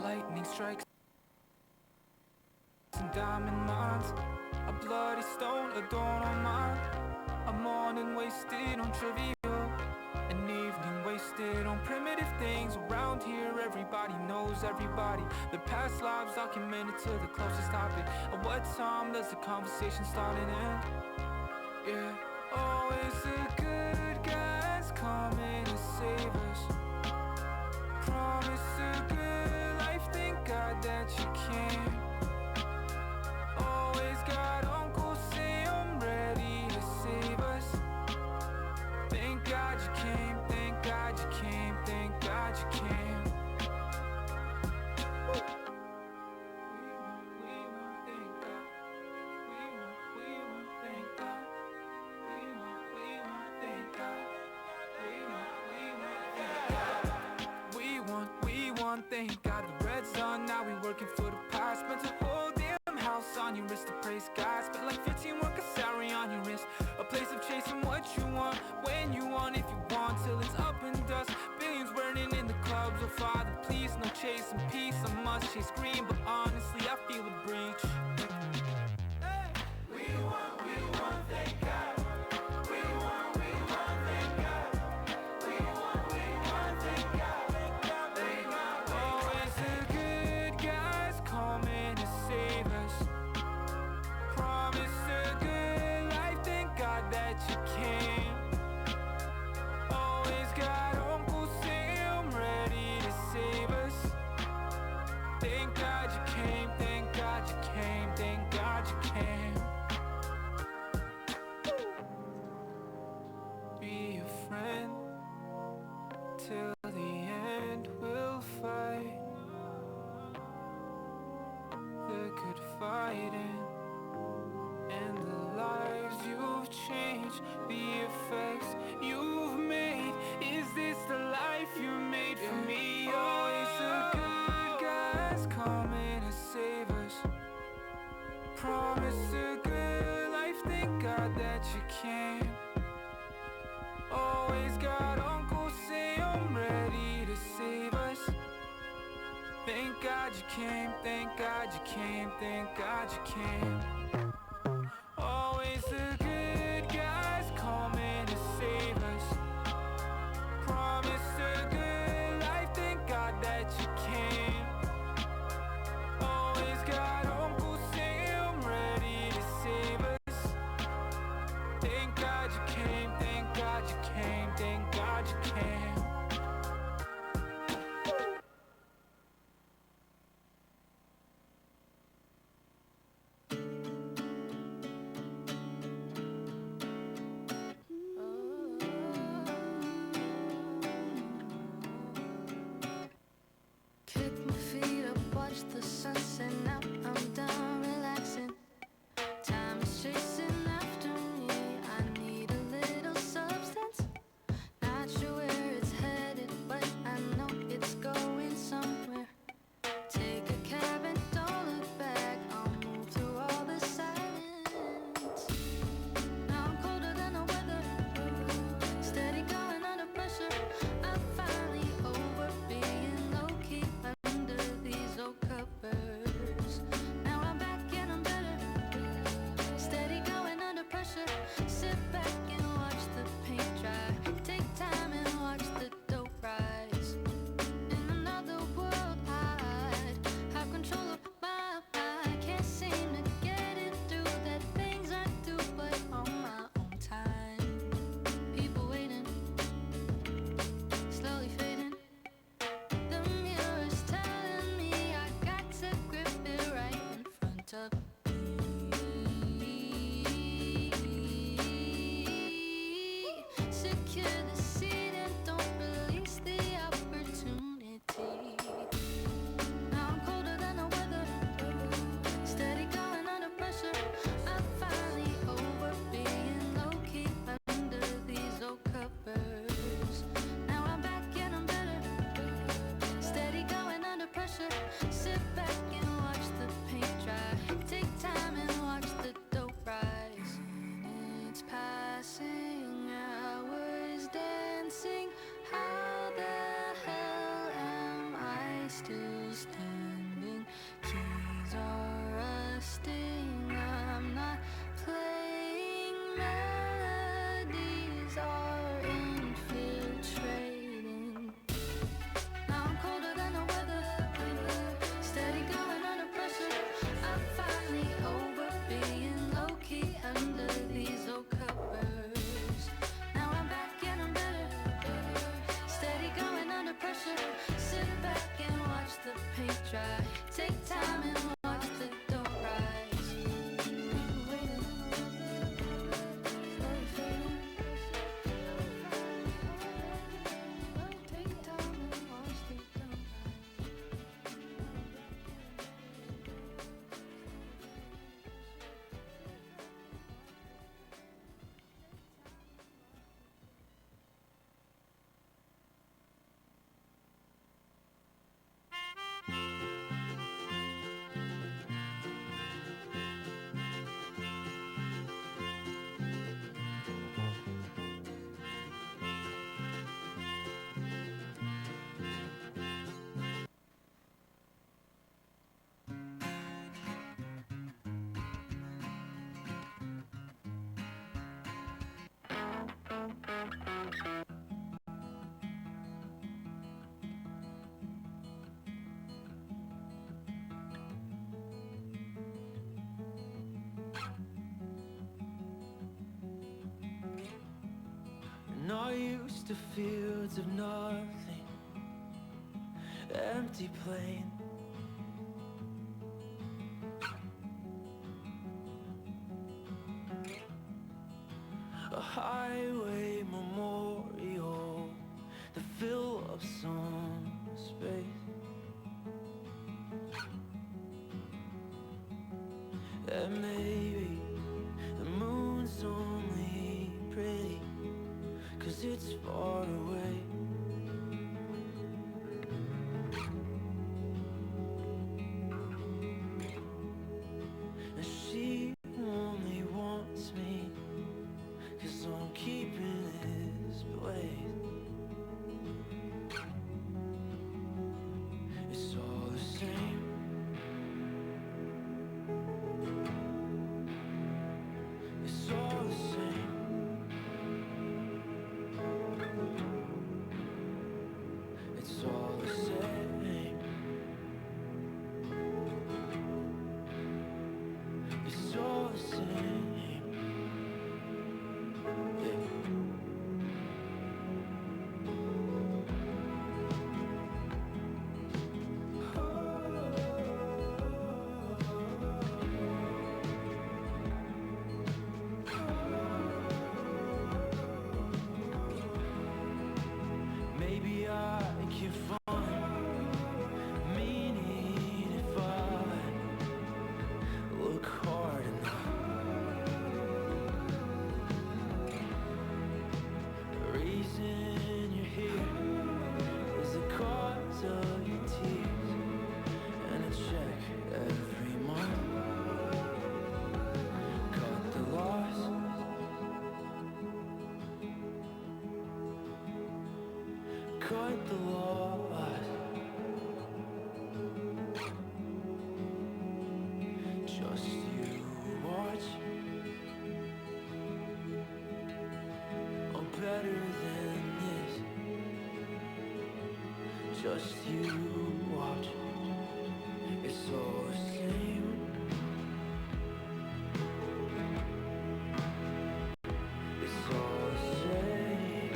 lightning strikes and diamond mines. A bloody stone adorned on mine. A morning wasted on trivial, an evening wasted on primitive things. Around here everybody knows everybody. The past lives documented to the closest topic. At what time does the conversation start and end? Yeah, always the good guys coming to save us. Promise a good life, thank God that you can. Always got Uncle Sam ready to save us. Thank God you came, thank God you came, thank God you came. We want, thank God. We want, thank God. We want, thank God. We want, thank God. The red's done, now we working for the past. Spent a whole damn house on your wrist to praise God. Spent like 15 work a salary on your wrist. A place of chasing what you want, when you want, if you want, till it's up in dust. Billions burning in the clubs. Oh Father, please, no chasing peace. I must chase green, but honestly I feel a breach. We want, thank God. We want, thank God. We want, thank God. Always the good guys coming to save us. Promise a good life, thank God that you came. Always got Uncle Sam ready to save us. Thank God you came, thank God you came, thank God you came. Be a friend till the end, we'll fight the good fighting. And the lives you've changed, the effects you've made. Is this the life you made for me? Always the good guys coming to save us. Promise a good life, thank God that you came. Always got Uncle Sam ready to save us. Thank God you came, thank God you came, thank God you came. Always the good guys coming to save us. Promise a good life, thank God that you came. Always got Uncle Sam ready to save us. Thank God you came, thank God you came, thank God you came. Kick my feet up, watch the sunset. Now I'm done relaxing. Time is chasing after me. I need a little substance. Not sure where it's headed, but I know it's going somewhere. Take a cab and don't look back. I'll move through all the silence. Now I'm colder than the weather. Steady going under pressure. I'm finally over being low-key under these old covers. Not used to fields of nothing, empty plain. A highway memorial to fill up some space. And maybe the moon's only pretty 'cause it's far away. And she only wants me 'cause I'm keeping this place. It's all the same. It's all the same. It's all the same. It's all the same. Maybe I can find meaning if I look hard enough. The reason you're here is the cause of your tears, and a check every month. Cut the loss. Cut the loss. Just you watch. I'm better than this. Just you watch. It's all the same. It's all the same.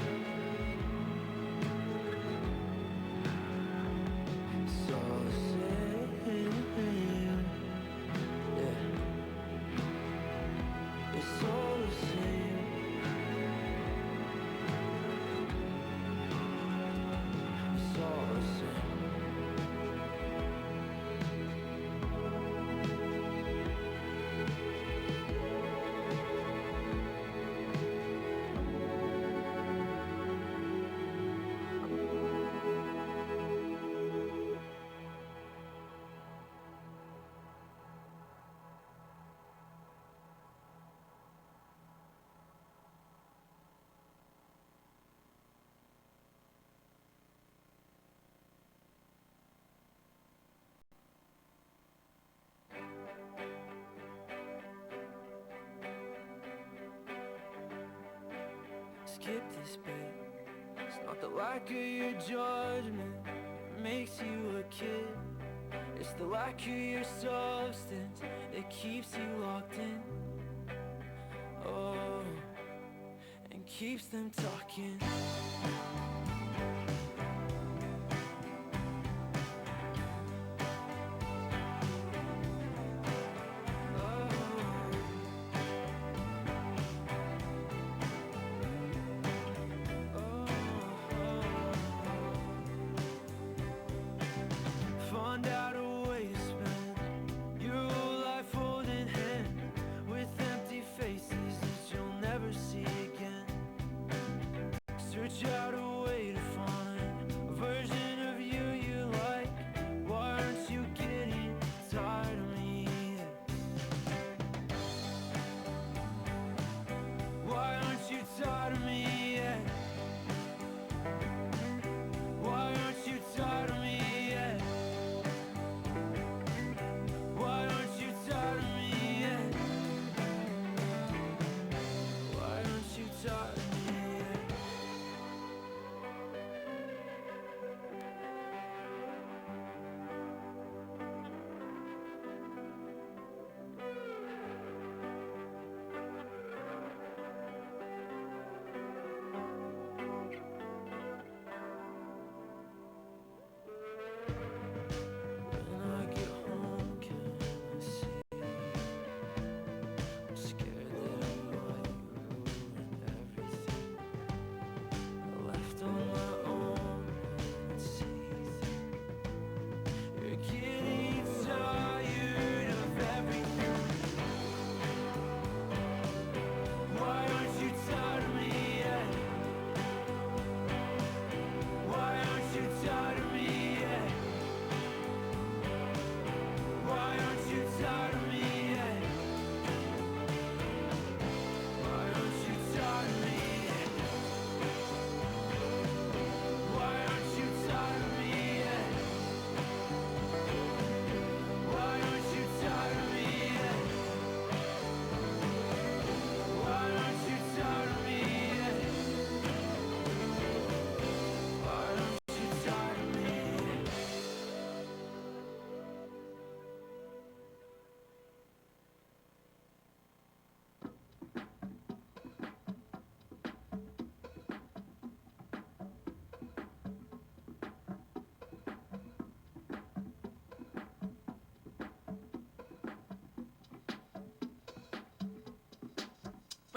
It's all the same. Yeah. It's all the same. It's all the same. Skip this beat. It's not the lack of your judgment that makes you a kid. It's the lack of your substance that keeps you locked in. Oh, and keeps them talking. Find out a way to spend your whole life holding hand with empty faces that you'll never see again. Search out a way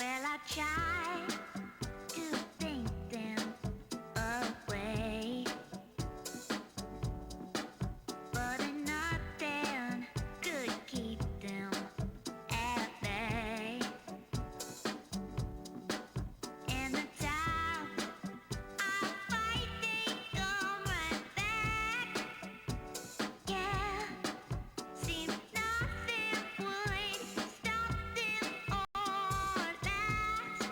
Well, I try to think them away, but nothing could keep them at bay. And the time I fight, they come right back. Yeah, seems nothing would stop them or last.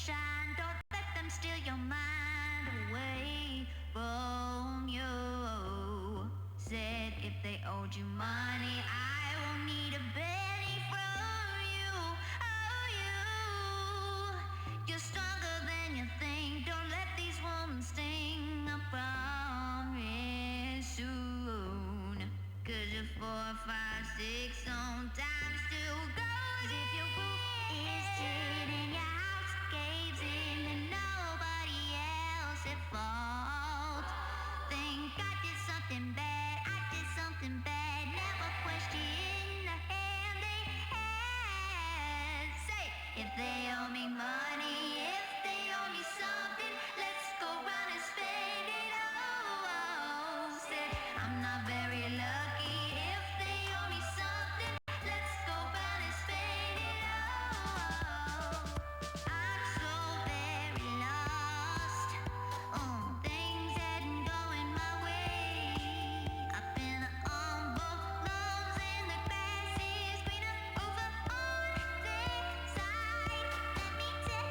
shine. Don't let them steal your mind away from you. Said if they owed you money, I won't need a penny from you. Oh, you're stronger than you think. Don't let these women sting. I promise soon. 'Cause you're 4, 5, 6, sometimes 2 goes. If your roof is tin and your house caves in, and nobody else at fault. Think I did something bad, I did something bad. Never question the hand they had. Say, if they owe me money, if they owe me something, let's go round and spend it all. Said, I'm not very lucky. If they owe me something, let's go round and spend it all. I'm so very lost. Things hadn't going my way. I've been on both lawns and the grass is greener over on their side. Let me tell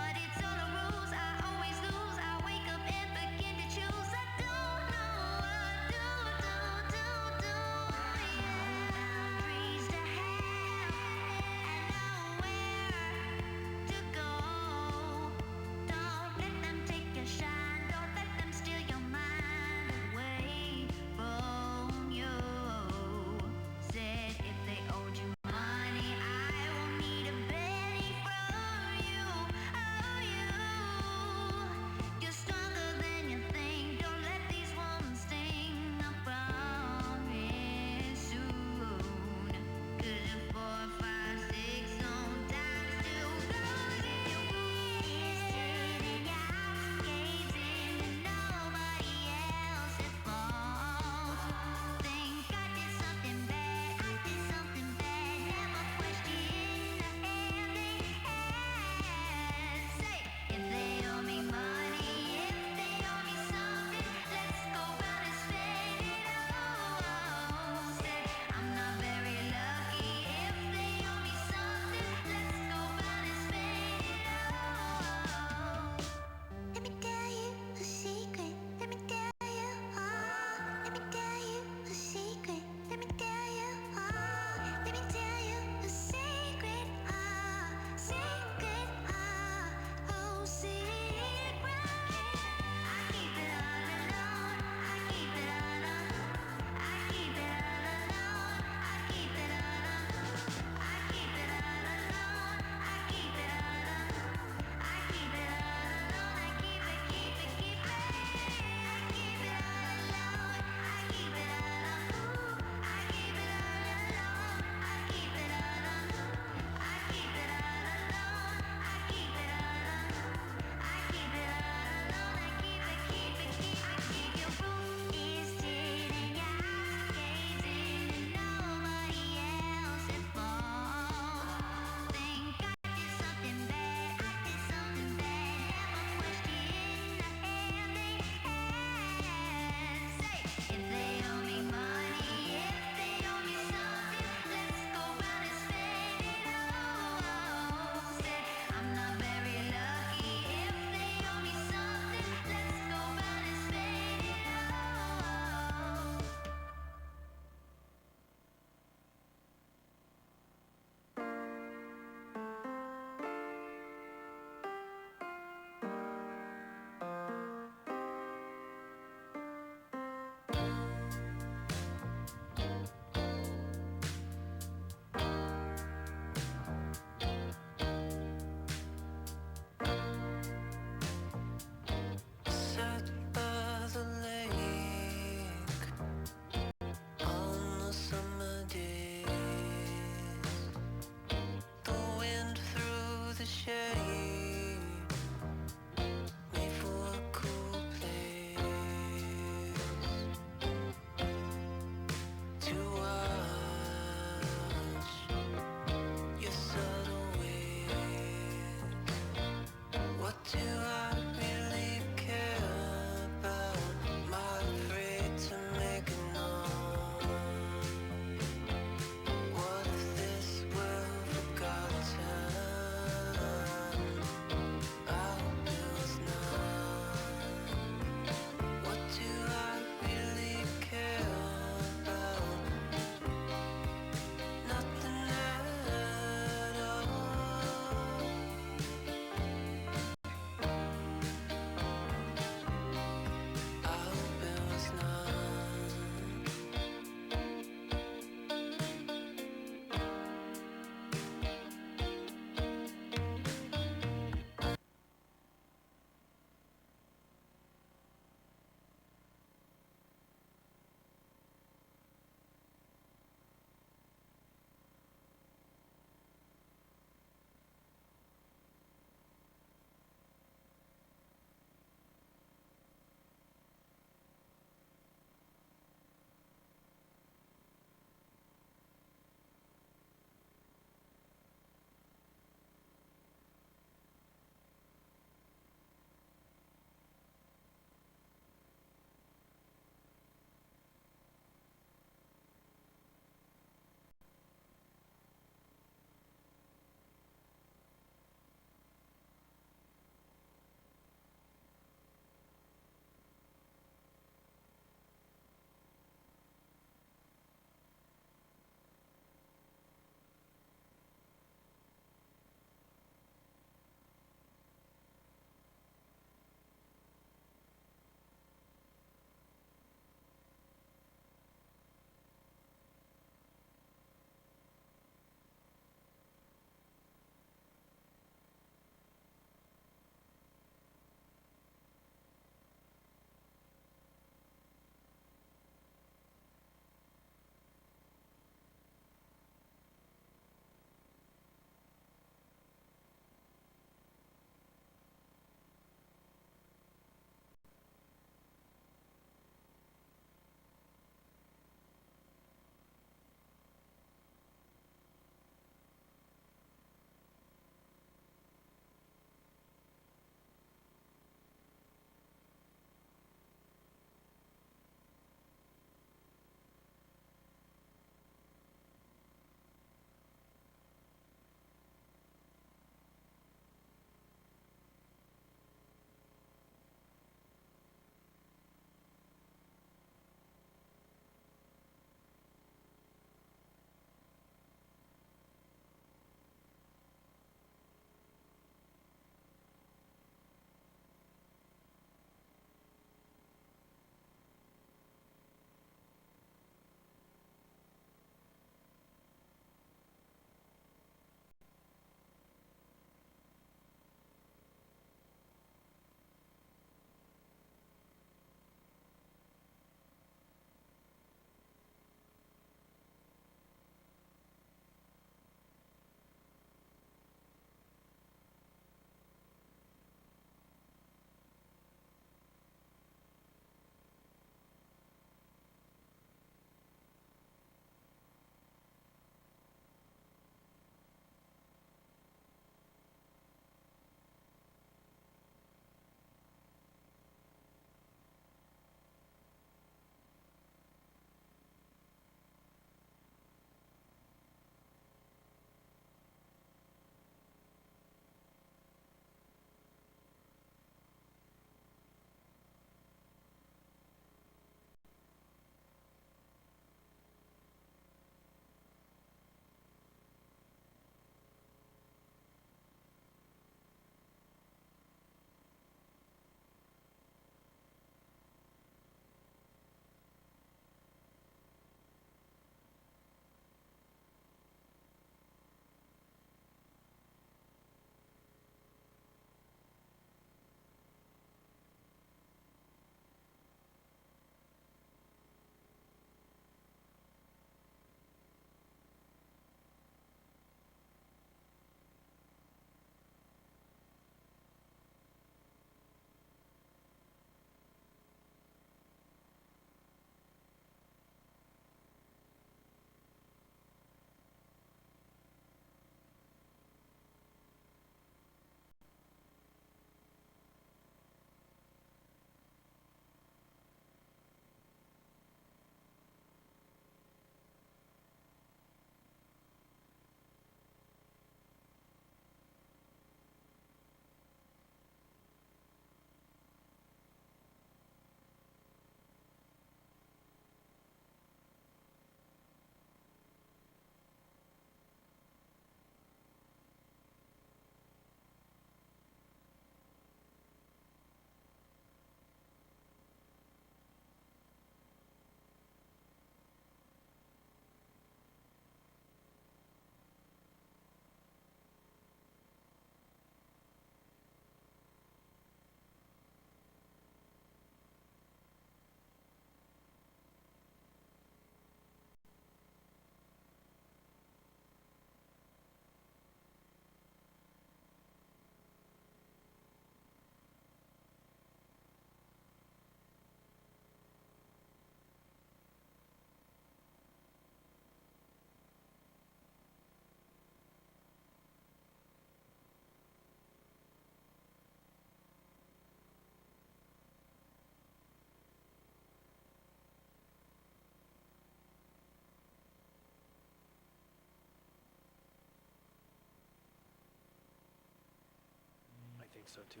think so too.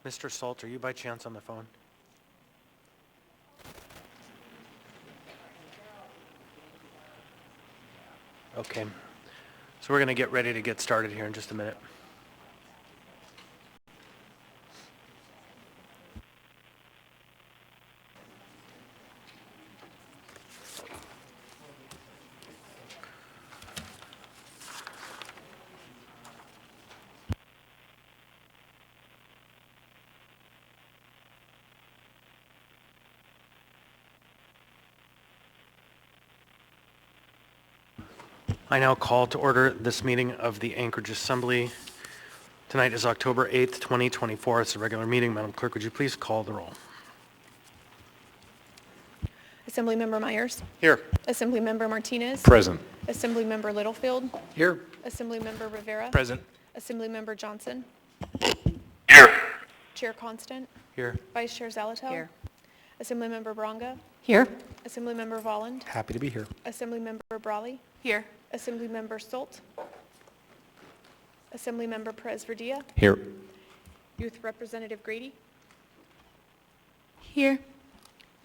Mr. Salt, are you by chance on the phone? Okay. So we're going to get ready to get started here in just a minute. I now call to order this meeting of the Anchorage Assembly. Tonight is October 8th, 2024. It's a regular meeting. Madam Clerk, would you please call the roll? Assemblymember Myers. Here. Assemblymember Martinez. Present. Assemblymember Littlefield. Here. Assemblymember Rivera. Present. Assemblymember Johnson. Here. Chair Constant. Here. Vice Chair Zalatel. Here. Assemblymember Bronga. Here. Assemblymember Volland. Happy to be here. Assemblymember Brawley. Here. Assemblymember Stolt. Assemblymember Perez Verdilla. Here. Youth Representative Grady. Here.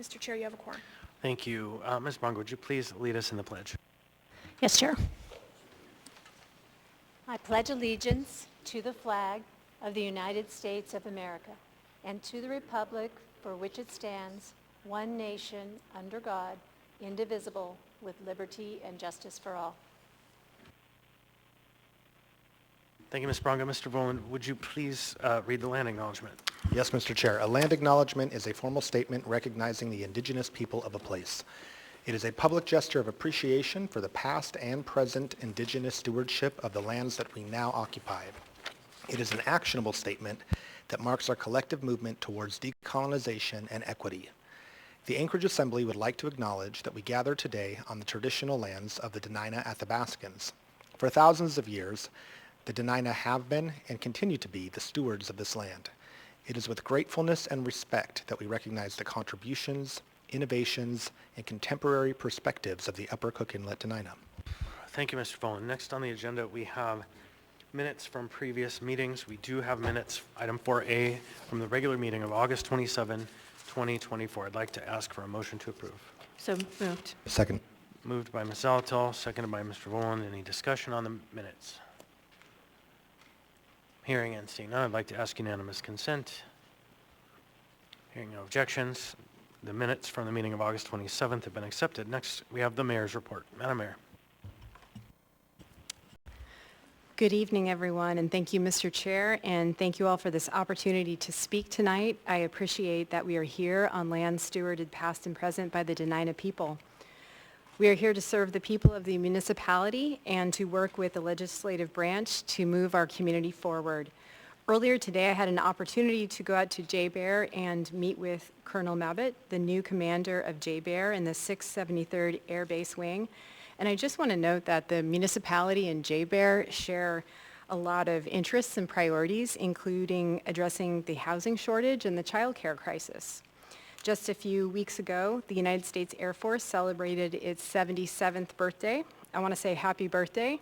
Mr. Chair, you have a quorum. Thank you. Ms. Brongo, would you please lead us in the pledge? Yes, Chair. I pledge allegiance to the flag of the United States of America and to the republic for which it stands, one nation, under God, indivisible, with liberty and justice for all. Thank you, Ms. Brongo. Mr. Volan, would you please read the land acknowledgement? Yes, Mr. Chair. A land acknowledgement is a formal statement recognizing the indigenous people of a place. It is a public gesture of appreciation for the past and present indigenous stewardship of the lands that we now occupy. It is an actionable statement that marks our collective movement towards decolonization and equity. The Anchorage Assembly would like to acknowledge that we gather today on the traditional lands of the Dena'ina Athabascans. For thousands of years, the Dena'ina have been and continue to be the stewards of this land. It is with gratefulness and respect that we recognize the contributions, innovations, and contemporary perspectives of the Upper Cook Inlet Dena'ina. Thank you, Mr. Volan. Next on the agenda, we have minutes from previous meetings. We do have minutes, item 4A, from the regular meeting of August 27, 2024. I'd like to ask for a motion to approve. So moved. Second. Moved by Ms. Zalatel, seconded by Mr. Volan. Any discussion on the minutes? Hearing and seeing none, I'd like to ask unanimous consent. Hearing no objections, the minutes from the meeting of August 27th have been accepted. Next, we have the mayor's report. Madam Mayor. Good evening, everyone, and thank you, Mr. Chair, and thank you all for this opportunity to speak tonight. I appreciate that we are here on land stewarded past and present by the Dena'ina people. We are here to serve the people of the municipality and to work with the legislative branch to move our community forward. Earlier today, I had an opportunity to go out to J-Bear and meet with Colonel Mabbitt, the new commander of J-Bear in the 673rd Air Base Wing. And I just want to note that the municipality and J-Bear share a lot of interests and priorities, including addressing the housing shortage and the child care crisis. Just a few weeks ago, the United States Air Force celebrated its 77th birthday. I want to say happy birthday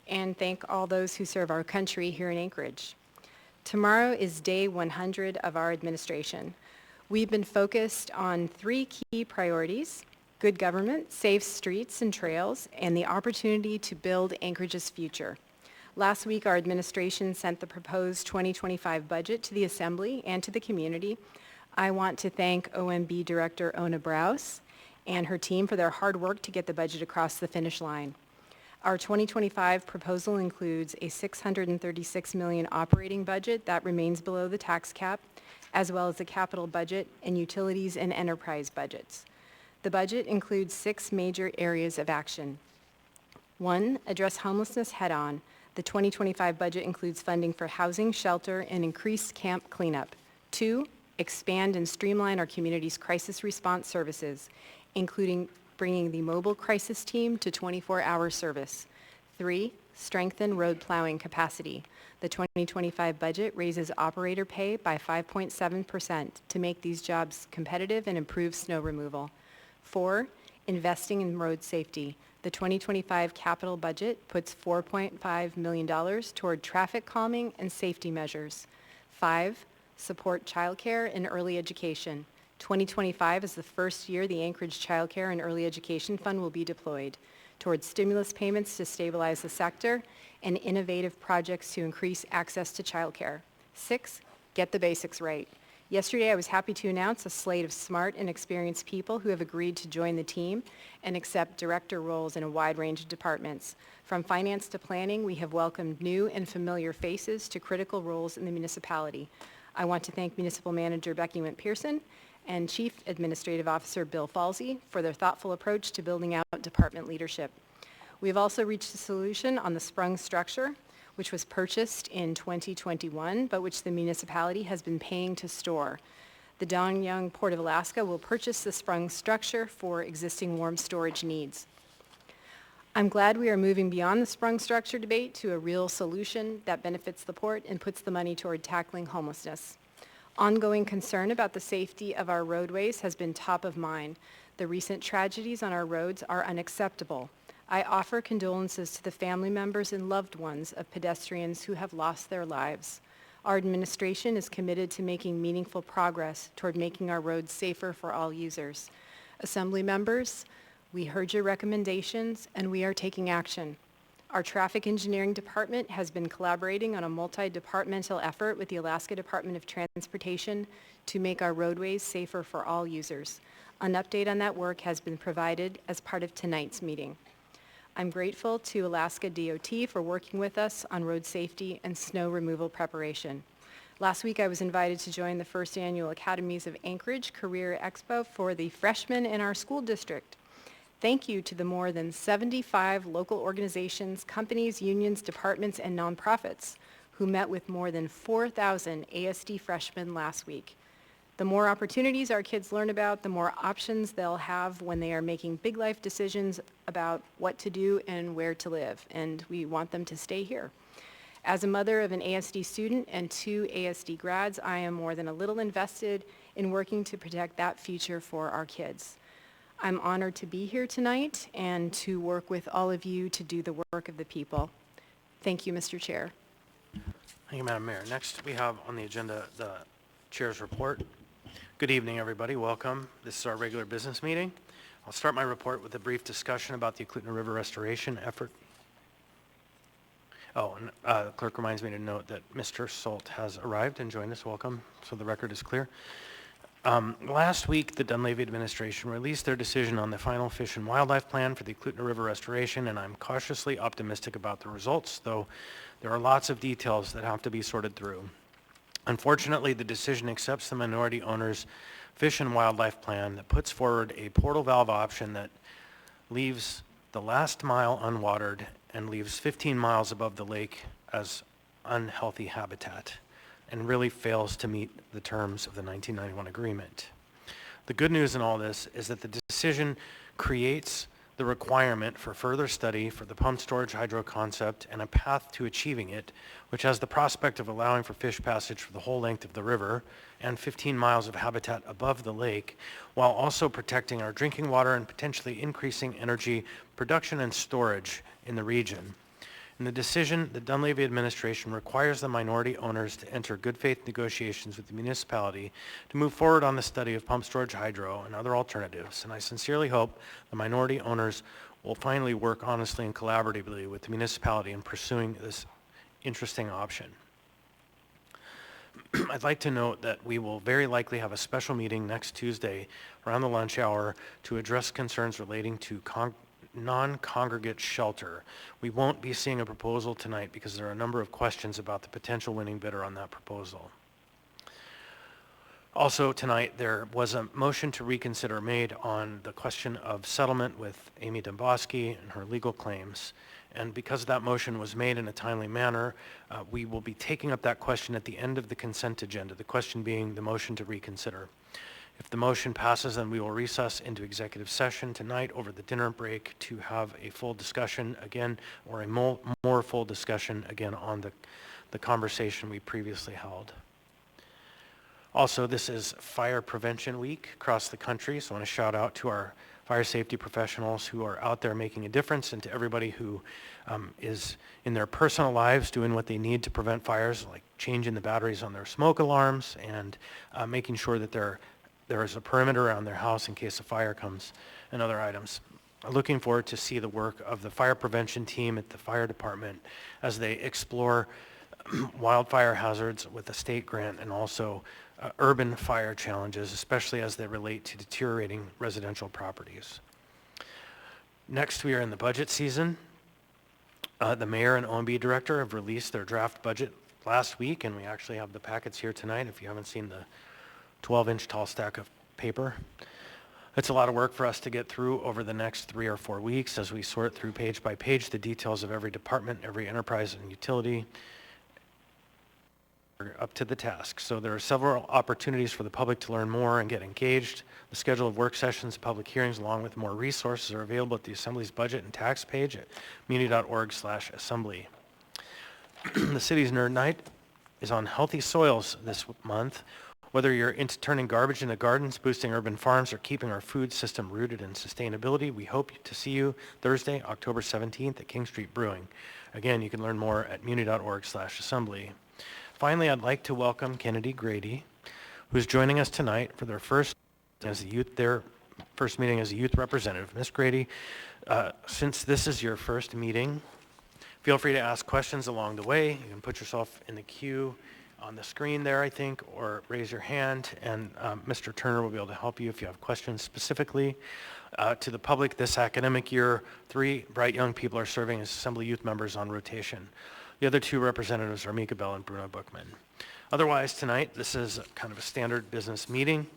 and thank all those who serve our country here in Anchorage. Tomorrow is day 100 of our administration. We've been focused on three key priorities: good government, safe streets and trails, and the opportunity to build Anchorage's future. Last week, our administration sent the proposed 2025 budget to the Assembly and to the community. I want to thank OMB Director Ona Brous and her team for their hard work to get the budget across the finish line. Our 2025 proposal includes a $636 million operating budget that remains below the tax cap, as well as a capital budget and utilities and enterprise budgets. The budget includes 6 major areas of action. 1, address homelessness head-on. The 2025 budget includes funding for housing, shelter, and increased camp cleanup. 2, expand and streamline our community's crisis response services, including bringing the mobile crisis team to 24-hour service. 3, strengthen road plowing capacity. The 2025 budget raises operator pay by 5.7% to make these jobs competitive and improve snow removal. 4, investing in road safety. The 2025 capital budget puts $4.5 million toward traffic calming and safety measures. 5, support childcare and early education. 2025 is the first year the Anchorage Child Care and Early Education Fund will be deployed towards stimulus payments to stabilize the sector and innovative projects to increase access to childcare. 6, get the basics right. Yesterday, I was happy to announce a slate of smart and experienced people who have agreed to join the team and accept director roles in a wide range of departments. From finance to planning, we have welcomed new and familiar faces to critical roles in the municipality. I want to thank Municipal Manager Becky Wint-Pearson and Chief Administrative Officer Bill Falsey for their thoughtful approach to building out department leadership. We have also reached a solution on the sprung structure, which was purchased in 2021, but which the municipality has been paying to store. The Don Young Port of Alaska will purchase the sprung structure for existing warm storage needs. I'm glad we are moving beyond the sprung structure debate to a real solution that benefits the port and puts the money toward tackling homelessness. Ongoing concern about the safety of our roadways has been top of mind. The recent tragedies on our roads are unacceptable. I offer condolences to the family members and loved ones of pedestrians who have lost their lives. Our administration is committed to making meaningful progress toward making our roads safer for all users. Assembly members, we heard your recommendations and we are taking action. Our traffic engineering department has been collaborating on a multi-departmental effort with the Alaska Department of Transportation to make our roadways safer for all users. An update on that work has been provided as part of tonight's meeting. I'm grateful to Alaska DOT for working with us on road safety and snow removal preparation. Last week, I was invited to join the first annual Academies of Anchorage Career Expo for the freshmen in our school district. Thank you to the more than 75 local organizations, companies, unions, departments, and nonprofits who met with more than 4,000 ASD freshmen last week. The more opportunities our kids learn about, the more options they'll have when they are making big life decisions about what to do and where to live, and we want them to stay here. As a mother of an ASD student and 2 ASD grads, I am more than a little invested in working to protect that future for our kids. I'm honored to be here tonight and to work with all of you to do the work of the people. Thank you, Mr. Chair. Thank you, Madam Mayor. Next, we have on the agenda the Chair's report. Good evening, everybody. Welcome. This is our regular business meeting. I'll start my report with a brief discussion about the Eklutna River restoration effort. Oh, and the clerk reminds me to note that Mr. Solt has arrived and joined us. Welcome, so the record is clear. Last week, the Dunleavy administration released their decision on the final fish and wildlife plan for the Eklutna River restoration, and I'm cautiously optimistic about the results, though there are lots of details that have to be sorted through. Unfortunately, the decision accepts the minority owner's fish and wildlife plan that puts forward a portal valve option that leaves the last mile unwatered and leaves 15 miles above the lake as unhealthy habitat, and really fails to meet the terms of the 1991 agreement. The good news in all this is that the decision creates the requirement for further study for the pumped storage hydro concept and a path to achieving it, which has the prospect of allowing for fish passage for the whole length of the river and 15 miles of habitat above the lake, while also protecting our drinking water and potentially increasing energy production and storage in the region. In the decision, the Dunleavy administration requires the minority owners to enter good faith negotiations with the municipality to move forward on the study of pumped storage hydro and other alternatives, and I sincerely hope the minority owners will finally work honestly and collaboratively with the municipality in pursuing this interesting option. I'd like to note that we will very likely have a special meeting next Tuesday around the lunch hour to address concerns relating to non-congregate shelter. We won't be seeing a proposal tonight because there are a number of questions about the potential winning bidder on that proposal. Also tonight, there was a motion to reconsider made on the question of settlement with Amy Domboski and her legal claims. And because that motion was made in a timely manner, we will be taking up that question at the end of the consent agenda, the question being the motion to reconsider. If the motion passes, then we will recess into executive session tonight over the dinner break to have a full discussion again, or a more full discussion again on the conversation we previously held. Also, this is Fire Prevention Week across the country, so I want to shout out to our fire safety professionals who are out there making a difference, and to everybody who is in their personal lives doing what they need to prevent fires, like changing the batteries on their smoke alarms and making sure that there is a perimeter around their house in case a fire comes, and other items. I'm looking forward to see the work of the fire prevention team at the fire department as they explore wildfire hazards with a state grant, and also urban fire challenges, especially as they relate to deteriorating residential properties. Next, we are in the budget season. The mayor and OMB director have released their draft budget last week, and we actually have the packets here tonight if you haven't seen the 12-inch tall stack of paper. It's a lot of work for us to get through over the next 3 or 4 weeks as we sort through page by page the details of every department, every enterprise and utility. We're up to the task. So there are several opportunities for the public to learn more and get engaged. The schedule of work sessions, public hearings, along with more resources are available at the Assembly's budget and tax page at muni.org/assembly. The city's Nerd Night is on healthy soils this month. Whether you're into turning garbage into gardens, boosting urban farms, or keeping our food system rooted in sustainability, we hope to see you Thursday, October 17th at King Street Brewing. Again, you can learn more at muni.org/assembly. Finally, I'd like to welcome Kennedy Grady, who's joining us tonight for their first meeting as a youth representative. Ms. Grady, since this is your first meeting, feel free to ask questions along the way. You can put yourself in the queue on the screen there, I think, or raise your hand, and Mr. Turner will be able to help you if you have questions specifically. To the public, this academic year, 3 bright young people are serving as Assembly youth members on rotation. The other 2 representatives are Mika Bell and Bruno Bookman. Otherwise, tonight, this is kind of a standard business meeting.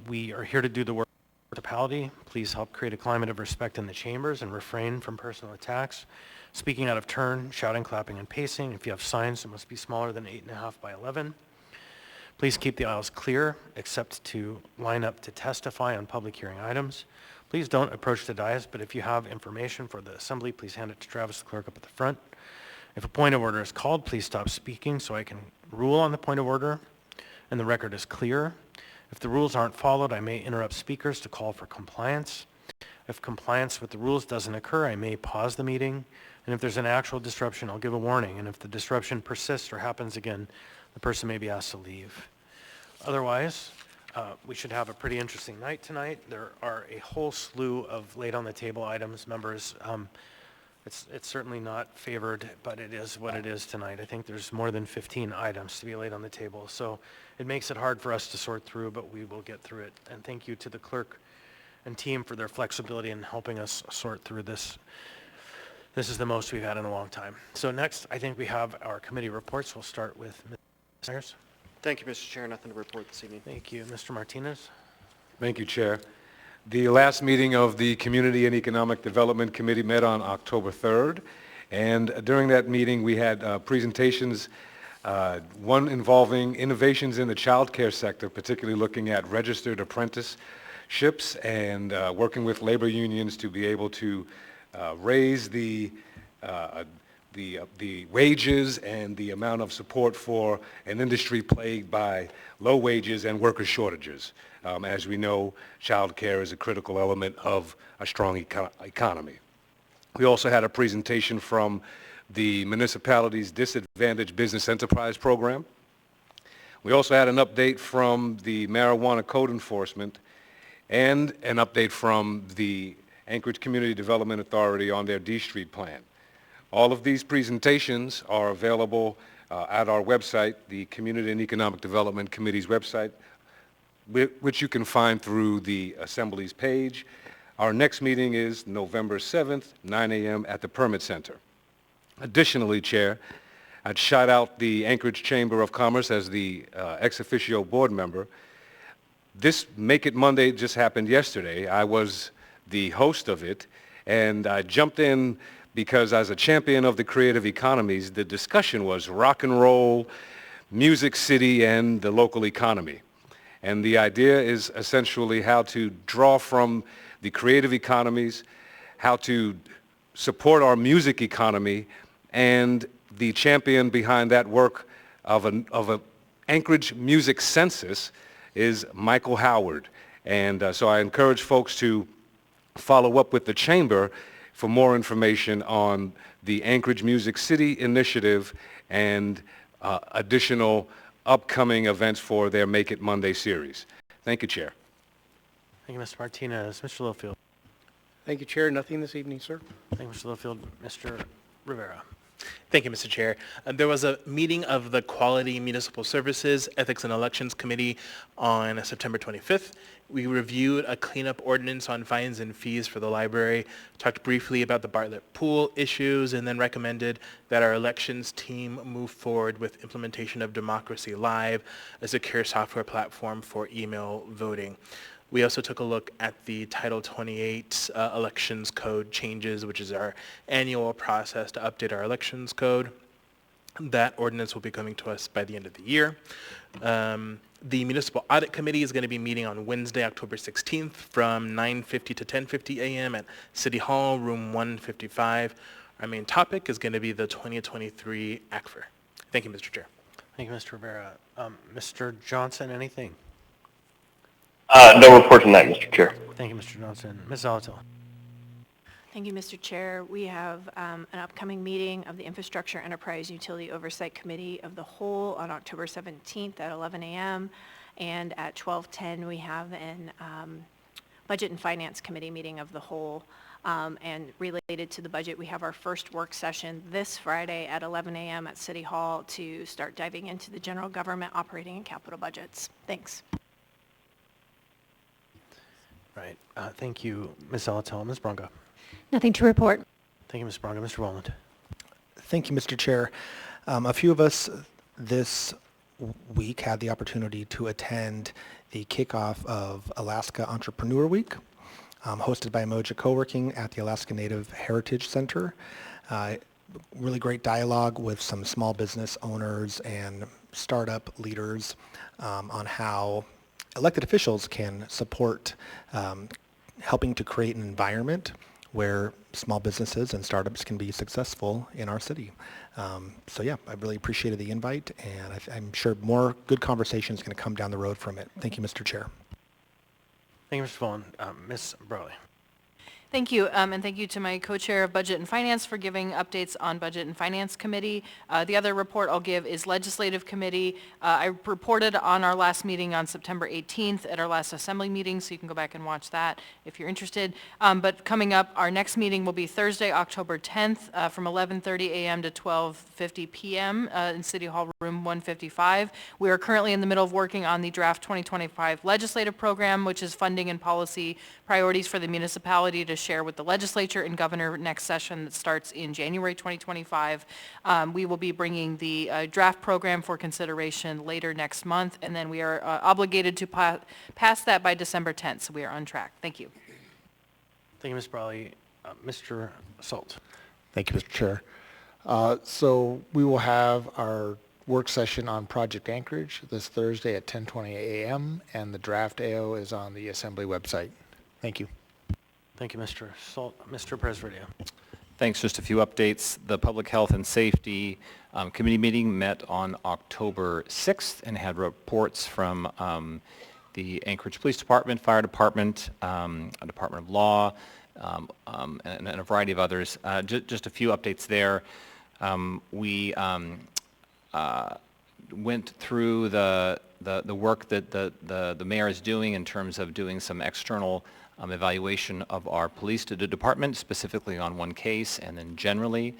We are here to do the work of the municipality. Please help create a climate of respect in the chambers and refrain from personal attacks. Speaking out of turn, shouting, clapping, and pacing. If you have signs, it must be smaller than 8.5 by 11. Please keep the aisles clear, except to line up to testify on public hearing items. Please don't approach the dais, but if you have information for the assembly, please hand it to Travis, the clerk, up at the front. If a point of order is called, please stop speaking so I can rule on the point of order and the record is clear. If the rules aren't followed, I may interrupt speakers to call for compliance. If compliance with the rules doesn't occur, I may pause the meeting. And if there's an actual disruption, I'll give a warning. And if the disruption persists or happens again, the person may be asked to leave. Otherwise, we should have a pretty interesting night tonight. There are a whole slew of laid on the table items. Members, it's certainly not favored, but it is what it is tonight. I think there's more than 15 items to be laid on the table. So it makes it hard for us to sort through, but we will get through it. And thank you to the clerk and team for their flexibility in helping us sort through this. This is the most we've had in a long time. So next, I think we have our committee reports. We'll start with Ms. Myers. Thank you, Mr. Chair. Nothing to report this evening. Thank you. Mr. Martinez. Thank you, Chair. The last meeting of the Community and Economic Development Committee met on October 3rd, and during that meeting we had presentations, one involving innovations in the child care sector, particularly looking at registered apprenticeships and working with labor unions to be able to raise the wages and the amount of support for an industry plagued by low wages and worker shortages. As we know, child care is a critical element of a strong economy. We also had a presentation from the municipality's Disadvantaged Business Enterprise Program. We also had an update from the Marijuana Code Enforcement and an update from the Anchorage Community Development Authority on their D Street plan. All of these presentations are available at our website, the Community and Economic Development Committee's website, which you can find through the Assembly's page. Our next meeting is November 7th, 9 a.m. at the Permit Center. Additionally, Chair, I'd shout out the Anchorage Chamber of Commerce as the ex officio board member. This Make It Monday just happened yesterday. I was the host of it, and I jumped in because as a champion of the creative economies, the discussion was rock and roll, Music City, and the local economy. And the idea is essentially how to draw from the creative economies, how to support our music economy, and the champion behind that work of an Anchorage music census is Michael Howard. And so I encourage folks to follow up with the chamber for more information on the Anchorage Music City initiative and additional upcoming events for their Make It Monday series. Thank you, Chair. Thank you, Mr. Martinez. Mr. Littlefield. Thank you, Chair. Nothing this evening, sir. Thank you, Mr. Littlefield. Mr. Rivera. Thank you, Mr. Chair. There was a meeting of the Quality Municipal Services Ethics and Elections Committee on September 25th. We reviewed a cleanup ordinance on fines and fees for the library, talked briefly about the Bartlett Pool issues, and then recommended that our elections team move forward with implementation of Democracy Live, a secure software platform for email voting. We also took a look at the Title 28 Elections Code changes, which is our annual process to update our elections code. That ordinance will be coming to us by the end of the year. The Municipal Audit Committee is going to be meeting on Wednesday, October 16th from 9:50 to 10:50 a.m. at City Hall, room 155. Our main topic is going to be the 2023 ACFR. Thank you, Mr. Chair. Thank you, Mr. Rivera. Mr. Johnson, anything? No report tonight, Mr. Chair. Thank you, Mr. Johnson. Ms. Zalatil. Thank you, Mr. Chair. We have an upcoming meeting of the Infrastructure Enterprise Utility Oversight Committee of the Whole on October 17th at 11 a.m. And at 12:10, we have an Budget and Finance Committee meeting of the Whole. And related to the budget, we have our first work session this Friday at 11 a.m. at City Hall to start diving into the general government operating and capital budgets. Thanks. Right. Thank you, Ms. Zalatil. Ms. Bronca. Nothing to report. Thank you, Ms. Bronca. Mr. Walland. Thank you, Mr. Chair. A few of us this week had the opportunity to attend the kickoff of Alaska Entrepreneur Week, hosted by Moja Co-working at the Alaska Native Heritage Center. Really great dialogue with some small business owners and startup leaders on how elected officials can support helping to create an environment where small businesses and startups can be successful in our city. So yeah, I really appreciated the invite, and I'm sure more good conversation is going to come down the road from it. Thank you, Mr. Chair. Thank you, Mr. Walland. Ms. Burley. Thank you, and thank you to my co-chair of Budget and Finance for giving updates on Budget and Finance Committee. The other report I'll give is Legislative Committee. I reported on our last meeting on September 18th at our last Assembly meeting, so you can go back and watch that if you're interested. But coming up, our next meeting will be Thursday, October 10th from 11:30 a.m. to 12:50 p.m. In City Hall, room 155. We are currently in the middle of working on the draft 2025 legislative program, which is funding and policy priorities for the municipality to share with the legislature and governor next session that starts in January 2025. We will be bringing the draft program for consideration later next month, and then we are obligated to pass that by December 10th, so we are on track. Thank you. Thank you, Ms. Brawley. Mr. Salt. Thank you, Mr. Chair. So we will have our work session on Project Anchorage this Thursday at 10:20 a.m., and the draft AO is on the Assembly website. Thank you. Thank you, Mr. Salt. Mr. Presverdia. Thanks. Just a few updates. The Public Health and Safety Committee meeting met on October 6th and had reports from the Anchorage Police Department, Fire Department, Department of Law, and a variety of others. Just a few updates there. We went through the work that the mayor is doing in terms of doing some external evaluation of our police department, specifically on one case and then generally,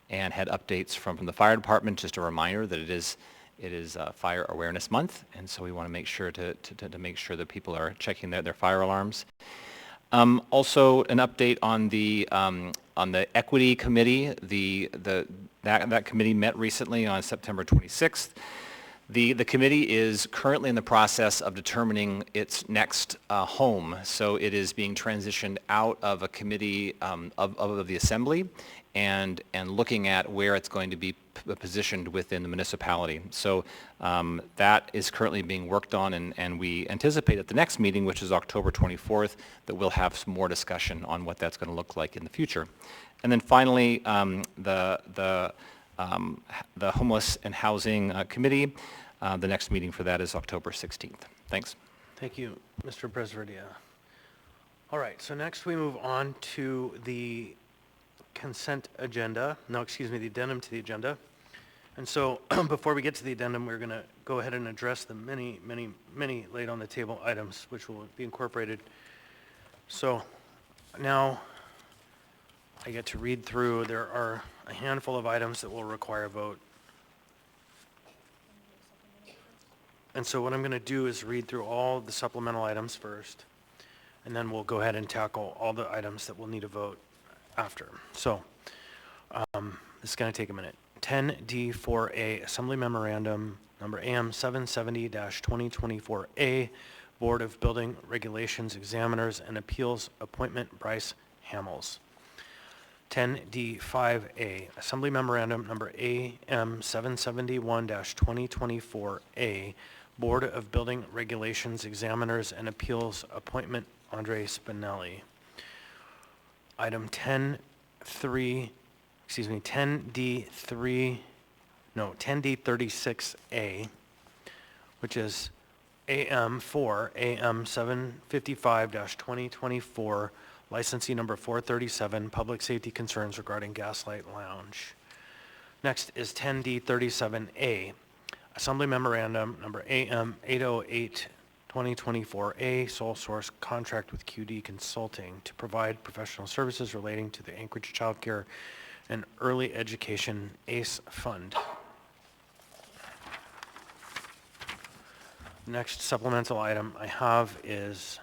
and had updates from the fire department. Just a reminder that it is Fire Awareness Month, and so we want to make sure to make sure that people are checking their fire alarms. Also, an update on the Equity Committee. That committee met recently on September 26th. The committee is currently in the process of determining its next home. So it is being transitioned out of a committee of the Assembly and looking at where it's going to be positioned within the municipality. So that is currently being worked on, and we anticipate at the next meeting, which is October 24th, that we'll have some more discussion on what that's going to look like in the future. And then finally, the Homeless and Housing Committee. The next meeting for that is October 16th. Thanks. Thank you, Mr. Presverdia. All right, so next we move on to the consent agenda. No, excuse me, the addendum to the agenda. And so before we get to the addendum, we're going to go ahead and address the many laid on the table items, which will be incorporated. So now I get to read through. There are a handful of items that will require a vote. And so what I'm going to do is read through all the supplemental items first, and then we'll go ahead and tackle all the items that will need a vote after. So this is going to take a minute. 10D4A, Assembly Memorandum number AM 770-2024A, Board of Building Regulations Examiners and Appeals Appointment Bryce Hamels. 10D5A, Assembly Memorandum number AM 771-2024A, Board of Building Regulations Examiners and Appeals Appointment Andre Spinelli. Item 10D36A, which is AM 755-2024, licensee number 437, public safety concerns regarding Gaslight Lounge. Next is 10D37A, Assembly Memorandum number AM 808-2024A, sole source contract with QD Consulting to provide professional services relating to the Anchorage Child Care and Early Education ACE Fund. Next supplemental item I have is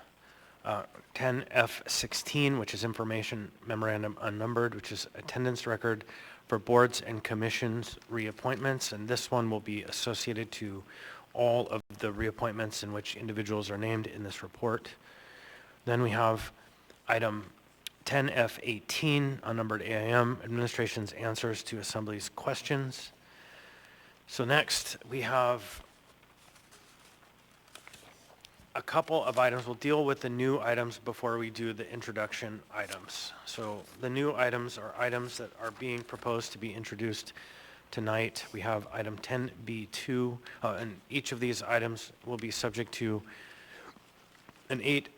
10F16, which is Information Memorandum Unnumbered, which is attendance record for boards and commissions reappointments, and this one will be associated to all of the reappointments in which individuals are named in this report. Then we have item 10F18, unnumbered AIM, Administration's answers to Assembly's questions. So next we have a couple of items. We'll deal with the new items before we do the introduction items. So the new items are items that are being proposed to be introduced tonight. We have item 10B2, and each of these items will be subject to an eight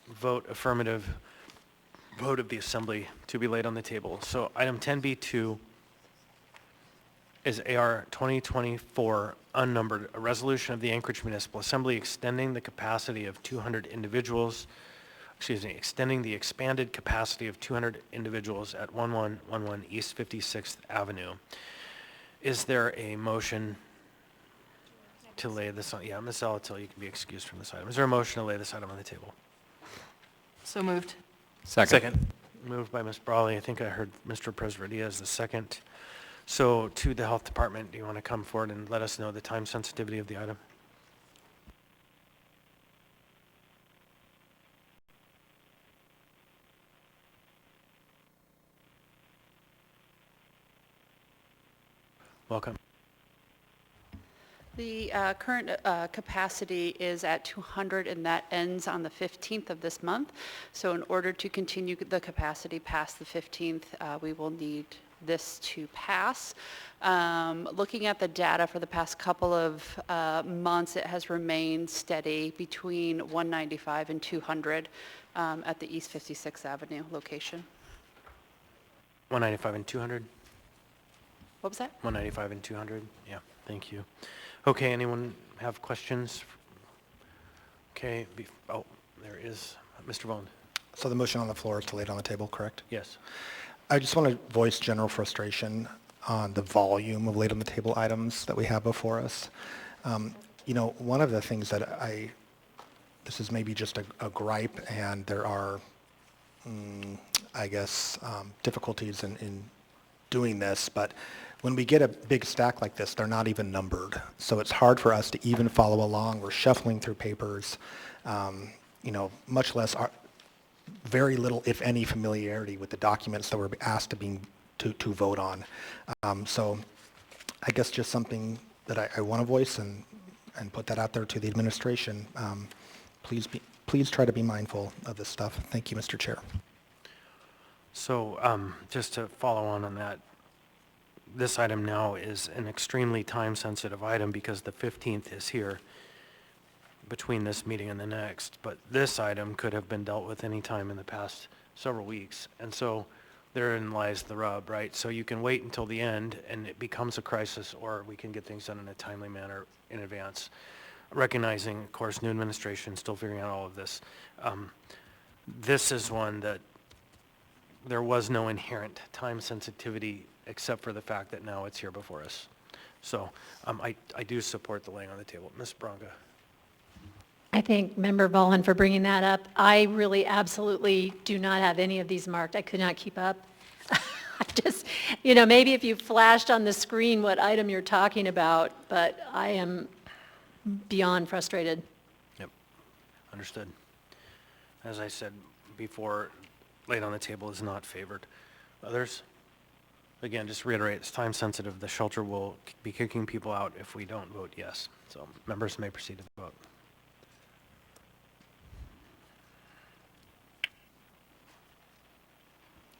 vote affirmative vote of the Assembly to be laid on the table. So item 10B2 is AR 2024 unnumbered, a resolution of the Anchorage Municipal Assembly extending the capacity of 200 individuals, extending the expanded capacity of 200 individuals at 1111 East 56th Avenue. Is there a motion to lay this on? Yeah, Ms. Zalatil, you can be excused from this item. Is there a motion to lay this item on the table? So moved. Second. Moved by Ms. Brawley. I think I heard Mr. Presverdia as the second. So to the Health Department, do you want to come forward and let us know the time sensitivity of the item? Welcome. The current capacity is at 200, and that ends on the 15th of this month. So in order to continue the capacity past the 15th, we will need this to pass. Looking at the data for the past couple of months, it has remained steady between 195 and 200 at the East 56th Avenue location. 195 and 200? What was that? 195 and 200? Yeah, thank you. Okay, anyone have questions? Okay, there is Mr. Vaughn. So the motion on the floor is to lay it on the table, correct? Yes. I just want to voice general frustration on the volume of laid on the table items that we have before us. You know, one of the things that this is maybe just a gripe, and there are, I guess, difficulties in doing this, but when we get a big stack like this, they're not even numbered. So it's hard for us to even follow along. We're shuffling through papers, you know, much less, very little, if any, familiarity with the documents that we're asked to vote on. So I guess just something that I want to voice and put that out there to the administration. Please try to be mindful of this stuff. Thank you, Mr. Chair. So just to follow on that, this item now is an extremely time-sensitive item because the 15th is here. between this meeting and the next, but this item could have been dealt with any time in the past several weeks. And so therein lies the rub, right? So you can wait until the end and it becomes a crisis, or we can get things done in a timely manner in advance. Recognizing, of course, new administration, still figuring out all of this. This is one that there was no inherent time sensitivity except for the fact that now it's here before us. So I do support the laying on the table. Ms. Braga. I thank Member Volin for bringing that up. I really absolutely do not have any of these marked. I could not keep up. I just, maybe if you flashed on the screen what item you're talking about, but I am beyond frustrated. Yep, understood. As I said before, laid on the table is not favored. Others? Again, just reiterate, it's time sensitive. The shelter will be kicking people out if we don't vote yes. So members may proceed to the vote.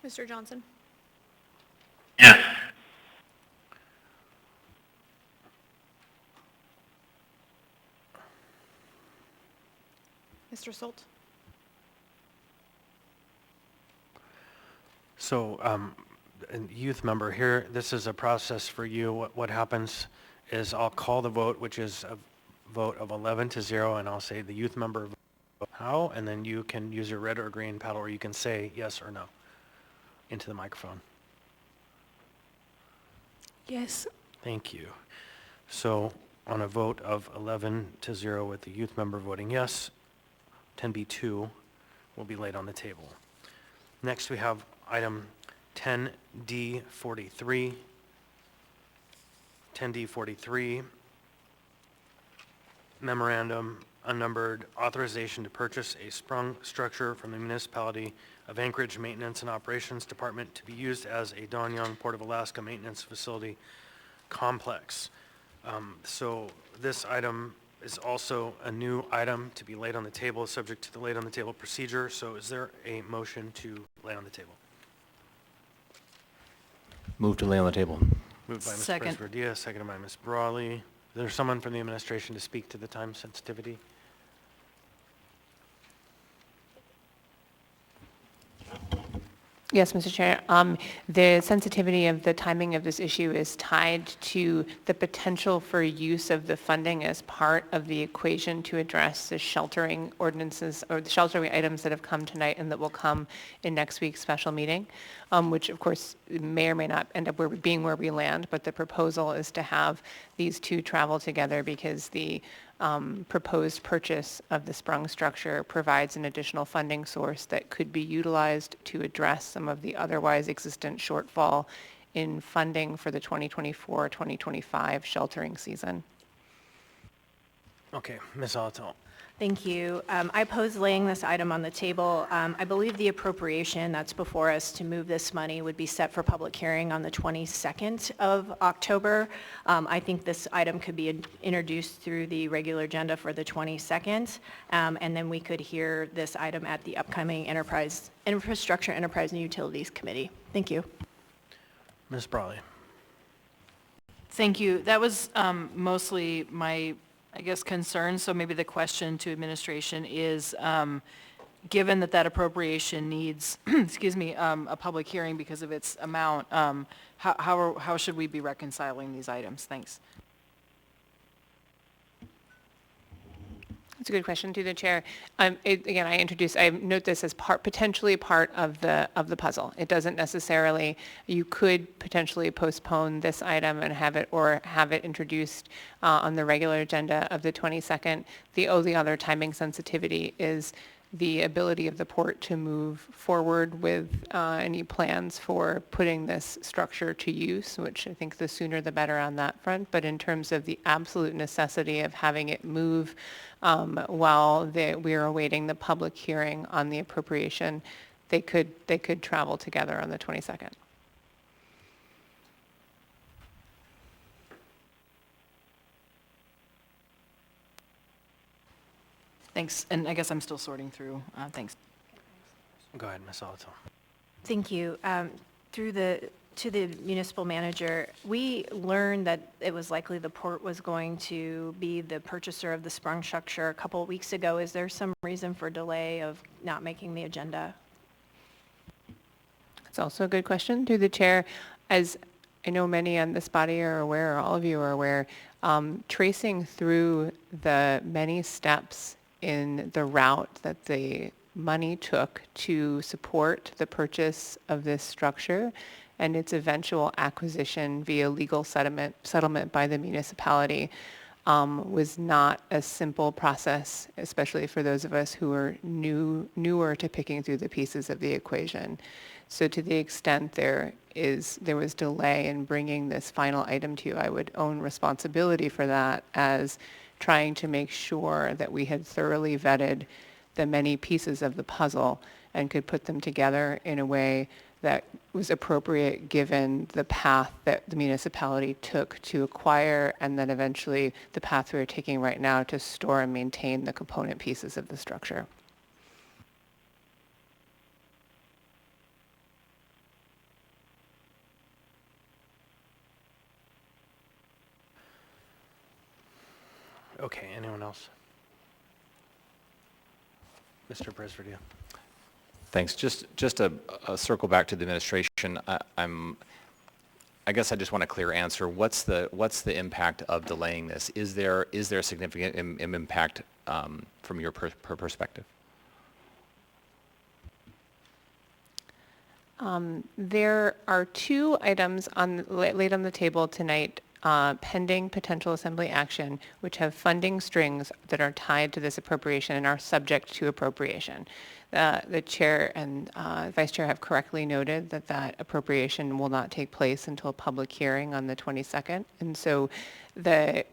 Mr. Johnson? Yes. Mr. Solt? So, a youth member here, this is a process for you. What happens is I'll call the vote, which is a vote of 11-0, and I'll say the youth member vote how, and then you can use your red or green paddle, or you can say yes or no into the microphone. Yes. Thank you. So on a vote of 11-0 with the youth member voting yes, 10B2 will be laid on the table. Next we have item 10D43. 10D43, memorandum unnumbered authorization to purchase a sprung structure from the municipality of Anchorage Maintenance and Operations Department to be used as a Don Young Port of Alaska maintenance facility complex. So this item is also a new item to be laid on the table, subject to the laid on the table procedure. So is there a motion to lay on the table? Move to lay on the table. Moved by Ms. Second. Diaz, seconded by Ms. Brawley. Is there someone from the administration to speak to the time sensitivity? Yes, Mr. Chair. The sensitivity of the timing of this issue is tied to the potential for use of the funding as part of the equation to address the sheltering ordinances or the sheltering items that have come tonight and that will come in next week's special meeting, which of course may or may not end up being where we land, but the proposal is to have these two travel together because the proposed purchase of the sprung structure provides an additional funding source that could be utilized to address some of the otherwise existent shortfall in funding for the 2024-2025 sheltering season. Okay, Ms. Alatal. Thank you. I oppose laying this item on the table. I believe the appropriation that's before us to move this money would be set for public hearing on the 22nd of October. I think this item could be introduced through the regular agenda for the 22nd, and then we could hear this item at the upcoming Infrastructure, Enterprise, and Utilities Committee. Thank you. Ms. Brawley. Thank you. That was mostly my, I guess, concern. So maybe the question to administration is, given that appropriation needs, excuse me, a public hearing because of its amount, how should we be reconciling these items? Thanks. That's a good question to the chair. Again, I note this as potentially part of the puzzle. It doesn't necessarily, you could potentially postpone this item and have it introduced on the regular agenda of the 22nd. The only other timing sensitivity is the ability of the port to move forward with any plans for putting this structure to use, which I think the sooner the better on that front. But in terms of the absolute necessity of having it move while we are awaiting the public hearing on the appropriation, they could travel together on the 22nd. Thanks. And I guess I'm still sorting through. Thanks. Go ahead, Ms. Alatal. Thank you. Through the To the municipal manager, we learned that it was likely the port was going to be the purchaser of the sprung structure a couple of weeks ago. Is there some reason for delay of not making the agenda? It's also a good question. Through the chair, as I know many on this body are aware, or all of you are aware, tracing through the many steps in the route that the money took to support the purchase of this structure and its eventual acquisition via legal settlement by the municipality was not a simple process, especially for those of us who are newer to picking through the pieces of the equation. So to the extent there was delay in bringing this final item to you, I would own responsibility for that as trying to make sure that we had thoroughly vetted the many pieces of the puzzle and could put them together in a way that was appropriate given the path that the municipality took to acquire and then eventually the path we're taking right now to store and maintain the component pieces of the structure. Okay, anyone else? Mr. Presverdia. Thanks. Just a circle back to the administration. I guess I just want a clear answer. What's the impact of delaying this? Is there a significant impact from your perspective? There are two items laid on the table tonight pending potential assembly action, which have funding strings that are tied to this appropriation and are subject to appropriation. The chair and vice chair have correctly noted that appropriation will not take place until public hearing on the 22nd. And so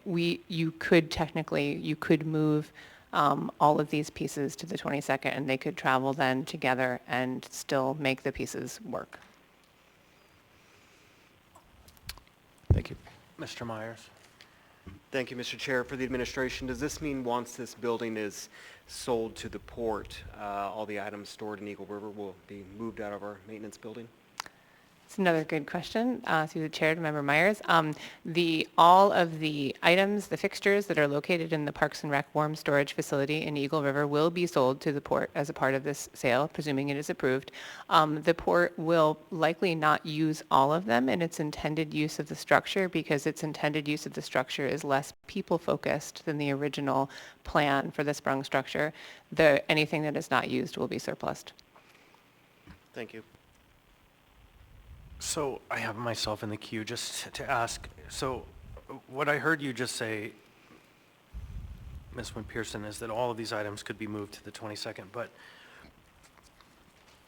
you could move all of these pieces to the 22nd and they could travel then together and still make the pieces work. Thank you. Mr. Myers. Thank you, Mr. Chair. For the administration, does this mean once this building is sold to the port, all the items stored in Eagle River will be moved out of our maintenance building? It's another good question through the chair to Member Myers. All of the items, the fixtures that are located in the Parks and Rec warm storage facility in Eagle River will be sold to the port as a part of this sale, presuming it is approved. The port will likely not use all of them in its intended use of the structure because its intended use of the structure is less people-focused than the original plan for the sprung structure. Anything that is not used will be surplused. Thank you. So I have myself in the queue just to ask, so what I heard you just say, Ms. McPherson, is that all of these items could be moved to the 22nd, but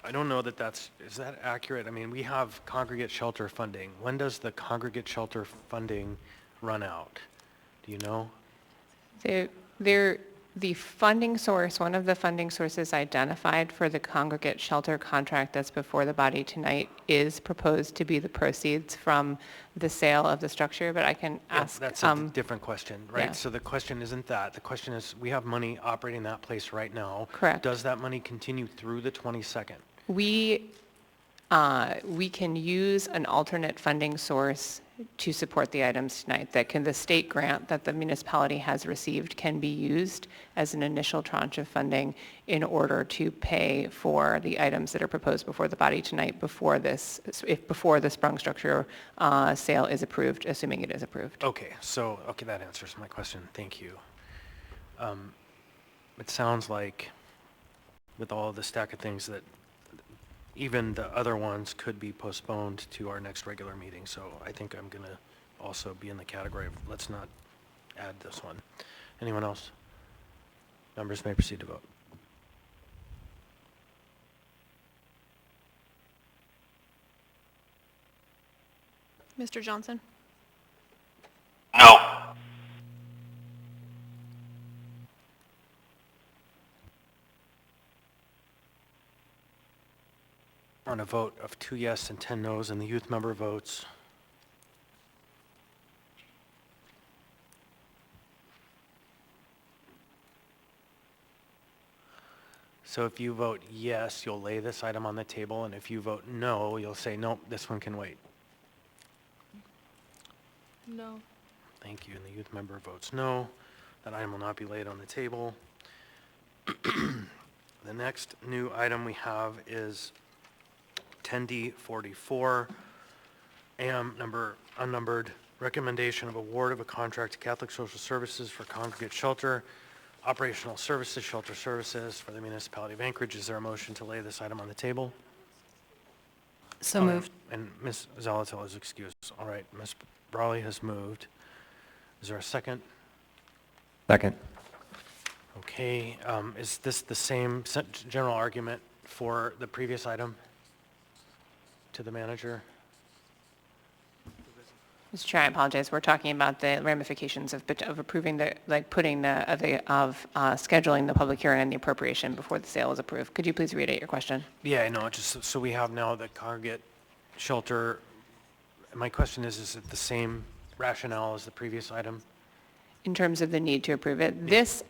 I don't know is that accurate? I mean, we have congregate shelter funding. When does the congregate shelter funding run out? Do you know? The funding source, one of the funding sources identified for the congregate shelter contract that's before the body tonight is proposed to be the proceeds from the sale of the structure, but I can ask. That's a different question, right? Yeah. So the question isn't that. The question is, we have money operating that place right now. Correct. Does that money continue through the 22nd? We can use an alternate funding source to support the items tonight. The state grant that the municipality has received can be used as an initial tranche of funding in order to pay for the items that are proposed before the body tonight before the sprung structure sale is approved, assuming it is approved. Okay, that answers my question. Thank you. It sounds like with all of the stack of things that even the other ones could be postponed to our next regular meeting. So I think I'm going to also be in the category of let's not add this one. Anyone else? Members may proceed to vote. Mr. Johnson? No. On a vote of 2 yes and 10 no's and the youth member votes. So if you vote yes, you'll lay this item on the table, and if you vote no, you'll say, nope, this one can wait. No. Thank you. And the youth member votes no. That item will not be laid on the table. The next new item we have is 10D44, AM number unnumbered, recommendation of award of a contract to Catholic Social Services for congregate shelter, operational services, shelter services for the municipality of Anchorage. Is there a motion to lay this item on the table? So Okay, moved. And Ms. Zalatel is excused. All right, Ms. Brawley has moved. Is there a second? Second. Okay, is this the same general argument for the previous item to the manager? Mr. Chair, I apologize. We're talking about the ramifications of approving the, like, putting scheduling the public hearing and the appropriation before the sale is approved. Could you please reiterate your question? Yeah, I know, just so we have now the congregate shelter. My question is it the same rationale as the previous item? In terms of the need to approve it, this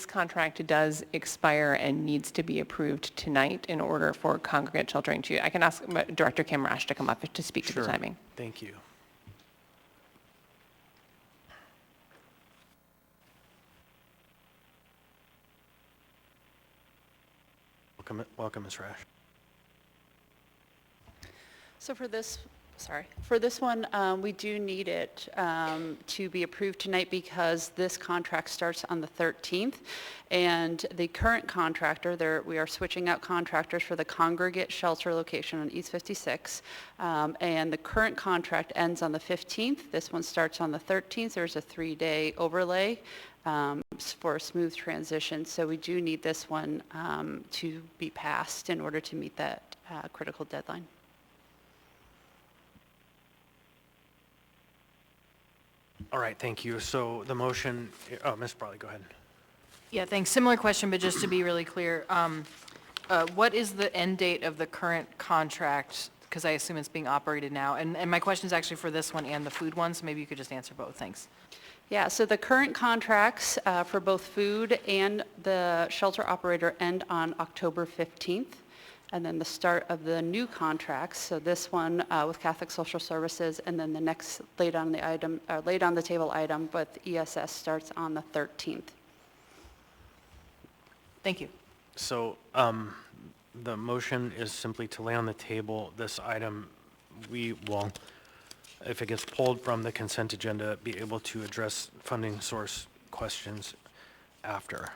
contract does expire and needs to be approved tonight in order for congregate sheltering to, I can ask Director Kim Rash to come up to speak to the timing. Thank you. Welcome, Ms. Rash. So for this one, we do need it to be approved tonight because this contract starts on the 13th. And the current contractor, we are switching out contractors for the congregate shelter location on East 56. And the current contract ends on the 15th. This one starts on the 13th. There's a 3-day overlay for a smooth transition. So we do need this one to be passed in order to meet that critical deadline. All right, thank you. So the motion, Ms. Brawley, go ahead. Yeah, thanks. Similar question, but just to be really clear, what is the end date of the current contract? Because I assume it's being operated now. And my question is actually for this one and the food one, so maybe you could just answer both. Thanks. Yeah, so the current contracts for both food and the shelter operator end on October 15th. And then the start of the new contracts, so this one with Catholic Social Services, and then the next laid on the table item with ESS starts on the 13th. Thank you. So the motion is simply to lay on the table this item. We will, if it gets pulled from the consent agenda, be able to address funding source questions after.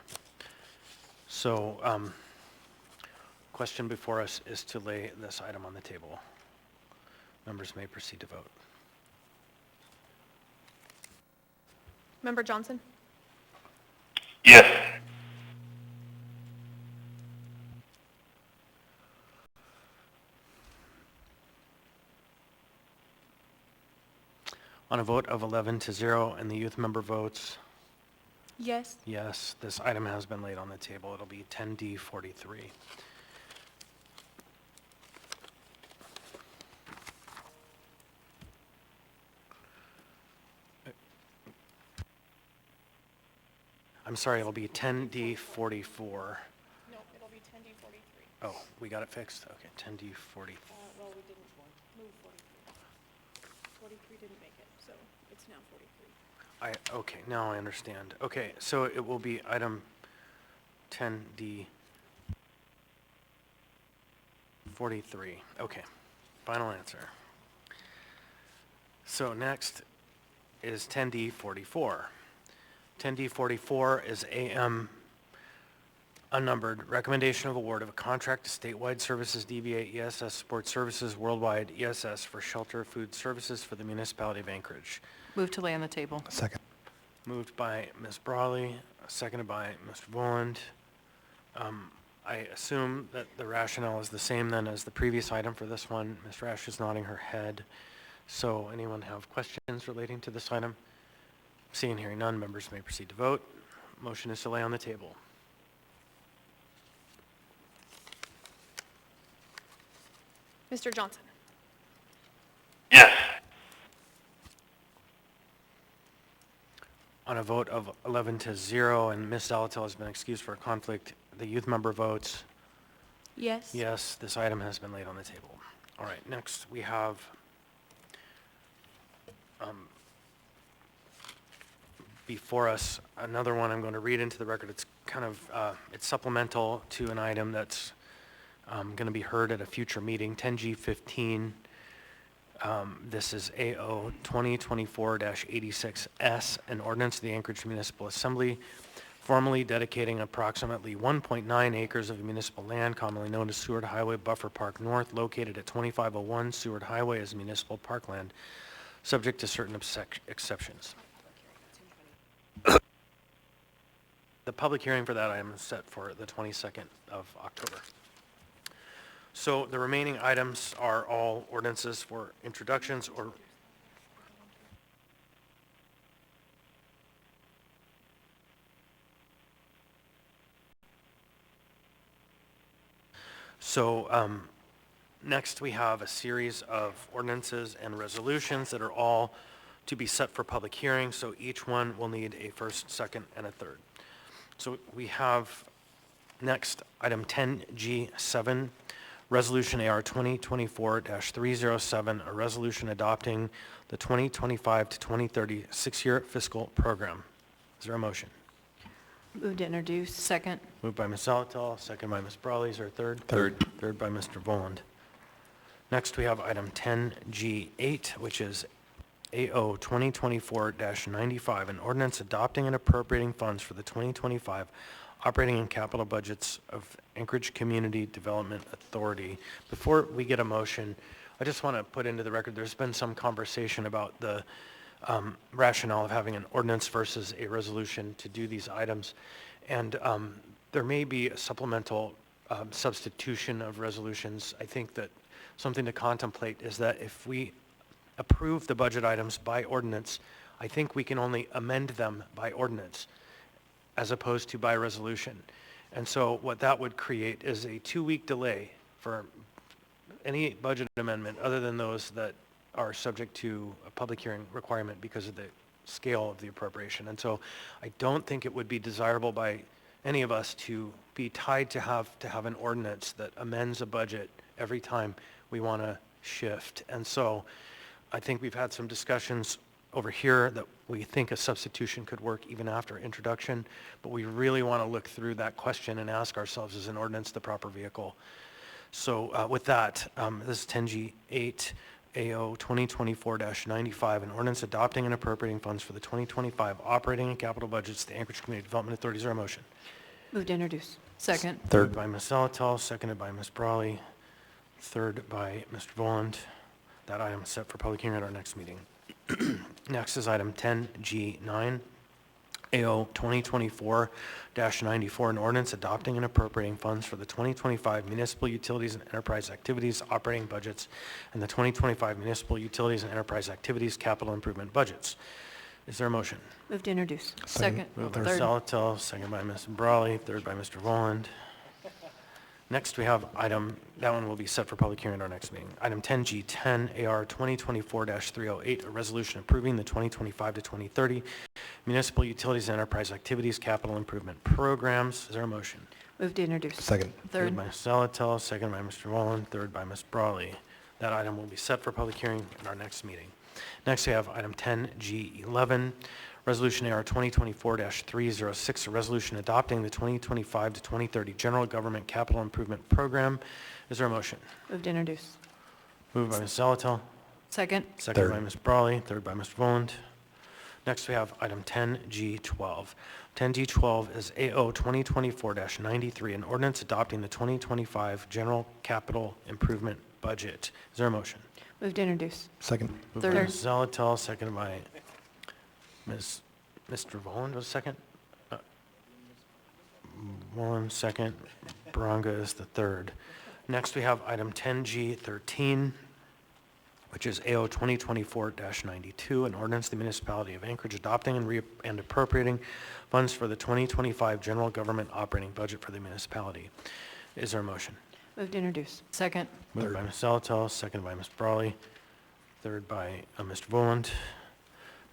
So question before us is to lay this item on the table. Members may proceed to vote. Member Johnson? Yes. On a vote of 11-0 and the youth member votes Yes. yes, this item has been laid on the table. It'll be 10D43. I'm sorry, it'll be 10D44. No, it'll be 10D43. Oh, we got it fixed? Okay, 10D40. Well, we didn't move 43. 43 didn't make it, so it's now 43. Okay, now I understand. Okay, so it will be item 10D43. Okay, final answer. So next is 10D44. 10D44 is AM unnumbered, recommendation of award of a contract to statewide services DBA ESS Support Services Worldwide ESS for shelter food services for the municipality of Anchorage. Move to lay on the table. Second. Moved by Ms. Brawley, seconded by Mr. Boland. I assume that the rationale is the same then as the previous item for this one. Ms. Rash is nodding her head. So anyone have questions relating to this item? Seeing and hearing none, members may proceed to vote. Motion is to lay on the table. Mr. Johnson? Yes. On a vote of 11-0, and Ms. Zalatel has been excused for a conflict, the youth member votes Yes. yes, this item has been laid on the table. All right, next we have before us another one I'm going to read into the record. It's kind of, it's supplemental to an item that's going to be heard at a future meeting, 10G15. This is AO 2024-86S, an ordinance of the Anchorage Municipal Assembly formally dedicating approximately 1.9 acres of municipal land, commonly known as Seward Highway Buffer Park North, located at 2501 Seward Highway as municipal parkland, subject to certain exceptions. The public hearing for that item is set for the 22nd of October. So the remaining items are all ordinances for introductions or next we have a series of ordinances and resolutions that are all to be set for public hearing. So each one will need a first, second, and a third. So we have next item 10G7, Resolution AR 2024-307, a resolution adopting the 2025 to 2030 six-year fiscal program. Is there a motion? Move to introduce. Second. Moved by Ms. Salatal, second by Ms. Brawley. Is there a third? Third. Third by Mr. Voland. Next, we have item 10G8, which is AO 2024-95, an ordinance adopting and appropriating funds for the 2025 operating and capital budgets of Anchorage Community Development Authority. Before we get a motion, I just want to put into the record, there's been some conversation about the rationale of having an ordinance versus a resolution to do these items. And there may be a supplemental substitution of resolutions. I think that something to contemplate is that if we approve the budget items by ordinance, I think we can only amend them by ordinance as opposed to by resolution. And so what that would create is a 2-week delay for any budget amendment other than those that are subject to a public hearing requirement because of the scale of the appropriation. And so I don't think it would be desirable by any of us to be tied to have an ordinance that amends a budget every time we want to shift. And so I think we've had some discussions over here that we think a substitution could work even after introduction, but we really want to look through that question and ask ourselves, is an ordinance the proper vehicle? So with that, this is 10G8, AO 2024-95, an ordinance adopting and appropriating funds for the 2025 operating and capital budgets of the Anchorage Community Development Authority. Is there a motion? Move to introduce. Second. Third by Ms. Salatal, seconded by Ms. Brawley, third by Mr. Voland. That item is set for public hearing at our next meeting. Next is item 10G9, AO 2024-94, an ordinance adopting and appropriating funds for the 2025 municipal utilities and enterprise activities operating budgets and the 2025 municipal utilities and enterprise activities capital improvement budgets. Is there a motion? Move to introduce. Second. Moved by Ms. Salatal, second by Ms. Brawley, third by Mr. Voland. Next, we have that one will be set for public hearing at our next meeting. Item 10G10, AR 2024-308, a resolution approving the 2025 to 2030 municipal utilities and enterprise activities capital improvement programs. Is there a motion? Move to introduce. Second. Third. Moved by Ms. Salatal, second by Mr. Voland, third by Ms. Brawley. That item will be set for public hearing at our next meeting. Next, we have item 10G11, Resolution AR 2024-306, a resolution adopting the 2025 to 2030 General Government Capital Improvement Program. Is there a motion? Move to introduce. Moved by Ms. Salatal, Second. second by Ms. Brawley, third by Mr. Voland. Next, we have item 10G12. 10G12 is AO 2024-93, an ordinance adopting the 2025 General Capital Improvement Budget. Is there a motion? Move to introduce. Second. Moved by Third. Ms. Salatal, seconded by Mr. Voland was second? Voland second, Baranga is the third. Next, we have item 10G13, which is AO 2024-92, an ordinance of the municipality of Anchorage adopting and appropriating funds for the 2025 general government operating budget for the municipality. Is there a motion? Move to introduce. Second. Moved by Ms. Salatal, seconded by Ms. Brawley, third by Mr. Voland.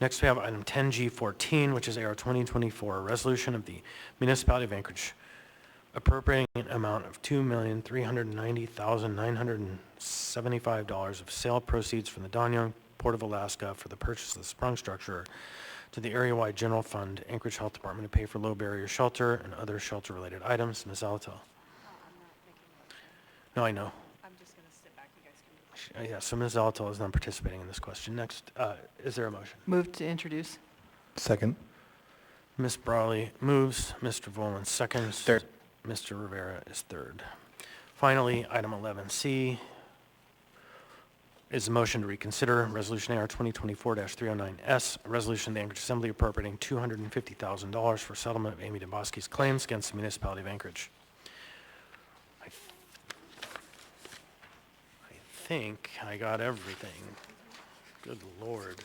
Next, we have item 10G14, which is AR 2024, a resolution of the municipality of Anchorage appropriating an amount of $2,390,975 of sale proceeds from the Danyang Port of Alaska for the purchase of the sprung structure to the area-wide general fund, Anchorage Health Department, to pay for low barrier shelter and other shelter-related items. Ms. Zalato. No, I know. I'm just going to step back. You guys can. Yeah, so Ms. Zalato is not participating in this question. Next, is there a motion? Move to introduce. Second. Ms. Brawley moves, Mr. Volan seconds. Third. Mr. Rivera is third. Finally, item 11C is a motion to reconsider Resolution AR 2024-309S, a resolution of the Anchorage Assembly appropriating $250,000 for settlement of Amy DeBoski's claims against the municipality of Anchorage. I think I got everything. Good Lord.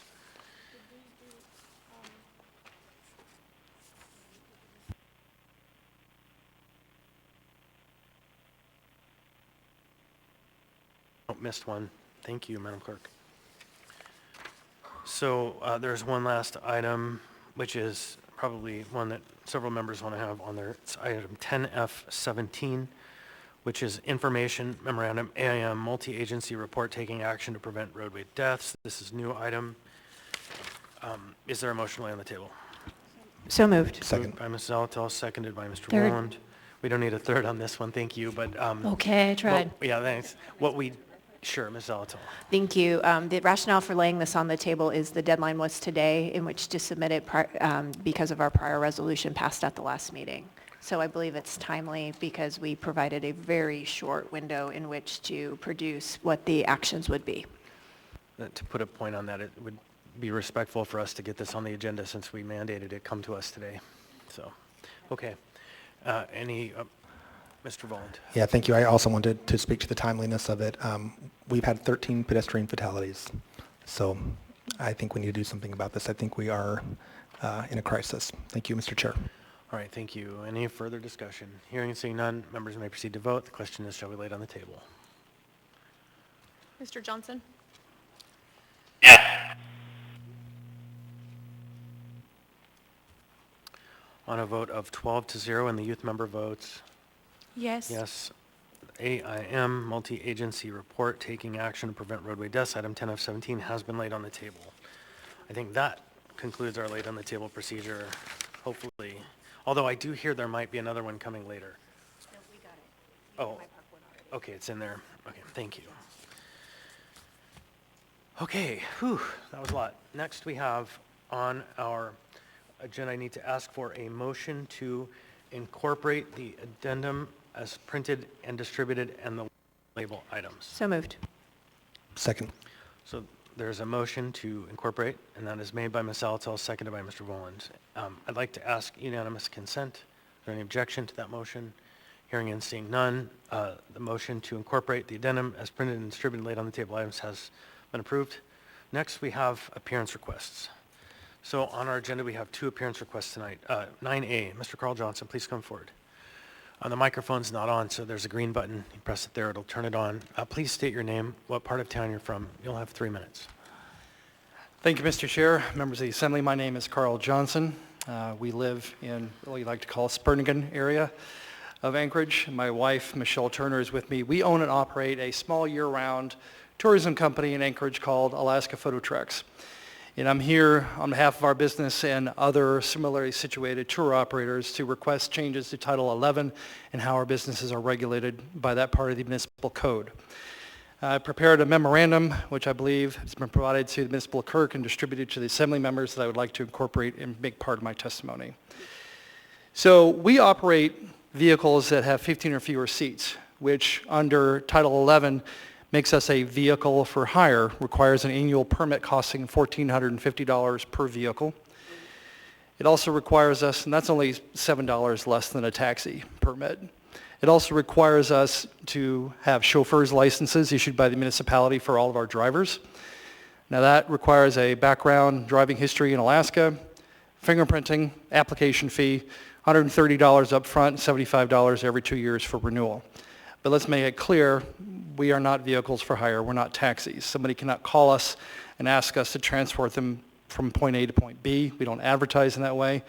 Oh, missed one. Thank you, Madam Clerk. So there's one last item, which is probably one that several members want to have on there. It's item 10F17, which is information memorandum AIM multi-agency report taking action to prevent roadway deaths. This is a new item. Is there a motion to lay on the table? So moved. Second. Moved by Ms. Zalato, seconded by Mr. Third. Woland. We don't need a third on this one, thank you, but. Okay, I tried. Yeah, thanks. Sure, Ms. Zalato. Thank you. The rationale for laying this on the table is the deadline was today in which to submit it because of our prior resolution passed at the last meeting. So I believe it's timely because we provided a very short window in which to produce what the actions would be. To put a point on that, it would be respectful for us to get this on the agenda since we mandated it come to us today. So, okay. Mr. Voland? Yeah, thank you. I also wanted to speak to the timeliness of it. We've had 13 pedestrian fatalities, so I think we need to do something about this. I think we are in a crisis. Thank you, Mr. Chair. All right, thank you. Any further discussion? Hearing and seeing none, members may proceed to vote. The question is, shall we lay it on the table? Mr. Johnson? On a vote of 12-0 and the youth member votes Yes. yes, AIM multi-agency report taking action to prevent roadway deaths, item 10F17 has been laid on the table. I think that concludes our laid on the table procedure, hopefully. Although I do hear there might be another one coming later. No, we got it. Oh, okay, it's in there. Okay, thank you. Okay, whew, that was a lot. Next we have on our agenda, I need to ask for a motion to incorporate the addendum as printed and distributed and the label items. So moved. Second. So there's a motion to incorporate, and that is made by Ms. Zalato, seconded by Mr. Voland. I'd like to ask unanimous consent. Is there any objection to that motion? Hearing and seeing none, the motion to incorporate the addendum as printed and distributed and laid on the table items has been approved. Next, we have appearance requests. So on our agenda, we have two appearance requests tonight. 9A, Mr. Carl Johnson, please come forward. The microphone's not on, so there's a green button. You press it there, it'll turn it on. Please state your name, what part of town you're from. You'll have 3 minutes. Thank you, Mr. Chair, members of the Assembly. My name is Carl Johnson. We live in what we like to call Spurnigan area of Anchorage. My wife, Michelle Turner, is with me. We own and operate a small year-round tourism company in Anchorage called Alaska Photo Treks. And I'm here on behalf of our business and other similarly situated tour operators to request changes to Title 11 and how our businesses are regulated by that part of the municipal code. I prepared a memorandum, which I believe has been provided to the municipal clerk and distributed to the Assembly members that I would like to incorporate and make part of my testimony. So we operate vehicles that have 15 or fewer seats, which under Title 11 makes us a vehicle for hire, requires an annual permit costing $1,450 per vehicle. It also requires us, and that's only $7 less than a taxi permit. It also requires us to have chauffeurs licenses issued by the municipality for all of our drivers. Now that requires a background driving history in Alaska, fingerprinting, application fee, $130 up front, $75 every 2 years for renewal. But let's make it clear, we are not vehicles for hire. We're not taxis. Somebody cannot call us and ask us to transport them from point A to point B. We don't advertise in that way.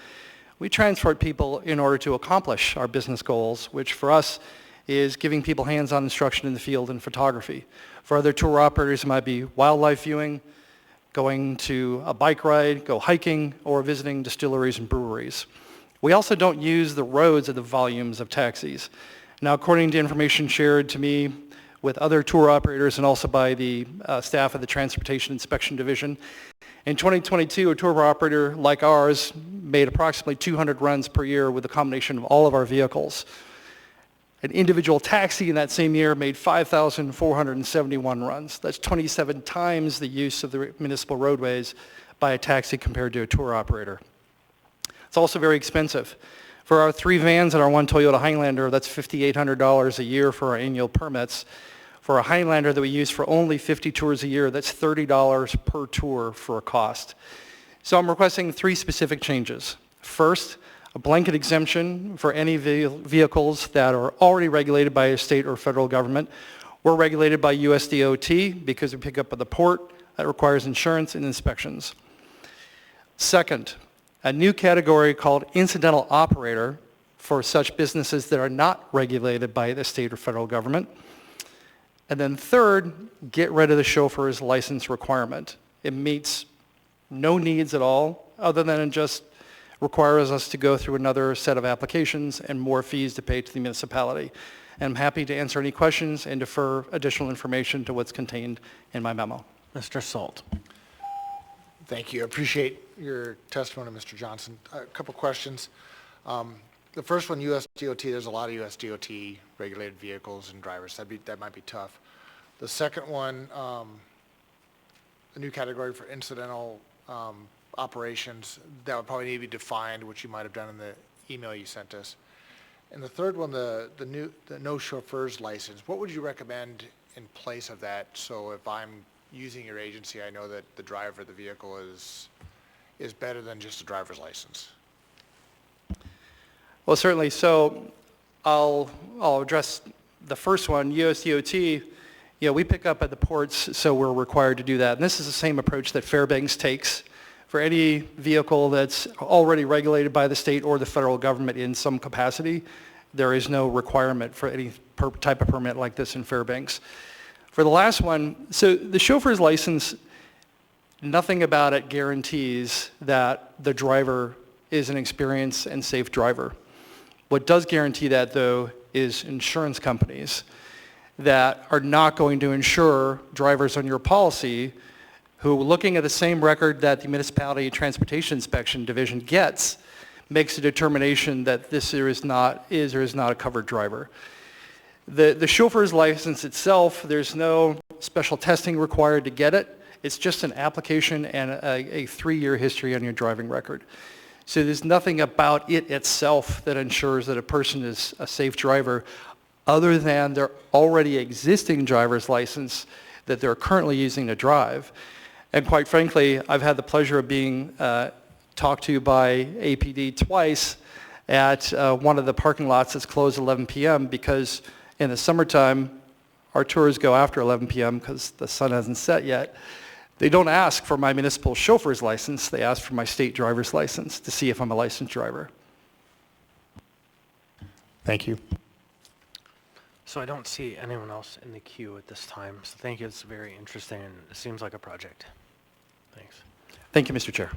We transport people in order to accomplish our business goals, which for us is giving people hands-on instruction in the field and photography. For other tour operators, it might be wildlife viewing, going to a bike ride, go hiking, or visiting distilleries and breweries. We also don't use the roads at the volumes of taxis. Now, according to information shared to me with other tour operators and also by the staff of the Transportation Inspection Division, in 2022, a tour operator like ours made approximately 200 runs per year with a combination of all of our vehicles. An individual taxi in that same year made 5,471 runs. That's 27 times the use of the municipal roadways by a taxi compared to a tour operator. It's also very expensive. For our 3 vans and our 1 Toyota Highlander, that's $5,800 a year for our annual permits. For a Highlander that we use for only 50 tours a year, that's $30 per tour for a cost. So I'm requesting 3 specific changes. First, a blanket exemption for any vehicles that are already regulated by a state or federal government. We're regulated by USDOT because we pick up at the port. That requires insurance and inspections. Second, a new category called incidental operator for such businesses that are not regulated by the state or federal government. And then third, get rid of the chauffeur's license requirement. It meets no needs at all other than just requires us to go through another set of applications and more fees to pay to the municipality. And I'm happy to answer any questions and defer additional information to what's contained in my memo. Mr. Salt. Thank you. I appreciate your testimony, Mr. Johnson. A couple questions. The first one, USDOT, there's a lot of USDOT regulated vehicles and drivers. That might be tough. The second one, a new category for incidental operations, that would probably need to be defined, which you might have done in the email you sent us. And the third one, the no chauffeur's license, what would you recommend in place of that? So if I'm using your agency, I know that the driver of the vehicle is better than just a driver's license. Well, certainly. So I'll address the first one, USDOT. We pick up at the ports, so we're required to do that. And this is the same approach that Fairbanks takes for any vehicle that's already regulated by the state or the federal government in some capacity. There is no requirement for any type of permit like this in Fairbanks. For the last one, so the chauffeur's license, nothing about it guarantees that the driver is an experienced and safe driver. What does guarantee that, though, is insurance companies that are not going to insure drivers on your policy who, looking at the same record that the Municipality Transportation Inspection Division gets, makes a determination that this is or is not a covered driver. The chauffeur's license itself, there's no special testing required to get it. It's just an application and a 3-year history on your driving record. So there's nothing about it itself that ensures that a person is a safe driver other than their already existing driver's license that they're currently using to drive. And quite frankly, I've had the pleasure of being talked to by APD twice at one of the parking lots that's closed at 11 p.m. because in the summertime, our tours go after 11 p.m. because the sun hasn't set yet. They don't ask for my municipal chauffeur's license. They ask for my state driver's license to see if I'm a licensed driver. Thank you. So I don't see anyone else in the queue at this time. So thank you. It's very interesting and it seems like a project. Thanks. Thank you, Mr. Chair.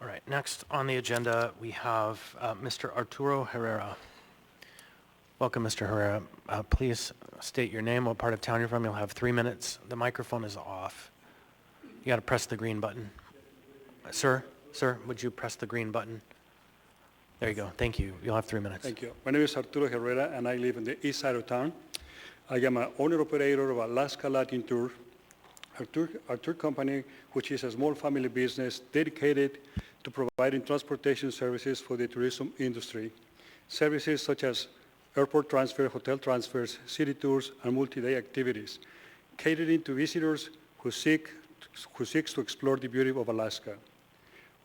All right. Next on the agenda, we have Mr. Arturo Herrera. Welcome, Mr. Herrera. Please state your name, what part of town you're from. You'll have 3 minutes. The microphone is off. You got to press the green button. Sir, would you press the green button? There you go. Thank you. You'll have 3 minutes. Thank you. My name is Arturo Herrera, and I live in the east side of town. I am an owner-operator of Alaska Latin Tour, a tour company which is a small family business dedicated to providing transportation services for the tourism industry. Services such as airport transfer, hotel transfers, city tours, and multi-day activities, catering to visitors who seeks to explore the beauty of Alaska.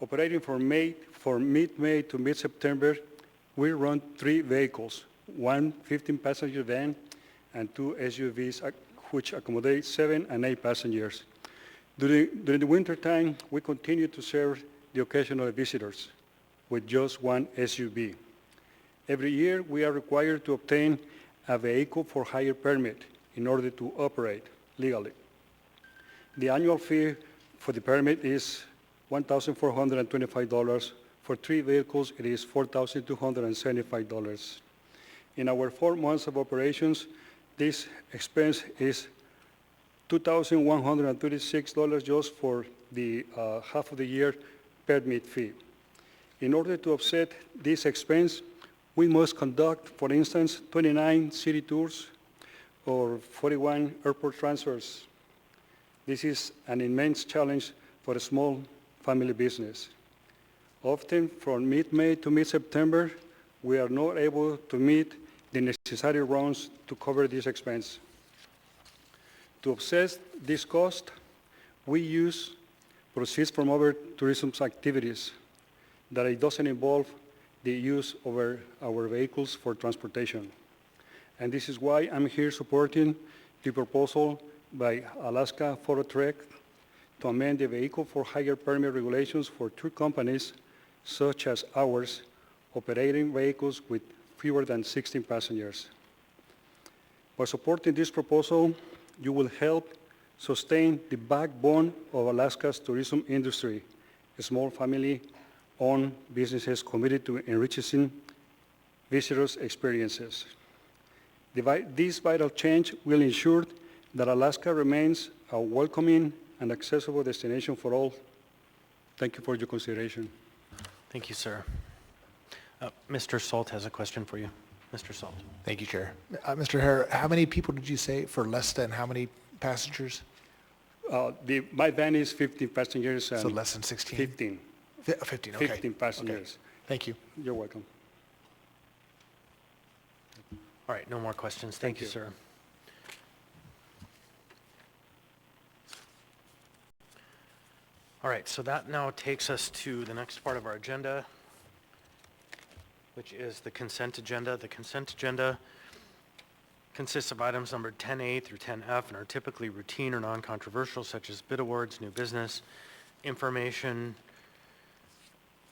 Operating from mid-May to mid-September, we run 3 vehicles, one 15-passenger van and 2 SUVs, which accommodate 7 and 8 passengers. During the winter time, we continue to serve the occasional visitors with just 1 SUV. Every year, we are required to obtain a vehicle for hire permit in order to operate legally. The annual fee for the permit is $1,425. For 3 vehicles, it is $4,275. In our 4 months of operations, this expense is $2,136 just for the half of the year permit fee. In order to offset this expense, we must conduct, for instance, 29 city tours or 41 airport transfers. This is an immense challenge for a small family business. Often from mid-May to mid-September, we are not able to meet the necessary runs to cover this expense. To offset this cost, we use proceeds from other tourism activities that it doesn't involve the use of our vehicles for transportation. And this is why I'm here supporting the proposal by Alaska Photo Trek to amend the vehicle for hire permit regulations for tour companies such as ours operating vehicles with fewer than 16 passengers. By supporting this proposal, you will help sustain the backbone of Alaska's tourism industry, small family-owned businesses committed to enriching visitors' experiences. This vital change will ensure that Alaska remains a welcoming and accessible destination for all. Thank you for your consideration. Thank you, sir. Mr. Salt has a question for you. Mr. Salt. Thank you, Chair. Mr. Hare, how many people did you say for less than how many passengers? My van is 15 passengers. So less than 16? 15. 15, okay. 15 passengers. Okay. Thank you. You're welcome. All right, no more questions. Thank you, sir. All right, so that now takes us to the next part of our agenda, which is the consent agenda. The consent agenda consists of items numbered 10A through 10F and are typically routine or non-controversial, such as bid awards, new business, information,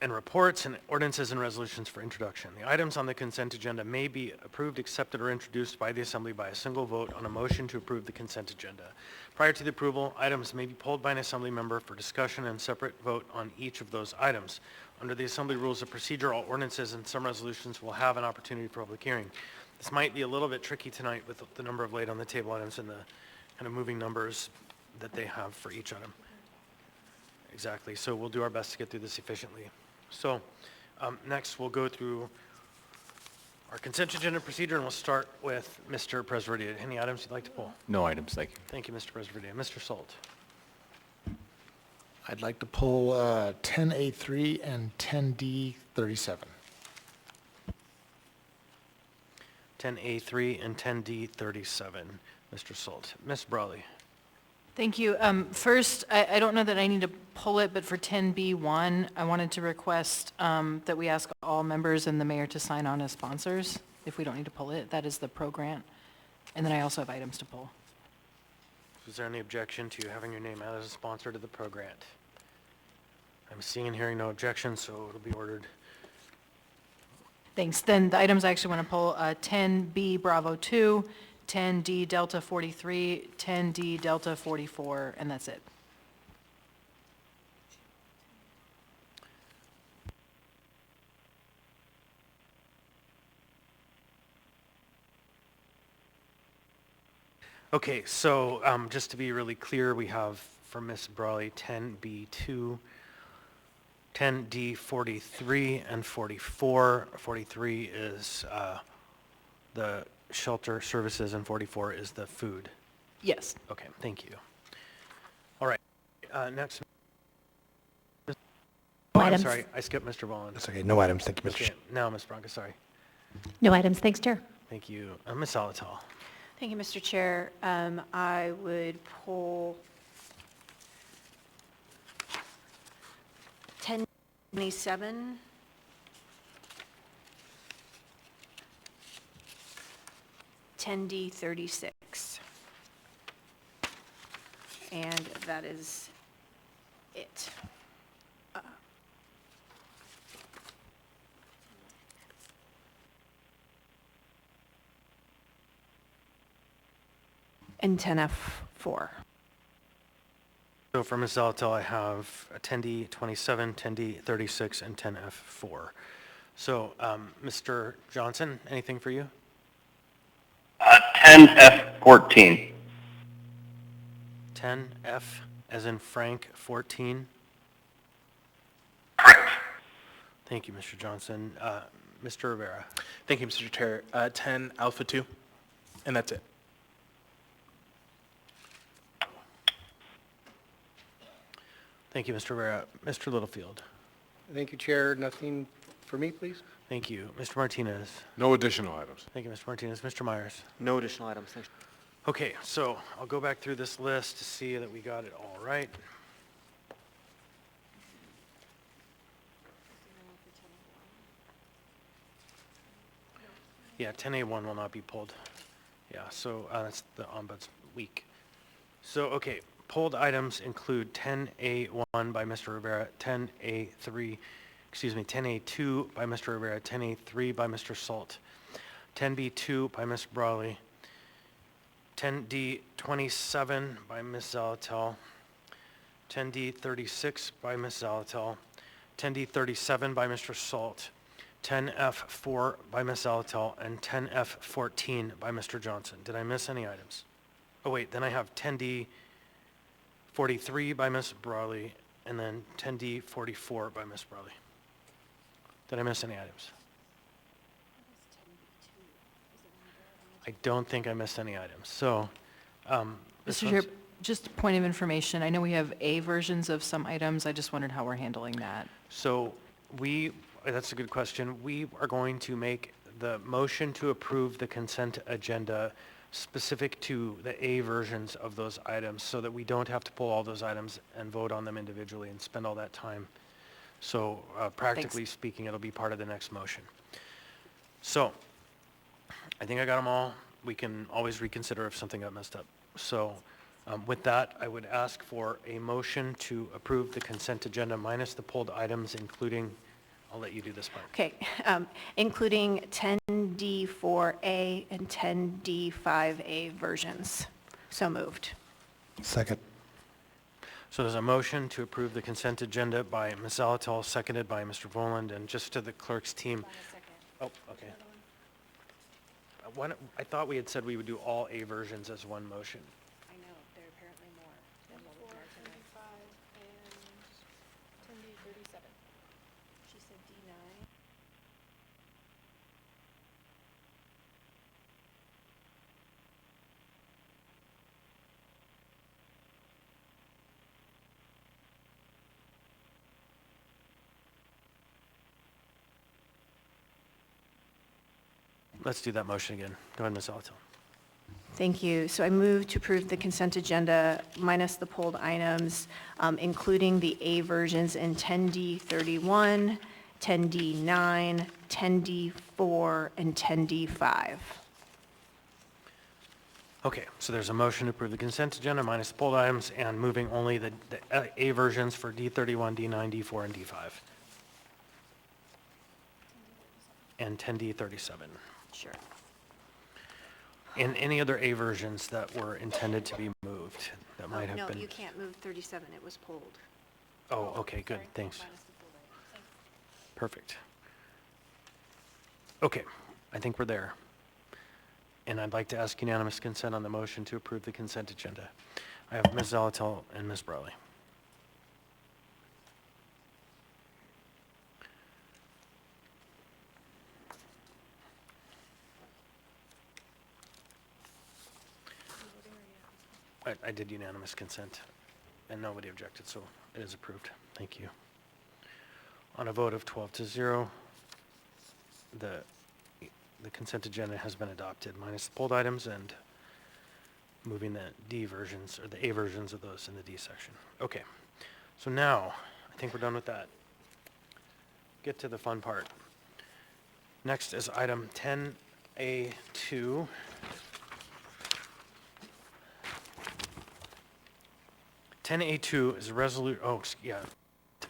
and reports, and ordinances and resolutions for introduction. The items on the consent agenda may be approved, accepted, or introduced by the Assembly by a single vote on a motion to approve the consent agenda. Prior to the approval, items may be pulled by an Assembly member for discussion and separate vote on each of those items. Under the Assembly Rules of Procedure, all ordinances and some resolutions will have an opportunity for public hearing. This might be a little bit tricky tonight with the number of laid on the table items and the kind of moving numbers that they have for each item. Exactly, so we'll do our best to get through this efficiently. So next we'll go through our consent agenda procedure, and we'll start with Mr. Presverdia. Any items you'd like to pull? No items, thank you. Thank you, Mr. Presverdia. Mr. Salt. I'd like to pull 10A3 and 10D37. 10A3 and 10D37. Mr. Salt. Ms. Brawley. Thank you. First, I don't know that I need to pull it, but for 10B1, I wanted to request that we ask all members and the mayor to sign on as sponsors, if we don't need to pull it. That is the pro grant. And then I also have items to pull. Is there any objection to having your name out as a sponsor to the pro grant? I'm seeing and hearing no objection, so it'll be ordered. Thanks. Then the items I actually want to pull, 10B Bravo 2, 10D Delta 43, 10D Delta 44, and that's it. Okay, so just to be really clear, we have for Ms. Brawley 10B2, 10D43, and 44. 43 is the shelter services, and 44 is the food. Yes. Okay, thank you. All right, next. Oh, I'm sorry, I skipped Mr. Volin. That's okay, no items. Thank you, Mr. Okay, now Ms. Bronca, sorry. No items, thanks, Chair. Thank you. Ms. Salatal. Thank you, Mr. Chair. I would pull 1027, 10D36. And that is it. And 10F4. So for Ms. Zalatel, I have 10D 27, 10D 36, and 10F4. So, Mr. Johnson, anything for you? 10F14. 10F as in Frank 14. Correct. Thank you, Mr. Johnson. Mr. Rivera. Thank you, Mr. Chair. 10 Alpha 2, and that's it. Thank you, Mr. Rivera. Mr. Littlefield. Thank you, Chair. Nothing for me, please. Thank you. Mr. Martinez. No additional items. Thank you, Mr. Martinez. Mr. Myers. No additional items. Thanks. Okay, so I'll go back through this list to see that we got it all right. Yeah, 10A1 will not be pulled. Yeah, so that's the Ombuds week. So, okay, pulled items include 10A1 by Mr. Rivera, 10A2 by Mr. Rivera, 10A3 by Mr. Salt, 10B2 by Ms. Brawley, 10D27 by Ms. Zalatel, 10D36 by Ms. Zalatel, 10D37 by Mr. Salt, 10F4 by Ms. Zalatel, and 10F14 by Mr. Johnson. Did I miss any items? Oh wait, then I have 10D43 by Ms. Brawley, and then 10D44 by Ms. Brawley. Did I miss any items? I don't think I missed any items. So, Mr. Chair, just a point of information. I know we have A versions of some items. I just wondered how we're handling that. So that's a good question. We are going to make the motion to approve the consent agenda specific to the A versions of those items so that we don't have to pull all those items and vote on them individually and spend all that time. So practically speaking, it'll be part of the next motion. So I think I got them all. We can always reconsider if something got messed up. So with that, I would ask for a motion to approve the consent agenda minus the pulled items, including, I'll let you do this part. Okay, including 10D4A and 10D5A versions. So moved. Second. So there's a motion to approve the consent agenda by Ms. Zalatel, seconded by Mr. Voland, and just to the clerk's team. Oh, okay. I thought we had said we would do all A versions as one motion. I know, there are apparently more than what we are tonight. 10D5 and 10D37. She said D9. Let's do that motion again. Go ahead, Ms. Zalatel. Thank you. So I move to approve the consent agenda minus the pulled items, including the A versions in 10D31, 10D9, 10D4, and 10D5. Okay, so there's a motion to approve the consent agenda minus the pulled items and moving only the A versions for D31, D9, D4, and D5. And 10D37. Sure. And any other A versions that were intended to be moved that might have been? No, you can't move 37. It was pulled. Oh, okay, good, thanks. Perfect. Okay, I think we're there. And I'd like to ask unanimous consent on the motion to approve the consent agenda. I have Ms. Zalatel and Ms. Brawley. I did unanimous consent, and nobody objected, so it is approved. Thank you. On a vote of 12-0, the consent agenda has been adopted, minus the pulled items and moving the D versions, or the A versions of those in the D section. Okay, so now, I think we're done with that. Get to the fun part. Next is item 10A2. 10A2 is a resolution,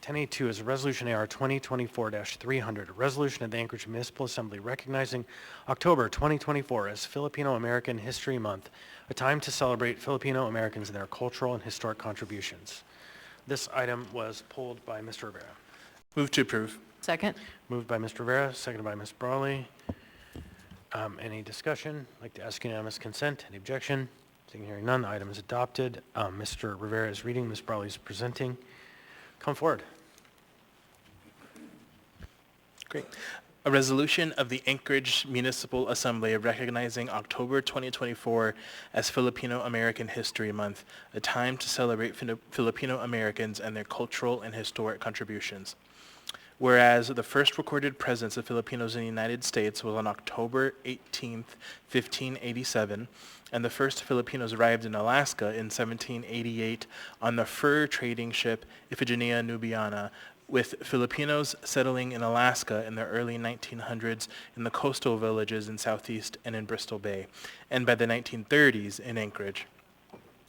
10A2 is a resolution AR 2024-300, a resolution of the Anchorage Municipal Assembly recognizing October 2024 as Filipino American History Month, a time to celebrate Filipino Americans and their cultural and historic contributions. This item was pulled by Mr. Rivera. Move to approve. Second. Moved by Mr. Rivera, seconded by Ms. Brawley. Any discussion? I'd like to ask unanimous consent. Any objection? Seeing and hearing none, the item is adopted. Mr. Rivera is reading, Ms. Brawley is presenting. Come forward. Great. A resolution of the Anchorage Municipal Assembly recognizing October 2024 as Filipino American History Month, a time to celebrate Filipino Americans and their cultural and historic contributions. Whereas the first recorded presence of Filipinos in the United States was on October 18th, 1587, and the first Filipinos arrived in Alaska in 1788 on the fur trading ship Iphigenia Nubiana, with Filipinos settling in Alaska in the early 1900s in the coastal villages in Southeast and in Bristol Bay, and by the 1930s in Anchorage.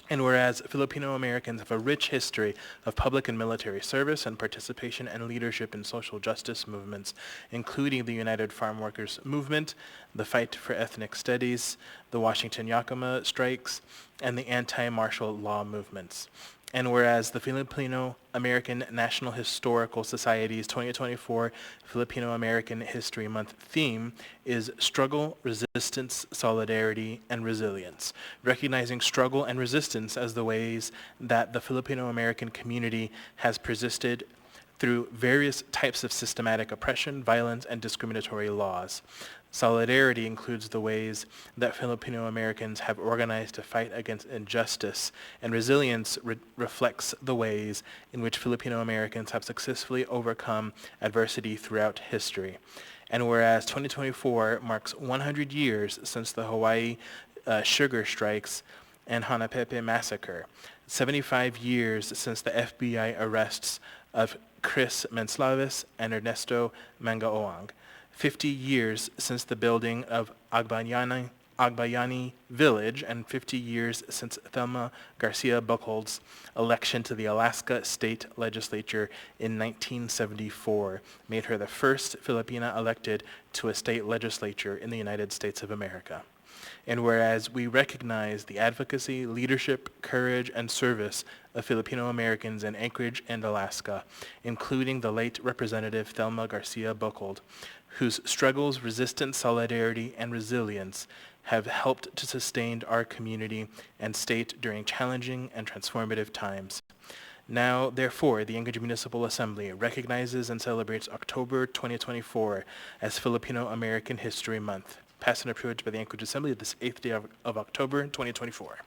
And whereas Filipino Americans have a rich history of public and military service and participation and leadership in social justice movements, including the United Farm Workers Movement, the Fight for Ethnic Studies, the Washington Yakima strikes, and the anti-martial law movements. And whereas the Filipino American National Historical Society's 2024 Filipino American History Month theme is Struggle, Resistance, Solidarity, and Resilience, recognizing struggle and resistance as the ways that the Filipino American community has persisted through various types of systematic oppression, violence, and discriminatory laws. Solidarity includes the ways that Filipino Americans have organized to fight against injustice, and resilience reflects the ways in which Filipino Americans have successfully overcome adversity throughout history. And whereas 2024 marks 100 years since the Hawaii sugar strikes and Hanapepe massacre, 75 years since the FBI arrests of Chris Menslavis and Ernesto Mangaoang, 50 years since the building of Agbayani Village, and 50 years since Thelma Garcia Buchholz's election to the Alaska State Legislature in 1974 made her the first Filipina elected to a state legislature in the United States of America. And whereas we recognize the advocacy, leadership, courage, and service of Filipino Americans in Anchorage and Alaska, including the late Representative Thelma Garcia Buchholz, whose struggles, resistance, solidarity, and resilience have helped to sustain our community and state during challenging and transformative times. Now, therefore, the Anchorage Municipal Assembly recognizes and celebrates October 2024 as Filipino American History Month, passed and approved by the Anchorage Assembly this 8th day of October 2024.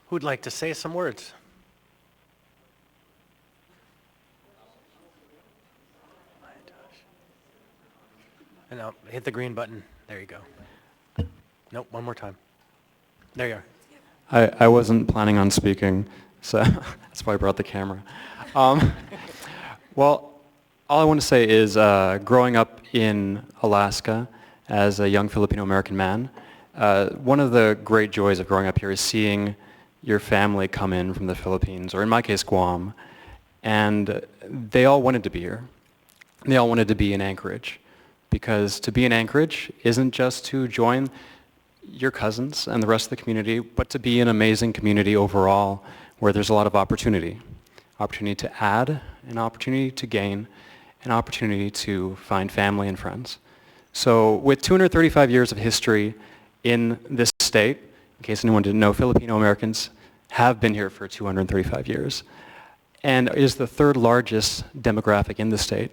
Who'd like to say some words? And now hit the green button. There you go. Nope, one more time. There you are. I wasn't planning on speaking, so that's why I brought the camera. Well, all I want to say is growing up in Alaska as a young Filipino-American man, one of the great joys of growing up here is seeing your family come in from the Philippines, or in my case, Guam, and they all wanted to be here. They all wanted to be in Anchorage, because to be in Anchorage isn't just to join your cousins and the rest of the community, but to be an amazing community overall where there's a lot of opportunity. Opportunity to add, an opportunity to gain, an opportunity to find family and friends. So with 235 years of history in this state, in case anyone didn't know, Filipino Americans have been here for 235 years, and is the third largest demographic in the state.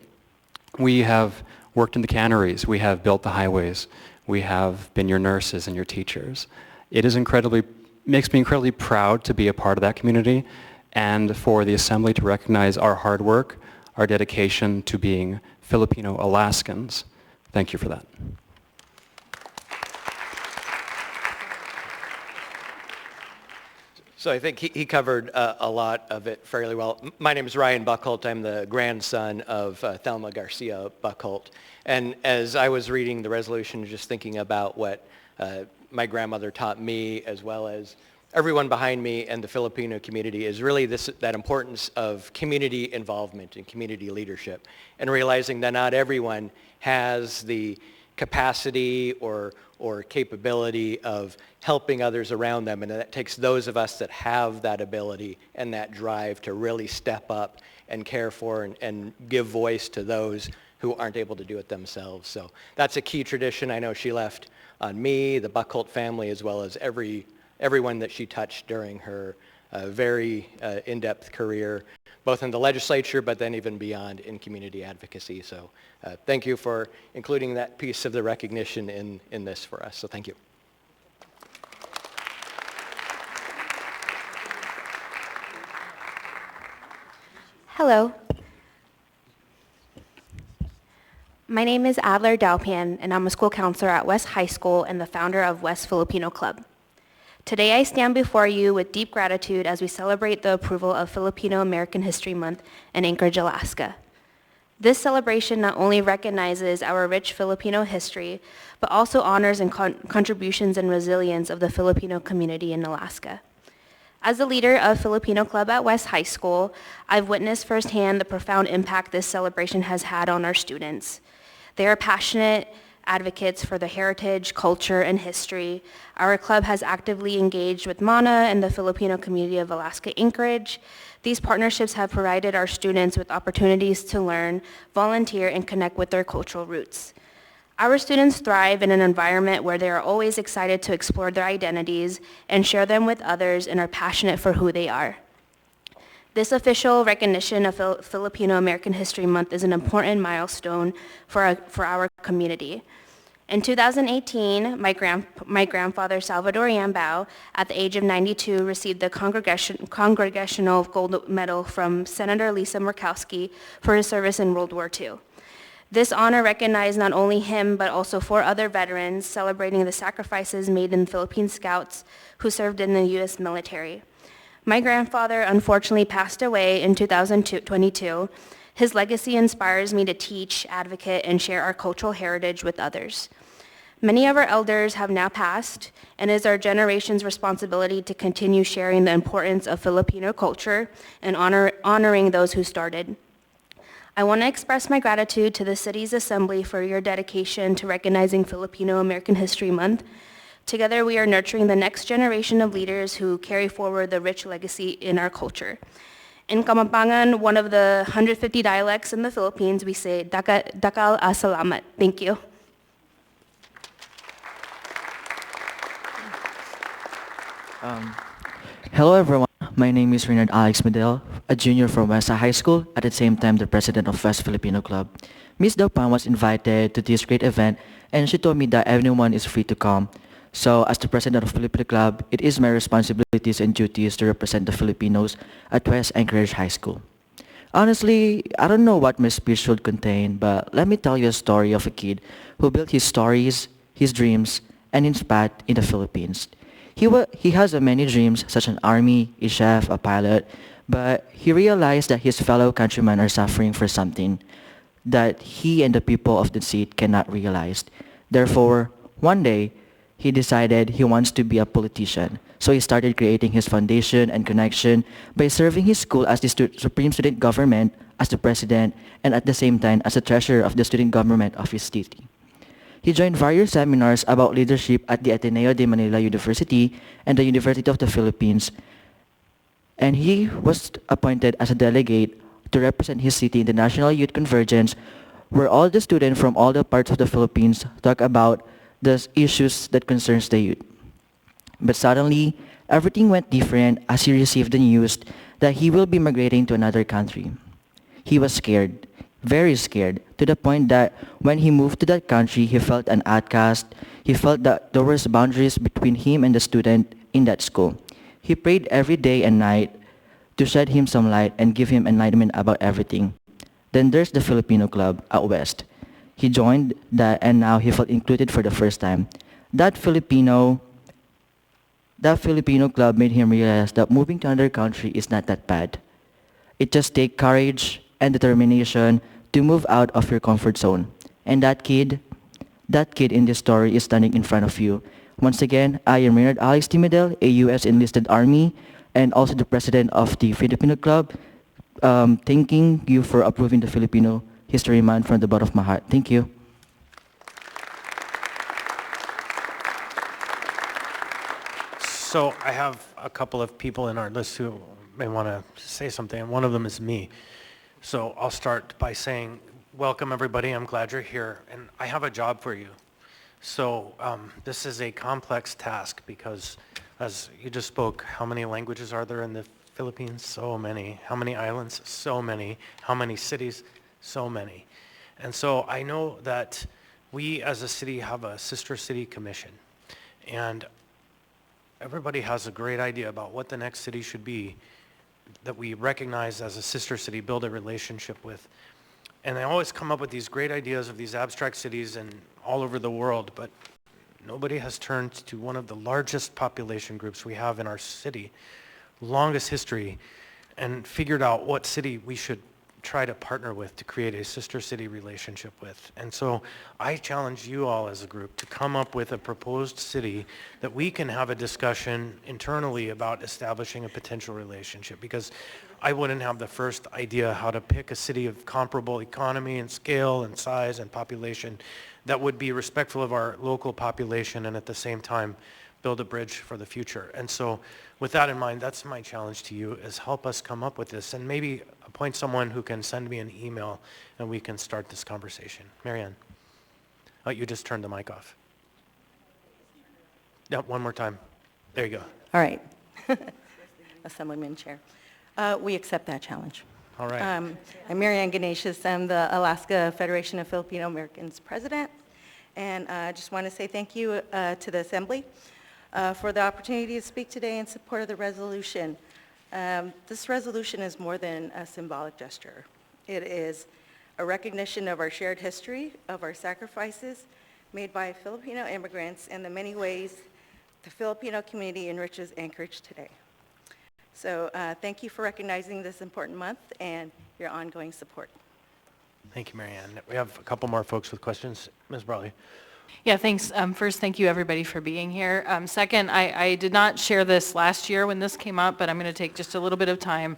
We have worked in the canneries, we have built the highways, we have been your nurses and your teachers. It is makes me incredibly proud to be a part of that community, and for the Assembly to recognize our hard work, our dedication to being Filipino Alaskans. Thank you for that. So I think he covered a lot of it fairly well. My name is Ryan Buckholt. I'm the grandson of Thelma Garcia Buckholt. And as I was reading the resolution, just thinking about what my grandmother taught me, as well as everyone behind me and the Filipino community, is really that importance of community involvement and community leadership, and realizing that not everyone has the capacity or capability of helping others around them, and that takes those of us that have that ability and that drive to really step up and care for and give voice to those who aren't able to do it themselves. So that's a key tradition I know she left on me, the Buckholt family, as well as everyone that she touched during her very in-depth career, both in the legislature, but then even beyond in community advocacy. So thank you for including that piece of the recognition in this for us. So thank you. Hello. My name is Adler Dalpan, and I'm a school counselor at West High School and the founder of West Filipino Club. Today I stand before you with deep gratitude as we celebrate the approval of Filipino American History Month in Anchorage, Alaska. This celebration not only recognizes our rich Filipino history, but also honors and contributions and resilience of the Filipino community in Alaska. As the leader of Filipino Club at West High School, I've witnessed firsthand the profound impact this celebration has had on our students. They are passionate advocates for the heritage, culture, and history. Our club has actively engaged with MANA and the Filipino community of Alaska Anchorage. These partnerships have provided our students with opportunities to learn, volunteer, and connect with their cultural roots. Our students thrive in an environment where they are always excited to explore their identities and share them with others and are passionate for who they are. This official recognition of Filipino American History Month is an important milestone for our community. In 2018, my grandfather, Salvador Yambao, at the age of 92, received the Congressional Gold Medal from Senator Lisa Murkowski for his service in World War II. This honor recognized not only him, but also 4 other veterans, celebrating the sacrifices made in Philippine Scouts who served in the U.S. military. My grandfather unfortunately passed away in 2022. His legacy inspires me to teach, advocate, and share our cultural heritage with others. Many of our elders have now passed, and it is our generation's responsibility to continue sharing the importance of Filipino culture and honoring those who started. I want to express my gratitude to the City's Assembly for your dedication to recognizing Filipino American History Month. Together, we are nurturing the next generation of leaders who carry forward the rich legacy in our culture. In Kapampangan, one of the 150 dialects in the Philippines, we say, Dakal salamat. Thank you. Hello everyone, my name is Renard Alex Medel, a junior from West High School, at the same time the president of West Filipino Club. Ms. Daupan was invited to this great event and she told me that everyone is free to come. So as the president of Filipino Club, it is my responsibilities and duties to represent the Filipinos at West Anchorage High School. Honestly, I don't know what my speech should contain, but let me tell you a story of a kid who built his stories, his dreams, and inspired in the Philippines. He has many dreams, such as an army, a chef, a pilot, but he realized that his fellow countrymen are suffering for something that he and the people of the seat cannot realize. Therefore, one day, he decided he wants to be a politician. So he started creating his foundation and connection by serving his school as the Supreme Student Government, as the president, and at the same time as the treasurer of the student government of his city. He joined various seminars about leadership at the Ateneo de Manila University and the University of the Philippines, and he was appointed as a delegate to represent his city in the National Youth Convergence, where all the students from all the parts of the Philippines talk about the issues that concerns the youth. But suddenly, everything went different as he received the news that he will be migrating to another country. He was scared, very scared, to the point that when he moved to that country, he felt an outcast. He felt that there was boundaries between him and the student in that school. He prayed every day and night to shed him some light and give him enlightenment about everything. Then there's the Filipino Club out West. He joined that and now he felt included for the first time. That That Filipino club made him realize that moving to another country is not that bad. It just takes courage and determination to move out of your comfort zone. And that kid in this story is standing in front of you. Once again, I am Reynard Alex Timidel, a U.S. enlisted army, and also the president of the Filipino Club. Thanking you for approving the Filipino History Month from the bottom of my heart. Thank you. So I have a couple of people in our list who may want to say something, and one of them is me. So I'll start by saying, welcome everybody, I'm glad you're here, and I have a job for you. So this is a complex task because, as you just spoke, how many languages are there in the Philippines? So many. How many islands? So many. How many cities? So many. And so I know that we as a city have a sister city commission, and everybody has a great idea about what the next city should be that we recognize as a sister city, build a relationship with. And they always come up with these great ideas of these abstract cities and all over the world, but nobody has turned to one of the largest population groups we have in our city, longest history, and figured out what city we should try to partner with to create a sister city relationship with. And so I challenge you all as a group to come up with a proposed city that we can have a discussion internally about establishing a potential relationship, because I wouldn't have the first idea how to pick a city of comparable economy and scale and size and population that would be respectful of our local population and at the same time build a bridge for the future. And so with that in mind, that's my challenge to you, is help us come up with this, and maybe appoint someone who can send me an email and we can start this conversation. Marianne. Oh, you just turned the mic off. Yeah, one more time. There you go. All right. Assemblyman Chair. We accept that challenge. All right. I'm Marianne Ganesius. I'm the Alaska Federation of Filipino Americans president. And I just want to say thank you to the Assembly for the opportunity to speak today in support of the resolution. This resolution is more than a symbolic gesture. It is a recognition of our shared history, of our sacrifices made by Filipino immigrants, and the many ways the Filipino community enriches Anchorage today. So thank you for recognizing this important month and your ongoing support. Thank you, Marianne. We have a couple more folks with questions. Ms. Brawley. Yeah, thanks. First, thank you everybody for being here. Second, I did not share this last year when this came up, but I'm going to take just a little bit of time.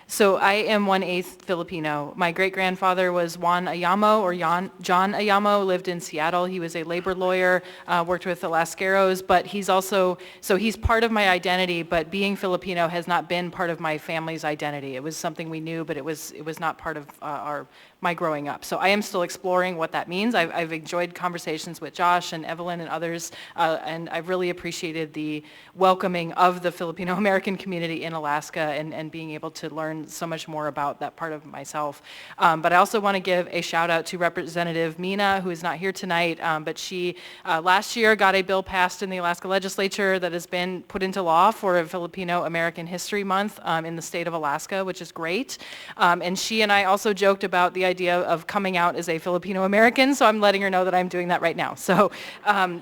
So I am 1/8 Filipino. My great-grandfather was Juan Ayamo, or John Ayamo, lived in Seattle. He was a labor lawyer, worked with the Lascaros, but he's also, so he's part of my identity, but being Filipino has not been part of my family's identity. It was something we knew, but it was not part of my growing up. So I am still exploring what that means. I've enjoyed conversations with Josh and Evelyn and others, and I've really appreciated the welcoming of the Filipino American community in Alaska and being able to learn so much more about that part of myself. But I also want to give a shout out to Representative Mina, who is not here tonight, but she last year got a bill passed in the Alaska legislature that has been put into law for a Filipino American History Month in the state of Alaska, which is great. And she and I also joked about the idea of coming out as a Filipino American, so I'm letting her know that I'm doing that right now. So,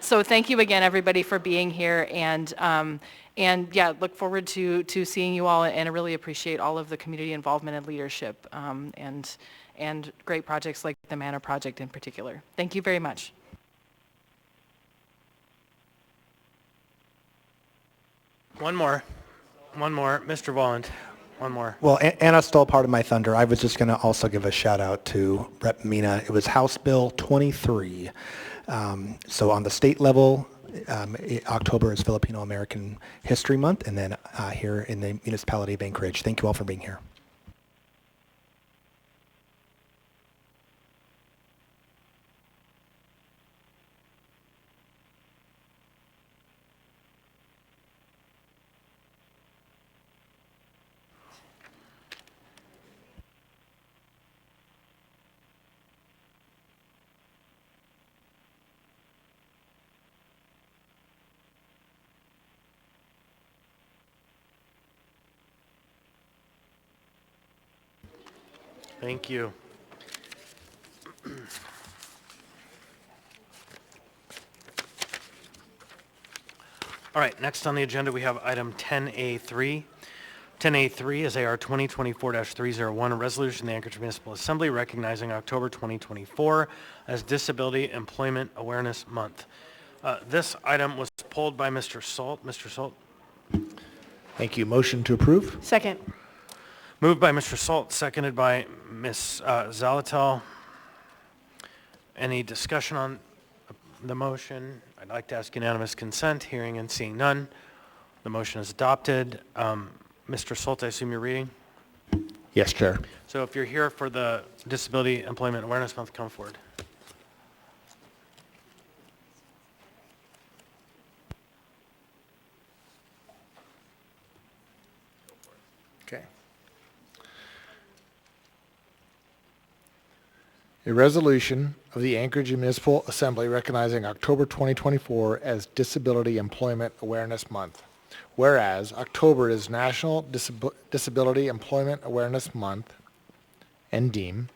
so thank you again, everybody, for being here, and yeah, look forward to seeing you all, and I really appreciate all of the community involvement and leadership, and great projects like the Manor Project in particular. Thank you very much. One more, Mr. Volland, one more. Well, Anna stole part of my thunder. I was just going to also give a shout out to Rep. Mina. It was House Bill 23. So on the state level, October is Filipino American History Month, and then here in the municipality of Anchorage. Thank you all for being here. Thank you. All right, next on the agenda, we have item 10A3. 10A3 is AR 2024-301, a resolution of the Anchorage Municipal Assembly recognizing October 2024 as Disability Employment Awareness Month. This item was pulled by Mr. Salt. Mr. Salt. Thank you. Motion to approve? Second. Moved by Mr. Salt, seconded by Ms. Zalatel. Any discussion on the motion? I'd like to ask unanimous consent. Hearing and seeing none. The motion is adopted. Mr. Salt, I assume you're reading? Yes, Chair. So if you're here for the Disability Employment Awareness Month, come forward. Okay. A resolution of the Anchorage Municipal Assembly recognizing October 2024 as Disability Employment Awareness Month. Whereas October is National Disability Employment Awareness Month, NDEAM,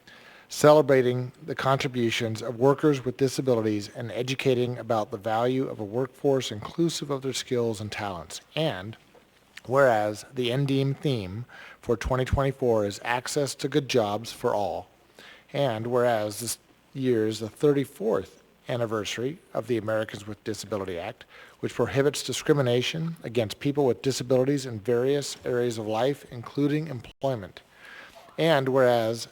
celebrating the contributions of workers with disabilities and educating about the value of a workforce inclusive of their skills and talents. And whereas the NDEAM theme for 2024 is Access to Good Jobs for All. And whereas this year is the 34th anniversary of the Americans with Disability Act, which prohibits discrimination against people with disabilities in various areas of life, including employment. And whereas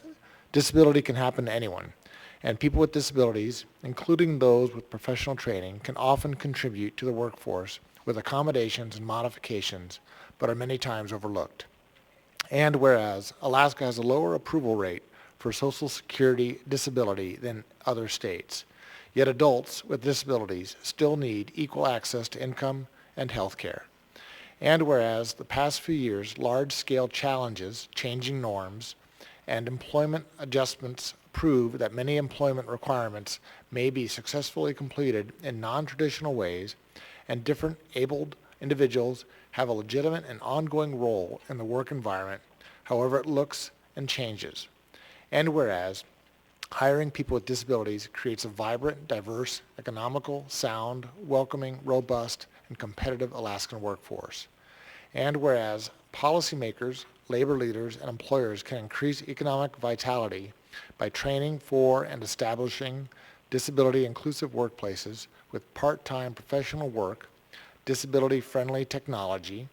disability can happen to anyone, and people with disabilities, including those with professional training, can often contribute to the workforce with accommodations and modifications, but are many times overlooked. And whereas Alaska has a lower approval rate for Social Security disability than other states, yet adults with disabilities still need equal access to income and health care. And whereas the past few years, large-scale challenges, changing norms, and employment adjustments prove that many employment requirements may be successfully completed in non-traditional ways, and different abled individuals have a legitimate and ongoing role in the work environment, however it looks and changes. And whereas hiring people with disabilities creates a vibrant, diverse, economical, sound, welcoming, robust, and competitive Alaskan workforce. And whereas policymakers, labor leaders, and employers can increase economic vitality by training for and establishing disability-inclusive workplaces with part-time professional work, disability-friendly technology,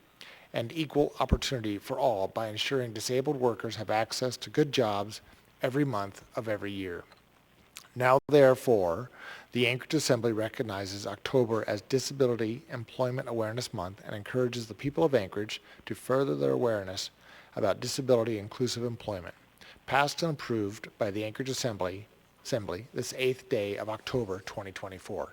and equal opportunity for all by ensuring disabled workers have access to good jobs every month of every year. Now, therefore, the Anchorage Assembly recognizes October as Disability Employment Awareness Month and encourages the people of Anchorage to further their awareness about disability-inclusive employment. Passed and approved by the Anchorage Assembly this 8th day of October 2024.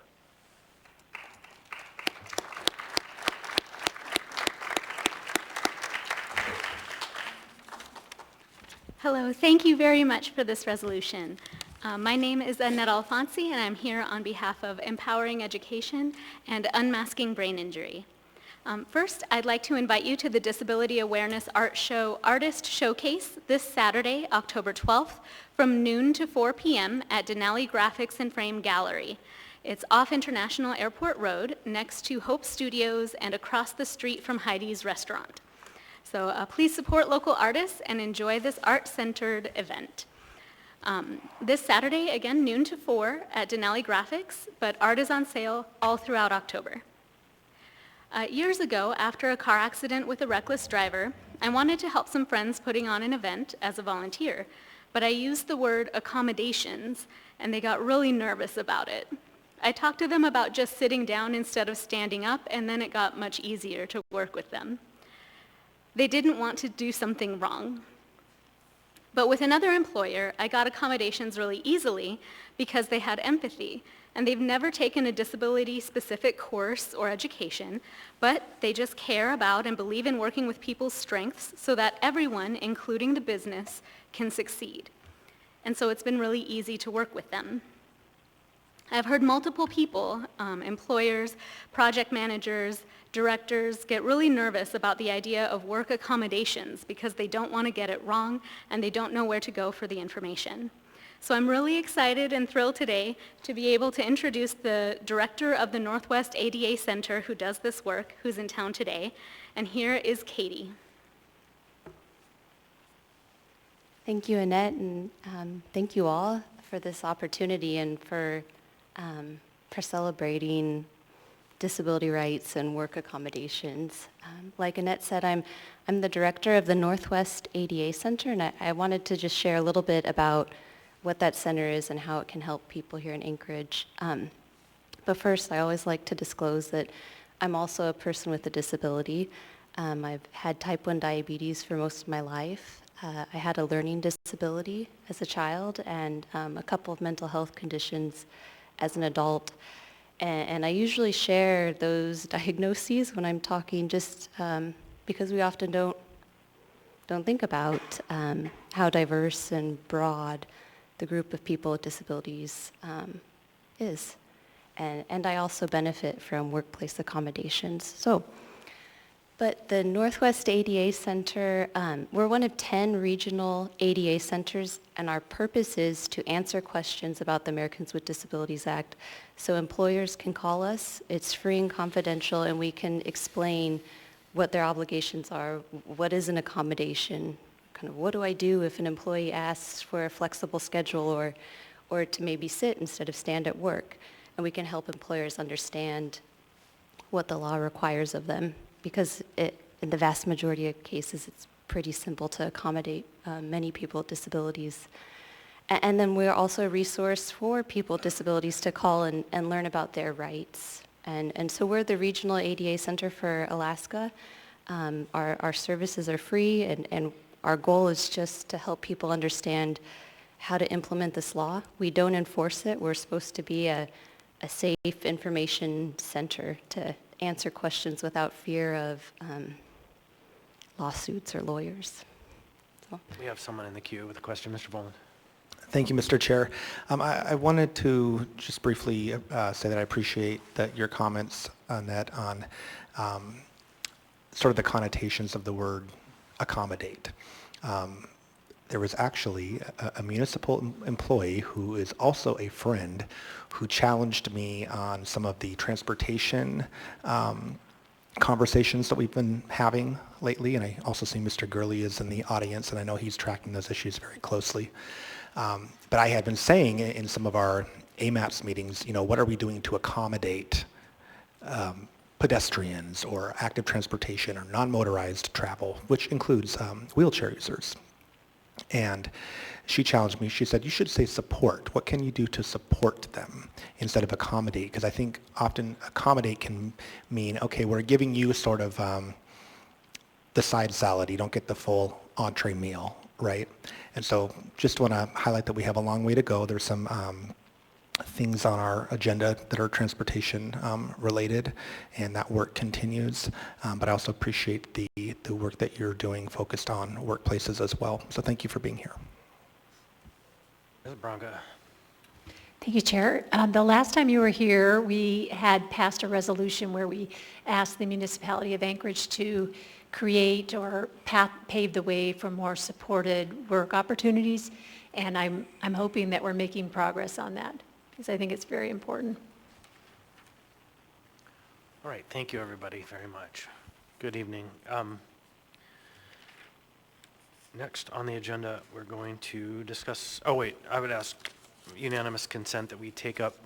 Hello, thank you very much for this resolution. My name is Annette Alfonsi, and I'm here on behalf of Empowering Education and Unmasking Brain Injury. First, I'd like to invite you to the Disability Awareness Art Show Artist Showcase this Saturday, October 12th, from noon to 4 p.m. at Denali Graphics and Frame Gallery. It's off International Airport Road, next to Hope Studios and across the street from Heidi's Restaurant. So please support local artists and enjoy this art-centered event. This Saturday, again, noon to 4 at Denali Graphics, but art is on sale all throughout October. Years ago, after a car accident with a reckless driver, I wanted to help some friends putting on an event as a volunteer, but I used the word accommodations, and they got really nervous about it. I talked to them about just sitting down instead of standing up, and then it got much easier to work with them. They didn't want to do something wrong. But with another employer, I got accommodations really easily because they had empathy, and they've never taken a disability-specific course or education, but they just care about and believe in working with people's strengths so that everyone, including the business, can succeed. And so it's been really easy to work with them. I've heard multiple people, employers, project managers, directors, get really nervous about the idea of work accommodations because they don't want to get it wrong and they don't know where to go for the information. So I'm really excited and thrilled today to be able to introduce the director of the Northwest ADA Center who does this work, who's in town today. And here is Katie. Thank you, Annette, and thank you all for this opportunity and for celebrating disability rights and work accommodations. Like Annette said, I'm the director of the Northwest ADA Center, and I wanted to just share a little bit about what that center is and how it can help people here in Anchorage. But first, I always like to disclose that I'm also a person with a disability. I've had type 1 diabetes for most of my life. I had a learning disability as a child and a couple of mental health conditions as an adult. And I usually share those diagnoses when I'm talking just because we often don't think about how diverse and broad the group of people with disabilities is. And I also benefit from workplace accommodations. But the Northwest ADA Center, we're one of 10 regional ADA centers, and our purpose is to answer questions about the Americans with Disabilities Act. So employers can call us, it's free and confidential, and we can explain what their obligations are, what is an accommodation, kind of what do I do if an employee asks for a flexible schedule or to maybe sit instead of stand at work. And we can help employers understand what the law requires of them, because in the vast majority of cases, it's pretty simple to accommodate many people with disabilities. And then we're also a resource for people with disabilities to call and learn about their rights. And so we're the regional ADA Center for Alaska. Our services are free, and our goal is just to help people understand how to implement this law. We don't enforce it. We're supposed to be a safe information center to answer questions without fear of lawsuits or lawyers. So. We have someone in the queue with a question. Mr. Boland. Thank you, Mr. Chair. I wanted to just briefly say that I appreciate your comments on that, on sort of the connotations of the word accommodate. There was actually a municipal employee who is also a friend who challenged me on some of the transportation conversations that we've been having lately, and I also see Mr. Gurley is in the audience, and I know he's tracking those issues very closely. But I had been saying in some of our AMAPS meetings, what are we doing to accommodate pedestrians or active transportation or non-motorized travel, which includes wheelchair users. And she challenged me. She said, you should say support. What can you do to support them instead of accommodate? Because I think often accommodate can mean, okay, we're giving you sort of the side salad. You don't get the full entree meal, right? And so just want to highlight that we have a long way to go. There's some things on our agenda that are transportation related, and that work continues. But I also appreciate the work that you're doing focused on workplaces as well. So thank you for being here. Ms. Branca. Thank you, Chair. The last time you were here, we had passed a resolution where we asked the municipality of Anchorage to create or pave the way for more supported work opportunities, and I'm hoping that we're making progress on that, because I think it's very important. All right, thank you everybody very much. Good evening. Next on the agenda, we're going to discuss, I would ask unanimous consent that we take up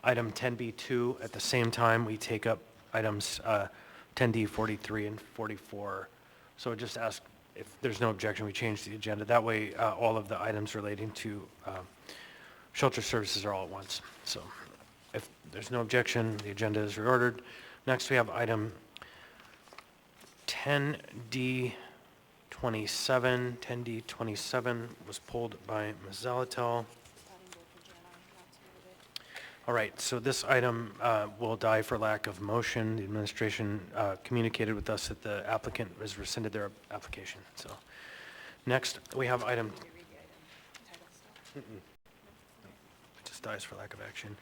item 10B2 at the same time we take up items 10D, 43, and 44. So just ask if there's no objection, we change the agenda. That way, all of the items relating to shelter services are all at once. So if there's no objection, the agenda is reordered. Next, we have item 10D27. 10D27 was pulled by Ms. Zalatel. All right, so this item will die for lack of motion. The administration communicated with us that the applicant has rescinded their application. So next, we have item. It just dies for lack of action.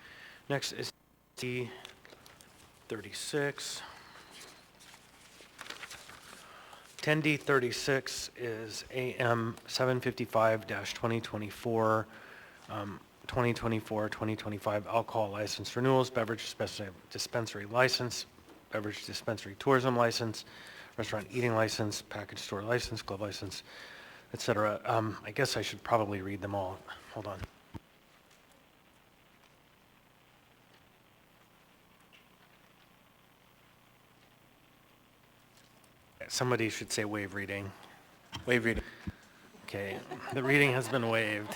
Next is D36. 10D36 is AM 755-2024, 2024-2025 alcohol license renewals, beverage dispensary license, beverage dispensary tourism license, restaurant eating license, package store license, club license, et cetera. I guess I should probably read them all. Hold on. Somebody should say waive reading. Waive reading. Okay, the reading has been waived.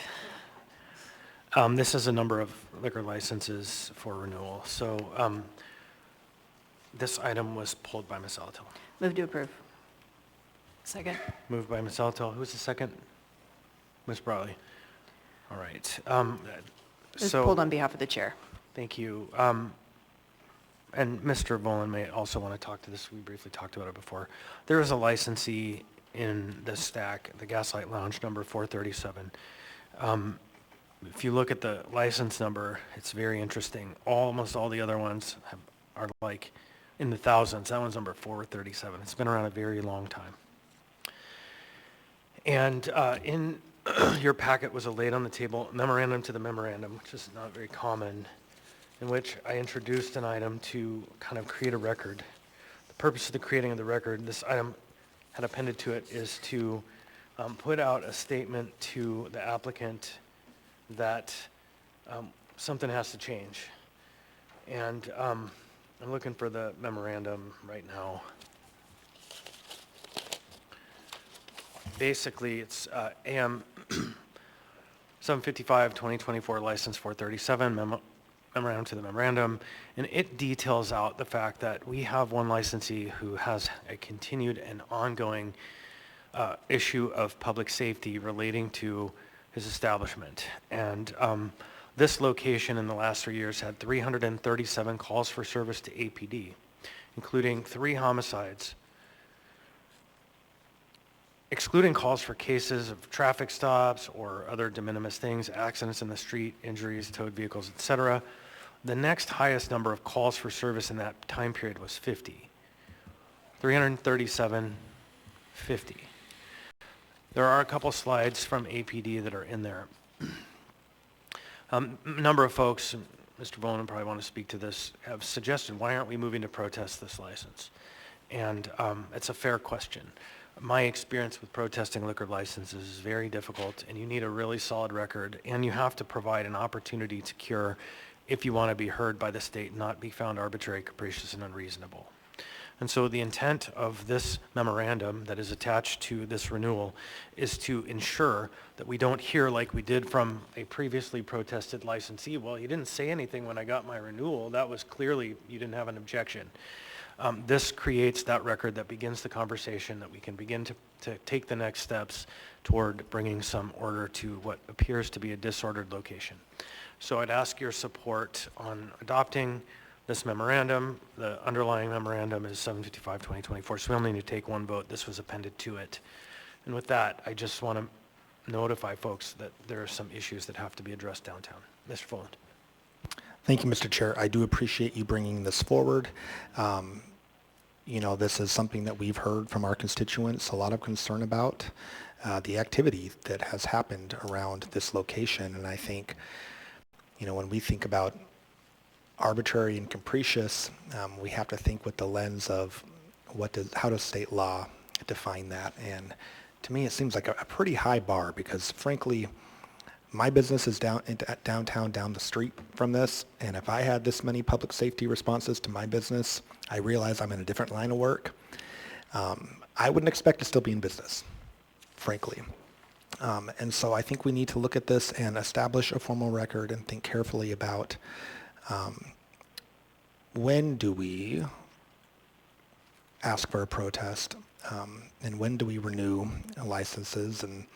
This is a number of liquor licenses for renewal. So this item was pulled by Ms. Alatel. Move to approve. Second. Moved by Ms. Alatel. Who's the second? Ms. Brawley. All right. It was So pulled on behalf of the chair. thank you. And Mr. Volan may also want to talk to this. We briefly talked about it before. There is a licensee in the stack, the Gaslight Lounge, number 437. If you look at the license number, it's very interesting. Almost all the other ones are like in the thousands. That one's number 437. It's been around a very long time. And in your packet was a laid on the table memorandum to the memorandum, which is not very common, in which I introduced an item to kind of create a record. The purpose of the creating of the record, this item had appended to it, is to put out a statement to the applicant that something has to change. And I'm looking for the memorandum right now. Basically, it's AM 755, 2024, license 437, memorandum to the memorandum, and it details out the fact that we have one licensee who has a continued and ongoing issue of public safety relating to his establishment. And this location in the last 3 years had 337 calls for service to APD, including 3 homicides, excluding calls for cases of traffic stops or other de minimis things, accidents in the street, injuries, towed vehicles, etc. The next highest number of calls for service in that time period was 50. 337, 50. There are a couple slides from APD that are in there. A number of folks, and Mr. Bowen probably want to speak to this, have suggested, why aren't we moving to protest this license? And it's a fair question. My experience with protesting liquor licenses is very difficult, and you need a really solid record, and you have to provide an opportunity to cure if you want to be heard by the state and not be found arbitrary, capricious, and unreasonable. And so the intent of this memorandum that is attached to this renewal is to ensure that we don't hear like we did from a previously protested licensee. Well, you didn't say anything when I got my renewal. That was clearly, you didn't have an objection. This creates that record that begins the conversation, that we can begin to take the next steps toward bringing some order to what appears to be a disordered location. So I'd ask your support on adopting this memorandum. The underlying memorandum is 755-2024, so we only need to take one vote. This was appended to it. And with that, I just want to notify folks that there are some issues that have to be addressed downtown. Mr. Folland. Thank you, Mr. Chair. I do appreciate you bringing this forward. You know, this is something that we've heard from our constituents, a lot of concern about the activity that has happened around this location. And I think, you know, when we think about arbitrary and capricious, we have to think with the lens of how does state law define that? And to me, it seems like a pretty high bar because, frankly, my business is downtown, down the street from this, and if I had this many public safety responses to my business, I realize I'm in a different line of work. I wouldn't expect to still be in business, frankly. And so I think we need to look at this and establish a formal record and think carefully about when do we ask for a protest, and when do we renew licenses, and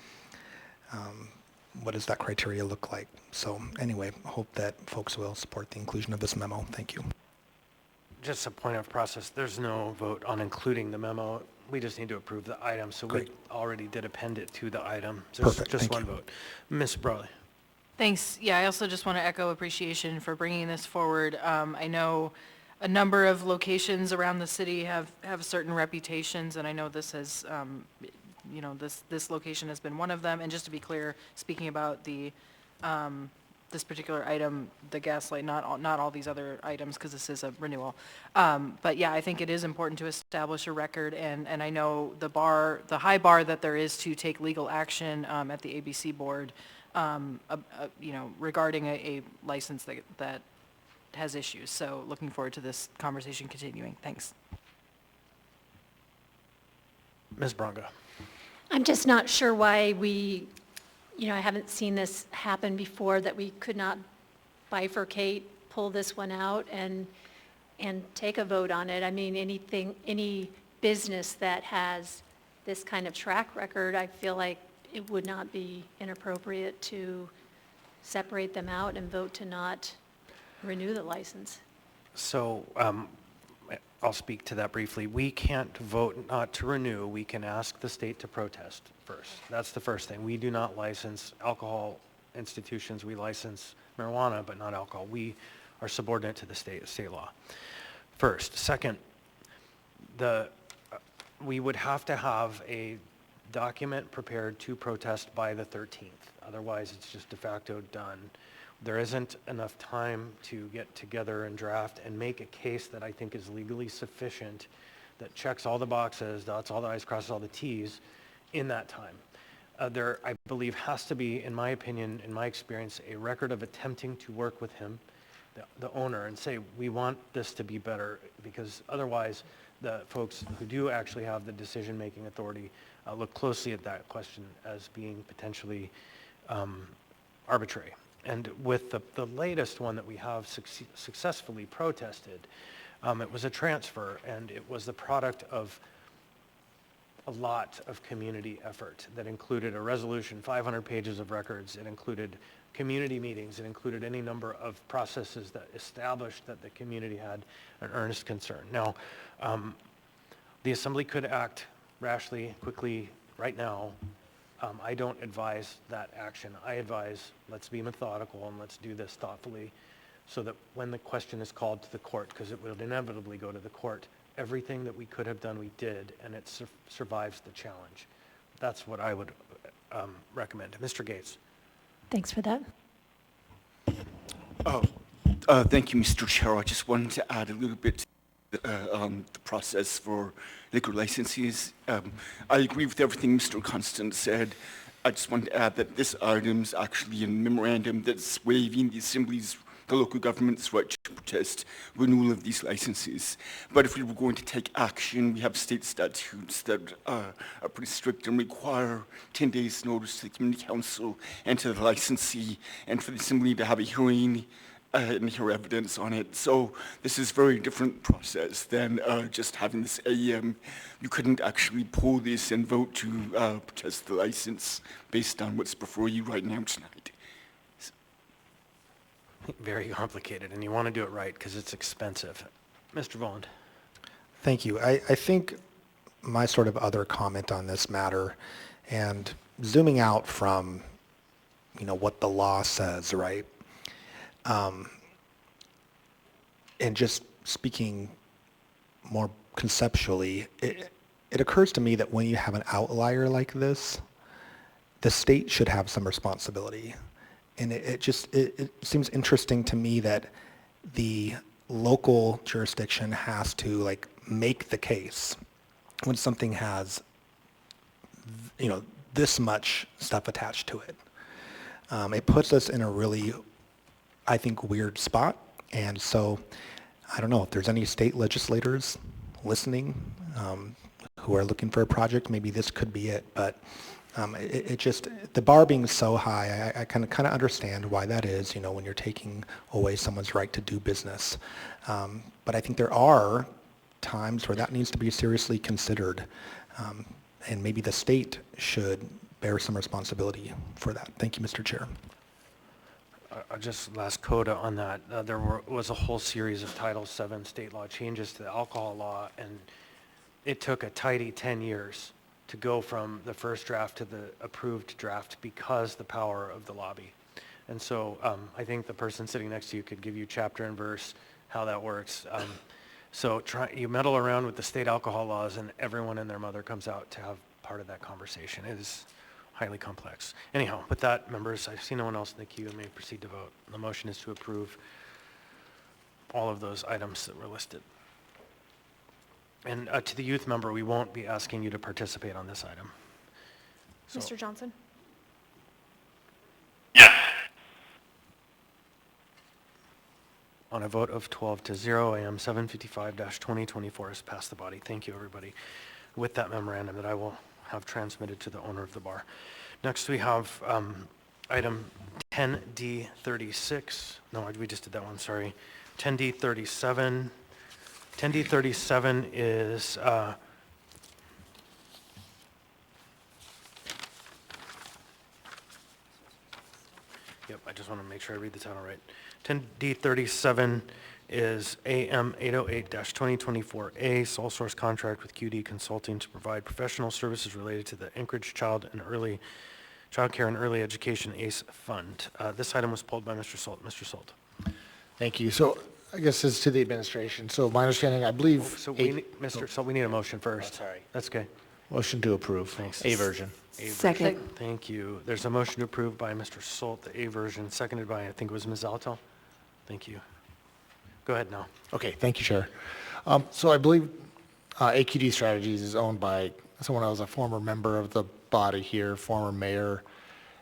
what does that criteria look like? So anyway, hope that folks will support the inclusion of this memo. Thank you. Just a point of process, there's no vote on including the memo. We just need to approve the item, so Great. we already did append it to the item. So Perfect. Just Thank one you. vote. Ms. Brawley. Thanks. Yeah, I also just want to echo appreciation for bringing this forward. I know a number of locations around the city have certain reputations, and I know this has, this location has been one of them. And just to be clear, speaking about the this particular item, the gaslight, not all these other items, because this is a renewal. But yeah, I think it is important to establish a record, and I know the high bar that there is to take legal action at the ABC board, regarding a license that has issues. So looking forward to this conversation continuing. Thanks. Ms. Braga. I'm just not sure why I haven't seen this happen before, that we could not bifurcate, pull this one out and take a vote on it. I mean, any business that has this kind of track record, I feel like it would not be inappropriate to separate them out and vote to not renew the license. So I'll speak to that briefly. We can't vote not to renew. We can ask the state to protest first. That's the first thing. We do not license alcohol institutions. We license marijuana, but not alcohol. We are subordinate to the state law. First. Second, we would have to have a document prepared to protest by the 13th. Otherwise, it's just de facto done. There isn't enough time to get together and draft and make a case that I think is legally sufficient, that checks all the boxes, dots all the I's, crosses all the T's in that time. There, I believe, has to be, in my opinion, in my experience, a record of attempting to work with him, the owner, and say, we want this to be better, because otherwise the folks who do actually have the decision-making authority look closely at that question as being potentially arbitrary. And with the latest one that we have successfully protested, it was a transfer, and it was the product of a lot of community effort that included a resolution, 500 pages of records. It included community meetings. It included any number of processes that established that the community had an earnest concern. Now, the Assembly could act rashly, quickly, right now. I don't advise that action. I advise, let's be methodical and let's do this thoughtfully, so that when the question is called to the court, because it will inevitably go to the court, everything that we could have done, we did, and it survives the challenge. That's what I would recommend. Mr. Gates. Thanks for that. Thank you, Mr. Chair. I just wanted to add a little bit to the process for liquor licenses. I agree with everything Mr. Constant said. I just wanted to add that this item's actually a memorandum that's waiving the local government's right to protest renewal of these licenses. But if we were going to take action, we have state statutes that are pretty strict and require 10 days notice to the community council and to the licensee, and for the Assembly to have a hearing and hear evidence on it. So this is a very different process than just having this AEM. You couldn't actually pull this and vote to protest the license based on what's before you right now tonight. Very complicated, and you want to do it right because it's expensive. Mr. Voland. Thank you. I think my sort of other comment on this matter, and zooming out from, what the law says, right? And just speaking more conceptually, it occurs to me that when you have an outlier like this, the state should have some responsibility. And it seems interesting to me that the local jurisdiction has to make the case when something has, this much stuff attached to it. It puts us in a really, I think, weird spot. And so I don't know if there's any state legislators listening who are looking for a project, maybe this could be it. But it just, the bar being so high, I kind of understand why that is, when you're taking away someone's right to do business. But I think there are times where that needs to be seriously considered. And maybe the state should bear some responsibility for that. Thank you, Mr. Chair. Just last coda on that. There was a whole series of Title VII state law changes to the alcohol law, and it took a tidy 10 years to go from the first draft to the approved draft because the power of the lobby. And so I think the person sitting next to you could give you chapter and verse how that works. So you meddle around with the state alcohol laws and everyone and their mother comes out to have part of that conversation. It is highly complex. Anyhow, with that, members, I see no one else in the queue and may proceed to vote. The motion is to approve all of those items that were listed. And to the youth member, we won't be asking you to participate on this item. So, Mr. Johnson? on a vote of 12-0, AM 755-2024 has passed the body. Thank you, everybody. With that memorandum that I will have transmitted to the owner of the bar. Next, we have item 10D36. No, we just did that one, sorry. 10D37. 10D37 is yep, I just want to make sure I read the title right. 10D37 is AM 808-2024A, sole source contract with QD Consulting to provide professional services related to the Anchorage Child Care and Early Education ACE Fund. This item was pulled by Mr. Salt. Mr. Salt. Thank you. So I guess this is to the administration. So my understanding, I believe. So Mr. Salt, we need a motion first. Oh, sorry. That's okay. Motion to approve. Thanks. A version. Second. Thank you. There's a motion to approve by Mr. Salt, the A version, seconded by, I think it was Ms. Alto. Thank you. Go ahead now. Okay, thank you, Chair. So I believe AQD Strategies is owned by someone who was a former member of the body here, former mayor,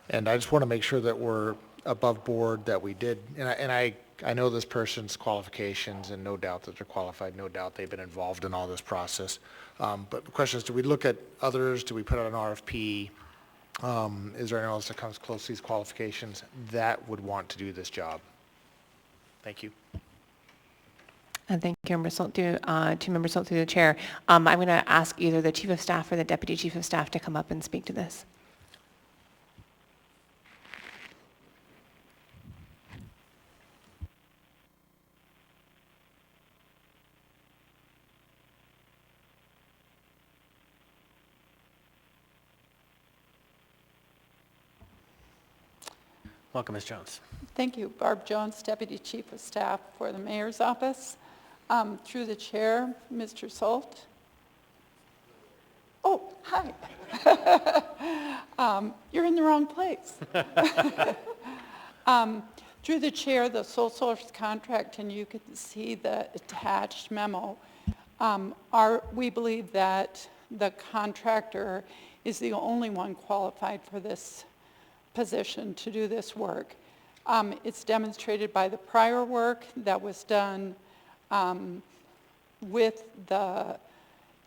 and I just want to make sure that we're above board, that we did, and I know this person's qualifications, and no doubt that they're qualified, no doubt they've been involved in all this process. But the question is, do we look at others? Do we put out an RFP? Is there anyone else that comes close to these qualifications that would want to do this job? Thank you. Thank you, Member Salt, two members Salt through the chair. I'm going to ask either the Chief of Staff or the Deputy Chief of Staff to come up and speak to this. Welcome, Ms. Jones. Thank you. Barb Jones, Deputy Chief of Staff for the Mayor's Office. Through the chair, Mr. Salt. Oh, hi. You're in the wrong place. Through the chair, the sole source contract, and you can see the attached memo. We believe that the contractor is the only one qualified for this position to do this work. It's demonstrated by the prior work that was done with the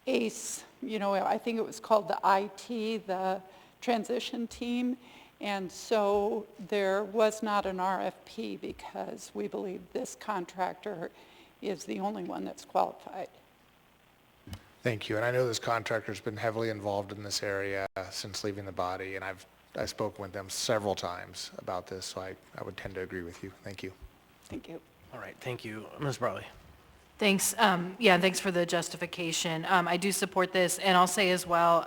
ACE, I think it was called the IT, the transition team, and so there was not an RFP because we believe this contractor is the only one that's qualified. Thank you. And I know this contractor's been heavily involved in this area since leaving the body, and I've spoken with them several times about this, so I would tend to agree with you. Thank you. Thank you. All right, thank you. Ms. Barley. Thanks. Yeah, thanks for the justification. I do support this, and I'll say as well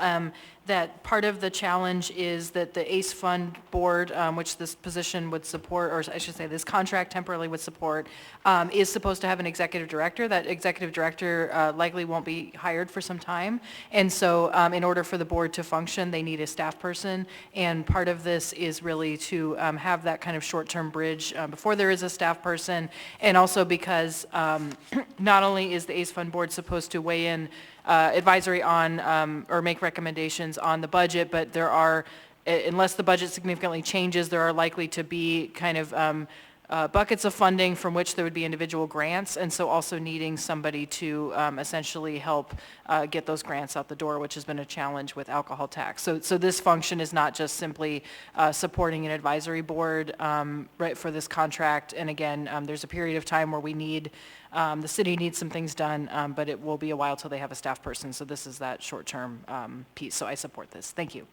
that part of the challenge is that the ACE Fund Board, which this position would support, or I should say this contract temporarily would support, is supposed to have an executive director. That executive director likely won't be hired for some time, and so in order for the board to function, they need a staff person, and part of this is really to have that kind of short-term bridge before there is a staff person, and also because not only is the ACE Fund Board supposed to weigh in advisory on or make recommendations on the budget, but there are, unless the budget significantly changes, there are likely to be kind of buckets of funding from which there would be individual grants, and so also needing somebody to essentially help get those grants out the door, which has been a challenge with alcohol tax. So this function is not just simply supporting an advisory board right for this contract, and again, there's a period of time where we need, the city needs some things done, but it will be a while till they have a staff person, so this is that short-term piece, so I support this. Thank you.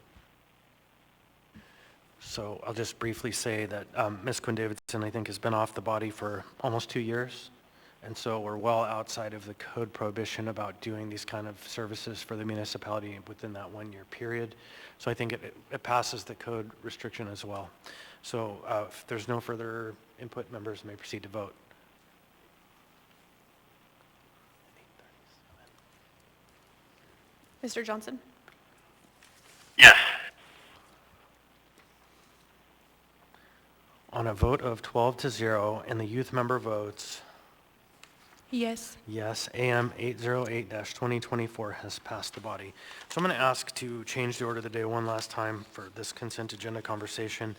So I'll just briefly say that Ms. Quinn Davidson, I think, has been off the body for almost 2 years. And so we're well outside of the code prohibition about doing these kind of services for the municipality within that 1 year period. So I think it passes the code restriction as well. So if there's no further input, members may proceed to vote. Mr. Johnson? On a vote of 12-0 and the youth member votes Yes. yes, AM 808-2024 has passed the body. So I'm going to ask to change the order of the day one last time for this consent agenda conversation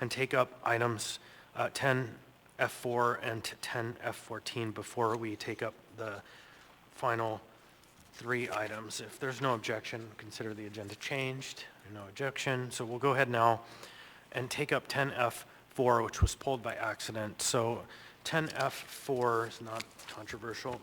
and take up items 10F4 and 10F14 before we take up the final 3 items. If there's no objection, consider the agenda changed. No objection. So we'll go ahead now and take up 10F4, which was pulled by accident. So 10F4 is not controversial.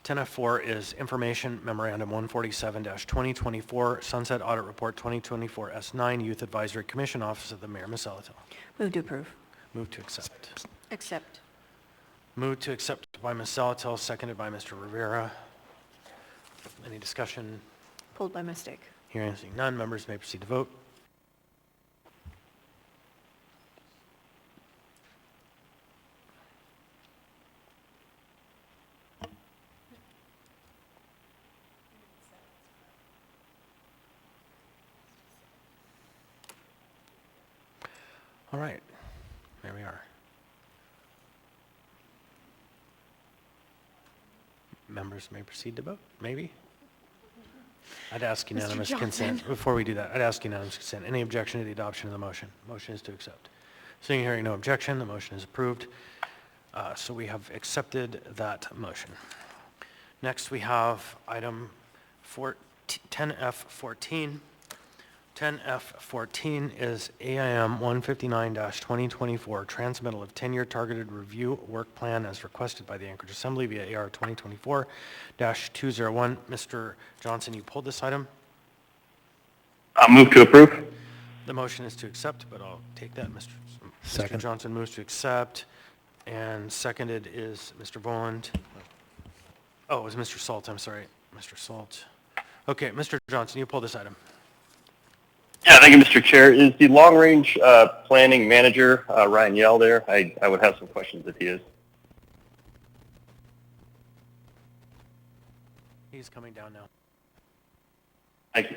10F4 is Information Memorandum 147-2024, Sunset Audit Report 2024 S9, Youth Advisory Commission, Office of the Mayor. Ms. Salatil. Move to approve. Move to accept. Accept. Move to accept by Ms. Salatil, seconded by Mr. Rivera. Any discussion? Pulled by mistake. Hearing and seeing none, members may proceed to vote. All right, there we are. Members may proceed to vote, maybe? I'd ask unanimous consent. Before we do that, I'd ask unanimous consent. Any objection to the adoption of the motion? Motion is to accept. Seeing and hearing no objection, the motion is approved. So we have accepted that motion. Next, we have item 10F14. 10F14 is AIM 159-2024, transmittal of 10-year targeted review work plan as requested by the Anchorage Assembly via AR 2024-201. Mr. Johnson, you pulled this item? I'll move to approve. The motion is to accept, but I'll take that. Mr. Second. Johnson moves to accept, and seconded is Mr. Boland. Oh, it was Mr. Salt, I'm sorry. Mr. Salt. Okay, Mr. Johnson, you pulled this item. Yeah, thank you, Mr. Chair. Is the long-range planning manager, Ryan Yell, there? I would have some questions if he is. He's coming down now. Thank you.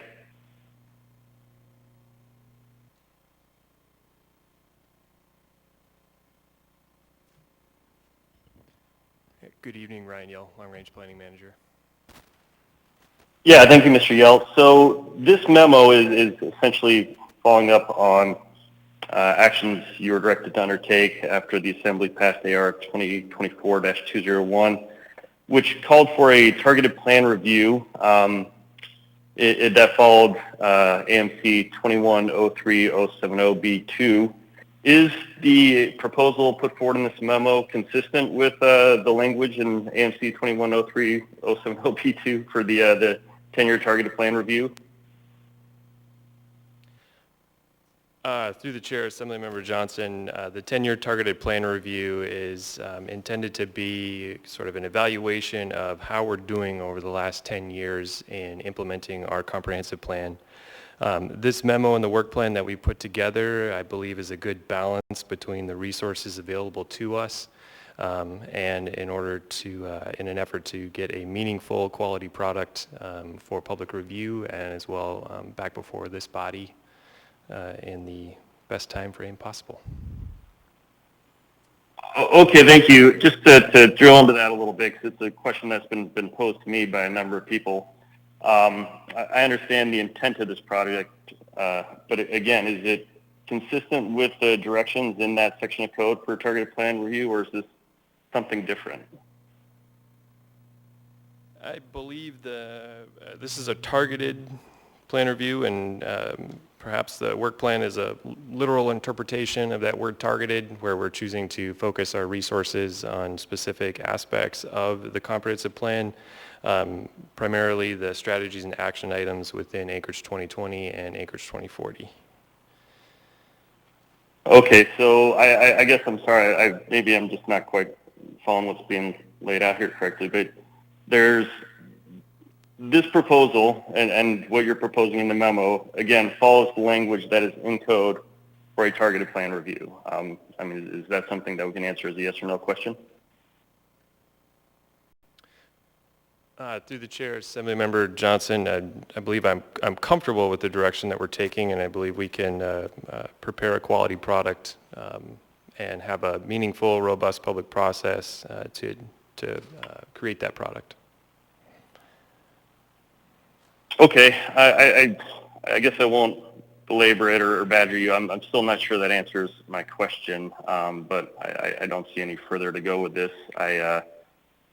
Good evening, Ryan Yell, long-range planning manager. Yeah, thank you, Mr. Yell. So this memo is essentially following up on actions you were directed to undertake after the Assembly passed AR 2024-201, which called for a targeted plan review. That followed AMC 2103070B2. Is the proposal put forward in this memo consistent with the language in AMC 2103070B2 for the 10-year targeted plan review? Through the chair, Assemblymember Johnson, the 10-year targeted plan review is intended to be sort of an evaluation of how we're doing over the last 10 years in implementing our comprehensive plan. This memo and the work plan that we put together, I believe, is a good balance between the resources available to us and in order to, in an effort to get a meaningful quality product for public review and as well back before this body in the best time frame possible. Okay, thank you. Just to drill into that a little bit, because it's a question that's been posed to me by a number of people. I understand the intent of this project, but again, is it consistent with the directions in that section of code for targeted plan review, or is this something different? I believe this is a targeted plan review, and perhaps the work plan is a literal interpretation of that word targeted, where we're choosing to focus our resources on specific aspects of the comprehensive plan, primarily the strategies and action items within Anchorage 2020 and Anchorage 2040. Okay, so I guess I'm sorry, maybe I'm just not quite following what's being laid out here correctly, but there's this proposal and what you're proposing in the memo, again, follows the language that is in code for a targeted plan review. I mean, is that something that we can answer as a yes or no question? Through the chair, Assemblymember Johnson, I believe I'm comfortable with the direction that we're taking, and I believe we can prepare a quality product and have a meaningful, robust public process to create that product. Okay, I guess I won't belabor it or badger you. I'm still not sure that answers my question, but I don't see any further to go with this. I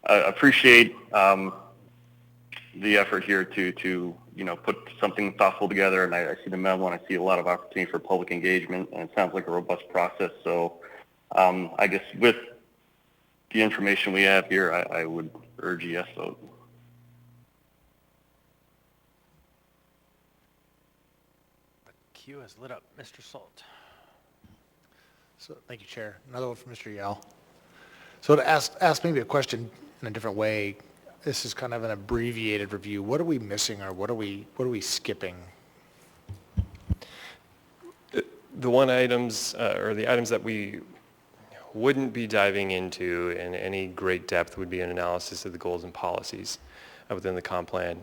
appreciate the effort here to put something thoughtful together, and I see the memo and I see a lot of opportunity for public engagement, and it sounds like a robust process. So I guess with the information we have here, I would urge a yes vote. Queue has lit up. Mr. Salt. So, thank you, Chair. Another one from Mr. Yell. So to ask maybe a question in a different way, this is kind of an abbreviated review. What are we missing, or what are we skipping? The items that we wouldn't be diving into in any great depth would be an analysis of the goals and policies within the comp plan.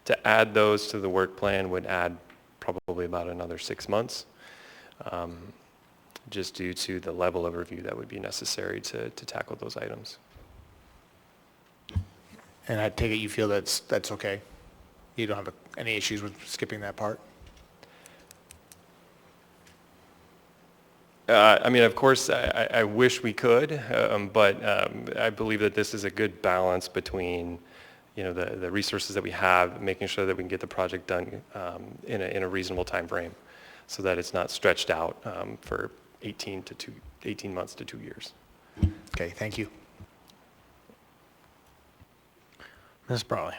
To add those to the work plan would add probably about another 6 months, just due to the level of review that would be necessary to tackle those items. And I take it you feel that's okay? You don't have any issues with skipping that part? I mean, of course, I wish we could, but I believe that this is a good balance between, the resources that we have, making sure that we can get the project done in a reasonable time frame, so that it's not stretched out for 18 months to 2 years. Okay, thank you. Ms. Brawley.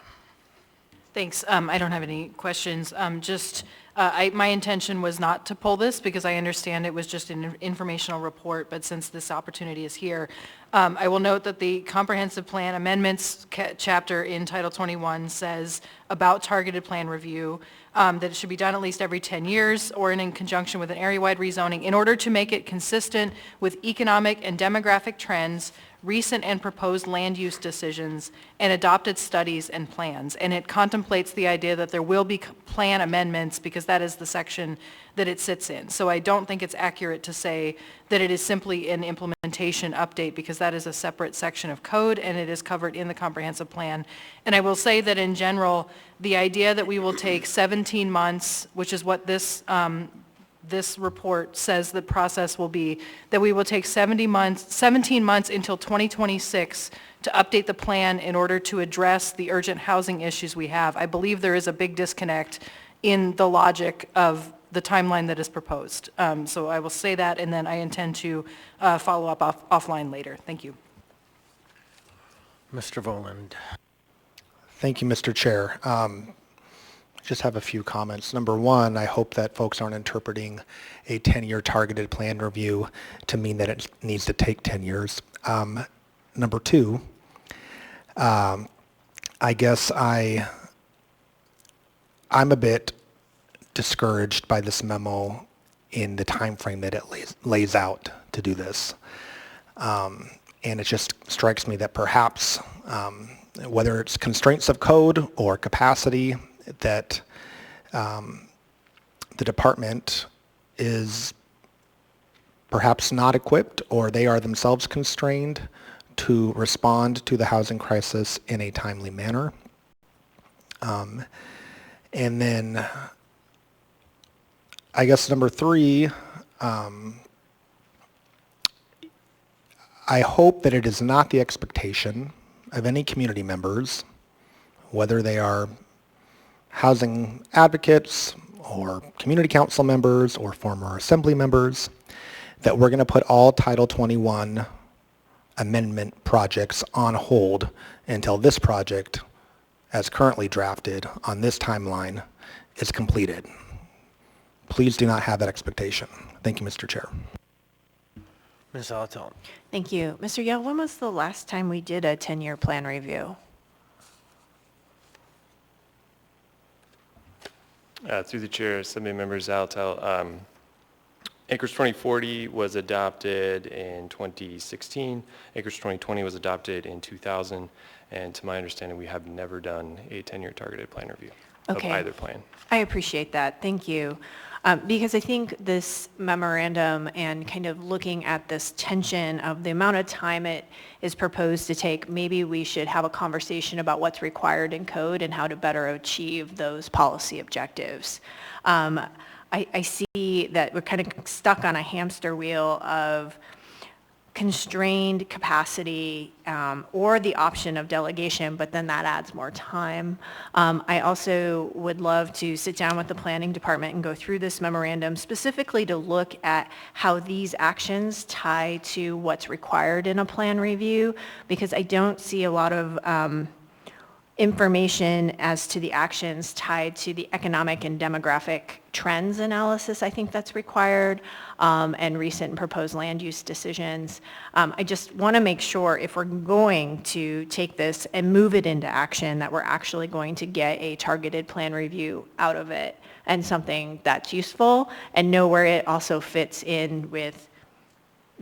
Thanks. I don't have any questions. My intention was not to pull this because I understand it was just an informational report, but since this opportunity is here, I will note that the comprehensive plan amendments chapter in Title 21 says about targeted plan review, that it should be done at least every 10 years or in conjunction with an area-wide rezoning in order to make it consistent with economic and demographic trends, recent and proposed land use decisions, and adopted studies and plans. And it contemplates the idea that there will be plan amendments because that is the section that it sits in. So I don't think it's accurate to say that it is simply an implementation update because that is a separate section of code and it is covered in the comprehensive plan. And I will say that in general, the idea that we will take 17 months, which is what this report says the process will be, that we will take 17 months until 2026 to update the plan in order to address the urgent housing issues we have. I believe there is a big disconnect in the logic of the timeline that is proposed. So I will say that, and then I intend to follow up offline later. Thank you. Mr. Voland. Thank you, Mr. Chair. Just have a few comments. Number one, I hope that folks aren't interpreting a 10-year targeted plan review to mean that it needs to take 10 years. Number two, I guess I'm a bit discouraged by this memo in the time frame that it lays out to do this. And it just strikes me that perhaps, whether it's constraints of code or capacity, that the department is perhaps not equipped, or they are themselves constrained to respond to the housing crisis in a timely manner. And then I guess number three, I hope that it is not the expectation of any community members, whether they are housing advocates or community council members or former assembly members, that we're going to put all Title 21 amendment projects on hold until this project, as currently drafted on this timeline, is completed. Please do not have that expectation. Thank you, Mr. Chair. Ms. Alatel. Thank you. Mr. Yell, when was the last time we did a 10-year plan review? Through the chair, Assembly Members Altel, Acres 2040 was adopted in 2016. Acres 2020 was adopted in 2000. And to my understanding, we have never done a 10-year targeted plan review of either plan. I appreciate that. Thank you. Because I think this memorandum and kind of looking at this tension of the amount of time it is proposed to take, maybe we should have a conversation about what's required in code and how to better achieve those policy objectives. I see that we're kind of stuck on a hamster wheel of constrained capacity or the option of delegation, but then that adds more time. I also would love to sit down with the planning department and go through this memorandum specifically to look at how these actions tie to what's required in a plan review, because I don't see a lot of information as to the actions tied to the economic and demographic trends analysis. I think that's required, and recent and proposed land use decisions. I just want to make sure if we're going to take this and move it into action, that we're actually going to get a targeted plan review out of it and something that's useful, and know where it also fits in with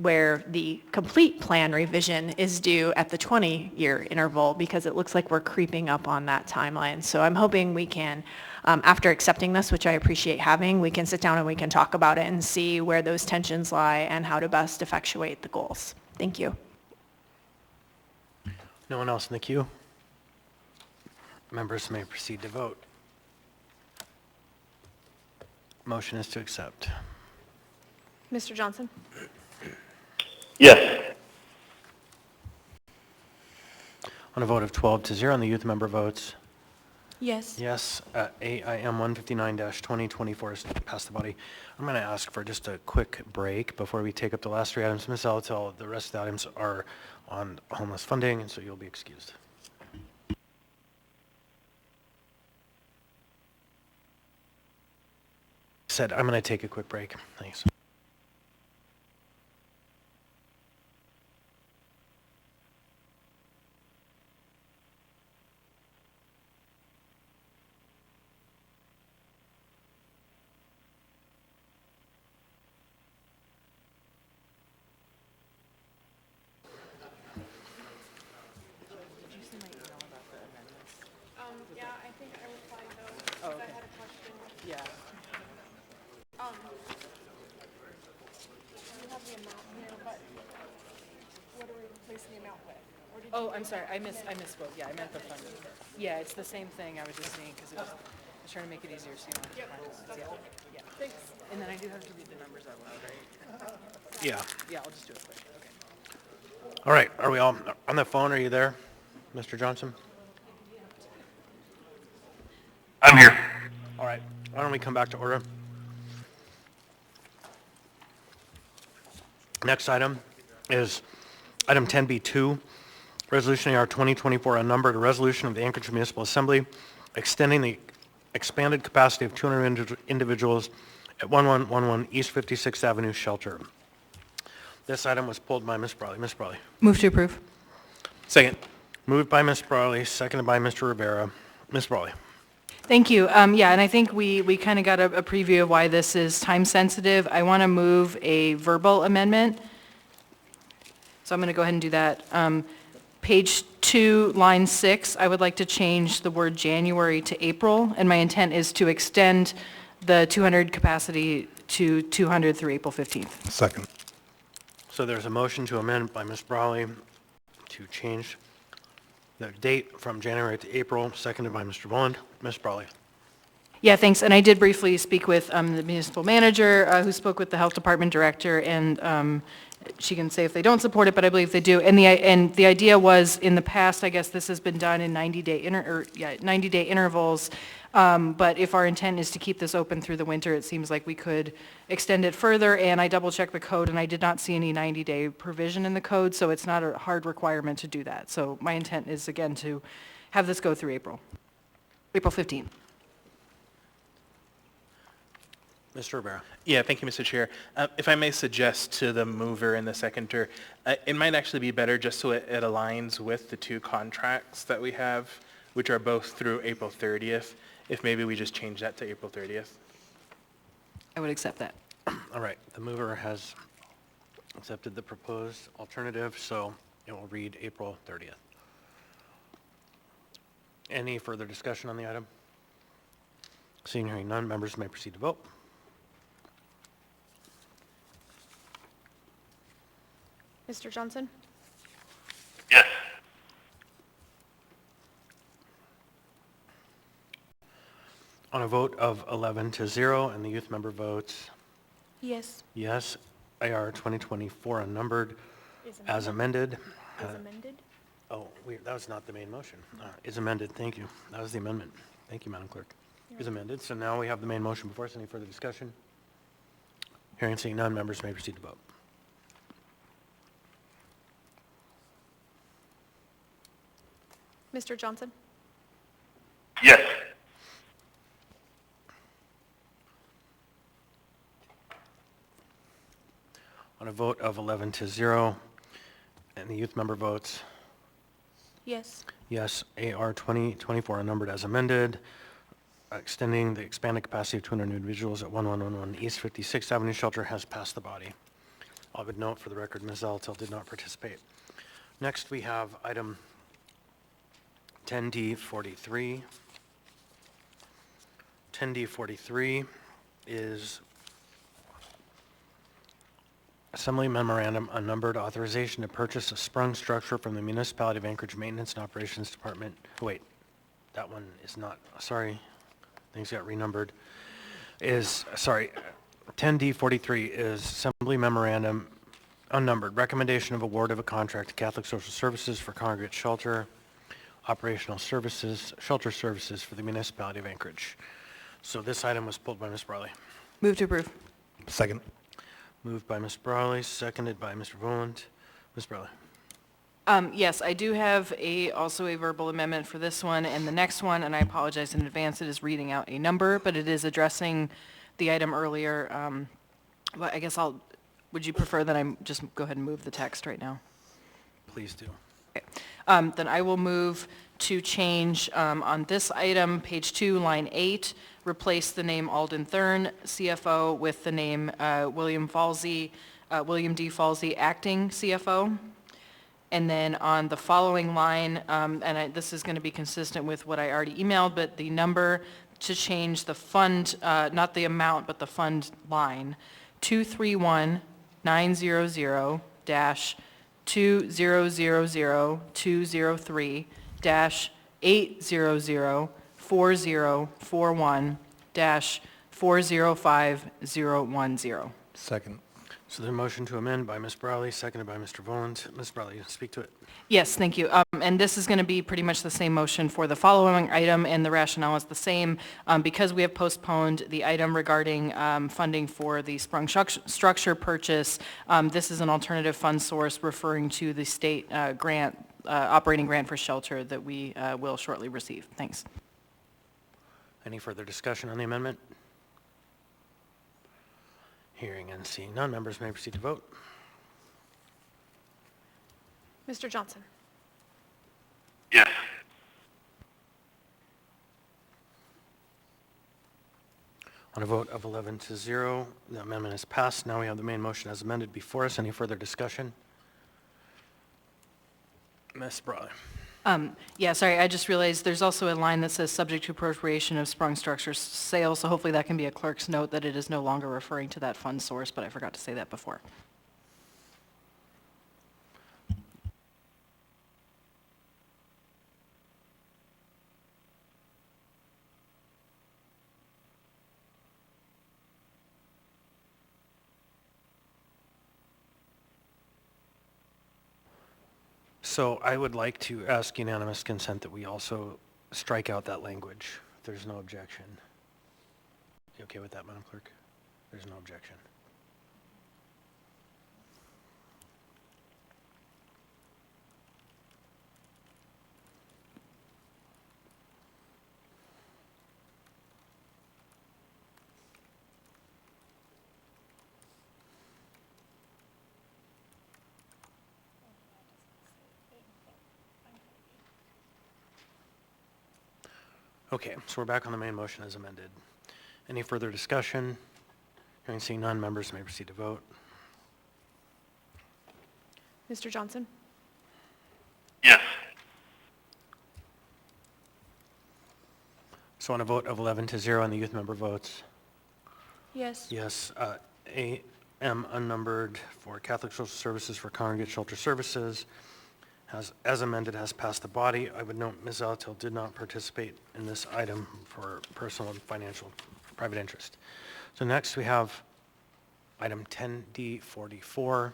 where the complete plan revision is due at the 20-year interval, because it looks like we're creeping up on that timeline. So I'm hoping we can, after accepting this, which I appreciate having, we can sit down and we can talk about it and see where those tensions lie and how to best effectuate the goals. Thank you. No one else in the queue? Members may proceed to vote. Motion is to accept. Mr. Johnson? Yes. On a vote of 12-0, and the youth member votes Yes. yes. AIM 159-2024 is passed the body. I'm going to ask for just a quick break before we take up the last three items. Ms. Alatel, the rest of the items are on homeless funding, and so you'll be excused. Said I'm going to take a quick break. Thanks. Yeah, I think I replied those, because I had a question. Yeah. You have the amount here, but what are we replacing the amount with? Or did Oh, you- I'm sorry, I misspoke, yeah, I meant the funding. Yeah, it's the same thing, I was just saying, because I was trying to make it easier so you don't have to find this. that's Yeah. cool. Yeah. Thanks. And then I do have to read the numbers out loud, right? Yeah. Yeah, I'll just do it quick, okay. All right. Are we all on the phone? Are you there, Mr. Johnson? I'm here. All right. Why don't we come back to order? Next item is item 10B2, Resolution AR 2024 unnumbered, a resolution of the Anchorage Municipal Assembly extending the expanded capacity of 200 individuals at 1111 East 56th Avenue Shelter. This item was pulled by Ms. Brawley. Ms. Brawley. Move to approve. Second. Moved by Ms. Brawley, seconded by Mr. Rivera. Ms. Brawley. Thank you. Yeah, and I think we kind of got a preview of why this is time sensitive. I want to move a verbal amendment. So I'm going to go ahead and do that. Page 2, line 6, I would like to change the word January to April, and my intent is to extend the 200 capacity to 200 through April 15th. Second. So there's a motion to amend by Ms. Brawley to change the date from January to April, seconded by Mr. Boland. Ms. Brawley. Yeah, thanks. And I did briefly speak with the municipal manager, who spoke with the health department director, and she can say if they don't support it, but I believe they do. And the idea was, in the past, I guess this has been done in 90-day intervals. But if our intent is to keep this open through the winter, it seems like we could extend it further. And I double-checked the code, and I did not see any 90-day provision in the code, so it's not a hard requirement to do that. So my intent is, again, to have this go through April 15th. Mr. Rivera. Yeah, thank you, Mr. Chair. If I may suggest to the mover and the seconder, it might actually be better just so it aligns with the two contracts that we have, which are both through April 30th, if maybe we just change that to April 30th. I would accept that. All right, the mover has accepted the proposed alternative, so it will read April 30th. Any further discussion on the item? Seeing and hearing none, members may proceed to vote. Mr. Johnson? Yes. On a vote of 11-0, and the youth member votes Yes. yes, AR 2024 unnumbered Is as amended. Is amended? Oh, that was not the main motion. Is amended, thank you. That was the amendment. Thank you, Madam Clerk. Is amended, so now we have the main motion before us. Any further discussion? Hearing and seeing none, members may proceed to vote. Mr. Johnson? Yes. On a vote of 11-0, and the youth member votes Yes. yes, AR 2024 unnumbered as amended, extending the expanded capacity of 200 individuals at 1111 East 56th Avenue Shelter has passed the body. I would note for the record, Ms. Zalatil did not participate. Next, we have item 10D43. 10D43 is Assembly Memorandum unnumbered authorization to purchase a sprung structure from the Municipality of Anchorage Maintenance and Operations Department. Wait, that one is not, sorry, things got renumbered. 10D43 is Assembly Memorandum unnumbered, recommendation of award of a contract to Catholic Social Services for congregate shelter, operational services, shelter services for the Municipality of Anchorage. So this item was pulled by Ms. Brawley. Move to approve. Second. Moved by Ms. Brawley, seconded by Mr. Voland. Ms. Brawley. Yes, I do have also a verbal amendment for this one and the next one, and I apologize in advance. It is reading out a number, but it is addressing the item earlier. But I guess would you prefer that I just go ahead and move the text right now? Please do. Okay. Then I will move to change on this item, page 2, line 8, replace the name Alden Thurn, CFO, with the name William D. Falsey, acting CFO. And then on the following line, this is going to be consistent with what I already emailed, but the number to change the fund, not the amount, but the fund line, 231-900-200-203-800-4041-405010. Second. So the motion to amend by Ms. Brawley, seconded by Mr. Voland. Ms. Brawley, speak to it. Yes, thank you. And this is going to be pretty much the same motion for the following item, and the rationale is the same. Because we have postponed the item regarding funding for the sprung structure purchase, this is an alternative fund source referring to the state grant, operating grant for shelter that we will shortly receive. Thanks. Any further discussion on the amendment? Hearing and seeing none, members may proceed to vote. Mr. Johnson? Yes. On a vote of 11-0, the amendment is passed. Now we have the main motion as amended before us. Any further discussion? Ms. Brawley. Yeah, sorry, I just realized there's also a line that says subject to appropriation of sprung structure sales, so hopefully that can be a clerk's note that it is no longer referring to that fund source, but I forgot to say that before. So I would like to ask unanimous consent that we also strike out that language, if there's no objection. You okay with that, Madam Clerk? There's no objection. Okay, so we're back on the main motion as amended. Any further discussion? Hearing seeing none, members may proceed to vote. Mr. Johnson? Yes. So on a vote of 11-0 and the youth member votes Yes. yes, AM unnumbered for Catholic Social Services for Congregate Shelter Services as amended has passed the body. I would note Ms. Alatil did not participate in this item for personal and financial private interest. So next we have item 10D44.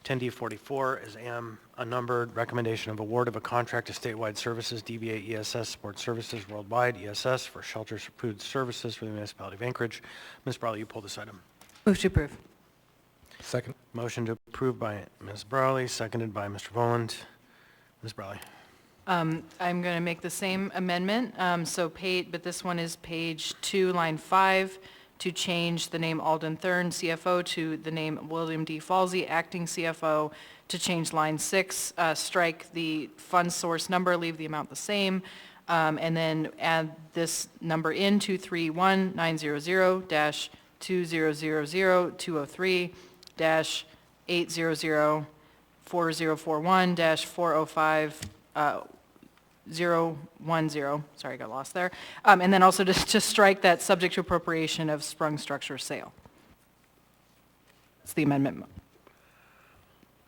10D44 is AM unnumbered, recommendation of award of a contract to statewide services, DBA ESS Support Services Worldwide, ESS, for shelter food services for the municipality of Anchorage. Ms. Brawley, you pull this item. Move to approve. Second. Motion to approve by Ms. Brawley, seconded by Mr. Voland. Ms. Brawley. I'm going to make the same amendment, but this one is page 2, line 5, to change the name Alden Thurn, CFO, to the name William D. Falsey, acting CFO, to change line 6, strike the fund source number, leave the amount the same, and then add this number in, 231-900-2000-203-800-4041-405 010, sorry, I got lost there. And then also to strike that subject to appropriation of sprung structure sale. That's the amendment.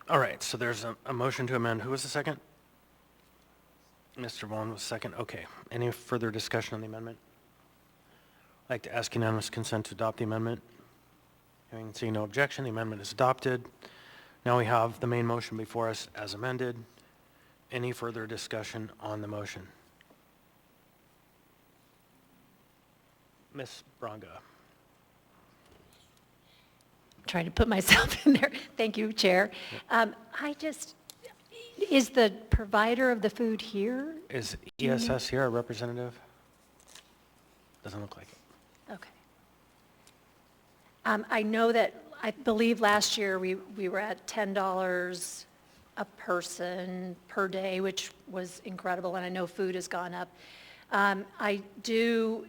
All right, so there's a motion to amend. Who was the second? Mr. Vaughn was second. Okay. Any further discussion on the amendment? I'd like to ask unanimous consent to adopt the amendment. Hearing and seeing no objection, the amendment is adopted. Now we have the main motion before us as amended. Any further discussion on the motion? Ms. Braga. Trying to put myself in there. Thank you, Chair. Is the provider of the food here? Is ESS here a representative? Doesn't look like it. Okay. I know that, I believe last year we were at $10 a person per day, which was incredible, and I know food has gone up. I do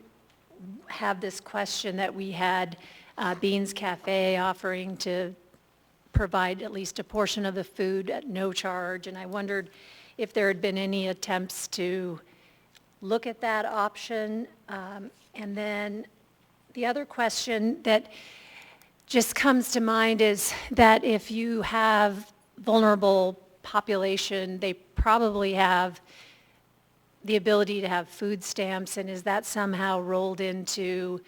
have this question that we had Beans Cafe offering to provide at least a portion of the food at no charge, and I wondered if there had been any attempts to look at that option. And then the other question that just comes to mind is that if you have vulnerable population, they probably have the ability to have food stamps, and is that somehow rolled into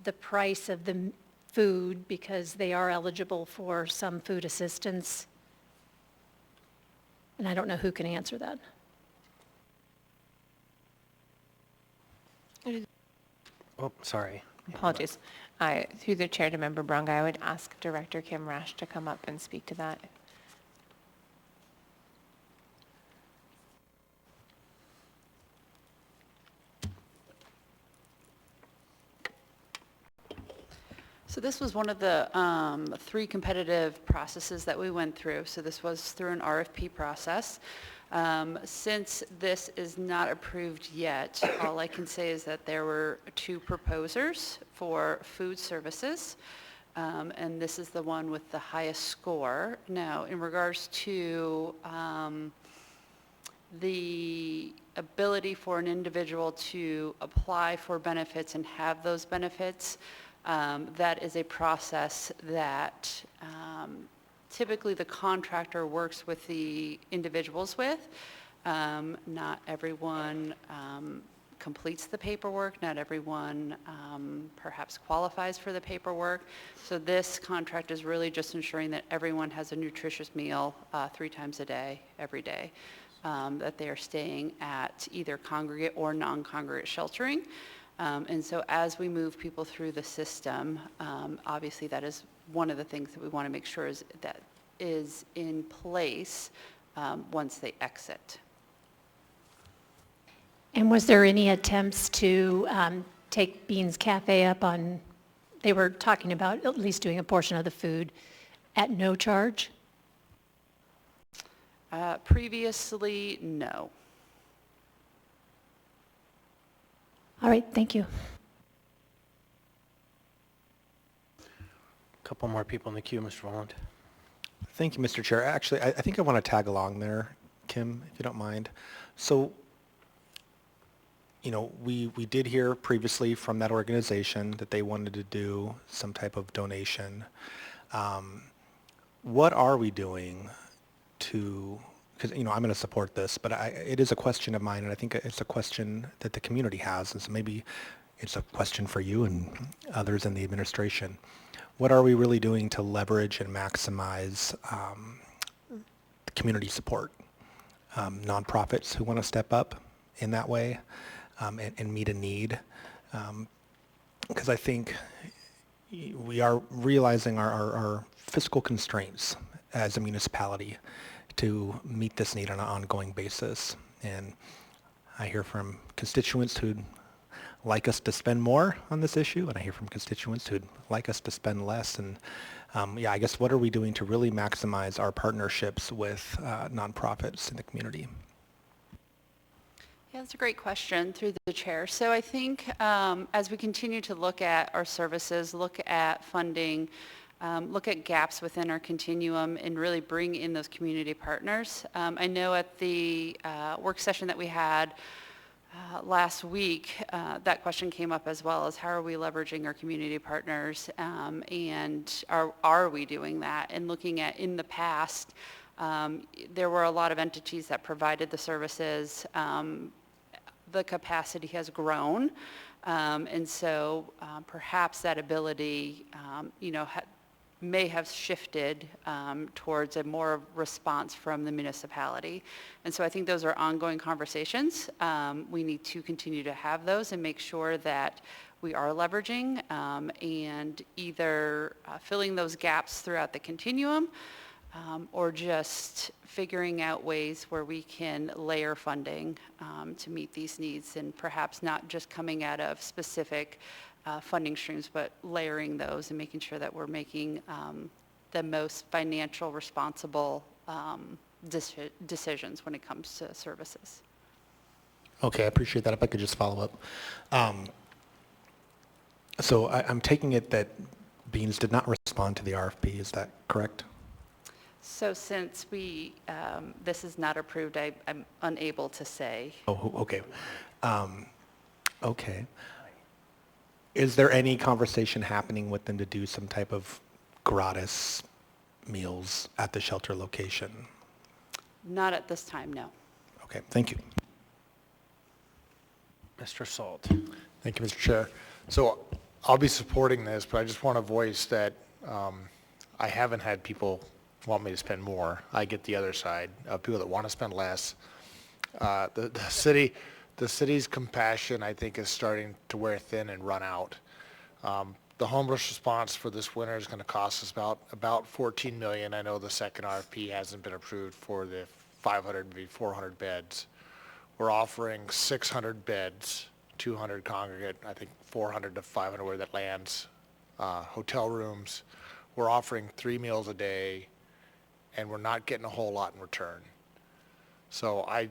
the price of the food because they are eligible for some food assistance? And I don't know who can answer that. Oh, sorry. Apologies. Through the chair to Member Brunga, I would ask Director Kim Rash to come up and speak to that. So this was one of the 3 competitive processes that we went through. So this was through an RFP process. Since this is not approved yet, all I can say is that there were 2 proposers for food services, and this is the one with the highest score. Now, in regards to the ability for an individual to apply for benefits and have those benefits, that is a process that typically the contractor works with the individuals with. Not everyone completes the paperwork. Not everyone perhaps qualifies for the paperwork. So this contract is really just ensuring that everyone has a nutritious meal 3 times a day, every day, that they are staying at either congregate or non-congregate sheltering. And so as we move people through the system, obviously that is one of the things that we want to make sure is that is in place once they exit. And was there any attempts to take Beans Cafe up on, they were talking about at least doing a portion of the food at no charge? Previously, no. All right, thank you. Couple more people in the queue, Mr. Volland. Thank you, Mr. Chair. Actually, I think I want to tag along there, Kim, if you don't mind. So, we did hear previously from that organization that they wanted to do some type of donation. What are we doing to, because, I'm going to support this, but it is a question of mine, and I think it's a question that the community has, and so maybe it's a question for you and others in the administration. What are we really doing to leverage and maximize community support? Nonprofits who want to step up in that way and meet a need. Because I think we are realizing our fiscal constraints as a municipality to meet this need on an ongoing basis. And I hear from constituents who'd like us to spend more on this issue, and I hear from constituents who'd like us to spend less. And I guess what are we doing to really maximize our partnerships with nonprofits in the community? Yeah, that's a great question through the chair. So I think as we continue to look at our services, look at funding, look at gaps within our continuum and really bring in those community partners. I know at the work session that we had last week, that question came up as well, as how are we leveraging our community partners and are we doing that? And looking at in the past, there were a lot of entities that provided the services. The capacity has grown, and so perhaps that ability, may have shifted towards a more response from the municipality. And so I think those are ongoing conversations. We need to continue to have those and make sure that we are leveraging and either filling those gaps throughout the continuum or just figuring out ways where we can layer funding to meet these needs, and perhaps not just coming out of specific funding streams, but layering those and making sure that we're making the most financial responsible decisions when it comes to services. Okay, I appreciate that. If I could just follow up. So I'm taking it that Beans did not respond to the RFP. Is that correct? So since this is not approved, I'm unable to say. Oh, okay. Okay. Is there any conversation happening with them to do some type of gratis meals at the shelter location? Not at this time, no. Okay, thank you. Mr. Salt. Thank you, Mr. Chair. So I'll be supporting this, but I just want to voice that I haven't had people want me to spend more. I get the other side of people that want to spend less. The city's compassion, I think, is starting to wear thin and run out. The homeless response for this winter is going to cost us about $14 million. I know the second RFP hasn't been approved for the 500 to 400 beds. We're offering 600 beds, 200 congregate, I think 400 to 500 where that lands, hotel rooms. We're offering 3 meals a day, and we're not getting a whole lot in return. So I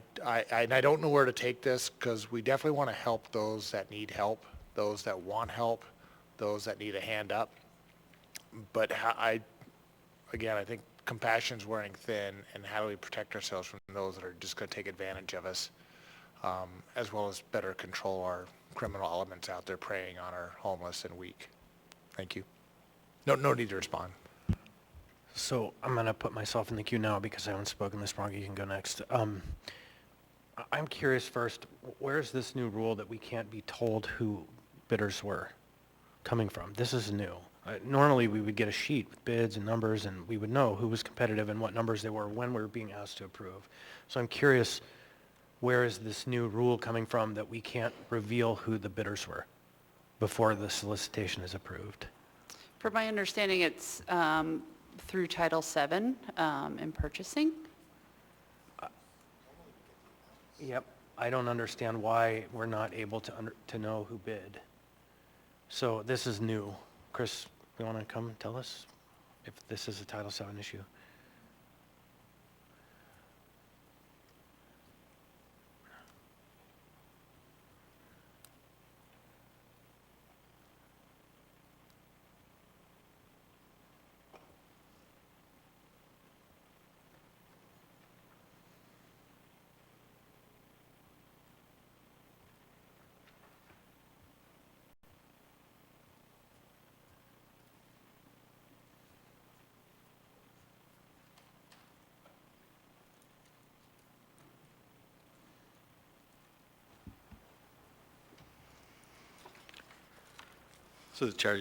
don't know where to take this, because we definitely want to help those that need help, those that want help, those that need a hand up. But I think compassion's wearing thin, and how do we protect ourselves from those that are just going to take advantage of us, as well as better control our criminal elements out there preying on our homeless and weak. Thank you. No need to respond. So I'm going to put myself in the queue now because I haven't spoken. Ms. Bronke, you can go next. I'm curious first, where's this new rule that we can't be told who bidders were coming from? This is new. Normally we would get a sheet with bids and numbers, and we would know who was competitive and what numbers they were when we were being asked to approve. So I'm curious, where is this new rule coming from that we can't reveal who the bidders were before the solicitation is approved? From my understanding, it's through Title VII in purchasing. Yep. I don't understand why we're not able to know who bid. So this is new. Chris, you want to come tell us if this is a Title VII issue? Through the chair,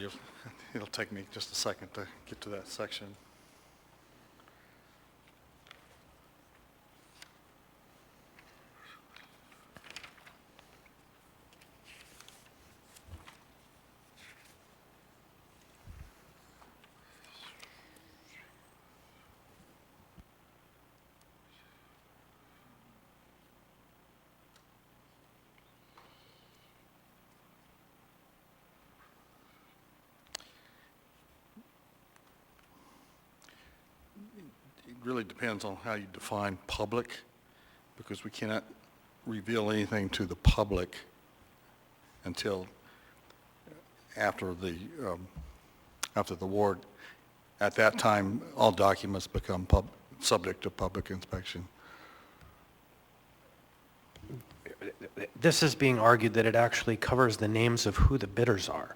it'll take me just a second to get to that section. It really depends on how you define public, because we cannot reveal anything to the public until after the award. At that time, all documents become subject to public inspection. This is being argued that it actually covers the names of who the bidders are,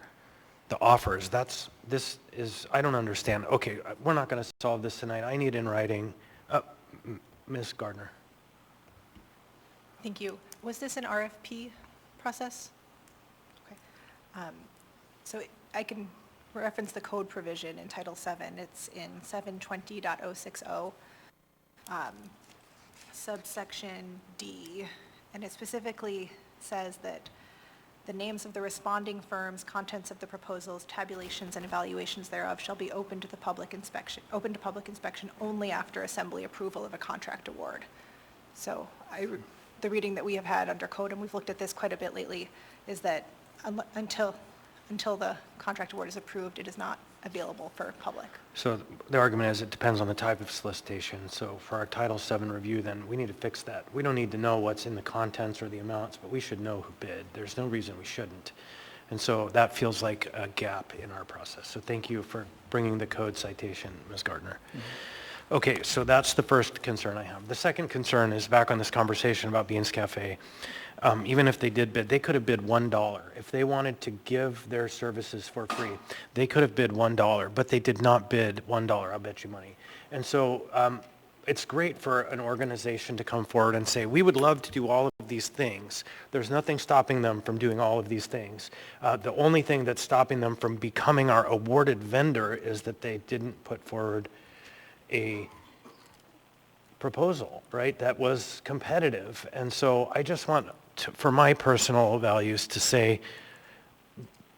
the offers. I don't understand. Okay, we're not going to solve this tonight. I need in writing. Ms. Gardner. Thank you. Was this an RFP process? Okay. So I can reference the code provision in Title VII. It's in 720.060, subsection D, and it specifically says that the names of the responding firms, contents of the proposals, tabulations, and evaluations thereof shall be open to public inspection only after assembly approval of a contract award. So the reading that we have had under code, and we've looked at this quite a bit lately, is that until the contract award is approved, it is not available for public. So the argument is it depends on the type of solicitation. So for our Title VII review, then we need to fix that. We don't need to know what's in the contents or the amounts, but we should know who bid. There's no reason we shouldn't. And so that feels like a gap in our process. So thank you for bringing the code citation, Ms. Gardner. Mm-hmm. Okay, so that's the first concern I have. The second concern is back on this conversation about Beans Cafe. Even if they did bid, they could have bid $1. If they wanted to give their services for free, they could have bid $1, but they did not bid $1, I'll bet you money. And so it's great for an organization to come forward and say, we would love to do all of these things. There's nothing stopping them from doing all of these things. The only thing that's stopping them from becoming our awarded vendor is that they didn't put forward a proposal, right, that was competitive. And so I just want for my personal values to say,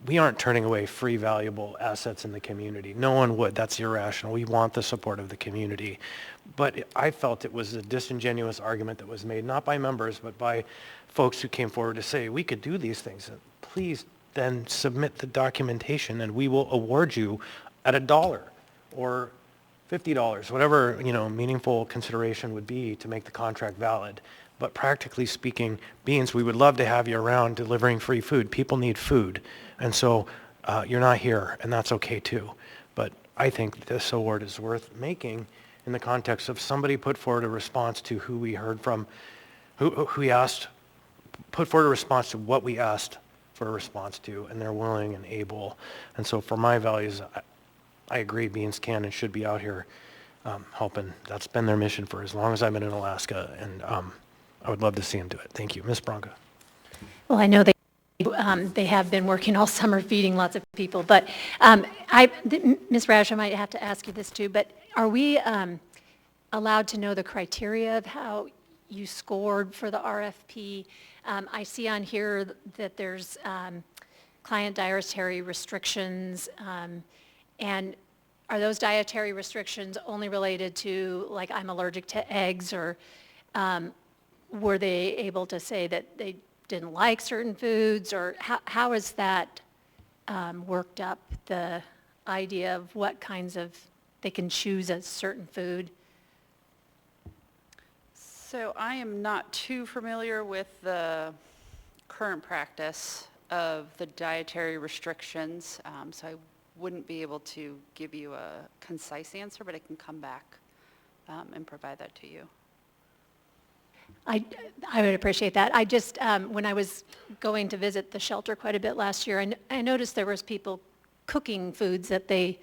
we aren't turning away free, valuable assets in the community. No one would. That's irrational. We want the support of the community. But I felt it was a disingenuous argument that was made, not by members, but by folks who came forward to say, we could do these things. Please then submit the documentation and we will award you at $1 or $50, whatever, meaningful consideration would be to make the contract valid. But practically speaking, Beans, we would love to have you around delivering free food. People need food. And so you're not here, and that's okay too. But I think this award is worth making in the context of somebody put forward a response to who we heard from, who we asked, put forward a response to what we asked for a response to, and they're willing and able. And so for my values, I agree Beans can and should be out here helping. That's been their mission for as long as I've been in Alaska, and I would love to see them do it. Thank you. Ms. Branca. Well, I know they have been working all summer feeding lots of people, but Ms. Rash, I might have to ask you this too, but are we allowed to know the criteria of how you scored for the RFP? I see on here that there's client dietary restrictions, and are those dietary restrictions only related to, like, I'm allergic to eggs, or were they able to say that they didn't like certain foods, or how is that worked up, the idea of what kinds of, they can choose a certain food? So I am not too familiar with the current practice of the dietary restrictions, so I wouldn't be able to give you a concise answer, but I can come back and provide that to you. I would appreciate that. I just, when I was going to visit the shelter quite a bit last year, I noticed there was people cooking foods that they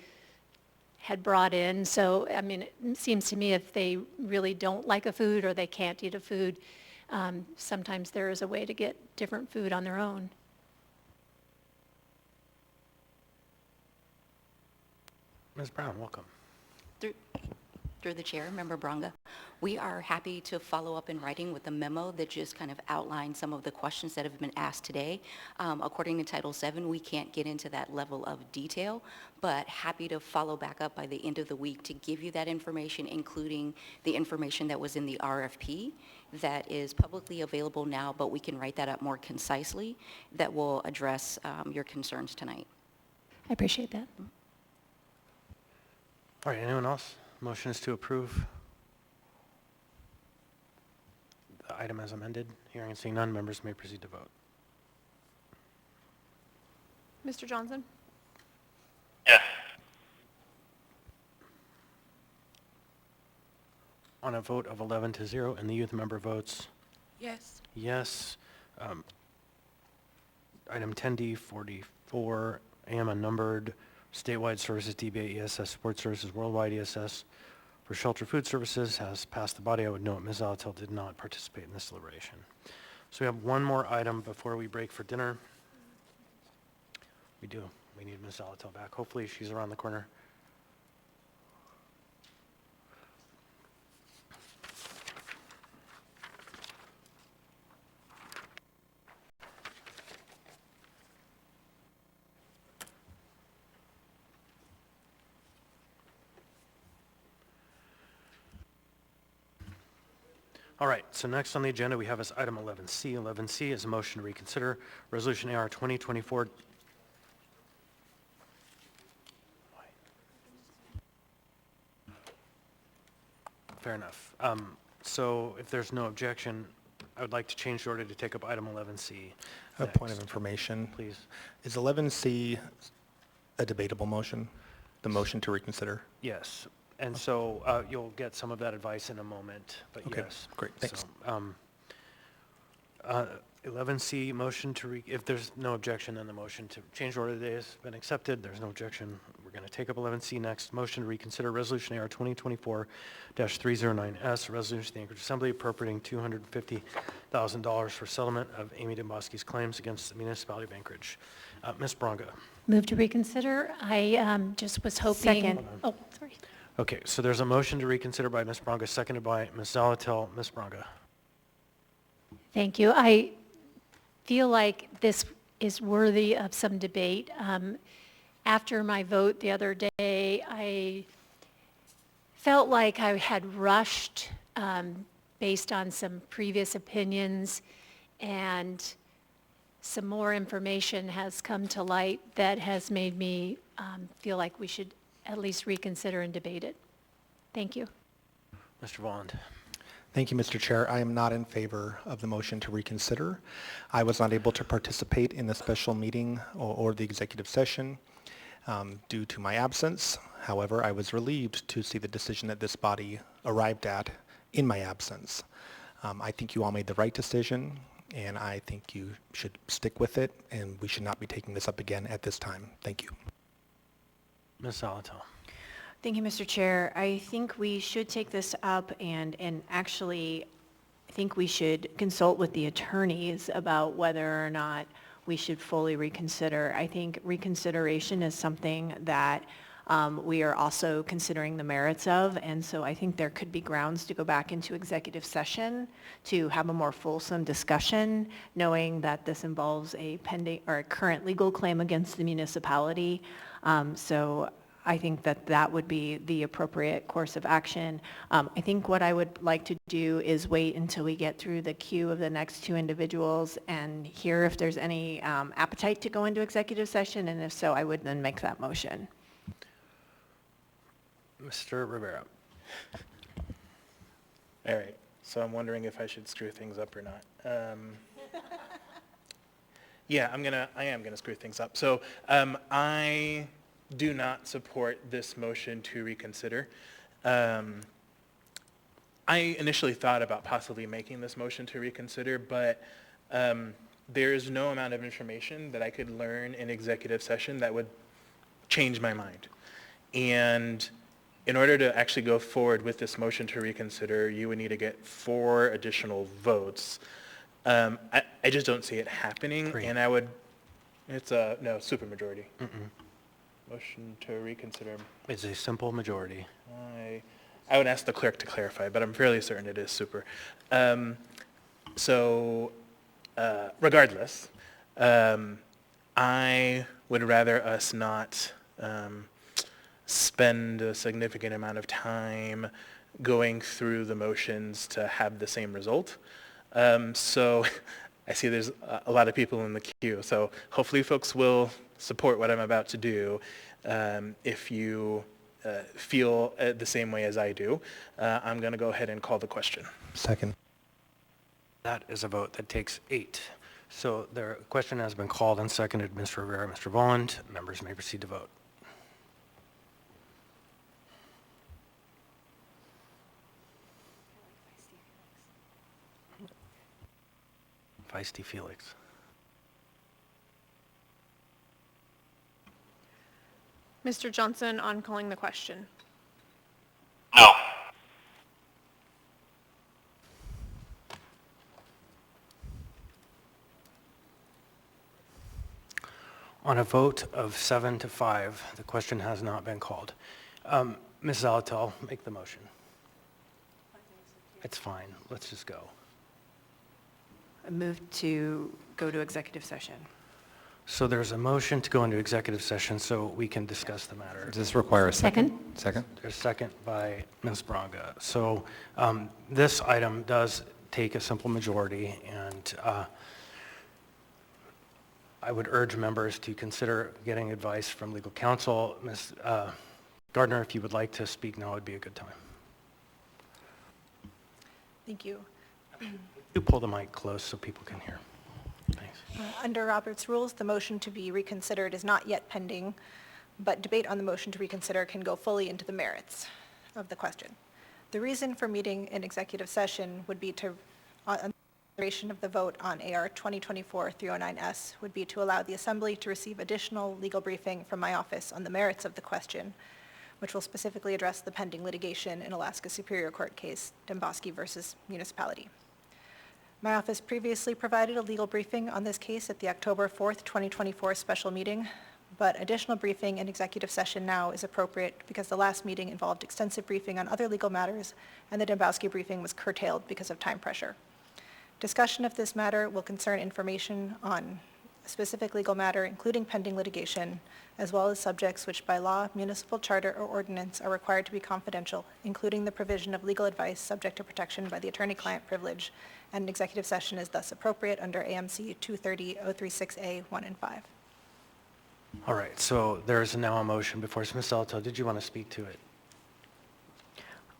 had brought in. So, I mean, it seems to me if they really don't like a food or they can't eat a food, sometimes there is a way to get different food on their own. Ms. Brown, welcome. Through the chair, Member Bronga, we are happy to follow up in writing with a memo that just kind of outlines some of the questions that have been asked today. According to Title VII, we can't get into that level of detail, but happy to follow back up by the end of the week to give you that information, including the information that was in the RFP that is publicly available now, but we can write that up more concisely that will address your concerns tonight. I appreciate that. All right, anyone else? Motion is to approve the item as amended. Hearing and seeing none, members may proceed to vote. Mr. Johnson? Yes. On a vote of 11-0, and the youth member votes Yes. yes. Item 10D, 44, AM unnumbered, statewide services, DBA ESS, support services, worldwide ESS, for shelter food services has passed the body. I would note Ms. Alatel did not participate in this deliberation. So we have one more item before we break for dinner. We do. We need Ms. Alatel back. Hopefully she's around the corner. All right, so next on the agenda we have is item 11C. 11C is a motion to reconsider Resolution AR 2024. Fair enough. So if there's no objection, I would like to change the order to take up item 11C. A point of information. Please. Is 11C a debatable motion? The motion to reconsider? Yes. And so you'll get some of that advice in a moment, but Okay, yes. great, thanks. So, 11C, motion to, if there's no objection, then the motion to change order today has been accepted. There's no objection. We're going to take up 11C next. Motion to reconsider Resolution AR 2024-309S, a resolution of the Anchorage Assembly appropriating $250,000 for settlement of Amy Demboski's claims against the municipality of Anchorage. Ms. Bronga. Move to reconsider. I just was hoping. Second. Oh, sorry. Okay, so there's a motion to reconsider by Ms. Bronga, seconded by Ms. Zalatel. Ms. Bronga. Thank you. I feel like this is worthy of some debate. After my vote the other day, I felt like I had rushed based on some previous opinions, and some more information has come to light that has made me feel like we should at least reconsider and debate it. Thank you. Mr. Volland. Thank you, Mr. Chair. I am not in favor of the motion to reconsider. I was not able to participate in the special meeting or the executive session due to my absence. However, I was relieved to see the decision that this body arrived at in my absence. I think you all made the right decision, and I think you should stick with it, and we should not be taking this up again at this time. Thank you. Ms. Zalatel. Thank you, Mr. Chair. I think we should take this up, and actually, I think we should consult with the attorneys about whether or not we should fully reconsider. I think reconsideration is something that we are also considering the merits of, and so I think there could be grounds to go back into executive session to have a more fulsome discussion, knowing that this involves a pending or a current legal claim against the municipality. So I think that that would be the appropriate course of action. I think what I would like to do is wait until we get through the queue of the next two individuals and hear if there's any appetite to go into executive session, and if so, I would then make that motion. Mr. Rivera. All right, so I'm wondering if I should screw things up or not. Yeah, I am gonna screw things up. So I do not support this motion to reconsider. I initially thought about possibly making this motion to reconsider, but there is no amount of information that I could learn in executive session that would change my mind. And in order to actually go forward with this motion to reconsider, you would need to get 4 additional votes. I just don't see it happening, and it's a, no, supermajority. Motion to reconsider. It's a simple majority. I would ask the clerk to clarify, but I'm fairly certain it is super. Regardless, I would rather us not spend a significant amount of time going through the motions to have the same result. So I see there's a lot of people in the queue, so hopefully folks will support what I'm about to do. If you feel the same way as I do, I'm going to go ahead and call the question. Second. That is a vote that takes 8. So the question has been called and seconded. Mr. Rivera, Mr. Volland, members may proceed to vote. Feisty Felix. Mr. Johnson on calling the question. No. On a vote of 7 to 5, the question has not been called. Ms. Zalatel, make the motion. It's fine. Let's just go. I move to go to executive session. So there's a motion to go into executive session so we can discuss the matter. Does this require a second? Second? There's a second by Ms. Braga. So this item does take a simple majority, and I would urge members to consider getting advice from legal counsel. Ms. Gardner, if you would like to speak now, would be a good time. Thank you. You pull the mic close so people can hear. Thanks. Under Robert's rules, the motion to be reconsidered is not yet pending, but debate on the motion to reconsider can go fully into the merits of the question. The reason for meeting in executive session would be to, on consideration of the vote on AR 2024-309S, would be to allow the Assembly to receive additional legal briefing from my office on the merits of the question, which will specifically address the pending litigation in Alaska Superior Court case, Demboski versus Municipality. My office previously provided a legal briefing on this case at the October 4th, 2024 special meeting, but additional briefing in executive session now is appropriate because the last meeting involved extensive briefing on other legal matters, and the Demboski briefing was curtailed because of time pressure. Discussion of this matter will concern information on a specific legal matter, including pending litigation, as well as subjects which by law, municipal charter, or ordinance are required to be confidential, including the provision of legal advice subject to protection by the attorney-client privilege, and an executive session is thus appropriate under AMC 230-036A 1 and 5. All right, so there is now a motion before us. Ms. Zalatel, did you want to speak to it?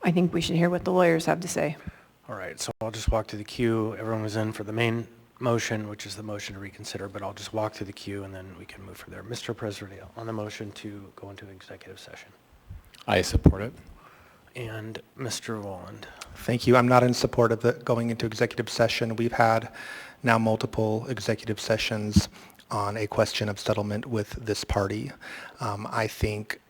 I think we should hear what the lawyers have to say. All right, so I'll just walk to the queue. Everyone was in for the main motion, which is the motion to reconsider, but I'll just walk to the queue and then we can move from there. Mr. President, on the motion to go into executive session. I support it. And Mr. Walland. Thank you. I'm not in support of the going into executive session. We've had now multiple executive sessions on a question of settlement with this party. I think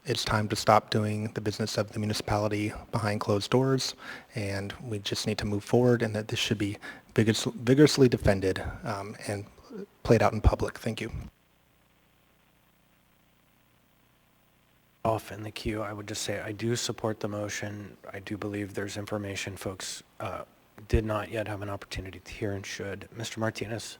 it's time to stop doing the business of the municipality behind closed doors, and we just need to move forward, and that this should be vigorously defended and played out in public. Thank you. Off in the queue, I would just say I do support the motion. I do believe there's information folks did not yet have an opportunity to hear and should. Mr. Martinez,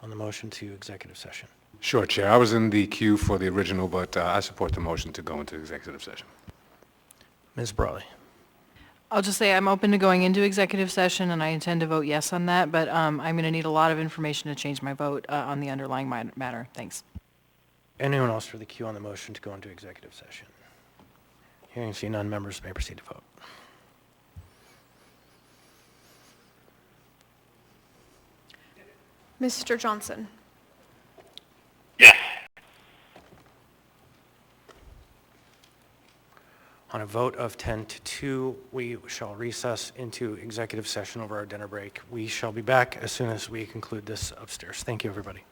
on the motion to executive session. Sure, Chair. I was in the queue for the original, but I support the motion to go into executive session. Ms. Brawley. I'll just say I'm open to going into executive session, and I intend to vote yes on that, but I'm going to need a lot of information to change my vote on the underlying matter. Thanks. Anyone else for the queue on the motion to go into executive session? Hearing and seeing none, members may proceed to vote. Mr. Johnson. Yes. On a vote of 10 to 2, we shall recess into executive session over our dinner break. We shall be back as soon as we conclude this upstairs. Thank you, everybody.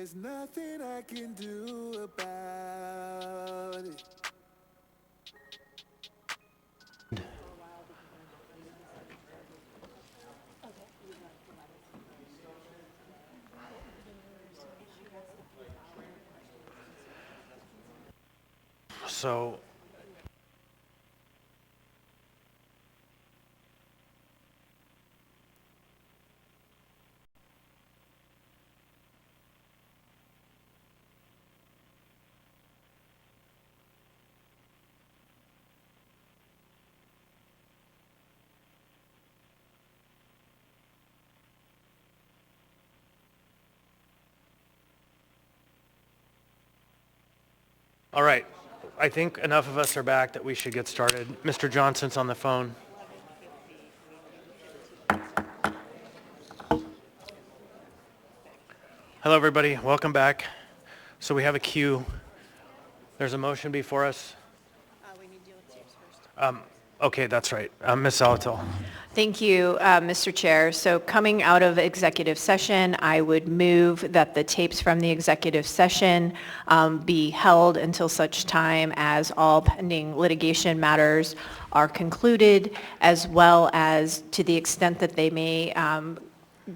There's nothing I can do about it. So, all right. I think enough of us are back that we should get started. Mr. Johnson's on the phone. Hello, everybody. Welcome back. So we have a queue. There's a motion before us. We need to deal with tapes first. Okay, that's right. Ms. Salatil. Thank you, Mr. Chair. So coming out of executive session, I would move that the tapes from the executive session be held until such time as all pending litigation matters are concluded, as well as to the extent that they may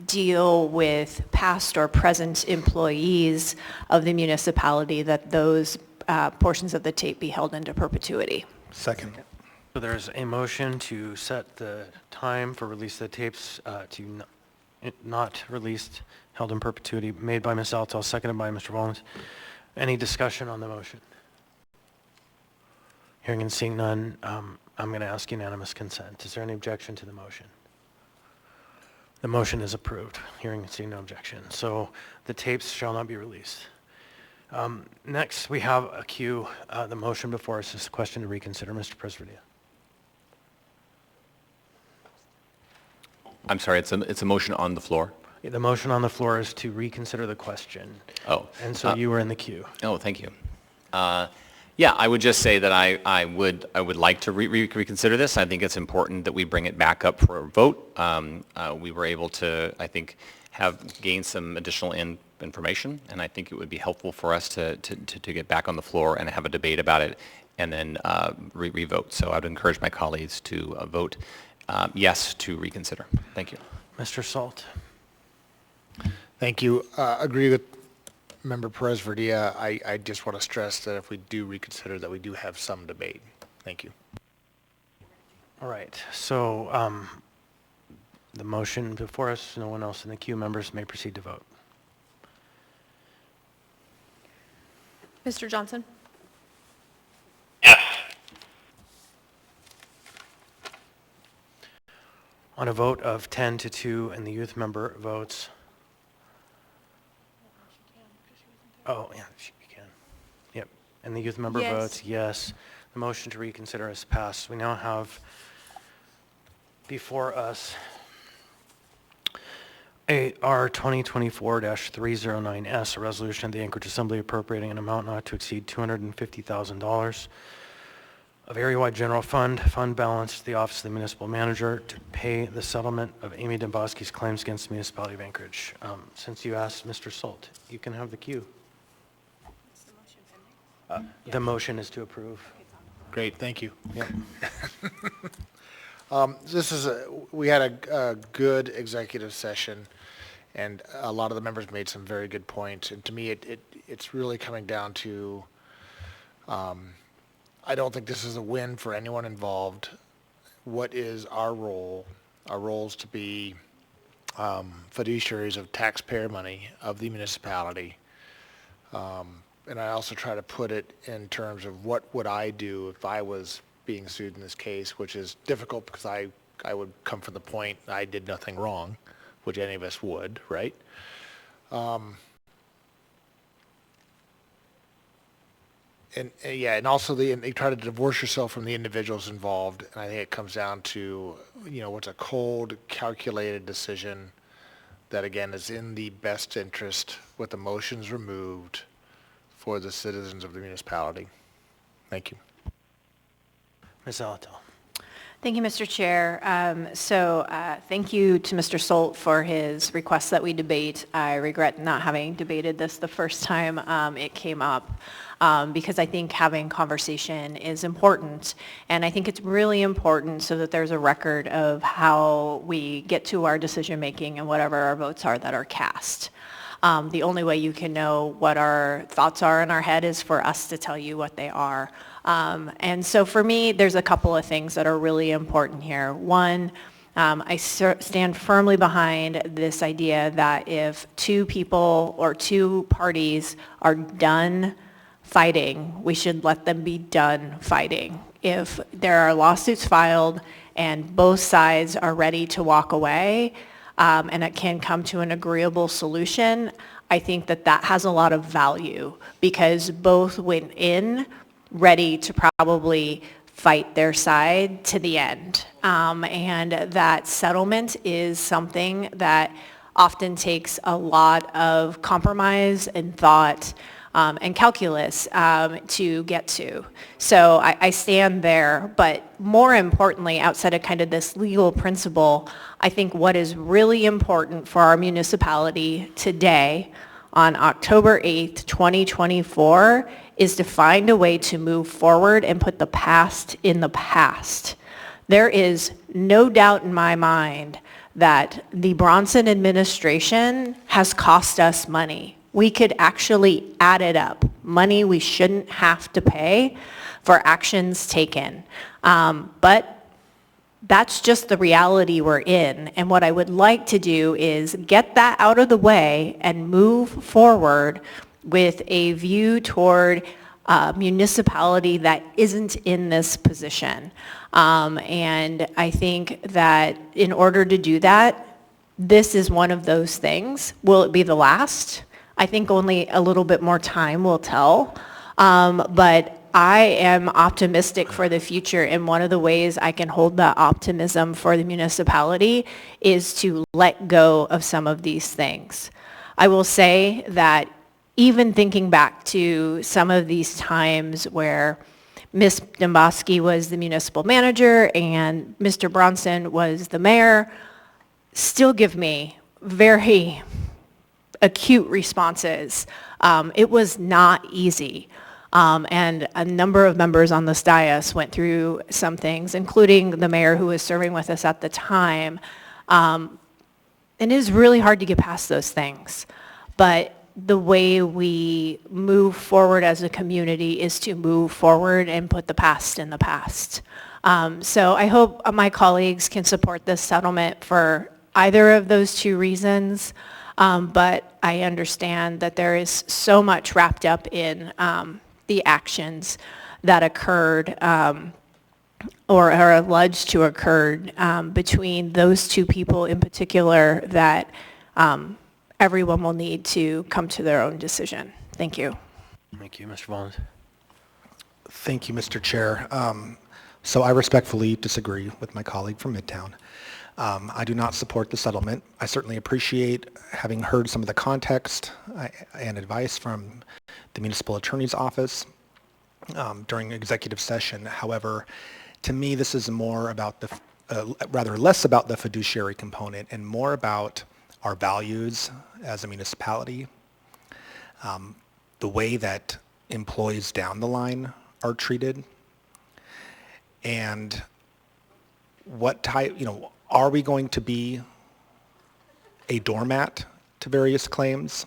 deal with past or present employees of the municipality, that those portions of the tape be held into perpetuity. Second. So there's a motion to set the time for release of the tapes to not released, held in perpetuity, made by Ms. Altel, seconded by Mr. Volins. Any discussion on the motion? Hearing and seeing none, I'm going to ask unanimous consent. Is there any objection to the motion? The motion is approved. Hearing and seeing no objection. So the tapes shall not be released. Next, we have a queue. The motion before us is a question to reconsider. Mr. Presverdia. I'm sorry, it's a motion on the floor? The motion on the floor is to reconsider the question. Oh. And so you were in the queue. Oh, thank you. Yeah, I would just say that I would like to reconsider this. I think it's important that we bring it back up for a vote. We were able to, I think, gain some additional information, and I think it would be helpful for us to get back on the floor and have a debate about it, and then re-vote. So I would encourage my colleagues to vote yes to reconsider. Thank you. Mr. Salt. Thank you. Agree with Member Perez-Verdia. I just want to stress that if we do reconsider, that we do have some debate. Thank you. All right. So the motion before us, no one else in the queue. Members may proceed to vote. Mr. Johnson? On a vote of 10 to 2 and the youth member votes. Oh, yeah, you can. Yep. And the youth member votes yes. The motion to reconsider is passed. We now have before us AR 2024-309S, a resolution of the Anchorage Assembly appropriating an amount not to exceed $250,000 of area-wide general fund balance to the Office of the Municipal Manager to pay the settlement of Amy Domboski's claims against the municipality of Anchorage. Since you asked Mr. Salt, you can have the cue. The motion is to approve. Great, thank you. Yep. We had a good executive session, and a lot of the members made some very good points. And to me, it's really coming down to, I don't think this is a win for anyone involved. What is our role? Our role is to be fiduciaries of taxpayer money of the municipality. And I also try to put it in terms of what would I do if I was being sued in this case, which is difficult because I would come from the point I did nothing wrong, which any of us would, right? And also they try to divorce yourself from the individuals involved, and I think it comes down to, what's a cold, calculated decision that, again, is in the best interest with emotions removed for the citizens of the municipality. Thank you. Ms. Alatel. Thank you, Mr. Chair. Thank you to Mr. Solt for his request that we debate. I regret not having debated this the first time it came up because I think having conversation is important. And I think it's really important so that there's a record of how we get to our decision making and whatever our votes are that are cast. The only way you can know what our thoughts are in our head is for us to tell you what they are. And so for me, there's a couple of things that are really important here. One, I stand firmly behind this idea that if two people or two parties are done fighting, we should let them be done fighting. If there are lawsuits filed and both sides are ready to walk away, and it can come to an agreeable solution, I think that that has a lot of value because both went in ready to probably fight their side to the end. And that settlement is something that often takes a lot of compromise and thought and calculus to get to. So I stand there, but more importantly, outside of kind of this legal principle, I think what is really important for our municipality today on October 8th, 2024, is to find a way to move forward and put the past in the past. There is no doubt in my mind that the Bronson administration has cost us money. We could actually add it up, money we shouldn't have to pay for actions taken. But that's just the reality we're in. And what I would like to do is get that out of the way and move forward with a view toward a municipality that isn't in this position. And I think that in order to do that, this is one of those things. Will it be the last? I think only a little bit more time will tell. But I am optimistic for the future, and one of the ways I can hold that optimism for the municipality is to let go of some of these things. I will say that even thinking back to some of these times where Ms. Domboski was the municipal manager and Mr. Bronson was the mayor, still give me very acute responses. It was not easy. And a number of members on this dais went through some things, including the mayor who was serving with us at the time. And it is really hard to get past those things. But the way we move forward as a community is to move forward and put the past in the past. So I hope my colleagues can support this settlement for either of those two reasons. But I understand that there is so much wrapped up in the actions that occurred or are alleged to occurred between those two people in particular that everyone will need to come to their own decision. Thank you. Thank you, Mr. Volland. Thank you, Mr. Chair. So I respectfully disagree with my colleague from Midtown. I do not support the settlement. I certainly appreciate having heard some of the context and advice from the municipal attorney's office during executive session. However, to me, this is more about rather less about the fiduciary component and more about our values as a municipality, the way that employees down the line are treated, and what type, are we going to be a doormat to various claims?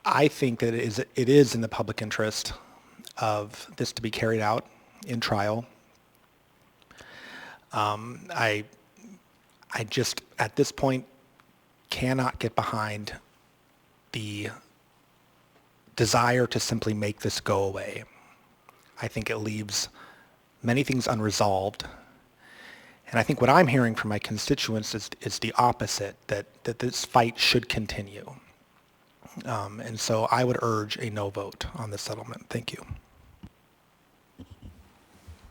I think that it is in the public interest of this to be carried out in trial. I just, at this point, cannot get behind the desire to simply make this go away. I think it leaves many things unresolved. And I think what I'm hearing from my constituents is the opposite, that this fight should continue. And so I would urge a no vote on this settlement. Thank you.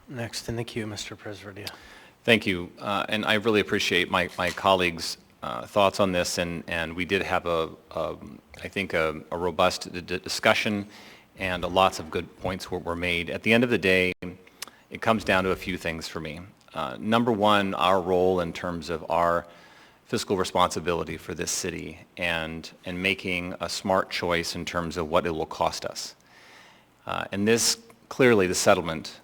Next in the queue, Mr. Presverdia. Thank you. And I really appreciate my colleagues' thoughts on this, and we did have I think a robust discussion, and lots of good points were made. At the end of the day, it comes down to a few things for me. Number one, our role in terms of our fiscal responsibility for this city and making a smart choice in terms of what it will cost us. And this, clearly the settlement,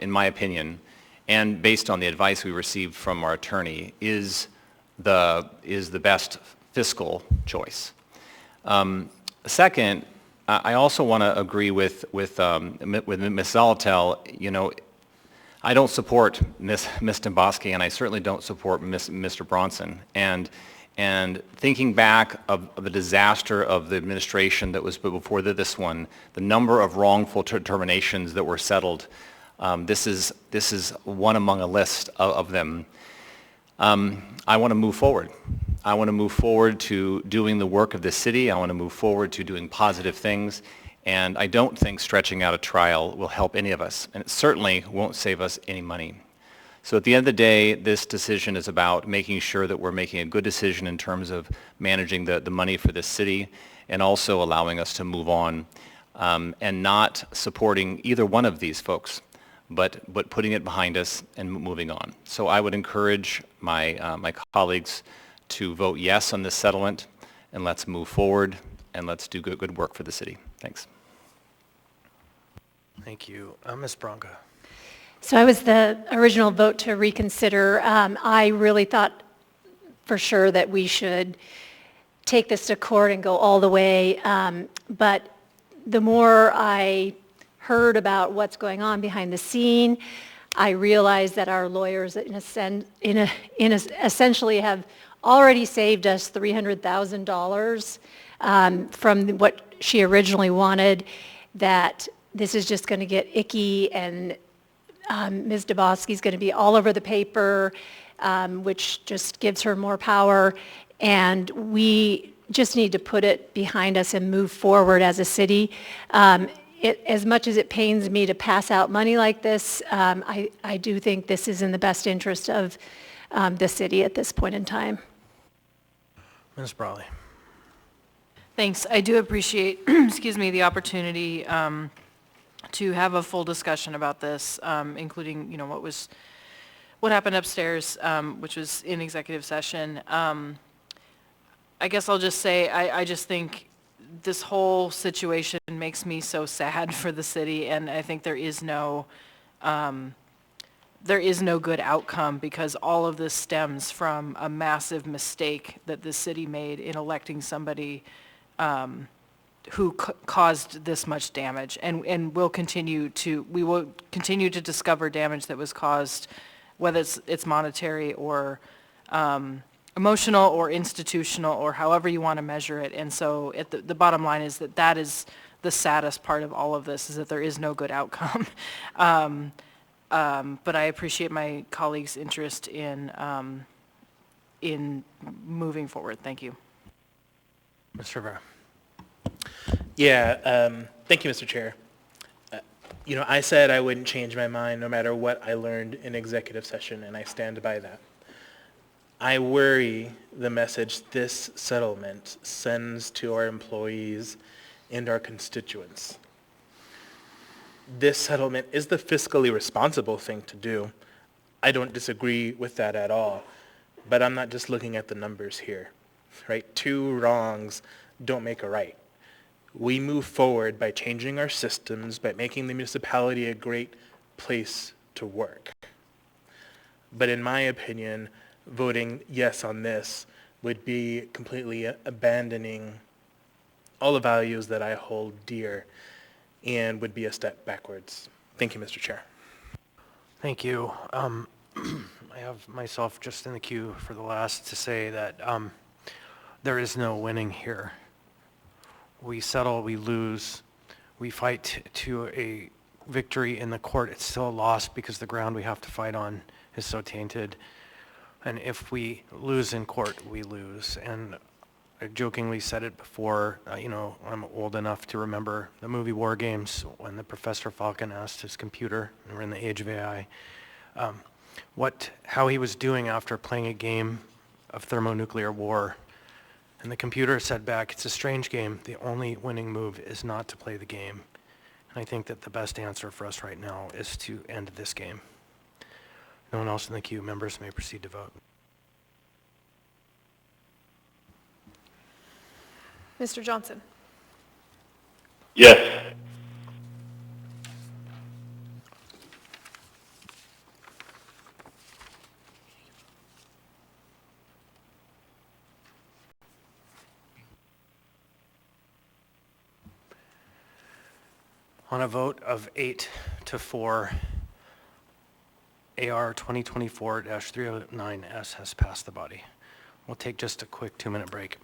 in my opinion, and based on the advice we received from our attorney, is the best fiscal choice. Second, I also want to agree with Ms. Zolotel. You know, I don't support Ms. Domboski, and I certainly don't support Mr. Bronson. And thinking back of the disaster of the administration that was before this one, the number of wrongful terminations that were settled, this is one among a list of them. I want to move forward. I want to move forward to doing the work of the city. I want to move forward to doing positive things. And I don't think stretching out a trial will help any of us. And it certainly won't save us any money. So at the end of the day, this decision is about making sure that we're making a good decision in terms of managing the money for this city and also allowing us to move on and not supporting either one of these folks, but putting it behind us and moving on. So I would encourage my colleagues to vote yes on this settlement, and let's move forward and let's do good work for the city. Thanks. Thank you. Ms. Branca. So I was the original vote to reconsider. I really thought for sure that we should take this to court and go all the way. But the more I heard about what's going on behind the scene, I realized that our lawyers essentially have already saved us $300,000 from what she originally wanted, that this is just going to get icky, and Ms. Domboski's going to be all over the paper, which just gives her more power, and we just need to put it behind us and move forward as a city. As much as it pains me to pass out money like this, I do think this is in the best interest of the city at this point in time. Ms. Brawley. Thanks. I do appreciate, excuse me, the opportunity to have a full discussion about this, including, you know, what happened upstairs, which was in executive session. I guess I'll just say I just think this whole situation makes me so sad for the city, and I think there is no good outcome, because all of this stems from a massive mistake that the city made in electing somebody who caused this much damage, and we will continue to discover damage that was caused, whether it's monetary or emotional or institutional, or however you want to measure it. And so the bottom line is that is the saddest part of all of this, is that there is no good outcome. But I appreciate my colleagues' interest in moving forward. Thank you. Mr. Rivera. Yeah, thank you, Mr. Chair. You know, I said I wouldn't change my mind no matter what I learned in executive session, and I stand by that. I worry the message this settlement sends to our employees and our constituents. This settlement is the fiscally responsible thing to do. I don't disagree with that at all, but I'm not just looking at the numbers here, right? Two wrongs don't make a right. We move forward by changing our systems, by making the municipality a great place to work. But in my opinion, voting yes on this would be completely abandoning all the values that I hold dear, and would be a step backwards. Thank you, Mr. Chair. Thank you. I have myself just in the queue for the last to say that there is no winning here. We settle, we lose, we fight to a victory in the court. It's still a loss because the ground we have to fight on is so tainted. And if we lose in court, we lose. And I jokingly said it before, you know, I'm old enough to remember the movie War Games when the Professor Falcon asked his computer, and we're in the age of AI, how he was doing after playing a game of thermonuclear war. And the computer said back, "It's a strange game. The only winning move is not to play the game." And I think that the best answer for us right now is to end this game. No one else in the queue. Members may proceed to vote. Mr. Johnson? Yes. On a vote of 8-4, AR 2024-309S has passed the body. We'll take just a quick 2-minute break.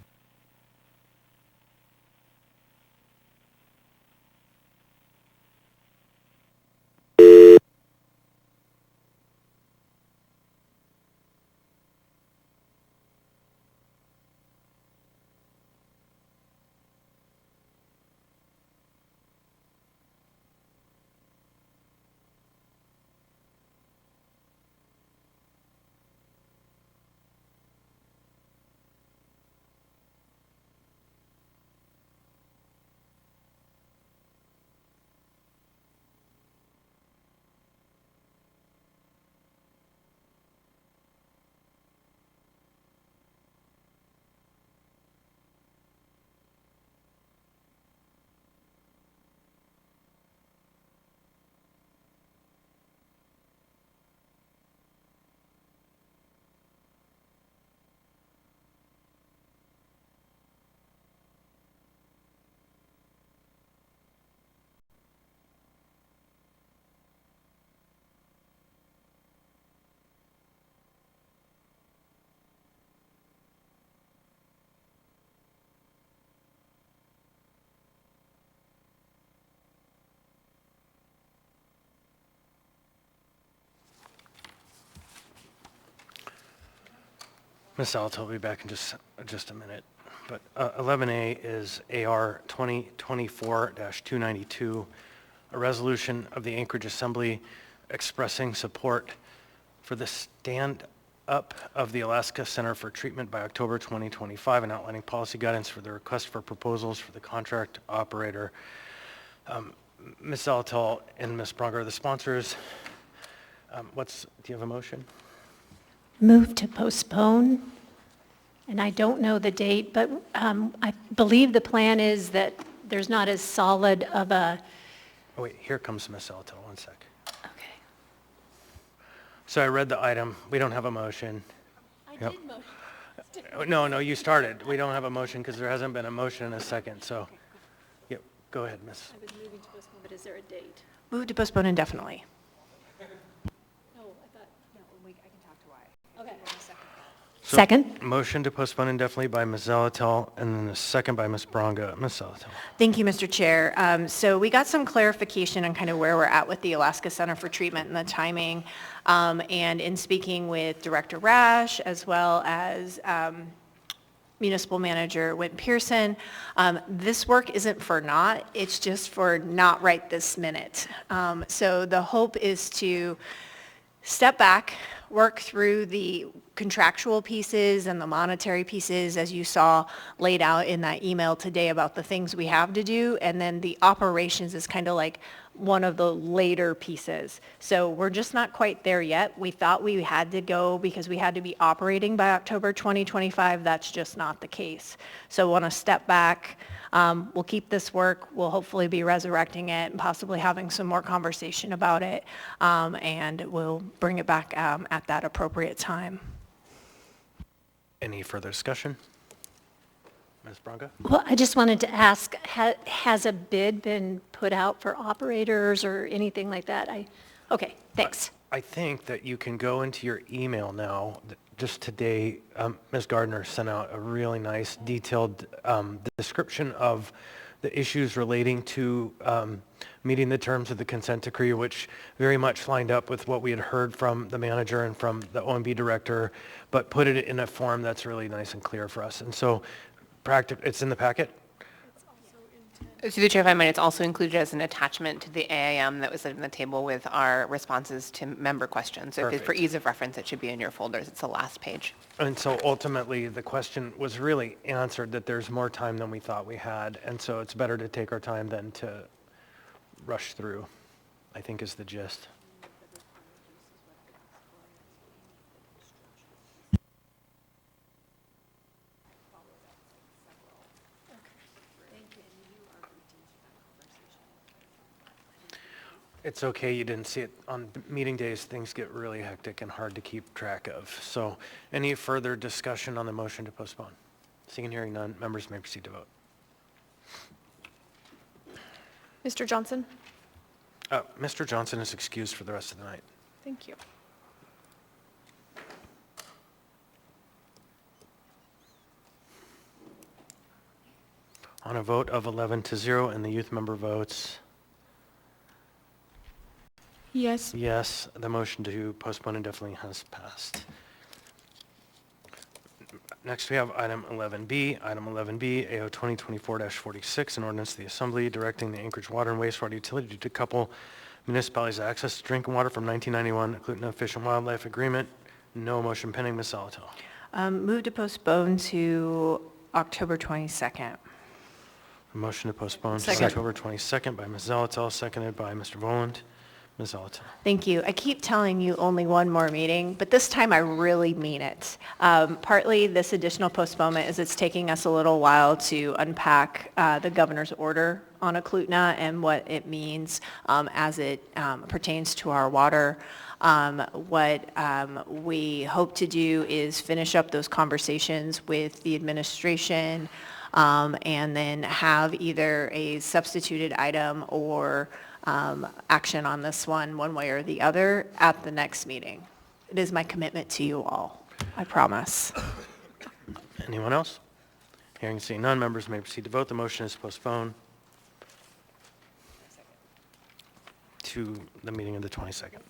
Ms. Alto will be back in just a minute. But 11A is AR 2024-292, a resolution of the Anchorage Assembly expressing support for the stand-up of the Alaska Center for Treatment by October 2025 and outlining policy guidance for the request for proposals for the contract operator. Ms. Alto and Ms. Bronger are the sponsors. Do you have a motion? Move to postpone, and I don't know the date, but I believe the plan is that there's not as solid of a... Oh, wait, here comes Ms. Alto. One sec. Okay. So I read the item. We don't have a motion. I did motion. No, you started. We don't have a motion because there hasn't been a motion in a second, so, yep, go ahead, Ms. I was moving to postpone, but is there a date? Move to postpone indefinitely. No, I thought, no, I can talk to why. Okay. So, Second. Motion to postpone indefinitely by Ms. Zalatel, and then a second by Ms. Bronga. Ms. Zalatel. Thank you, Mr. Chair. So we got some clarification on kind of where we're at with the Alaska Center for Treatment and the timing. And in speaking with Director Rash, as well as Municipal Manager Wynn Pearson, this work isn't for naught, it's just for not right this minute. So the hope is to step back, work through the contractual pieces and the monetary pieces, as you saw laid out in that email today about the things we have to do, and then the operations is kind of like one of the later pieces. So we're just not quite there yet. We thought we had to go because we had to be operating by October 2025. That's just not the case. So want to step back. We'll keep this work. We'll hopefully be resurrecting it and possibly having some more conversation about it. And we'll bring it back at that appropriate time. Any further discussion? Ms. Bronga? Well, I just wanted to ask, has a bid been put out for operators or anything like that? Okay, thanks. I think that you can go into your email now. Just today, Ms. Gardner sent out a really nice detailed description of the issues relating to meeting the terms of the consent decree, which very much lined up with what we had heard from the manager and from the OMB director, but put it in a form that's really nice and clear for us. And so it's in the packet? Through the chair, if I might, it's also included as an attachment to the AIM that was in the table with our responses to member questions. So for ease of reference, it should be in your folders. It's the last page. And so ultimately, the question was really answered that there's more time than we thought we had. And so it's better to take our time than to rush through, I think is the gist. It's okay, you didn't see it. On meeting days, things get really hectic and hard to keep track of. So any further discussion on the motion to postpone? Seeing and hearing none, members may proceed to vote. Mr. Johnson? Mr. Johnson is excused for the rest of the night. Thank you. On a vote of 11-0 and the youth member votes Yes. yes, the motion to postpone indefinitely has passed. Next, we have item 11B. Item 11B, AO 2024-46, an ordinance to the Assembly directing the Anchorage Water and Wastewater Utility to decouple municipalities' access to drinking water from 1991 Clutina Fish and Wildlife Agreement. No motion pending. Ms. Zalato. Move to postpone to October 22nd. A motion to postpone to Second. October 22nd by Ms. Zalato, seconded by Mr. Voland. Ms. Zalato. Thank you. I keep telling you only one more meeting, but this time I really mean it. Partly this additional postponement is it's taking us a little while to unpack the governor's order on Clutina and what it means as it pertains to our water. What we hope to do is finish up those conversations with the administration and then have either a substituted item or action on this one way or the other at the next meeting. It is my commitment to you all, I promise. Anyone else? Hearing and seeing none, members may proceed to vote. The motion is postponed to the meeting of the 22nd.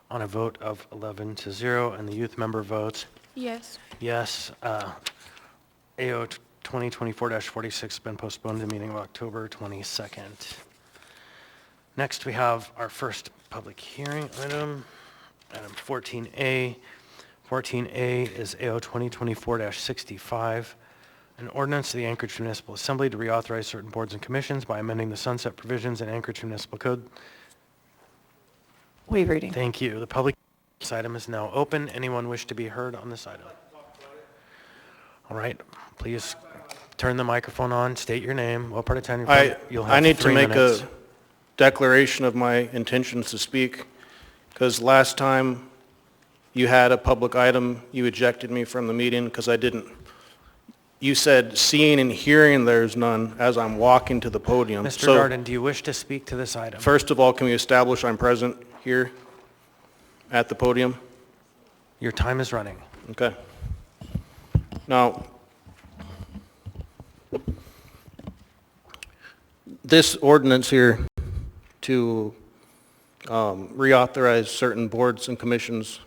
On a vote of 11-0 and the youth member votes Yes. yes, AO 2024-46 has been postponed to the meeting of October 22nd. Next, we have our first public hearing item, item 14A. 14A is AO 2024-65, an ordinance to the Anchorage Municipal Assembly to reauthorize certain boards and commissions by amending the sunset provisions in Anchorage Municipal Code. Waive reading. Thank you. The public this item is now open. Anyone wish to be heard on this item? All right, please turn the microphone on, state your name, what part of town you're from. You'll have I need to 3 make minutes. a declaration of my intentions to speak, because last time you had a public item, you ejected me from the meeting because I didn't. You said seeing and hearing there's none as I'm walking to the podium. Mr. Darden, do you wish to speak to this item? First of all, can we establish I'm present here at the podium? Your time is running. Okay. Now, this ordinance here to reauthorize certain boards and commissions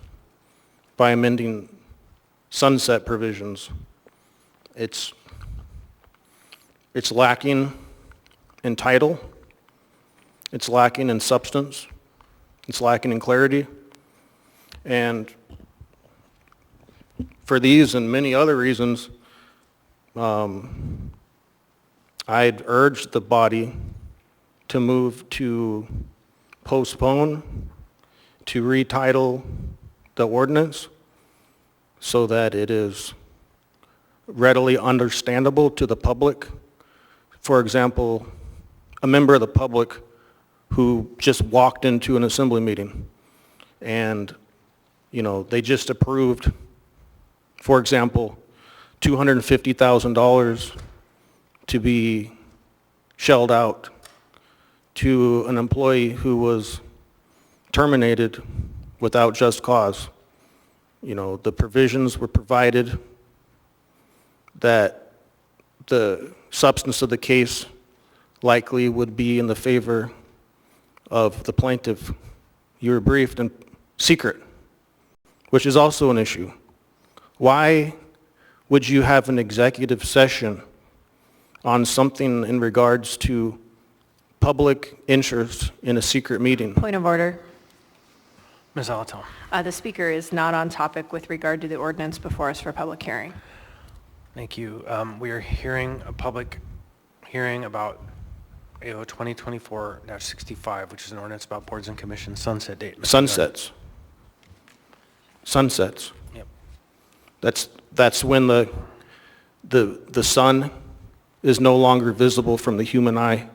by amending sunset provisions, it's lacking in title, it's lacking in substance, it's lacking in clarity, and for these and many other reasons, I'd urge the body to move to postpone, to retitle the ordinance so that it is readily understandable to the public. For example, a member of the public who just walked into an assembly meeting and, you know, they just approved, for example, $250,000 to be shelled out to an employee who was terminated without just cause. You know, the provisions were provided that the substance of the case likely would be in the favor of the plaintiff. You were briefed in secret, which is also an issue. Why would you have an executive session on something in regards to public interest in a secret meeting. Point of order. Ms. Alatel. The speaker is not on topic with regard to the ordinance before us for public hearing. Thank you. We are hearing a public hearing about AO 2024-65, which is an ordinance about boards and commissions sunset date. Mr. Sunsets. Sunsets. Yep. That's when the sun is no longer visible from the human eye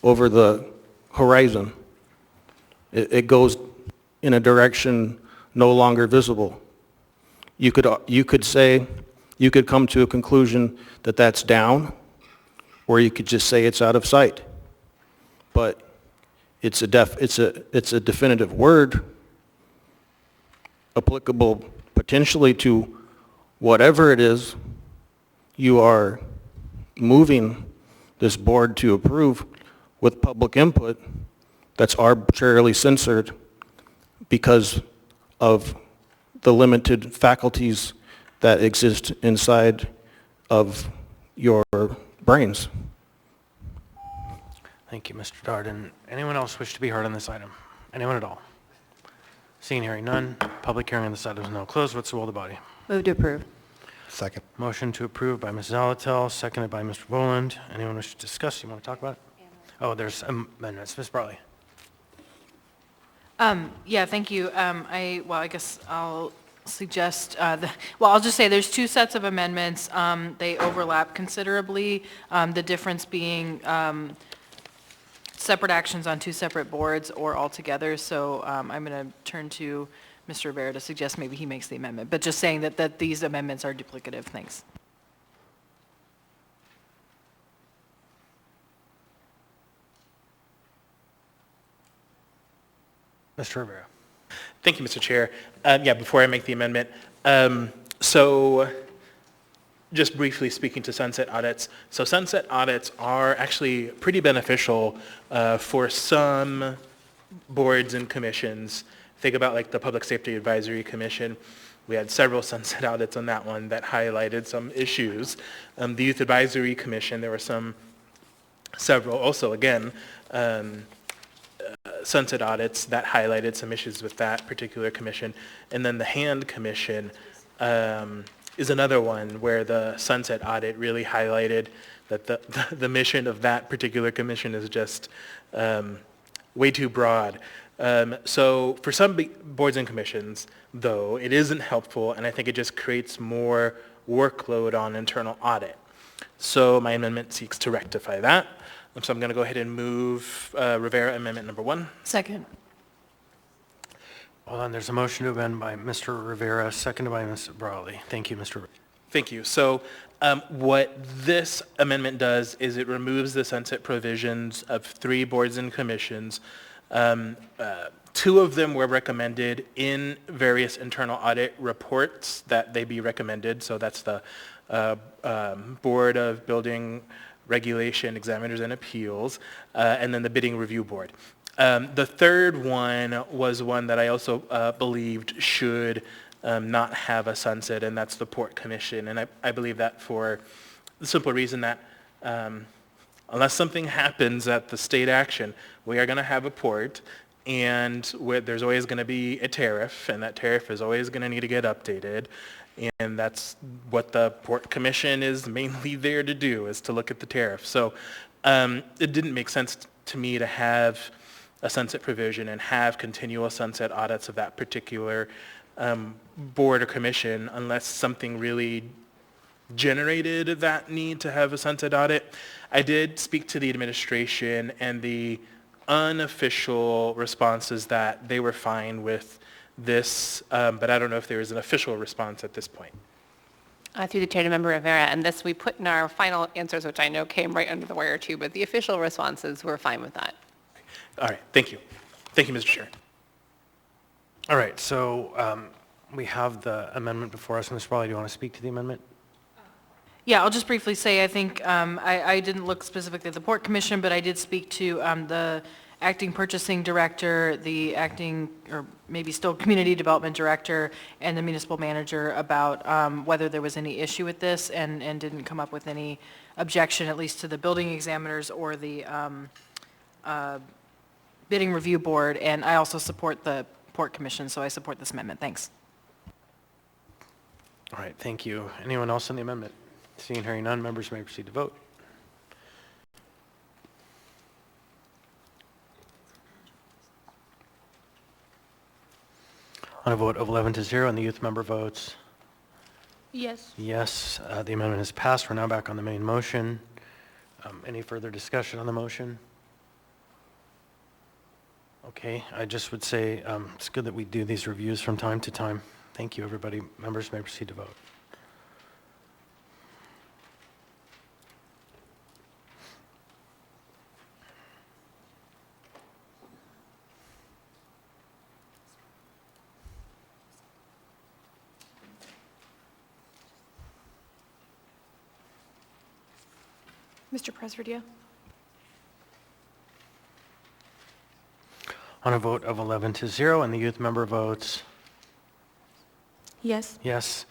over the horizon. It goes in a direction no longer visible. You could say, you could come to a conclusion that that's down, or you could just say it's out of sight. But it's a definitive word applicable potentially to whatever it is you are moving this board to approve with public input that's arbitrarily censored because of the limited faculties that exist inside of your brains. Thank you, Mr. Darden. Anyone else wish to be heard on this item? Anyone at all? Seeing, hearing none, public hearing on this item is now closed. What's the will of the body? Move to approve. Second. Motion to approve by Ms. Zalatel, seconded by Mr. Boland. Anyone wish to discuss? You want to talk about it? Oh, there's amendments. Ms. Brawley. Yeah, thank you. I guess I'll suggest, I'll just say there's two sets of amendments. They overlap considerably, the difference being separate actions on two separate boards or all together. So I'm going to turn to Mr. Rivera to suggest maybe he makes the amendment, but just saying that these amendments are duplicative. Thanks. Mr. Rivera. Thank you, Mr. Chair. Before I make the amendment, so just briefly speaking to sunset audits. So sunset audits are actually pretty beneficial for some boards and commissions. Think about like the Public Safety Advisory Commission. We had several sunset audits on that one that highlighted some issues. The Youth Advisory Commission, there were several also, again, sunset audits that highlighted some issues with that particular commission. And then the HAND Commission is another one where the sunset audit really highlighted that the mission of that particular commission is just way too broad. So for some boards and commissions, though, it isn't helpful, and I think it just creates more workload on internal audit. So my amendment seeks to rectify that. So I'm going to go ahead and move Rivera Amendment Number 1. Second. Hold on, there's a motion to amend by Mr. Rivera, seconded by Ms. Brawley. Thank you, Mr. Rivera. Thank you. So what this amendment does is it removes the sunset provisions of 3 boards and commissions. 2 of them were recommended in various internal audit reports that they be recommended. So that's the Board of Building Regulation Examiners and Appeals, and then the Bidding Review Board. The third one was one that I also believed should not have a sunset, and that's the Port Commission. And I believe that for the simple reason that unless something happens at the state action, we are going to have a port, and there's always going to be a tariff, and that tariff is always going to need to get updated. And that's what the Port Commission is mainly there to do, is to look at the tariff. So it didn't make sense to me to have a sunset provision and have continual sunset audits of that particular board or commission unless something really generated that need to have a sunset audit. I did speak to the administration, and the unofficial responses that they were fine with this, but I don't know if there is an official response at this point. Through the chair to Member Rivera, and this we put in our final answers, which I know came right under the wire too, but the official responses were fine with that. All right, thank you. Thank you, Mr. Chair. All right, so we have the amendment before us. Ms. Brawley, do you want to speak to the amendment? Yeah, I'll just briefly say, I think I didn't look specifically at the Port Commission, but I did speak to the acting purchasing director, the acting, or maybe still community development director, and the municipal manager about whether there was any issue with this, and didn't come up with any objection, at least to the building examiners or the bidding review board, and I also support the Port Commission, so I support this amendment. Thanks. All right, thank you. Anyone else on the amendment? Seeing and hearing none, members may proceed to vote. On a vote of 11 to 0, and the youth member votes Yes. yes. The amendment is passed. We're now back on the main motion. Any further discussion on the motion? Okay, I just would say it's good that we do these reviews from time to time. Thank you, everybody. Members may proceed to vote. Mr. Presverdia? On a vote of 11 to 0, and the youth member votes Yes. yes.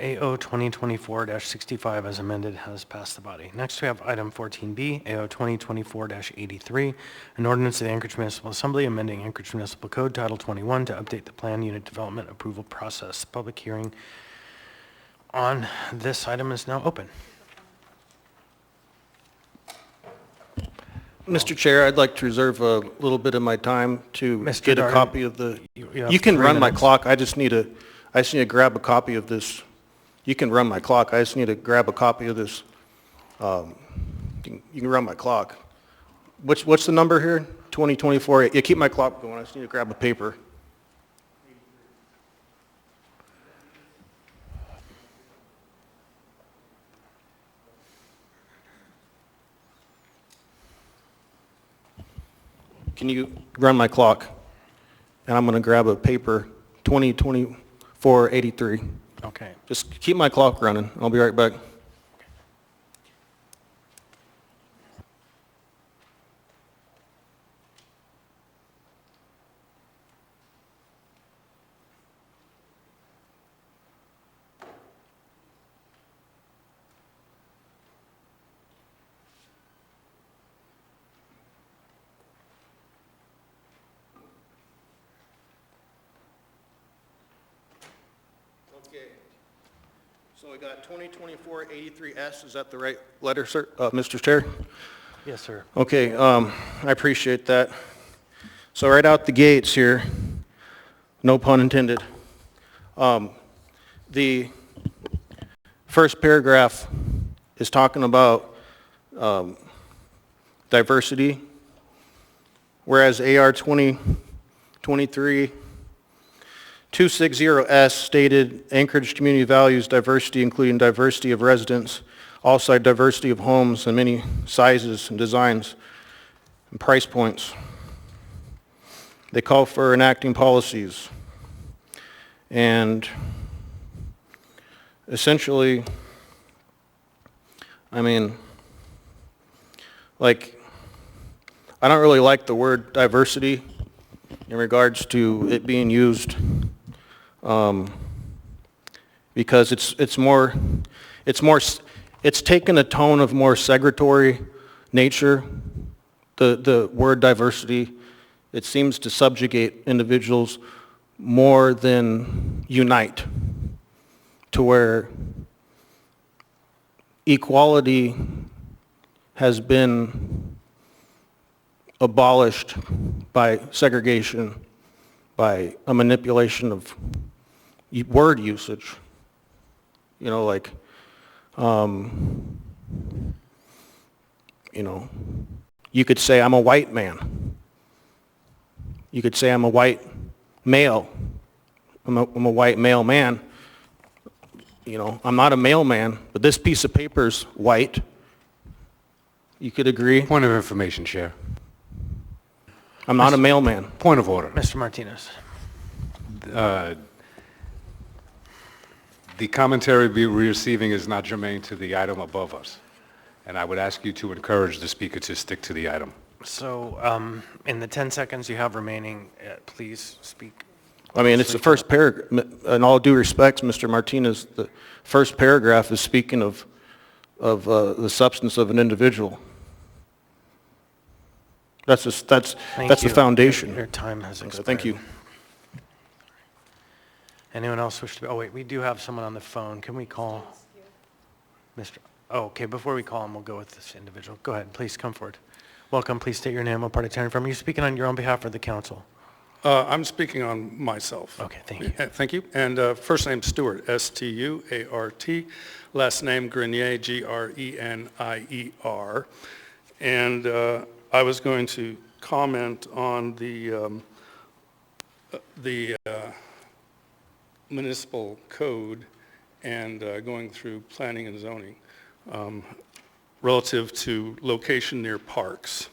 AO 2024-65 as amended has passed the body. Next, we have item 14B, AO 2024-83, an ordinance of the Anchorage Municipal Assembly amending Anchorage Municipal Code Title 21 to update the plan unit development approval process. Public hearing on this item is now open. Mr. Chair, I'd like to reserve a little bit of my time to Mr. get a Darden, copy of the, you have you can 3 run my minutes. clock, I just need to grab a copy of this. You can run my clock, I just need to grab a copy of this. You can run my clock. What's the number here? 2024, yeah, keep my clock going, I just need to grab a paper. Can you run my clock? And I'm going to grab a paper, 2024-83. Okay. Just keep my clock running. I'll be right back. Okay. So we got 2024-83S, is that the right letter, sir, Mr. Chair? Yes, sir. Okay, I appreciate that. So right out the gates here, no pun intended, the first paragraph is talking about diversity, whereas AR 2023 260S stated Anchorage community values diversity, including diversity of residents, also diversity of homes and many sizes and designs and price points. They call for enacting policies. And essentially, I mean, like, I don't really like the word diversity in regards to it being used because it's taken a tone of more segregatory nature. The word diversity, it seems to subjugate individuals more than unite, to where equality has been abolished by segregation, by a manipulation of word usage. You know, like, you know, you could say I'm a white man. You could say I'm a white male. I'm a white male man. You know, I'm not a male man, but this piece of paper's white. You could agree? Point of information, Chair. I'm not a mailman. Point of order. Mr. Martinez. The commentary we're receiving is not germane to the item above us, and I would ask you to encourage the speaker to stick to the item. So in the 10 seconds you have remaining, please speak. I mean, it's the first paragraph. In all due respect, Mr. Martinez, the first paragraph is speaking of the substance of an individual. That's the you. foundation. Your time has expired. Thank you. Anyone else wish to, oh wait, we do have someone on the phone. Can we call Mr., oh, okay, before we call him, we'll go with this individual. Go ahead, please come forward. Welcome, please state your name, what part of town you're from. Are you speaking on your own behalf or the council? I'm speaking on myself. Okay, thank you. Thank you. And first name Stewart, S-T-U-A-R-T. Last name Grenier, G-R-E-N-I-E-R. And I was going to comment on the municipal code and going through planning and zoning relative to location near parks.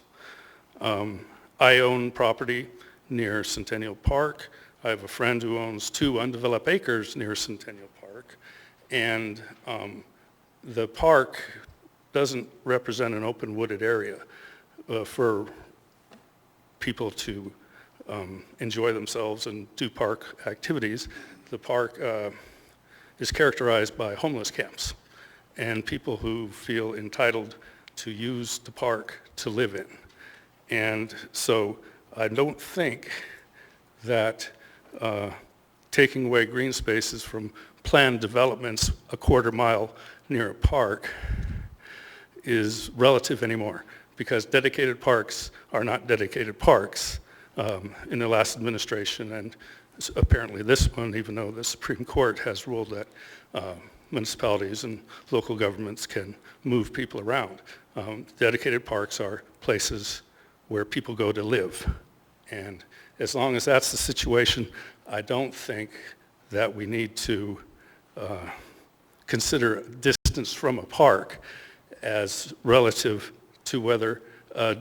I own property near Centennial Park. I have a friend who owns 2 undeveloped acres near Centennial Park. And the park doesn't represent an open wooded area for people to enjoy themselves and do park activities. The park is characterized by homeless camps and people who feel entitled to use the park to live in. And so I don't think that taking away green spaces from planned developments a quarter mile near a park is relative anymore, because dedicated parks are not dedicated parks in the last administration, and apparently this one, even though the Supreme Court has ruled that municipalities and local governments can move people around. Dedicated parks are places where people go to live. And as long as that's the situation, I don't think that we need to consider distance from a park as relative to whether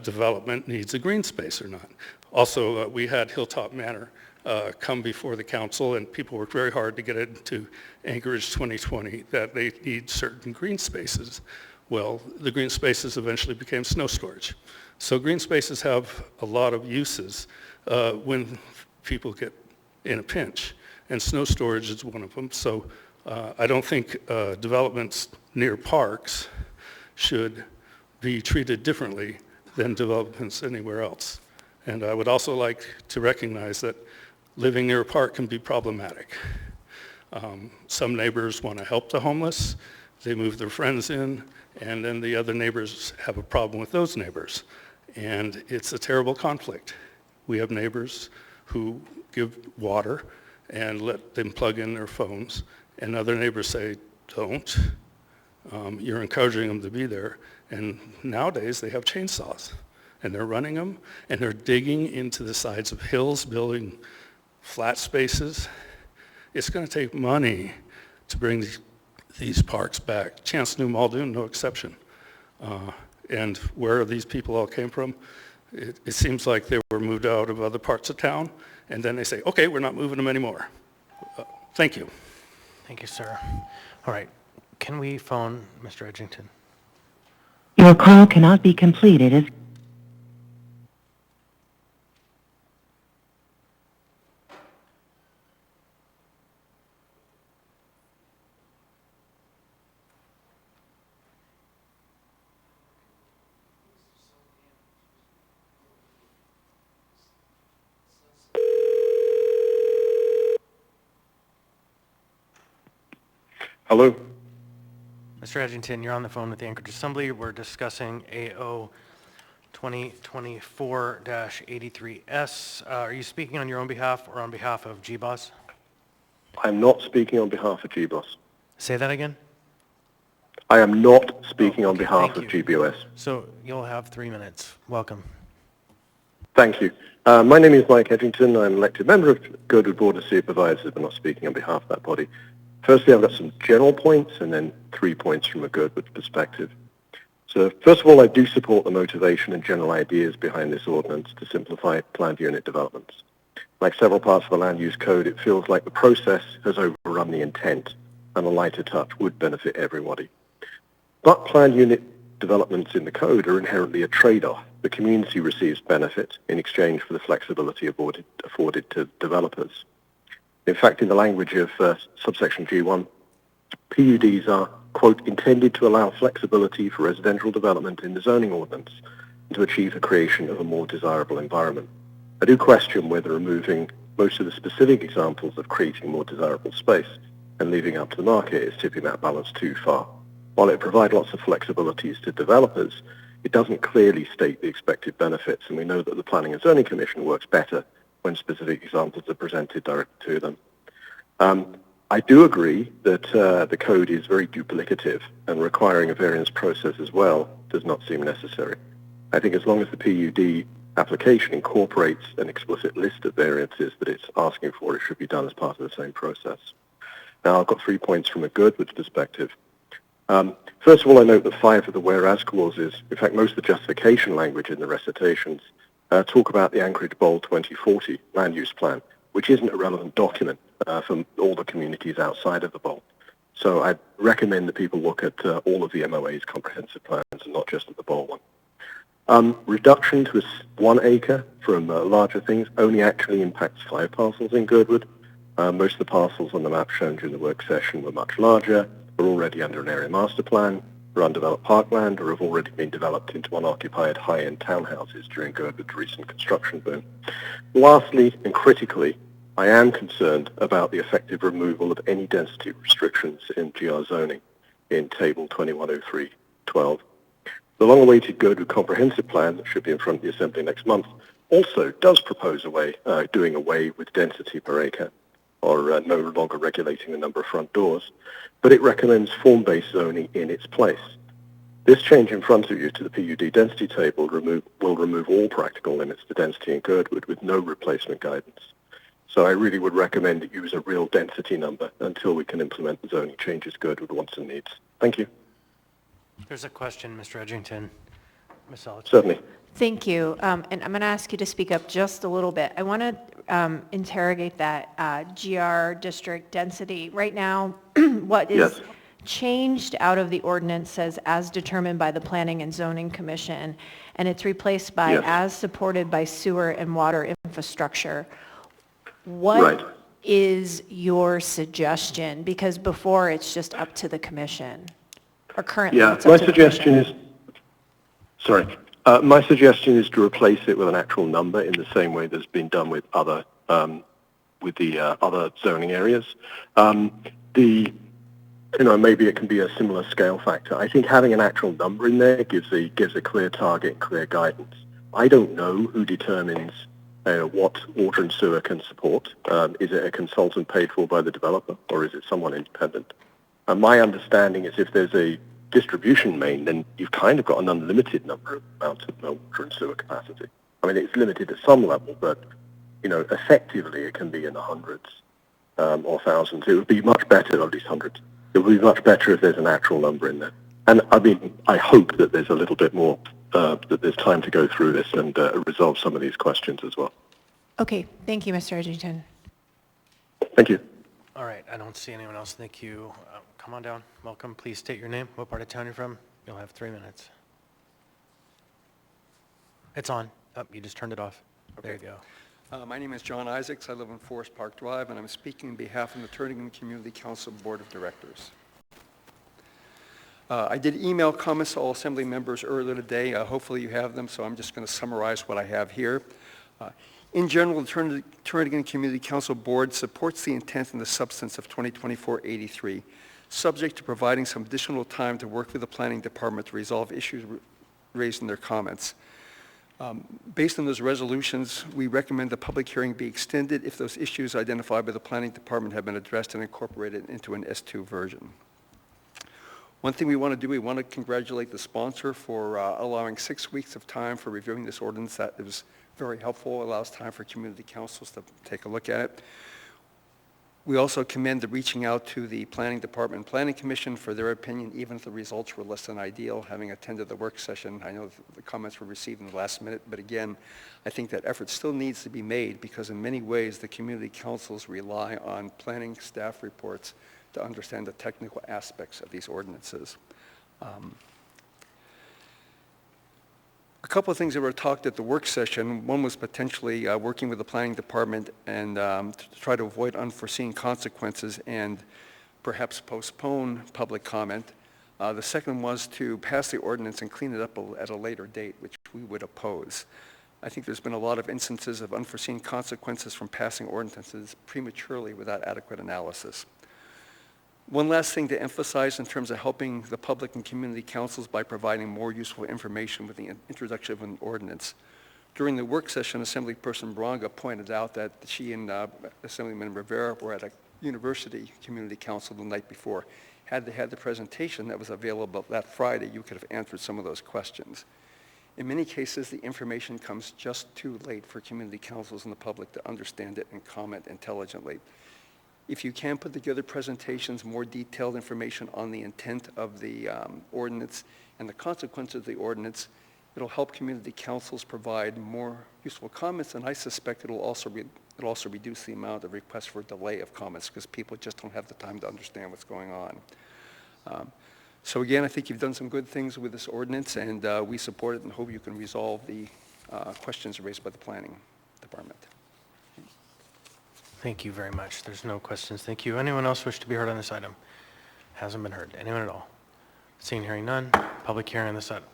development needs a green space or not. Also, we had Hilltop Manor come before the council, and people worked very hard to get it into Anchorage 2020 that they need certain green spaces. Well, the green spaces eventually became snow storage. So green spaces have a lot of uses when people get in a pinch, and snow storage is one of them. So I don't think developments near parks should be treated differently than developments anywhere else. And I would also like to recognize that living near a park can be problematic. Some neighbors want to help the homeless, they move their friends in, and then the other neighbors have a problem with those neighbors. And it's a terrible conflict. We have neighbors who give water and let them plug in their phones, and other neighbors say, don't. You're encouraging them to be there. And nowadays they have chainsaws, and they're running them, and they're digging into the sides of hills, building flat spaces. It's going to take money to bring these parks back. Chance New Muldoon, no exception. And where these people all came from, it seems like they were moved out of other parts of town, and then they say, okay, we're not moving them anymore. Thank you. Thank you, sir. All right, can we phone Mr. Edgington? Your call cannot be completed as... Hello? Mr. Edgington, you're on the phone with the Anchorage Assembly. We're discussing AO 2024-83S. Are you speaking on your own behalf or on behalf of GBOS? I'm not speaking on behalf of GBOS. Say that again? I am not speaking on behalf of GBOS. So you'll have 3 minutes. Welcome. Thank you. My name is Mike Edgington. I'm an elected member of Girdwood Board of Supervisors, but not speaking on behalf of that body. Firstly, I've got some general points and then 3 points from a Girdwood perspective. So first of all, I do support the motivation and general ideas behind this ordinance to simplify planned unit developments. Like several parts of the land use code, it feels like the process has overrun the intent, and a lighter touch would benefit everybody. But planned unit developments in the code are inherently a trade-off. The community receives benefit in exchange for the flexibility afforded to developers. In fact, in the language of subsection G1, PUDs are, quote, intended to allow flexibility for residential development in the zoning ordinance, to achieve the creation of a more desirable environment. I do question whether removing most of the specific examples of creating more desirable space and leaving up to the market is tipping that balance too far. While it provides lots of flexibilities to developers, it doesn't clearly state the expected benefits, and we know that the Planning and Zoning Commission works better when specific examples are presented directly to them. I do agree that the code is very duplicative, and requiring a variance process as well does not seem necessary. I think as long as the PUD application incorporates an explicit list of variances that it's asking for, it should be done as part of the same process. Now, I've got 3 points from a Girdwood perspective. First of all, I note that 5 of the whereas clauses, in fact, most of the justification language in the recitations, talk about the Anchorage Bowl 2040 land use plan, which isn't a relevant document for all the communities outside of the bowl. So I recommend that people look at all of the MOA's comprehensive plans and not just at the bowl one. Reduction to 1 acre from larger things only actually impacts 5 parcels in Girdwood. Most of the parcels on the map shown during the work session were much larger, are already under an area master plan, are undeveloped parkland, or have already been developed into unoccupied high-end townhouses during Girdwood's recent construction boom. Lastly, and critically, I am concerned about the effective removal of any density restrictions in GR zoning in Table 2103.12. The long-awaited Girdwood Comprehensive Plan that should be in front of the Assembly next month also does propose doing away with density per acre, or no longer regulating the number of front doors, but it recommends form-based zoning in its place. This change in front of you to the PUD density table will remove all practical limits to density in Girdwood with no replacement guidance. So I really would recommend that you use a real density number until we can implement the zoning changes Girdwood wants and needs. Thank you. There's a question, Mr. Edgington. Ms. Ellis. Certainly. Thank you. And I'm going to ask you to speak up just a little bit. I want to interrogate that GR district density. Right now, what is changed out of the ordinance says as determined by the Planning and Zoning Commission, and it's replaced by as supported by sewer and water infrastructure. What is your suggestion? Because before it's just up to the commission. Or currently it's up to the commission. My suggestion is to replace it with an actual number in the same way that's been done with other other zoning areas. Maybe it can be a similar scale factor. I think having an actual number in there gives a clear target, clear guidance. I don't know who determines what water and sewer can support. Is it a consultant paid for by the developer, or is it someone independent? My understanding is if there's a distribution main, then you've kind of got an unlimited number of amounts of water and sewer capacity. I mean, it's limited at some level, but, effectively it can be in the hundreds or thousands. It would be much better, at least hundreds. It would be much better if there's an actual number in there. And, I hope that there's a little bit more, that there's time to go through this and resolve some of these questions as well. Okay. Thank you, Mr. Edgington. Thank you. All right, I don't see anyone else. Thank you. Come on down. Welcome. Please state your name, what part of town you're from. You'll have 3 minutes. It's on. Oh, you just turned it off. Okay. There you go. My name is John Isaacs. I live on Forest Park Drive, and I'm speaking on behalf of the Turnigan Community Council Board of Directors. I did email comments to all Assembly members earlier today. Hopefully you have them, so I'm just going to summarize what I have here. In general, the Turnigan Community Council Board supports the intent and the substance of 2024-83, subject to providing some additional time to work with the Planning Department to resolve issues raised in their comments. Based on those resolutions, we recommend the public hearing be extended if those issues identified by the Planning Department have been addressed and incorporated into an S2 version. One thing we want to do, we want to congratulate the sponsor for allowing 6 weeks of time for reviewing this ordinance. That is very helpful, allows time for community councils to take a look at it. We also commend the reaching out to the Planning Department and Planning Commission for their opinion, even if the results were less than ideal. Having attended the work session, I know the comments were received in the last minute, but again, I think that effort still needs to be made because in many ways the community councils rely on planning staff reports to understand the technical aspects of these ordinances. A couple of things that were talked at the work session. One was potentially working with the Planning Department and to try to avoid unforeseen consequences and perhaps postpone public comment. The second was to pass the ordinance and clean it up at a later date, which we would oppose. I think there's been a lot of instances of unforeseen consequences from passing ordinances prematurely without adequate analysis. One last thing to emphasize in terms of helping the public and community councils by providing more useful information with the introduction of an ordinance. During the work session, Assemblyperson Bronga pointed out that she and Assemblymember Rivera were at a university community council the night before. Had they had the presentation that was available that Friday, you could have answered some of those questions. In many cases, the information comes just too late for community councils and the public to understand it and comment intelligently. If you can put together presentations, more detailed information on the intent of the ordinance and the consequences of the ordinance, it'll help community councils provide more useful comments, and I suspect it'll also reduce the amount of requests for delay of comments because people just don't have the time to understand what's going on. So again, I think you've done some good things with this ordinance, and we support it and hope you can resolve the questions raised by the Planning Department. Thank you very much. There's no questions. Thank you. Anyone else wish to be heard on this item? Hasn't been heard. Anyone at all? Seeing, hearing none. Public hearing on this item.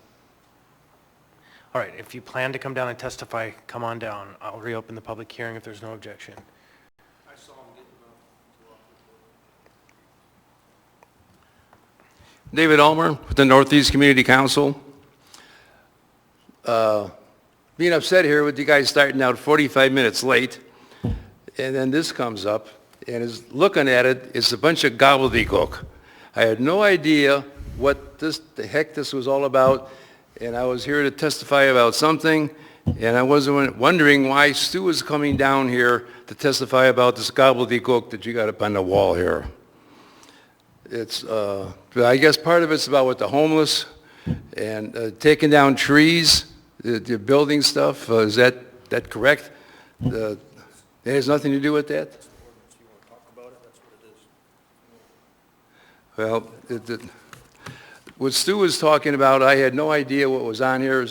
All right, if you plan to come down and testify, come on down. I'll reopen the public hearing if there's no objection. David Ulmer with the Northeast Community Council. Being upset here with you guys starting out 45 minutes late, and then this comes up, and is looking at it, it's a bunch of gobbledygook. I had no idea what the heck this was all about, and I was here to testify about something, and I was wondering why Stu was coming down here to testify about this gobbledygook that you got up on the wall here. It's, I guess part of it's about with the homeless and taking down trees, the building stuff. Is that correct? It has nothing to do with that? Well, what Stu was talking about, I had no idea what was on here.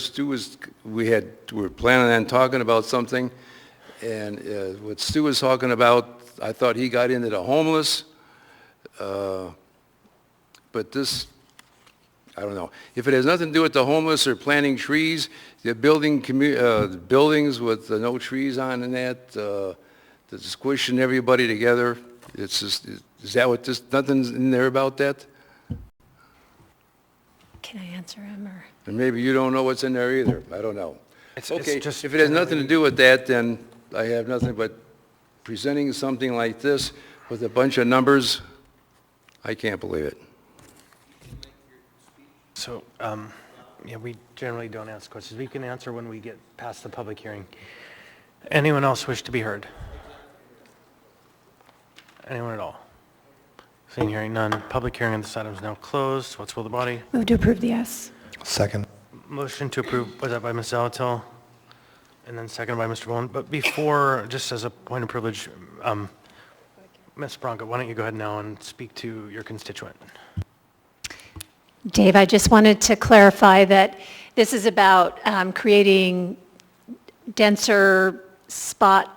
We were planning on talking about something, and what Stu was talking about, I thought he got into the homeless, but this, I don't know. If it has nothing to do with the homeless or planting trees, the buildings with no trees on and that, the squishing everybody together, it's just, is that what this, nothing's in there about that? Can I answer him, or? And maybe you don't know what's in there either. I don't know. Okay, it's just if it has nothing to do with that, then I have nothing but presenting something like this with a bunch of numbers. I can't believe it. So, yeah, we generally don't ask questions. We can answer when we get past the public hearing. Anyone else wish to be heard? Anyone at all? Seeing, hearing none. Public hearing on this item is now closed. What's will the body? Move to approve the S. Second. Motion to approve, was that by Ms. Zalatil? And then seconded by Mr. Bowen. But before, just as a point of privilege, Ms. Bronca, why don't you go ahead now and speak to your constituent? Dave, I just wanted to clarify that this is about creating denser spot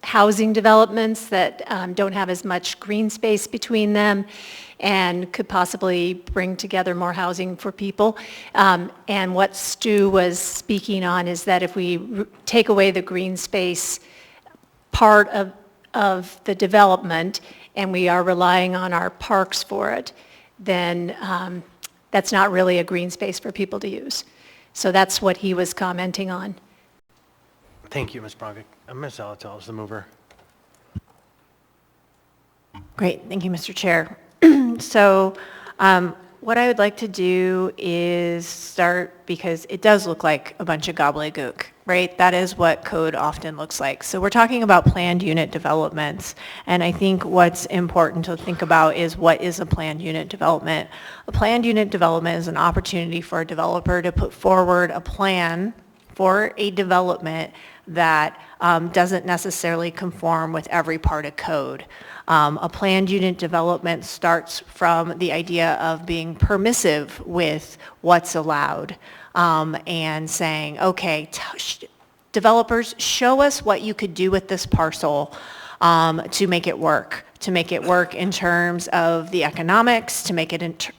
housing developments that don't have as much green space between them and could possibly bring together more housing for people. And what Stu was speaking on is that if we take away the green space part of the development and we are relying on our parks for it, then that's not really a green space for people to use. So that's what he was commenting on. Thank you, Ms. Bronca. Ms. Zalatil is the mover. Great, thank you, Mr. Chair. So what I would like to do is start, because it does look like a bunch of gobbledygook, right? That is what code often looks like. So we're talking about planned unit developments, and I think what's important to think about is what is a planned unit development. A planned unit development is an opportunity for a developer to put forward a plan for a development that doesn't necessarily conform with every part of code. A planned unit development starts from the idea of being permissive with what's allowed and saying, okay, developers, show us what you could do with this parcel to make it work in terms of the economics, to make it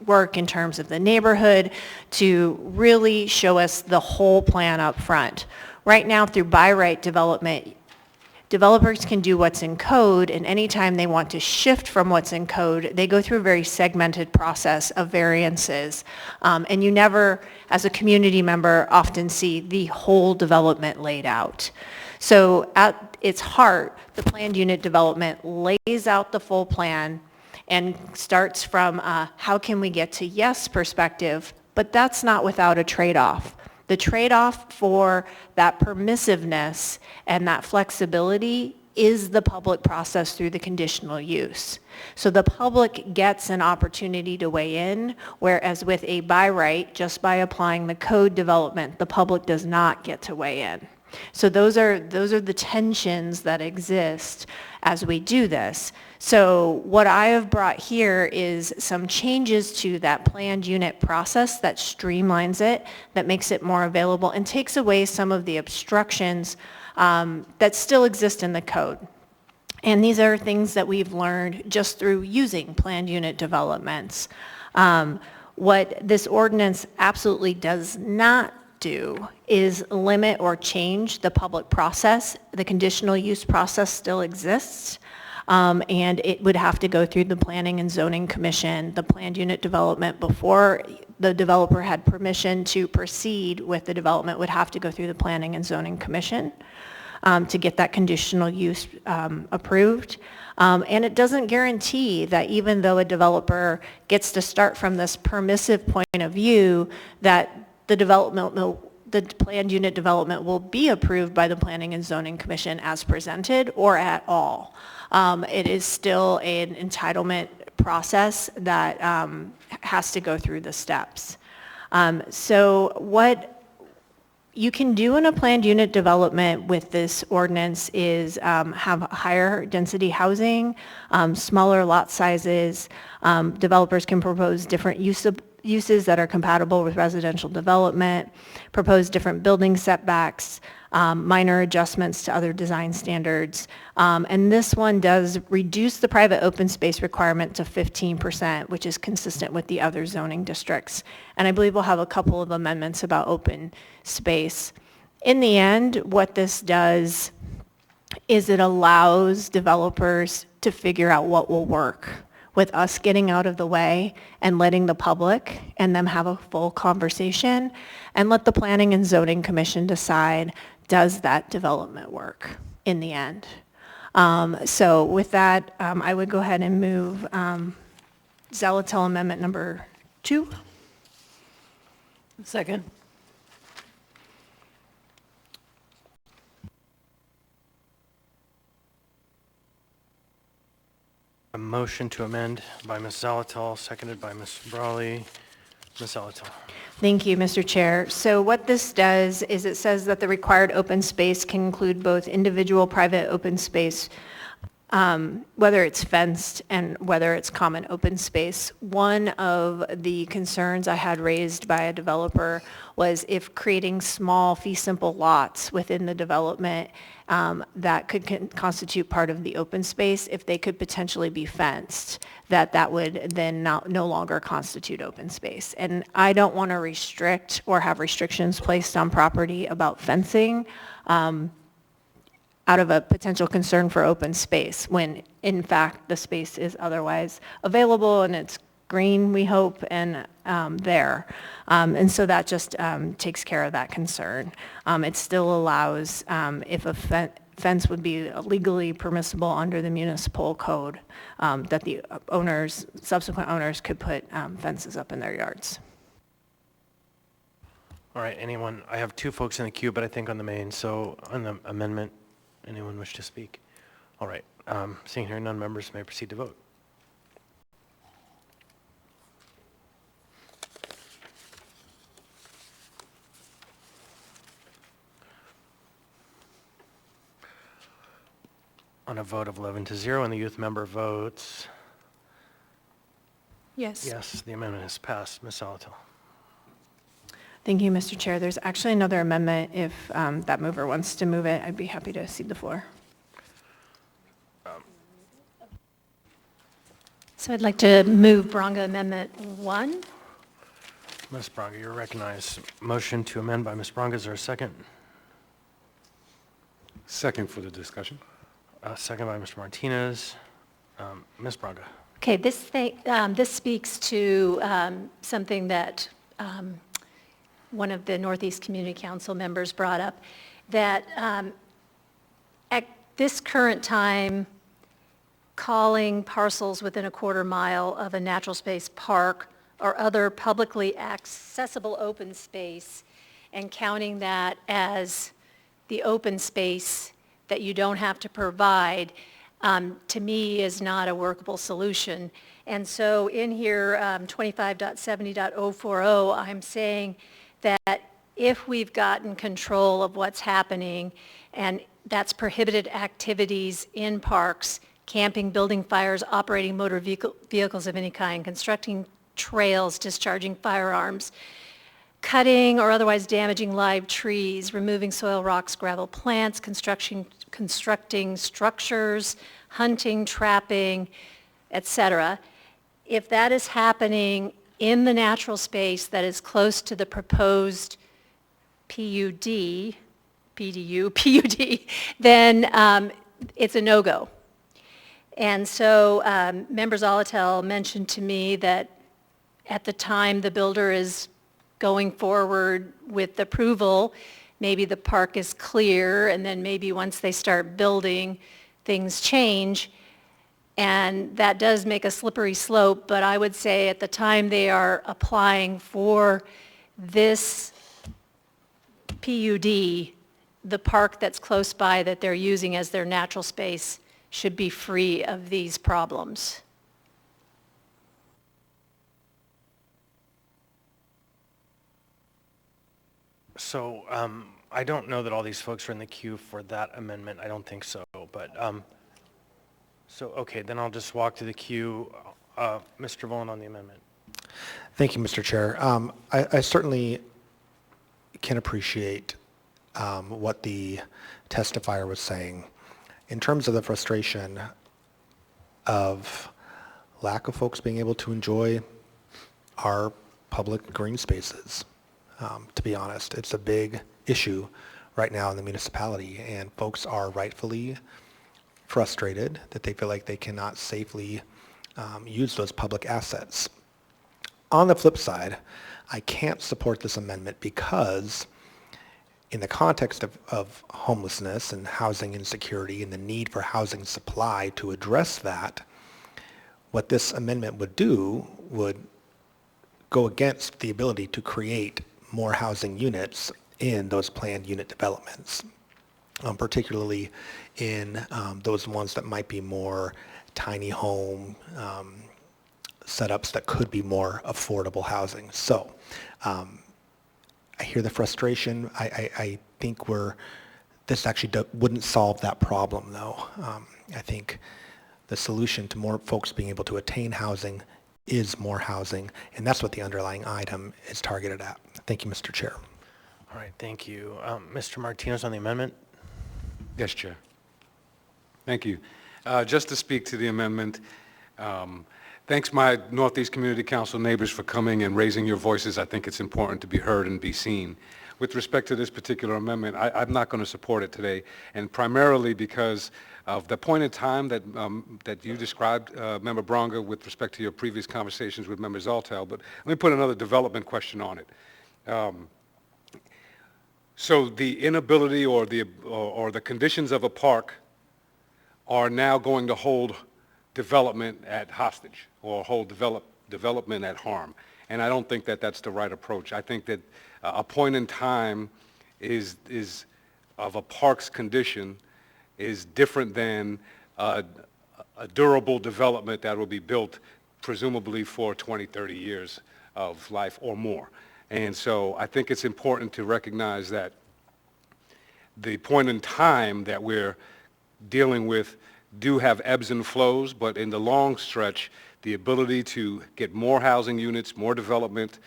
work in terms of the neighborhood to really show us the whole plan up front. Right now, through by right development, developers can do what's in code, and anytime they want to shift from what's in code, they go through a very segmented process of variances. And you never, as a community member, often see the whole development laid out. So at its heart, the planned unit development lays out the full plan and starts from how can we get to yes perspective, but that's not without a trade-off. The trade-off for that permissiveness and that flexibility is the public process through the conditional use. So the public gets an opportunity to weigh in, whereas with a by right, just by applying the code development, the public does not get to weigh in. So those are the tensions that exist as we do this. So what I have brought here is some changes to that planned unit process that streamlines it, that makes it more available, and takes away some of the obstructions that still exist in the code. And these are things that we've learned just through using planned unit developments. What this ordinance absolutely does not do is limit or change the public process. The conditional use process still exists, and it would have to go through the Planning and Zoning Commission, the planned unit development before the developer had permission to proceed with the development would have to go through the Planning and Zoning Commission to get that conditional use approved. And it doesn't guarantee that even though a developer gets to start from this permissive point of view, that the planned unit development will be approved by the Planning and Zoning Commission as presented or at all. It is still an entitlement process that has to go through the steps. So what you can do in a planned unit development with this ordinance is have higher density housing, smaller lot sizes. Developers can propose different uses that are compatible with residential development, propose different building setbacks, minor adjustments to other design standards. And this one does reduce the private open space requirement to 15%, which is consistent with the other zoning districts. And I believe we'll have a couple of amendments about open space. In the end, what this does is it allows developers to figure out what will work, with us getting out of the way and letting the public and them have a full conversation, and let the Planning and Zoning Commission decide, does that development work in the end? So with that, I would go ahead and move Zalatel Amendment number 2. Second. A motion to amend by Ms. Zalatel, seconded by Ms. Brawley. Ms. Zalatel. Thank you, Mr. Chair. So what this does is it says that the required open space can include both individual private open space, whether it's fenced and whether it's common open space. One of the concerns I had raised by a developer was if creating small fee simple lots within the development that could constitute part of the open space, if they could potentially be fenced, that would then no longer constitute open space. And I don't want to restrict or have restrictions placed on property about fencing out of a potential concern for open space, when in fact the space is otherwise available and it's green, we hope, and there. And so that just takes care of that concern. It still allows, if a fence would be legally permissible under the municipal code, that the owners, subsequent owners could put fences up in their yards. All right, anyone, I have 2 folks in the queue, but I think on the main, so on the amendment, anyone wish to speak? All right, seeing here none, members may proceed to vote. On a vote of 11-0, and the youth member votes Yes. yes, the amendment is passed. Ms. Zalatel. Thank you, Mr. Chair. There's actually another amendment. If that mover wants to move it, I'd be happy to cede the floor. So I'd like to move Bronga Amendment 1. Ms. Braga, you're recognized. Motion to amend by Ms. Braga. Is there a second? Second for the discussion. Second by Mr. Martinez. Ms. Braga. Okay, this speaks to something that one of the Northeast Community Council members brought up, that at this current time, calling parcels within a quarter mile of a natural space park or other publicly accessible open space and counting that as the open space that you don't have to provide, to me, is not a workable solution. And so in here, 25.70.040, I'm saying that if we've gotten control of what's happening, and that's prohibited activities in parks, camping, building fires, operating motor vehicles of any kind, constructing trails, discharging firearms, cutting or otherwise damaging live trees, removing soil, rocks, gravel, plants, constructing structures, hunting, trapping, etc. If that is happening in the natural space that is close to the proposed PUD, then it's a no-go. And so Member Zolotel mentioned to me that at the time the builder is going forward with approval, maybe the park is clear, and then maybe once they start building, things change. And that does make a slippery slope, but I would say at the time they are applying for this PUD, the park that's close by that they're using as their natural space should be free of these problems. So I don't know that all these folks are in the queue for that amendment. I don't think so. But so, okay, then I'll just walk to the queue. Mr. Volin on the amendment. Thank you, Mr. Chair. I certainly can appreciate what the testifier was saying in terms of the frustration of lack of folks being able to enjoy our public green spaces. To be honest, it's a big issue right now in the municipality, and folks are rightfully frustrated that they feel like they cannot safely use those public assets. On the flip side, I can't support this amendment because in the context of homelessness and housing insecurity and the need for housing supply to address that, what this amendment would do would go against the ability to create more housing units in those planned unit developments, particularly in those ones that might be more tiny home setups that could be more affordable housing. So I hear the frustration. I think this actually wouldn't solve that problem, though. I think the solution to more folks being able to attain housing is more housing, and that's what the underlying item is targeted at. Thank you, Mr. Chair. All right, thank you. Mr. Martinez on the amendment. Yes, Chair. Thank you. Just to speak to the amendment, thanks my Northeast Community Council neighbors for coming and raising your voices. I think it's important to be heard and be seen. With respect to this particular amendment, I'm not going to support it today, and primarily because of the point in time that you described, Member Bronga, with respect to your previous conversations with Member Zoltel. But let me put another development question on it. So the inability or the conditions of a park are now going to hold development at hostage or hold development at harm. And I don't think that that's the right approach. I think that a point in time is of a park's condition is different than a durable development that will be built presumably for 20, 30 years of life or more. And so I think it's important to recognize that the point in time that we're dealing with do have ebbs and flows, but in the long stretch, the ability to get more housing units, more development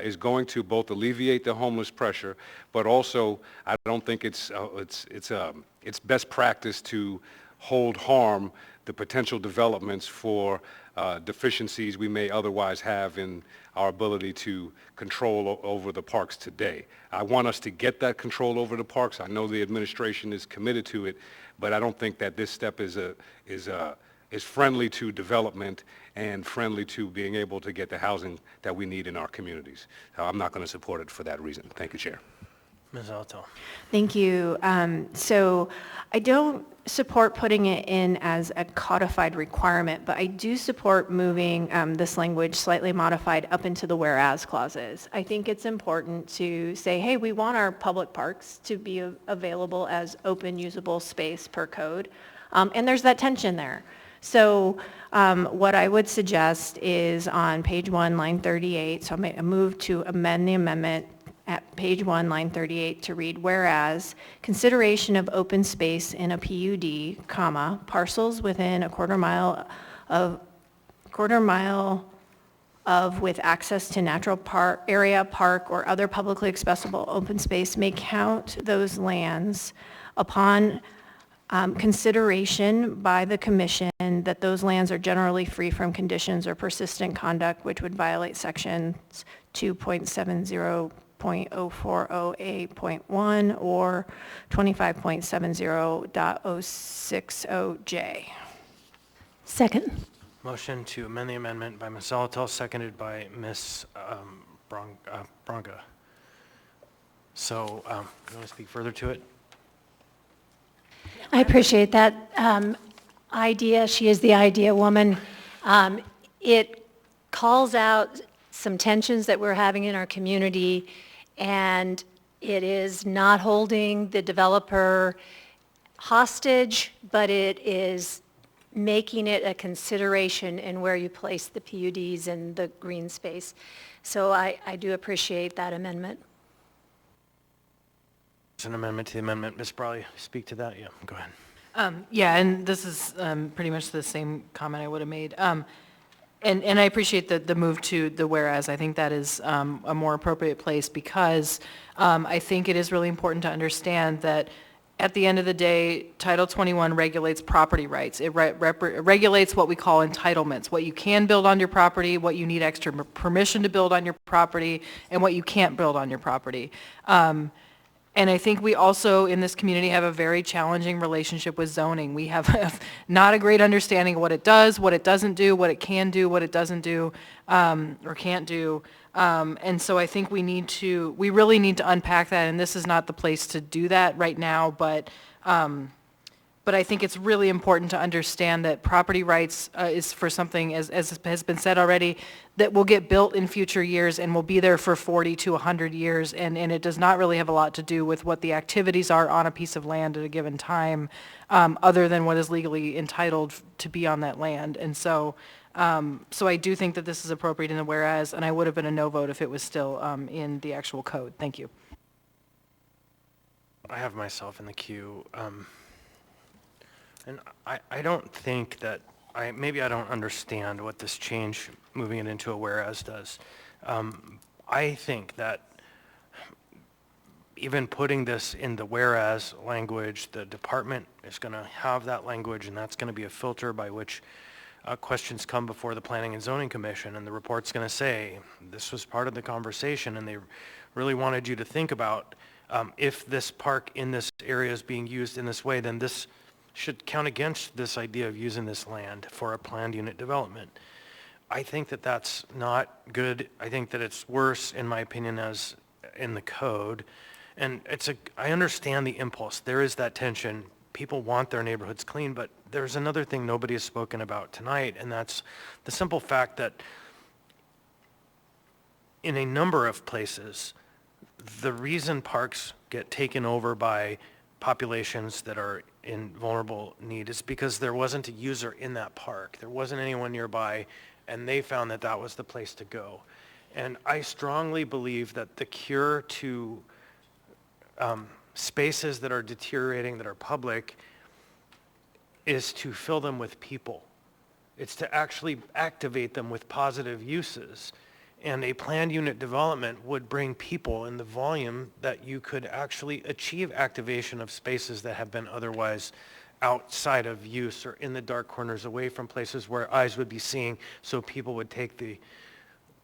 is going to both alleviate the homeless pressure, but also I don't think it's best practice to hold harm the potential developments for deficiencies we may otherwise have in our ability to control over the parks today. I want us to get that control over the parks. I know the administration is committed to it, but I don't think that this step is friendly to development and friendly to being able to get the housing that we need in our communities. I'm not going to support it for that reason. Thank you, Chair. Ms. Alto. Thank you. So I don't support putting it in as a codified requirement, but I do support moving this language slightly modified up into the whereas clauses. I think it's important to say, hey, we want our public parks to be available as open, usable space per code. And there's that tension there. So what I would suggest is on page 1, line 38, so I move to amend the amendment at page 1, line 38 to read, whereas consideration of open space in a PUD, comma, parcels within a quarter mile of with access to natural area, park, or other publicly accessible open space may count those lands upon consideration by the commission that those lands are generally free from conditions or persistent conduct which would violate sections 2.70.040A.1 or 25.70.060J. Second. Motion to amend the amendment by Ms. Zolotel, seconded by Ms. Branca. So, you want to speak further to it? I appreciate that idea. She is the idea woman. It calls out some tensions that we're having in our community, and it is not holding the developer hostage, but it is making it a consideration in where you place the PUDs and the green space. So I do appreciate that amendment. It's an amendment to the amendment. Ms. Brawley, speak to that? Yeah, go ahead. Yeah, and this is pretty much the same comment I would have made. And I appreciate the move to the whereas. I think that is a more appropriate place because I think it is really important to understand that at the end of the day, Title 21 regulates property rights. It regulates what we call entitlements, what you can build on your property, what you need extra permission to build on your property, and what you can't build on your property. And I think we also, in this community, have a very challenging relationship with zoning. We have not a great understanding of what it does, what it doesn't do, what it can do, what it doesn't do, or can't do. And so I think we really need to unpack that, and this is not the place to do that right now, but I think it's really important to understand that property rights is for something, as has been said already, that will get built in future years and will be there for 40 to 100 years, and it does not really have a lot to do with what the activities are on a piece of land at a given time, other than what is legally entitled to be on that land. And so I do think that this is appropriate in the whereas, and I would have been a no vote if it was still in the actual code. Thank you. I have myself in the queue. And I don't think that, maybe I don't understand what this change, moving it into a whereas does. I think that even putting this in the whereas language, the department is going to have that language, and that's going to be a filter by which questions come before the Planning and Zoning Commission, and the report's going to say, this was part of the conversation, and they really wanted you to think about if this park in this area is being used in this way, then this should count against this idea of using this land for a planned unit development. I think that that's not good. I think that it's worse, in my opinion, as in the code. And I understand the impulse. There is that tension. People want their neighborhoods clean, but there's another thing nobody has spoken about tonight, and that's the simple fact that in a number of places, the reason parks get taken over by populations that are in vulnerable need is because there wasn't a user in that park. There wasn't anyone nearby, and they found that that was the place to go. And I strongly believe that the cure to spaces that are deteriorating, that are public, is to fill them with people. It's to actually activate them with positive uses. And a planned unit development would bring people in the volume that you could actually achieve activation of spaces that have been otherwise outside of use or in the dark corners, away from places where eyes would be seeing, so people would take the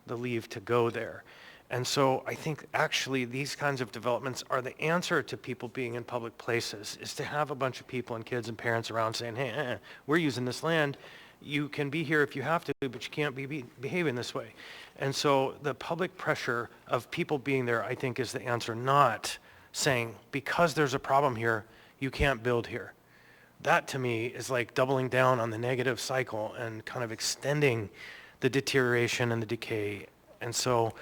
leave to go there. And so I think actually these kinds of developments are the answer to people being in public places, is to have a bunch of people and kids and parents around saying, hey, we're using this land. You can be here if you have to, but you can't be behaving this way. And so the public pressure of people being there, I think, is the answer, not saying, because there's a problem here, you can't build here. That to me is like doubling down on the negative cycle and kind of extending the deterioration and the decay. And so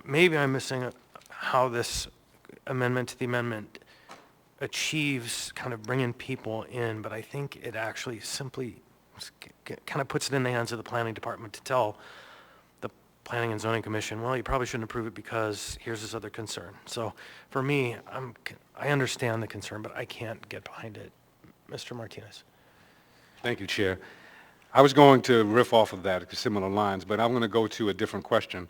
maybe I'm missing how this amendment to the amendment achieves kind of bringing people in, but I think it actually simply kind of puts it in the hands of the planning department to tell the Planning and Zoning Commission, well, you probably shouldn't approve it because here's this other concern. So for me, I understand the concern, but I can't get behind it. Mr. Martinez. Thank you, Chair. I was going to riff off of that, similar lines, but I'm going to go to a different question.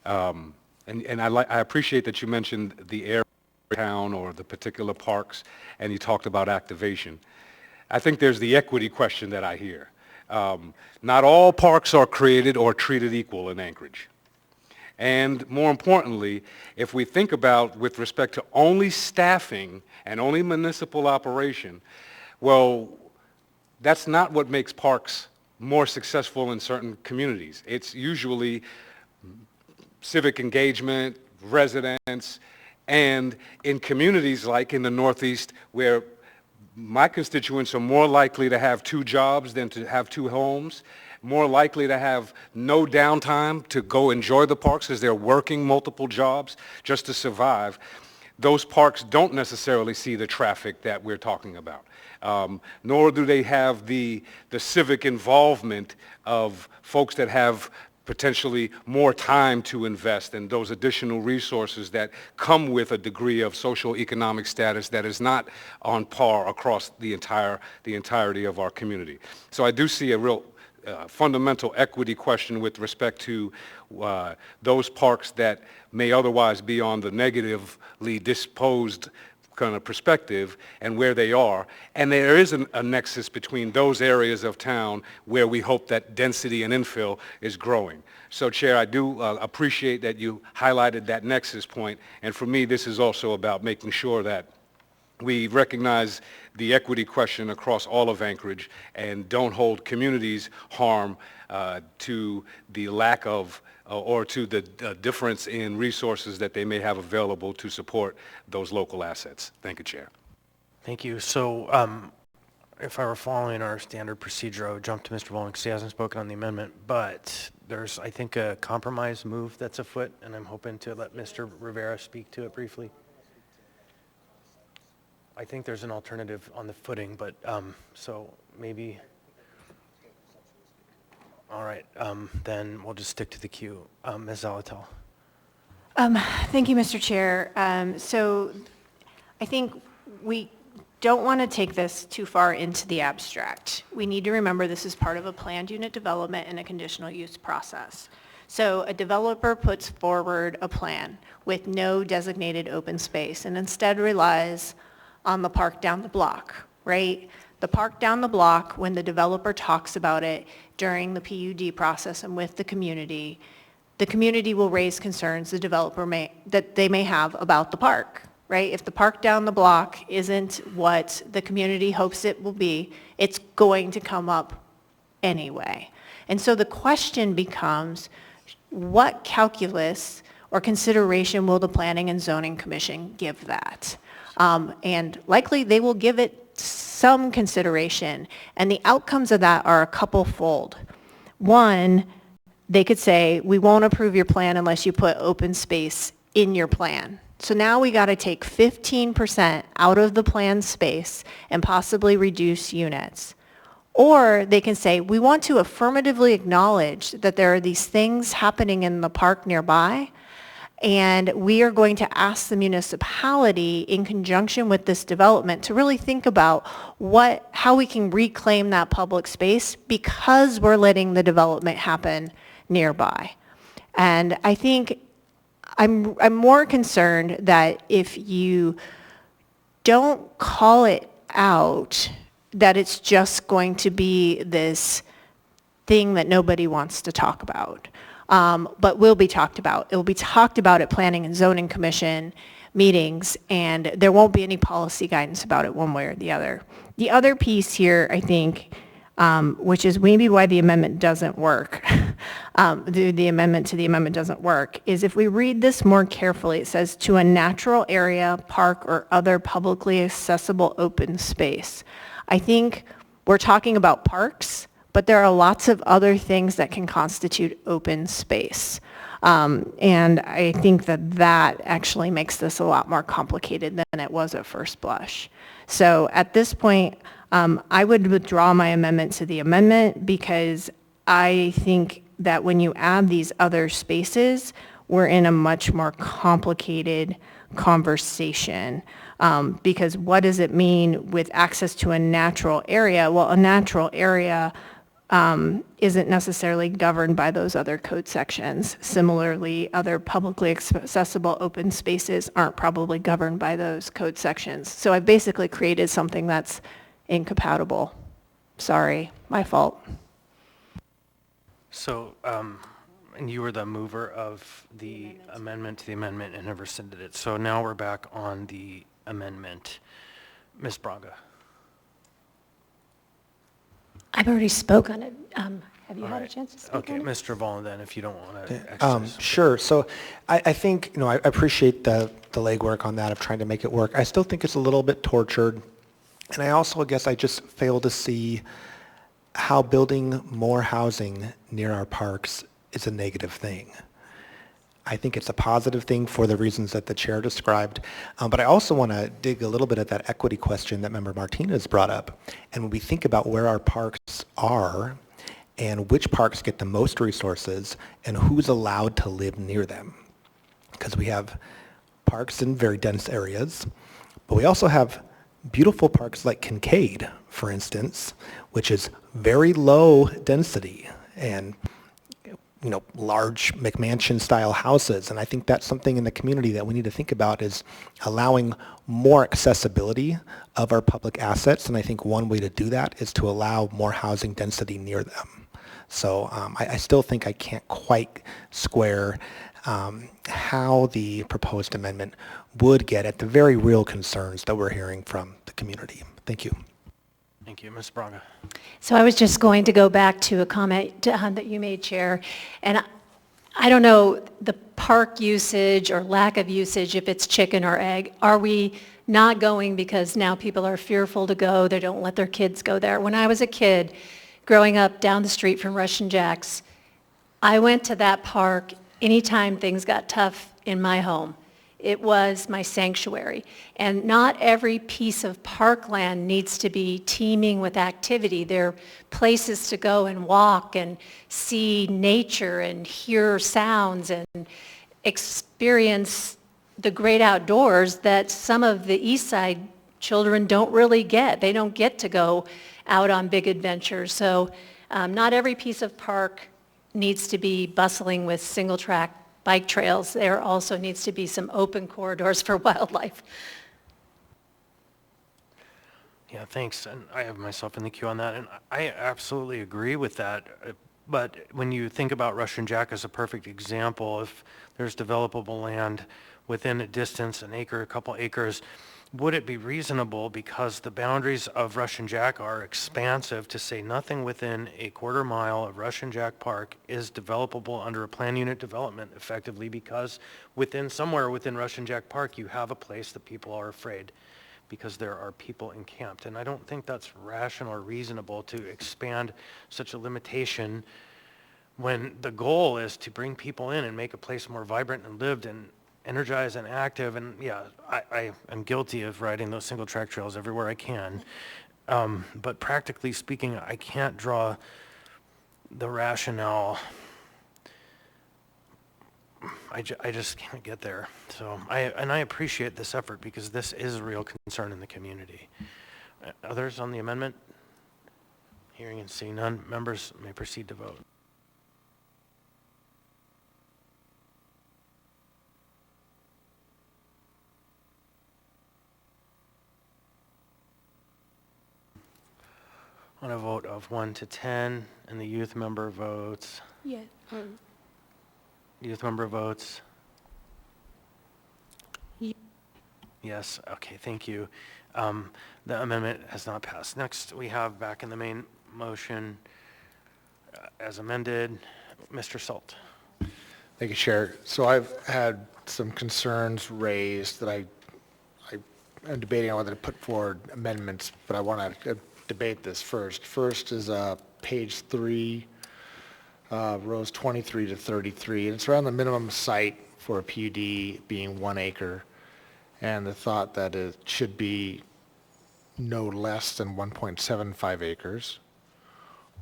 And I appreciate that you mentioned the area of town or the particular parks, and you talked about activation. I think there's the equity question that I hear. Not all parks are created or treated equal in Anchorage. And more importantly, if we think about with respect to only staffing and only municipal operation, well, that's not what makes parks more successful in certain communities. It's usually civic engagement, residents, and in communities like in the Northeast where my constituents are more likely to have 2 jobs than to have 2 homes, more likely to have no downtime to go enjoy the parks as they're working multiple jobs just to survive. Those parks don't necessarily see the traffic that we're talking about. Nor do they have the civic involvement of folks that have potentially more time to invest in those additional resources that come with a degree of social economic status that is not on par across the entirety of our community. So I do see a real fundamental equity question with respect to those parks that may otherwise be on the negatively disposed kind of perspective and where they are. And there is a nexus between those areas of town where we hope that density and infill is growing. So, Chair, I do appreciate that you highlighted that nexus point. And for me, this is also about making sure that we recognize the equity question across all of Anchorage and don't hold communities harm to the lack of or to the difference in resources that they may have available to support those local assets. Thank you, Chair. Thank you. So if I were following our standard procedure, I would jump to Mr. Volin because he hasn't spoken on the amendment, but there's, I think, a compromise move that's afoot, and I'm hoping to let Mr. Rivera speak to it briefly. I think there's an alternative on the footing, but so maybe, all right, then we'll just stick to the queue. Ms. Zalatel. Thank you, Mr. Chair. So I think we don't want to take this too far into the abstract. We need to remember this is part of a planned unit development and a conditional use process. So a developer puts forward a plan with no designated open space and instead relies on the park down the block, right? The park down the block, when the developer talks about it during the PUD process and with the community will raise concerns that they may have about the park, right? If the park down the block isn't what the community hopes it will be, it's going to come up anyway. And so the question becomes, what calculus or consideration will the Planning and Zoning Commission give that? And likely they will give it some consideration, and the outcomes of that are a couple-fold. One, they could say, we won't approve your plan unless you put open space in your plan. So now we got to take 15% out of the planned space and possibly reduce units. Or they can say, we want to affirmatively acknowledge that there are these things happening in the park nearby, and we are going to ask the municipality in conjunction with this development to really think about how we can reclaim that public space because we're letting the development happen nearby. And I think I'm more concerned that if you don't call it out that it's just going to be this thing that nobody wants to talk about, but will be talked about. It will be talked about at Planning and Zoning Commission meetings, and there won't be any policy guidance about it one way or the other. The other piece here, I think, which is maybe why the amendment doesn't work, the amendment to the amendment doesn't work, is if we read this more carefully, it says to a natural area, park, or other publicly accessible open space. I think we're talking about parks, but there are lots of other things that can constitute open space. And I think that that actually makes this a lot more complicated than it was at first blush. So at this point, I would withdraw my amendment to the amendment because I think that when you add these other spaces, we're in a much more complicated conversation. Because what does it mean with access to a natural area? Well, a natural area isn't necessarily governed by those other code sections. Similarly, other publicly accessible open spaces aren't probably governed by those code sections. So I've basically created something that's incompatible. Sorry, my fault. So, and you were the mover of the amendment to the amendment and have rescinded it. So now we're back on the amendment. Ms. Braga. I've already spoke on it. Have you All had a right. chance to speak Okay, on it? Mr. Vollen, then, if you don't want to exercise. Sure. So I think, I appreciate the legwork on that of trying to make it work. I still think it's a little bit tortured. And I also guess I just fail to see how building more housing near our parks is a negative thing. I think it's a positive thing for the reasons that the chair described. But I also want to dig a little bit at that equity question that Member Martinez brought up. And when we think about where our parks are and which parks get the most resources and who's allowed to live near them. Because we have parks in very dense areas, but we also have beautiful parks like Kincaid, for instance, which is very low density and large McMansion-style houses. And I think that's something in the community that we need to think about is allowing more accessibility of our public assets. And I think one way to do that is to allow more housing density near them. So I still think I can't quite square how the proposed amendment would get at the very real concerns that we're hearing from the community. Thank you. Thank you. Ms. Braga. So I was just going to go back to a comment that you made, Chair. And I don't know the park usage or lack of usage, if it's chicken or egg. Are we not going because now people are fearful to go? They don't let their kids go there. When I was a kid, growing up down the street from Russian Jack's, I went to that park anytime things got tough in my home. It was my sanctuary. And not every piece of parkland needs to be teeming with activity. There are places to go and walk and see nature and hear sounds and experience the great outdoors that some of the East Side children don't really get. They don't get to go out on big adventures. So not every piece of park needs to be bustling with single-track bike trails. There also needs to be some open corridors for wildlife. Yeah, thanks. And I have myself in the queue on that, and I absolutely agree with that. But when you think about Russian Jack as a perfect example, if there's developable land within a distance, an acre, a couple acres, would it be reasonable, because the boundaries of Russian Jack are expansive, to say nothing within a quarter mile of Russian Jack Park is developable under a plan unit development effectively, because somewhere within Russian Jack Park you have a place that people are afraid because there are people encamped. And I don't think that's rational or reasonable to expand such a limitation when the goal is to bring people in and make a place more vibrant and lived and energized and active. And yeah, I am guilty of riding those single track trails everywhere I can. But practically speaking, I can't draw the rationale. I just can't get there. So I appreciate this effort because this is a real concern in the community. Others on the amendment? Hearing and seeing none, members may proceed to vote. On a vote of 1 to 10, and the youth member votes, Yes. youth member votes? Ye- Yes, okay, thank you. The amendment has not passed. Next, we have back in the main motion as amended, Mr. Salt. Thank you, Chair. So I've had some concerns raised that I'm debating on whether to put forward amendments, but I want to debate this first. First is page 3, rows 23 to 33, and it's around the minimum site for a PUD being 1 acre, and the thought that it should be no less than 1.75 acres,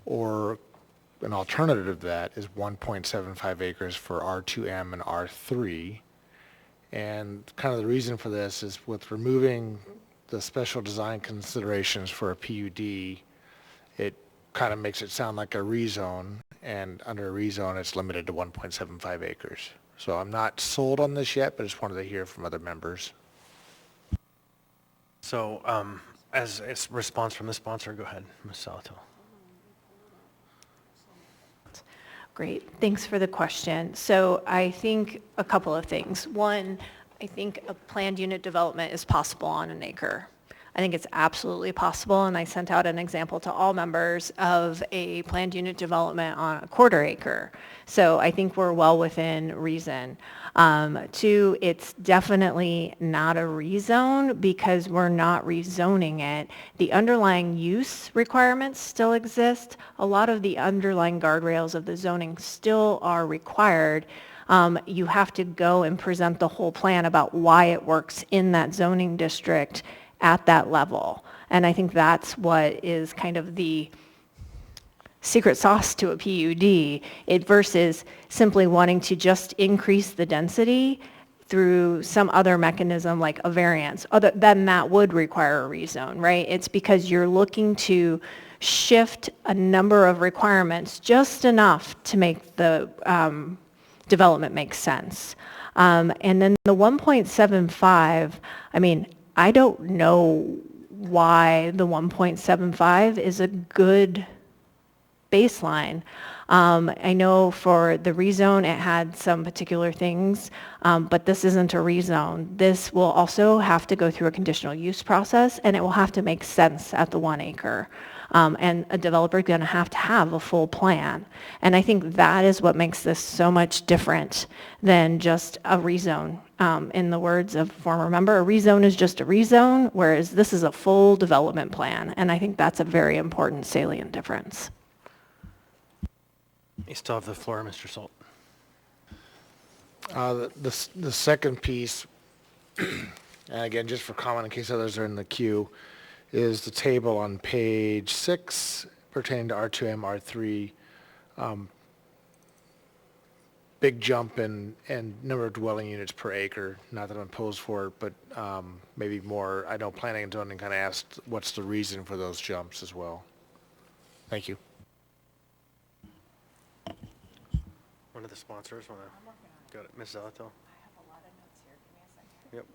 or an alternative to that is 1.75 acres for R2M and R3. And kind of the reason for this is with removing the special design considerations for a PUD, it kind of makes it sound like a rezone, and under a rezone, it's limited to 1.75 acres. So I'm not sold on this yet, but I just wanted to hear from other members. So as a response from the sponsor, go ahead, Ms. Salato. Great, thanks for the question. So I think a couple of things. One, I think a planned unit development is possible on an acre. I think it's absolutely possible, and I sent out an example to all members of a planned unit development on a 1/4 acre. So I think we're well within reason. Two, it's definitely not a rezone because we're not rezoning it. The underlying use requirements still exist. A lot of the underlying guardrails of the zoning still are required. You have to go and present the whole plan about why it works in that zoning district at that level. And I think that's what is kind of the secret sauce to a PUD, versus simply wanting to just increase the density through some other mechanism like a variance. Then that would require a rezone, right? It's because you're looking to shift a number of requirements just enough to make the development make sense. And then the 1.75, I mean, I don't know why the 1.75 is a good baseline. I know for the rezone, it had some particular things, but this isn't a rezone. This will also have to go through a conditional use process, and it will have to make sense at the 1 acre. And a developer is going to have a full plan. And I think that is what makes this so much different than just a rezone. In the words of former member, a rezone is just a rezone, whereas this is a full development plan. And I think that's a very important salient difference. You still have the floor, Mr. Salt. The second piece, and again, just for comment in case others are in the queue, is the table on page 6 pertaining to R2M, R3. Big jump in number of dwelling units per acre. Not that I'm opposed for it, but maybe more. I know planning and zoning kind of asked what's the reason for those jumps as well. Thank you. One of the sponsors want to, got it, Ms. Zalato? I have a lot of notes here, give me a second. Yep.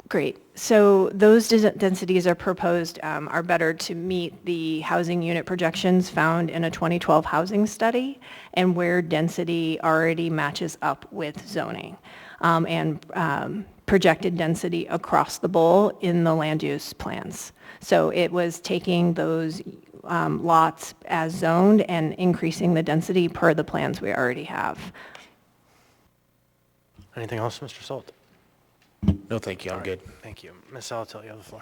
Great. So those densities are proposed are better to meet the housing unit projections found in a 2012 housing study, and where density already matches up with zoning and projected density across the bowl in the land use plans. So it was taking those lots as zoned and increasing the density per the plans we already have. Anything else, Mr. Salt? No, thank you. I'm good. Thank you. Ms. Salato, you have the floor.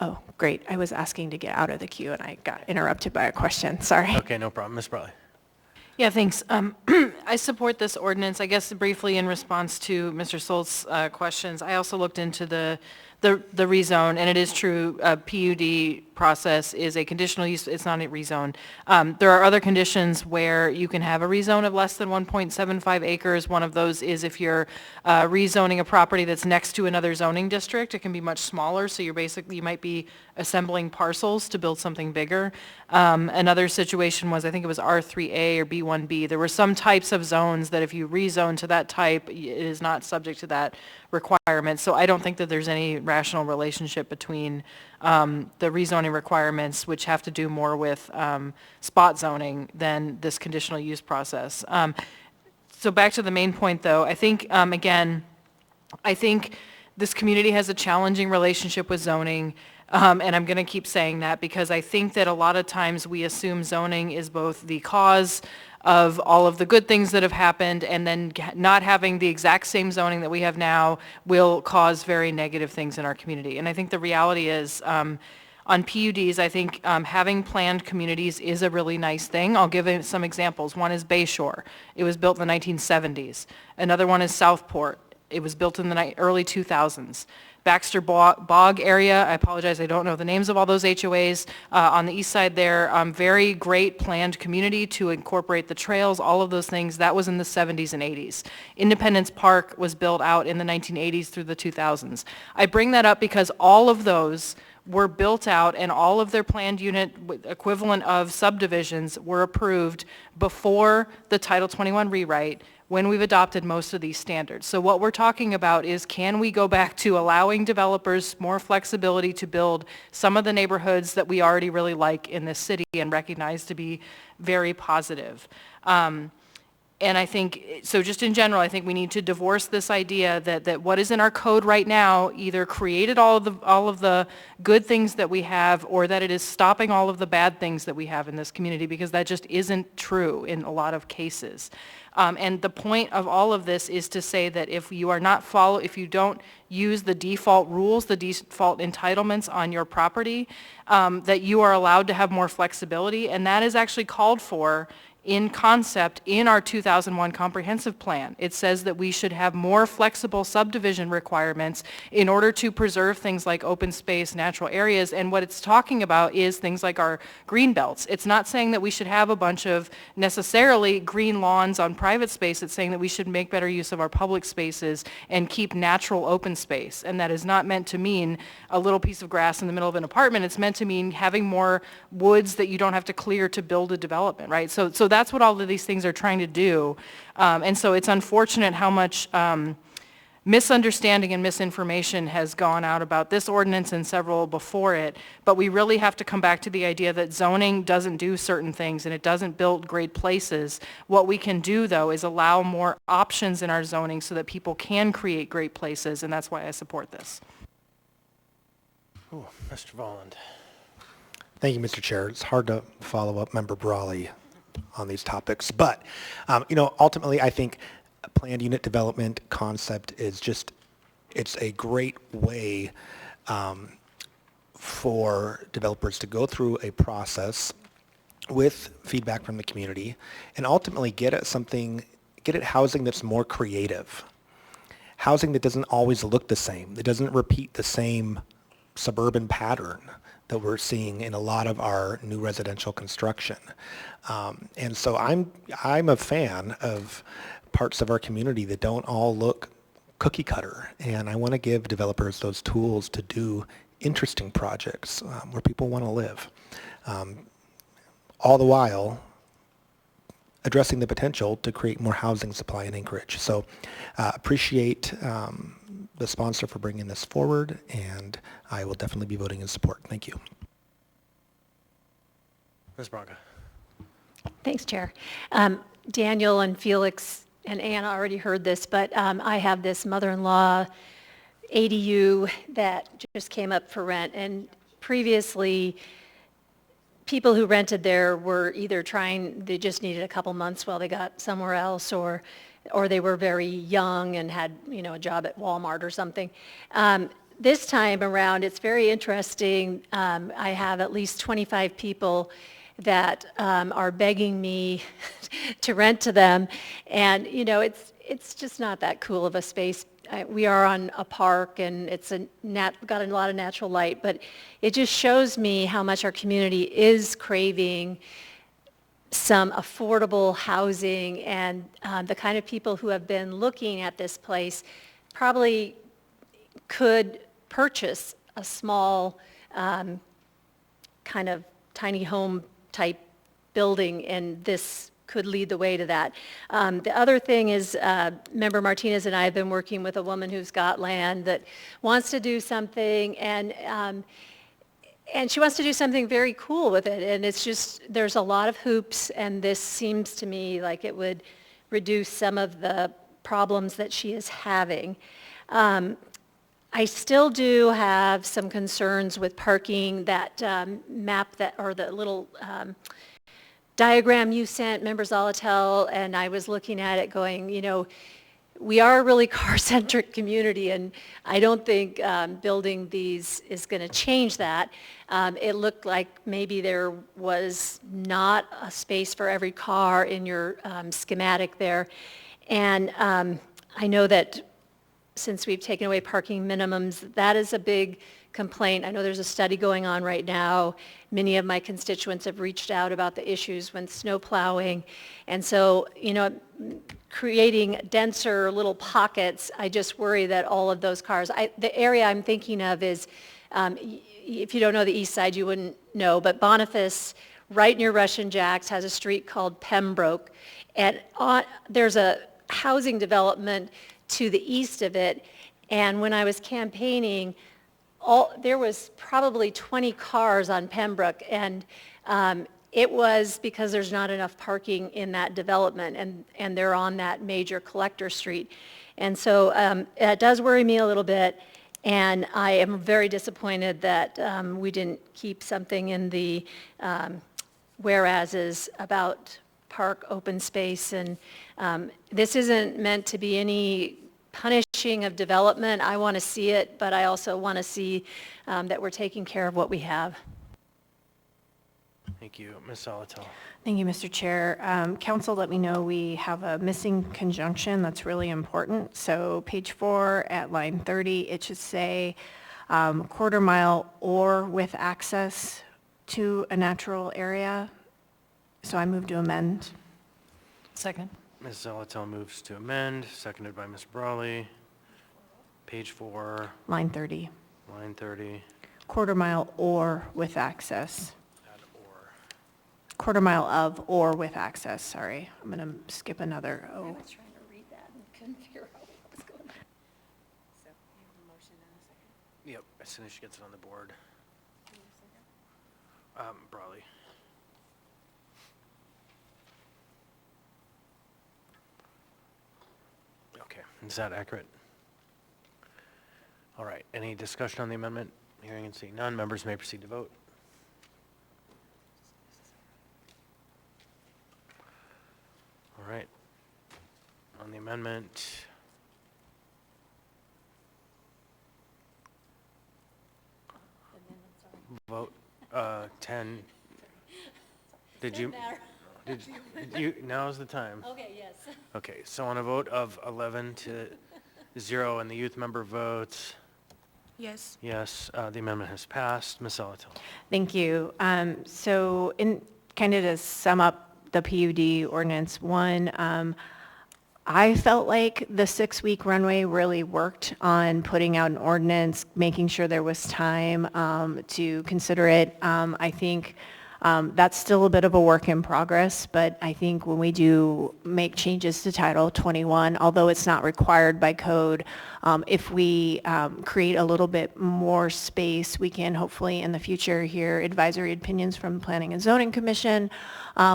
Oh, great. I was asking to get out of the queue and I got interrupted by a question. Sorry. Okay, no problem. Ms. Bradley. Yeah, thanks. I support this ordinance. I guess briefly in response to Mr. Solt's questions, I also looked into the the rezone, and it is true, PUD process is a conditional use, it's not a rezone. There are other conditions where you can have a rezone of less than 1.75 acres. One of those is if you're rezoning a property that's next to another zoning district. It can be much smaller, so you might be assembling parcels to build something bigger. Another situation was, I think it was R3A or B1B. There were some types of zones that if you rezone to that type, it is not subject to that requirement. So I don't think that there's any rational relationship between the rezoning requirements, which have to do more with spot zoning than this conditional use process. So back to the main point, though, I think, again, I think this community has a challenging relationship with zoning, and I'm going to keep saying that because I think that a lot of times we assume zoning is both the cause of all of the good things that have happened, and then not having the exact same zoning that we have now will cause very negative things in our community. And I think the reality is, on PUDs, I think having planned communities is a really nice thing. I'll give some examples. One is Bayshore. It was built in the 1970s. Another one is Southport. It was built in the early 2000s. Baxter Bog area, I apologize, I don't know the names of all those HOAs. On the east side there, very great planned community to incorporate the trails, all of those things. That was in the 70s and 80s. Independence Park was built out in the 1980s through the 2000s. I bring that up because all of those were built out and all of their planned unit equivalent of subdivisions were approved before the Title 21 rewrite, when we've adopted most of these standards. So what we're talking about is, can we go back to allowing developers more flexibility to build some of the neighborhoods that we already really like in this city and recognize to be very positive? And I think, so just in general, I think we need to divorce this idea that what is in our code right now either created all of the good things that we have, or that it is stopping all of the bad things that we have in this community, because that just isn't true in a lot of cases. And the point of all of this is to say that if you are not if you don't use the default rules, the default entitlements on your property, that you are allowed to have more flexibility, and that is actually called for in concept in our 2001 comprehensive plan. It says that we should have more flexible subdivision requirements in order to preserve things like open space, natural areas, and what it's talking about is things like our green belts. It's not saying that we should have a bunch of necessarily green lawns on private space. It's saying that we should make better use of our public spaces and keep natural open space, and that is not meant to mean a little piece of grass in the middle of an apartment. It's meant to mean having more woods that you don't have to clear to build a development, right? So that's what all of these things are trying to do. And so it's unfortunate how much misunderstanding and misinformation has gone out about this ordinance and several before it, but we really have to come back to the idea that zoning doesn't do certain things and it doesn't build great places. What we can do, though, is allow more options in our zoning so that people can create great places, and that's why I support this. Ooh, Mr. Volland. Thank you, Mr. Chair. It's hard to follow up Member Brawley on these topics, but ultimately I think a planned unit development concept is it's a great way for developers to go through a process with feedback from the community and ultimately get at housing that's more creative, housing that doesn't always look the same, that doesn't repeat the same suburban pattern that we're seeing in a lot of our new residential construction. And so I'm a fan of parts of our community that don't all look cookie cutter, and I want to give developers those tools to do interesting projects where people want to live, all the while addressing the potential to create more housing supply in Anchorage. So appreciate the sponsor for bringing this forward, and I will definitely be voting in support. Thank you. Ms. Braga. Thanks, Chair. Daniel and Felix and Anna already heard this, but I have this mother-in-law ADU that just came up for rent, and previously people who rented there were either they just needed a couple months while they got somewhere else, or they were very young and had, a job at Walmart or something. This time around, it's very interesting. I have at least 25 people that are begging me to rent to them, and it's just not that cool of a space. we are on a park and it's got a lot of natural light, but it just shows me how much our community is craving some affordable housing, and the kind of people who have been looking at this place probably could purchase a small kind of tiny home type building, and this could lead the way to that. The other thing is, Member Martinez and I have been working with a woman who's got land that wants to do something, and she wants to do something very cool with it, and it's just, there's a lot of hoops, and this seems to me like it would reduce some of the problems that she is having. I still do have some concerns with parking. That map that, or the little diagram you sent, Member Zolotel, and I was looking at it going, you know, we are a really car-centric community, and I don't think building these is going to change that. It looked like maybe there was not a space for every car in your schematic there. And I know that since we've taken away parking minimums, that is a big complaint. I know there's a study going on right now. Many of my constituents have reached out about the issues when snow plowing. And so, you know, creating denser little pockets, I just worry that all of those cars, the area I'm thinking of is, if you don't know the east side, you wouldn't know, but Boniface, right near Russian Jacks, has a street called Pembroke. And there's a housing development to the east of it. And when I was campaigning, there was probably 20 cars on Pembroke, and it was because there's not enough parking in that development, and they're on that major collector street. And so it does worry me a little bit, and I am very disappointed that we didn't keep something in the whereases about park open space. And this isn't meant to be any punishing of development. I want to see it, but I also want to see that we're taking care of what we have. Thank you. Ms. Zolotel. Thank you, Mr. Chair. Council let me know we have a missing conjunction that's really important. So page 4 at line 30, it should say quarter mile or with access to a natural area. So I move to amend. Second. Ms. Zolotel moves to amend, seconded by Ms. Brawley. Page 4. Line 30. Line 30. Quarter mile or with access. Quarter mile of or with access, sorry. I'm going to skip another O. I was trying to read that and couldn't figure out what was going on. So you have a motion in a second? Yep, as soon as she gets it on the board. Brawley. Okay, is that accurate? All right, any discussion on the amendment? Hearing and seeing none, members may proceed to vote. All right, on the amendment. Vote, 10. Did you? Did you, now's the time. Okay, yes. Okay, so on a vote of 11-0 and the youth member votes Yes. yes, the amendment has passed. Ms. Zolotel. Thank you. So in kind of to sum up the PUD ordinance, one, I felt like the 6-week runway really worked on putting out an ordinance, making sure there was time to consider it. I think that's still a bit of a work in progress, but I think when we do make changes to Title 21, although it's not required by code, if we create a little bit more space, we can hopefully in the future hear advisory opinions from the Planning and Zoning Commission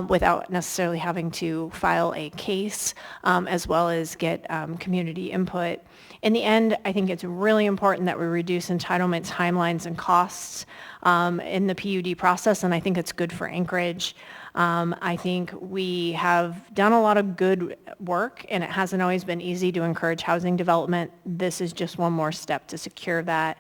without necessarily having to file a case, as well as get community input. In the end, I think it's really important that we reduce entitlement timelines and costs in the PUD process, and I think it's good for Anchorage. I think we have done a lot of good work, and it hasn't always been easy to encourage housing development. This is just one more step to secure that,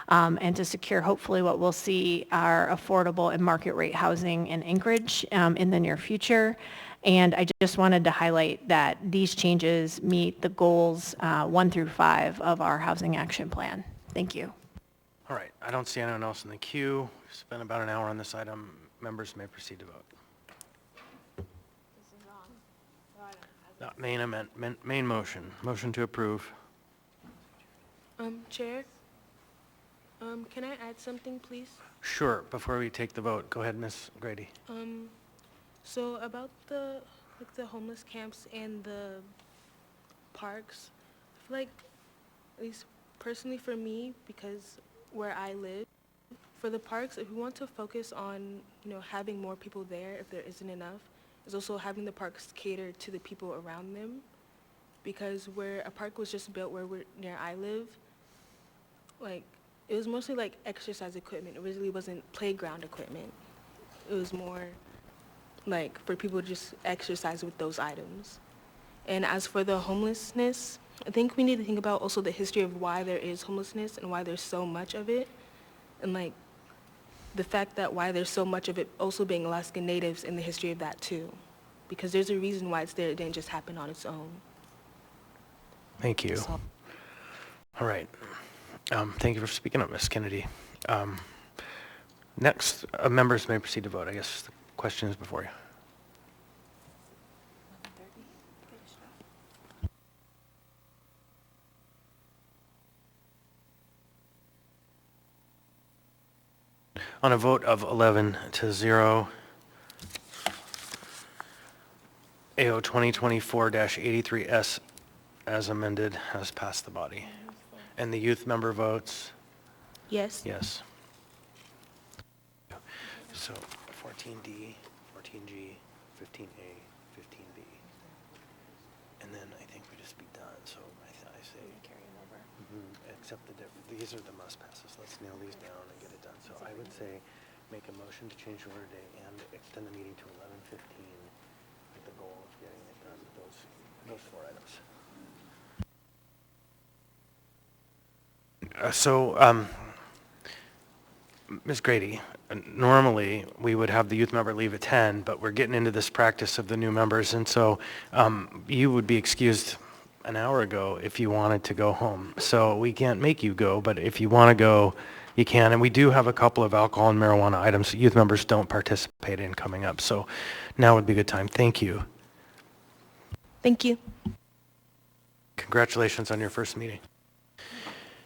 and to secure hopefully what we'll see are affordable and market rate housing in Anchorage in the near future. And I just wanted to highlight that these changes meet the goals 1 through 5 of our Housing Action Plan. Thank you. All right, I don't see anyone else in the queue. We've spent about an hour on this item. Members may proceed to vote. Main motion to approve. Chair, can I add something, please? Sure, before we take the vote, go ahead, Ms. Grady. So about the homeless camps and the parks, I feel like, at least personally for me, because where I live, for the parks, if we want to focus on, having more people there if there isn't enough, is also having the parks cater to the people around them. Because where a park was just built near I live, like, it was mostly like exercise equipment. It really wasn't playground equipment. It was more like for people to just exercise with those items. And as for the homelessness, I think we need to think about also the history of why there is homelessness and why there's so much of it. And like the fact that why there's so much of it also being Alaskan Natives in the history of that too. Because there's a reason why it's there. It didn't just happen on its own. Thank you. All right. Thank you for speaking up, Ms. Kennedy. Next, members may proceed to vote. I guess the question is before you. On a vote of 11-0, AO 2024-83S as amended has passed the body. And the youth member votes? Yes. Yes. So 14D, 14G, 15A, 15B. And then I think we just be done. So I say carry them over. Except these are the must passes. Let's nail these down and get it done. So I would say make a motion to change the order day and extend the meeting to 11:15 with the goal of getting it done with those 4 items. Ms. Grady, normally we would have the youth member leave at 10, but we're getting into this practice of the new members, and so you would be excused an hour ago if you wanted to go home. So we can't make you go, but if you want to go, you can. And we do have a couple of alcohol and marijuana items that youth members don't participate in coming up. So now would be a good time. Thank you. Thank you. Congratulations on your first meeting.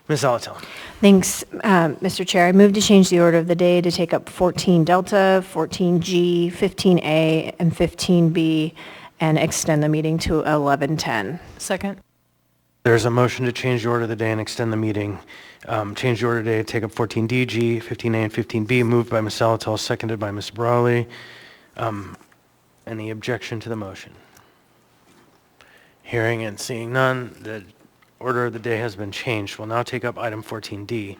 Ms. Alatel. Thanks, Mr. Chair. I move to change the order of the day to take up 14 Delta, 14G, 15A, and 15B, and extend the meeting to 11:10. Second. There's a motion to change the order of the day and extend the meeting. Change the order of the day to take up 14D, G, 15A, and 15B, moved by Ms. Alatel, seconded by Ms. Brawley. Any objection to the motion? Hearing and seeing none, the order of the day has been changed. We'll now take up item 14D.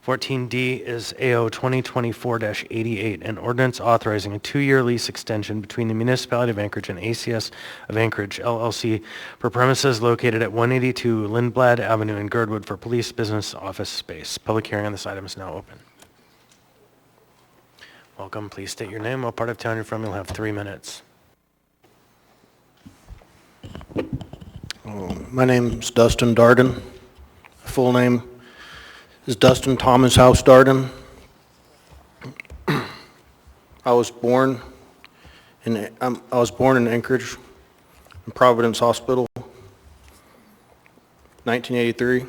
14D is AO 2024-88, an ordinance authorizing a 2-year lease extension between the Municipality of Anchorage and ACS of Anchorage, LLC, for premises located at 182 Lindblad Avenue in Girdwood for police business office space. Public hearing on this item is now open. Welcome. Please state your name, what part of town you're from. You'll have 3 minutes. My name's Dustin Darden. Full name is Dustin Thomas House Darden. I was born in Anchorage, in Providence Hospital, 1983.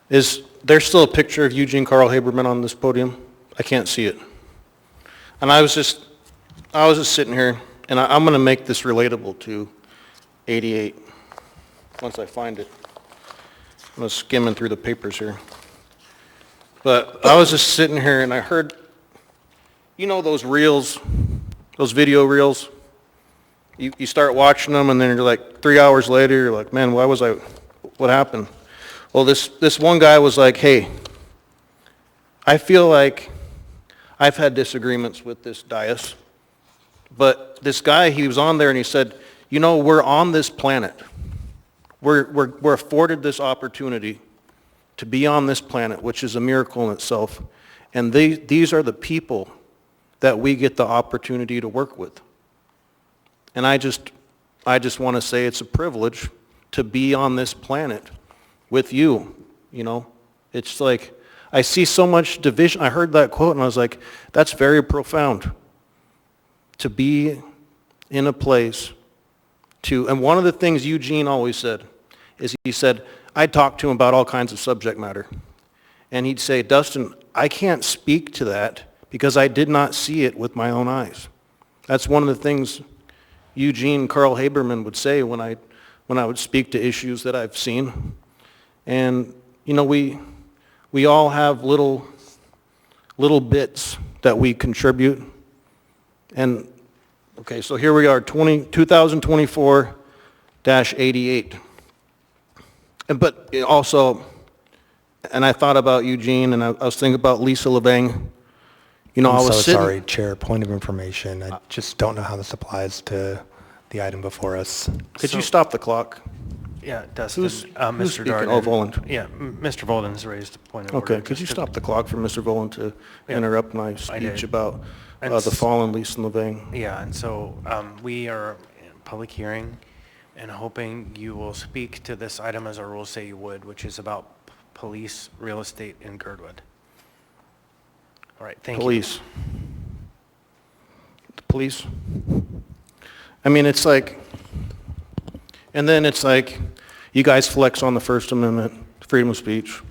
Is there still a picture of Eugene Carl Haberman on this podium? I can't see it. And I was just sitting here, and I'm going to make this relatable to 88 once I find it. I'm skimming through the papers here. But I was just sitting here, and I heard, you know those reels, those video reels? You start watching them, and then you're like, 3 hours later, you're like, man, what happened? Well, this one guy was like, hey, I feel like I've had disagreements with this dais, but this guy, he was on there and he said, you know, we're on this planet. We're afforded this opportunity to be on this planet, which is a miracle in itself. And these are the people that we get the opportunity to work with. And I just want to say it's a privilege to be on this planet with you, you know. It's like, I see so much division. I heard that quote and I was like, that's very profound. To be in a place to, and one of the things Eugene always said is he said, I'd talk to him about all kinds of subject matter. And he'd say, Dustin, I can't speak to that because I did not see it with my own eyes. That's one of the things Eugene Carl Haberman would say when I would speak to issues that I've seen. And, you know, we all have little bits that we contribute. And, okay, so here we are, 2024-88. But also, and I thought about Eugene, and I was thinking about Lisa Levang. You know, I was sitting... sorry, Chair, point of information. I just don't know how this applies to the item before us. Could you stop the clock? Yeah, Dustin, Who's Mr. speaking? Darden. Oh, Voland. Yeah, Mr. Volan's raised a point of order. Okay, could you stop the clock for Mr. Voland to interrupt my speech about And the fallen Lisa Levang? Yeah, and so we are in public hearing and hoping you will speak to this item as our rules say you would, which is about police real estate in Girdwood. All right, thank Police. The police. I mean, it's like, and then it's like, you guys flex on the First Amendment, freedom of speech.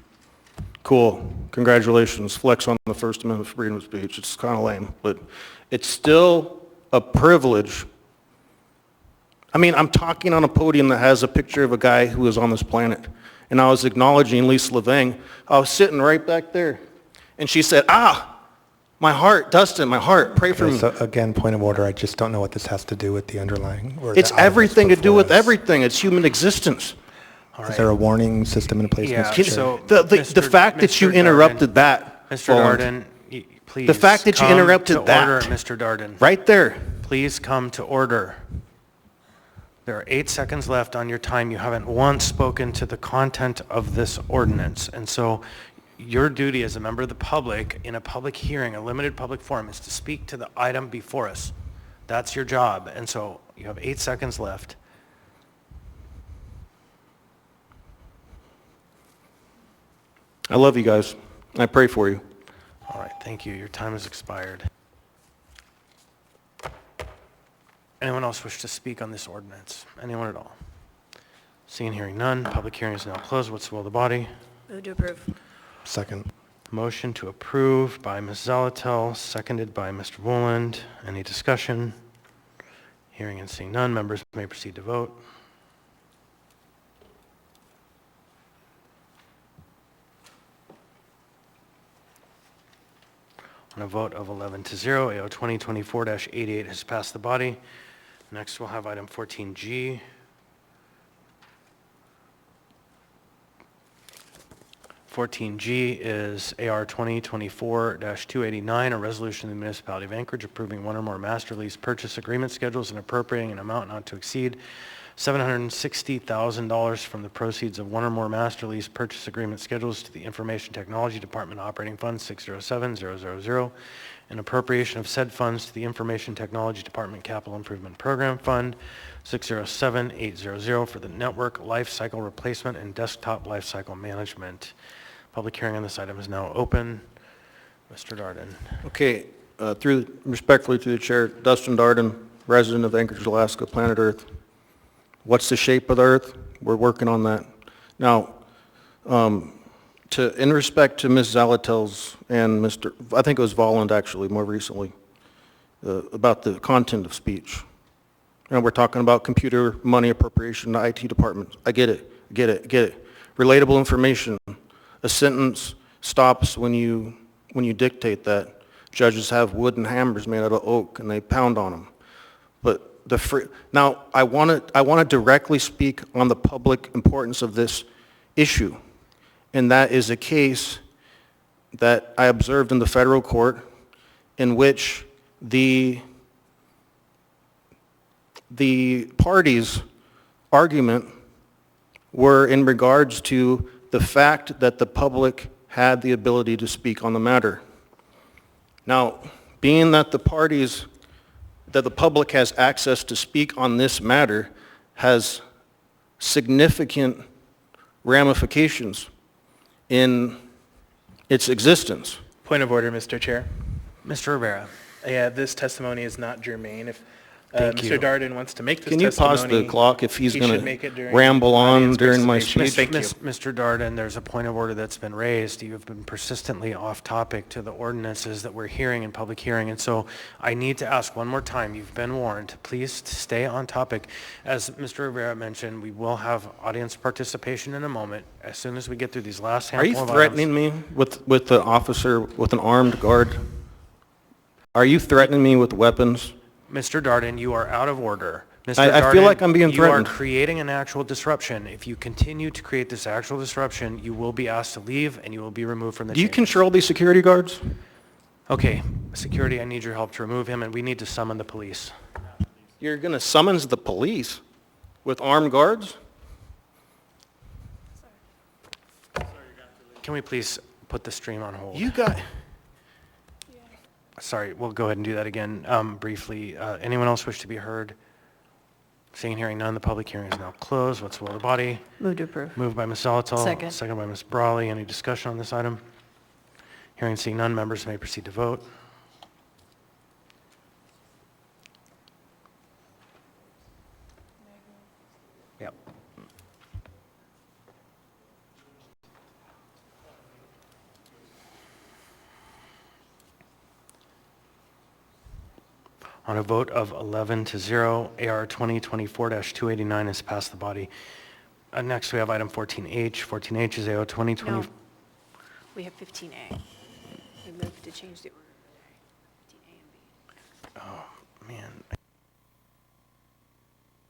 Cool, congratulations, flex on the First Amendment, freedom of speech. It's kind of lame, but it's still a privilege. I mean, I'm talking on a podium that has a picture of a guy who is on this planet, and I was acknowledging Lisa Levang. I was sitting right back there, and she said, my heart, Dustin, my heart, pray for me. So again, point of order, I just don't know what this has to do with the underlying. Or It's the item everything to that's do before with us. everything. It's human existence. Is there a warning system in place, Yeah, Mr. Chair? so The fact that you interrupted that, Mr. Voland, Darden, please. the fact that you come interrupted to that, order, Mr. Darden. right there. Please come to order. There are 8 seconds left on your time. You haven't once spoken to the content of this ordinance. And so your duty as a member of the public in a public hearing, a limited public forum, is to speak to the item before us. That's your job. And so you have 8 seconds left. I love you guys. I pray for you. All right, thank you. Your time has expired. Anyone else wish to speak on this ordinance? Anyone at all? Seeing and hearing none, public hearing is now closed. What's the will of the body? Move to approve. Second. Motion to approve by Ms. Zalatel, seconded by Mr. Woland. Any discussion? Hearing and seeing none, members may proceed to vote. On a vote of 11 to 0, AO 2024-88 has passed the body. Next, we'll have item 14G. 14G is AR 2024-289, a resolution of the Municipality of Anchorage approving one or more master lease purchase agreement schedules and appropriating an amount not to exceed $760,000 from the proceeds of one or more master lease purchase agreement schedules to the Information Technology Department Operating Fund 607-000, an appropriation of said funds to the Information Technology Department Capital Improvement Program Fund 607-800 for the network lifecycle replacement and desktop lifecycle management. Public hearing on this item is now open. Mr. Darden. Okay, respectfully through the chair, Dustin Darden, resident of Anchorage, Alaska, planet Earth. What's the shape of the Earth? We're working on that. Now, in respect to Ms. Zalatel's and I think it was Voland actually more recently, about the content of speech. And we're talking about computer money appropriation to IT departments. I get it. Relatable information. A sentence stops when you dictate that. Judges have wooden hammers made out of oak and they pound on them. But now I want to directly speak on the public importance of this issue. And that is a case that I observed in the federal court in which the parties' argument were in regards to the fact that the public had the ability to speak on the matter. Now, being that the parties, that the public has access to speak on this matter, has significant ramifications in its existence. Point of order, Mr. Chair. Mr. Rivera. Yeah, this testimony is not germane. If Thank you. Mr. Darden wants to make this Can you testimony, pause the clock if he's he going should make it to during ramble on audience during my participation. speech? Thank you. Mr. Darden, there's a point of order that's been raised. You have been persistently off topic to the ordinances that we're hearing in public hearing. And so I need to ask one more time, you've been warned, please stay on topic. As Mr. Rivera mentioned, we will have audience participation in a moment. As soon as we get through these last Are you handful of threatening me with the officer, with an armed guard? Are you threatening me with weapons? Mr. Darden, you are out of order. Mr. I feel Darden, like I'm being threatened. You are creating an actual disruption. If you continue to create this actual disruption, you will be asked to leave and you will be removed from the Do you chamber. control these security guards? Okay, security, I need your help to remove him and we need to summon the police. You're going to summons the police with armed guards? Can we please put the stream on hold? You got... Sorry, we'll go ahead and do that again briefly. Anyone else wish to be heard? Seeing, hearing none, the public hearing is now closed. What's the will of the body? Move to approve. Moved by Ms. Salatal. Second. Second by Ms. Brawley. Any discussion on this item? Hearing, seeing none, members may proceed to vote. Yep. On a vote of 11 to 0, AR 2024-289 has passed the body. Next, we have item 14H. 14H is AO 2020. No. We have 15A. We moved to change the order. 15A and B. Oh, man.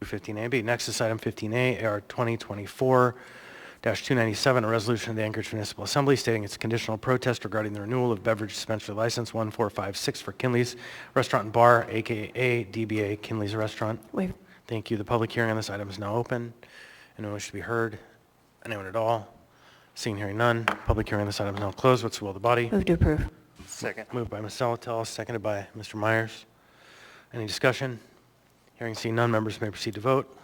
15AB. Next is item 15A, AR 2024-297, a resolution of the Anchorage Municipal Assembly stating its conditional protest regarding the renewal of beverage dispensary license 1456 for Kinley's Restaurant and Bar, AKA DBA Kinley's Restaurant. Waive. Thank you. The public hearing on this item is now open. Anyone wish to be heard? Anyone at all? Seeing, hearing none. Public hearing on this item is now closed. What's the will of the body? Move to approve. Second. Moved by Ms. Salatel, seconded by Mr. Myers. Any discussion? Hearing, seeing none, members may proceed to vote.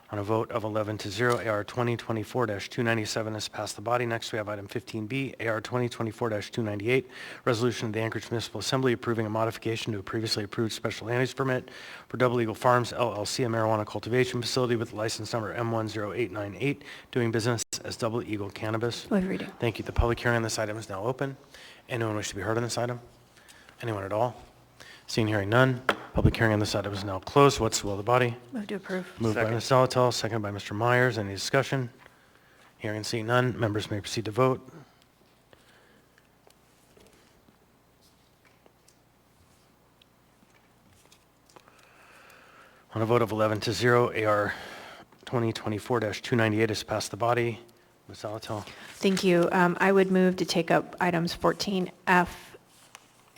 On a vote of 11 to 0, AR 2024-297 has passed the body. Next, we have item 15B, AR 2024-298, resolution of the Anchorage Municipal Assembly approving a modification to a previously approved special land use permit for Double Eagle Farms LLC, a marijuana cultivation facility with license number M10898, doing business as Double Eagle Cannabis. Waive reading. Thank you. The public hearing on this item is now open. Anyone wish to be heard on this item? Anyone at all? Seeing, hearing none. Public hearing on this item is now closed. What's the will of the body? Move to approve. Moved by Ms. Salatel, seconded by Mr. Myers. Any discussion? Hearing and seeing none, members may proceed to vote. On a vote of 11 to 0, AR 2024-298 has passed the body. Ms. Salatel. Thank you. I would move to take up items 14F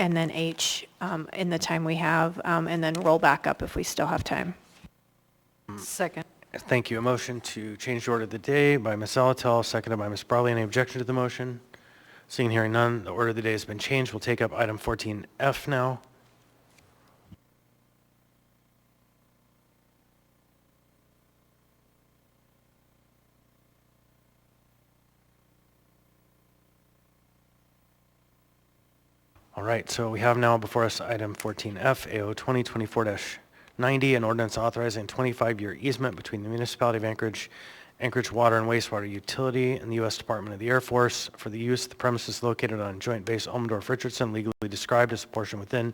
and then H in the time we have, and then roll back up if we still have time. Second. Thank you. A motion to change the order of the day by Ms. Salatel, seconded by Ms. Brawley. Any objection to the motion? Seeing and hearing none, the order of the day has been changed. We'll take up item 14F now. All right, so we have now before us item 14F, AO 2024-90, an ordinance authorizing 25-year easement between the municipality of Anchorage, Anchorage Water and Wastewater Utility, and the U.S. Department of the Air Force for the use of the premises located on Joint Base Elmendorf-Richardson, legally described as a portion within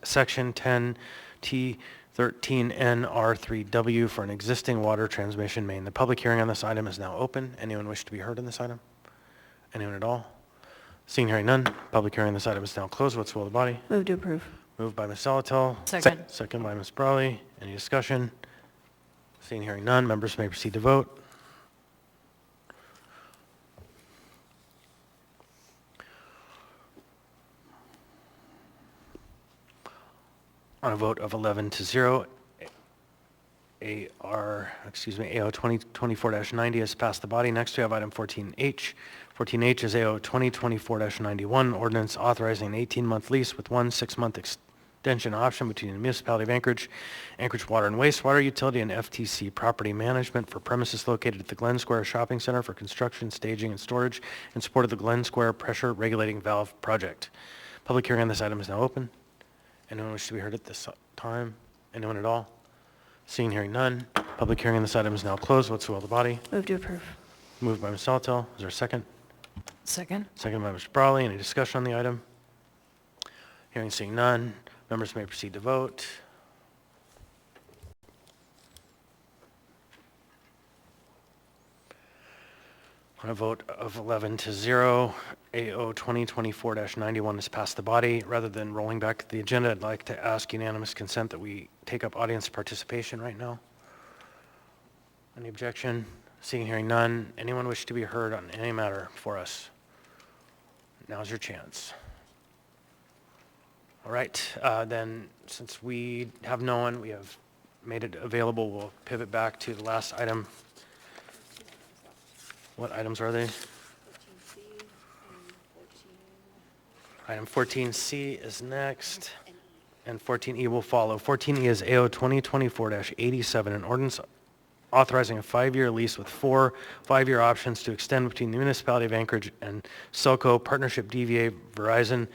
Section 10T13NR3W for an existing water transmission main. The public hearing on this item is now open. Anyone wish to be heard on this item? Anyone at all? Seeing, hearing none, public hearing on this item is now closed. What's the will of the body? Move to approve. Moved by Ms. Salatel. Second. Second by Ms. Brawley. Any discussion? Seeing, hearing none, members may proceed to vote. On a vote of 11 to 0, AO 2024-90 has passed the body. Next, we have item 14H. 14H is AO 2024-91, ordinance authorizing an 18-month lease with one 6-month extension option between the municipality of Anchorage, Anchorage Water and Wastewater Utility, and FTC Property Management for premises located at the Glen Square Shopping Center for construction, staging, and storage in support of the Glen Square Pressure Regulating Valve Project. Public hearing on this item is now open. Anyone wish to be heard at this time? Anyone at all? Seeing, hearing none. Public hearing on this item is now closed. What's the will of the body? Move to approve. Moved by Ms. Salatel. Is there a second? Second. Second by Mr. Brawley. Any discussion on the item? Hearing, seeing none. Members may proceed to vote. On a vote of 11-0, AO 2024-91 has passed the body. Rather than rolling back the agenda, I'd like to ask unanimous consent that we take up audience participation right now. Any objection? Seeing, hearing none. Anyone wish to be heard on any matter for us? Now's your chance. All right, then since we have no one, we have made it available, we'll pivot back to the last item. What items are they? Item 14C is next, and 14E will follow. 14E is AO 2024-87, an ordinance authorizing a 5-year lease with 4 5-year options to extend between the municipality of Anchorage and Selco Partnership DVA Verizon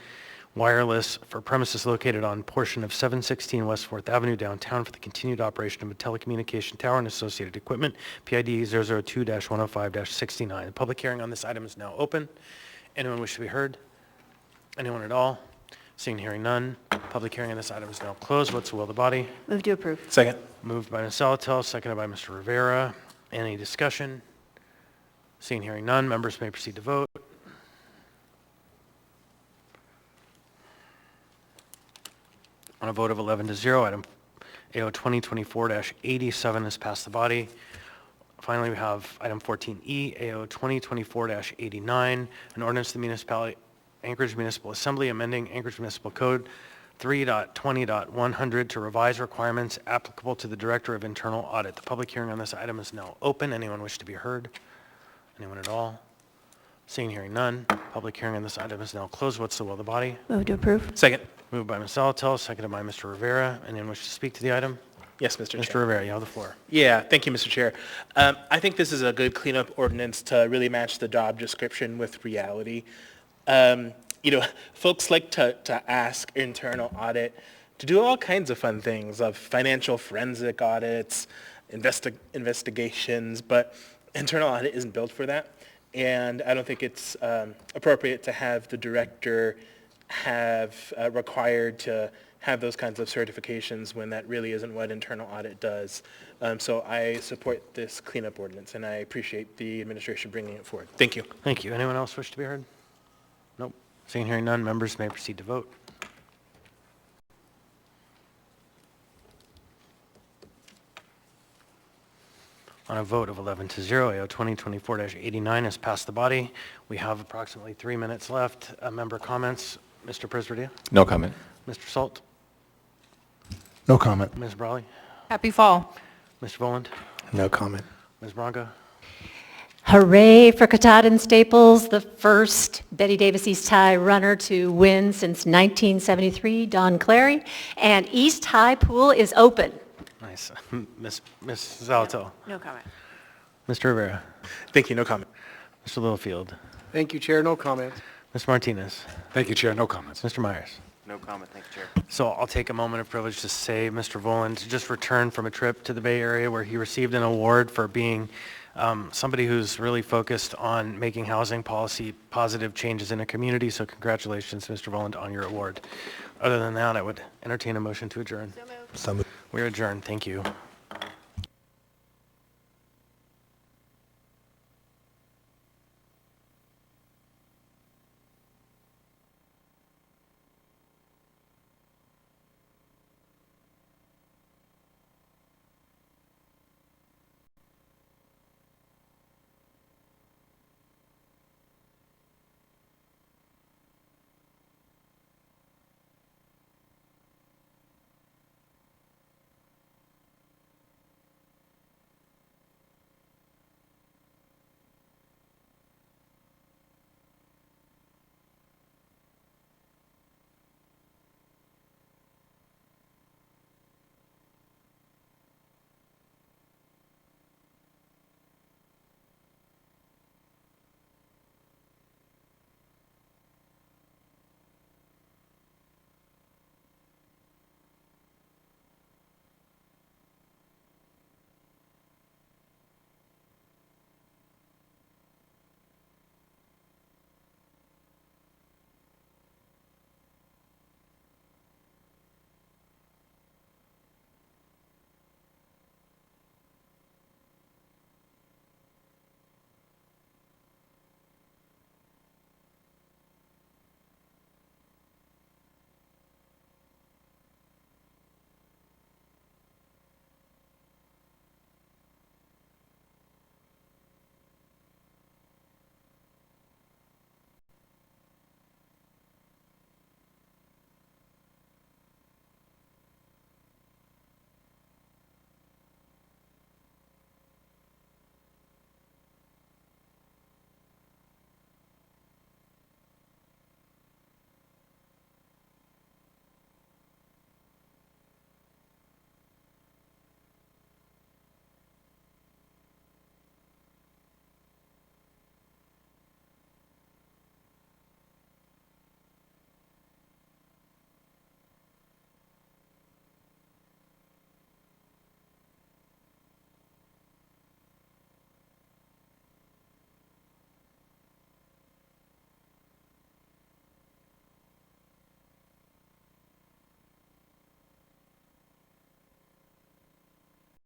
Wireless for premises located on portion of 716 West 4th Avenue downtown for the continued operation of a telecommunication tower and associated equipment, PID 002-105-69. The public hearing on this item is now open. Anyone wish to be heard? Anyone at all? Seeing, hearing none. Public hearing on this item is now closed. What's the will of the body? Move to approve. Second. Moved by Ms. Salatel, seconded by Mr. Rivera. Any discussion? Seeing, hearing none. Members may proceed to vote. On a vote of 11-0, item AO 2024-87 has passed the body. Finally, we have item 14E, AO 2024-89, an ordinance to the municipality, Anchorage Municipal Assembly amending Anchorage Municipal Code 3.20.100 to revise requirements applicable to the Director of Internal Audit. The public hearing on this item is now open. Anyone wish to be heard? Anyone at all? Seeing, hearing none. Public hearing on this item is now closed. What's the will of the body? Move to approve. Second. Moved by Ms. Salatel, seconded by Mr. Rivera. Anyone wish to speak to the item? Yes, Mr. Chair. Mr. Rivera, you have the floor. Yeah, thank you, Mr. Chair. I think this is a good cleanup ordinance to really match the job description with reality. Folks like to ask internal audit to do all kinds of fun things, of financial forensic audits, investigations, but internal audit isn't built for that. And I don't think it's appropriate to have the director required to have those kinds of certifications when that really isn't what internal audit does. So I support this cleanup ordinance, and I appreciate the administration bringing it forward. Thank you. Thank you. Anyone else wish to be heard? Nope. Seeing, hearing none, members may proceed to vote. On a vote of 11-0, AO 2024-89 has passed the body. We have approximately 3 minutes left. Member comments. Mr. Prisverdia? No comment. Mr. Salt? No comment. Ms. Brawley? Happy fall. Mr. Voland? No comment. Ms. Branca? Hooray for Katahdin Staples, the first Betty Davis East High runner to win since 1973, Don Clary. And East High Pool is open. Nice. Ms. Salatel? No comment. Mr. Rivera? Thank you, no comment. Mr. Littlefield? Thank you, Chair. No comment. Ms. Martinez? Thank you, Chair. No comments. Mr. Myers? No comment, thank you, Chair. So I'll take a moment of privilege to say Mr. Voland just returned from a trip to the Bay Area where he received an award for being somebody who's really focused on making housing policy positive changes in a community. So congratulations, Mr. Voland, on your award. Other than that, I would entertain a motion to adjourn. So moved. We're adjourned. Thank you.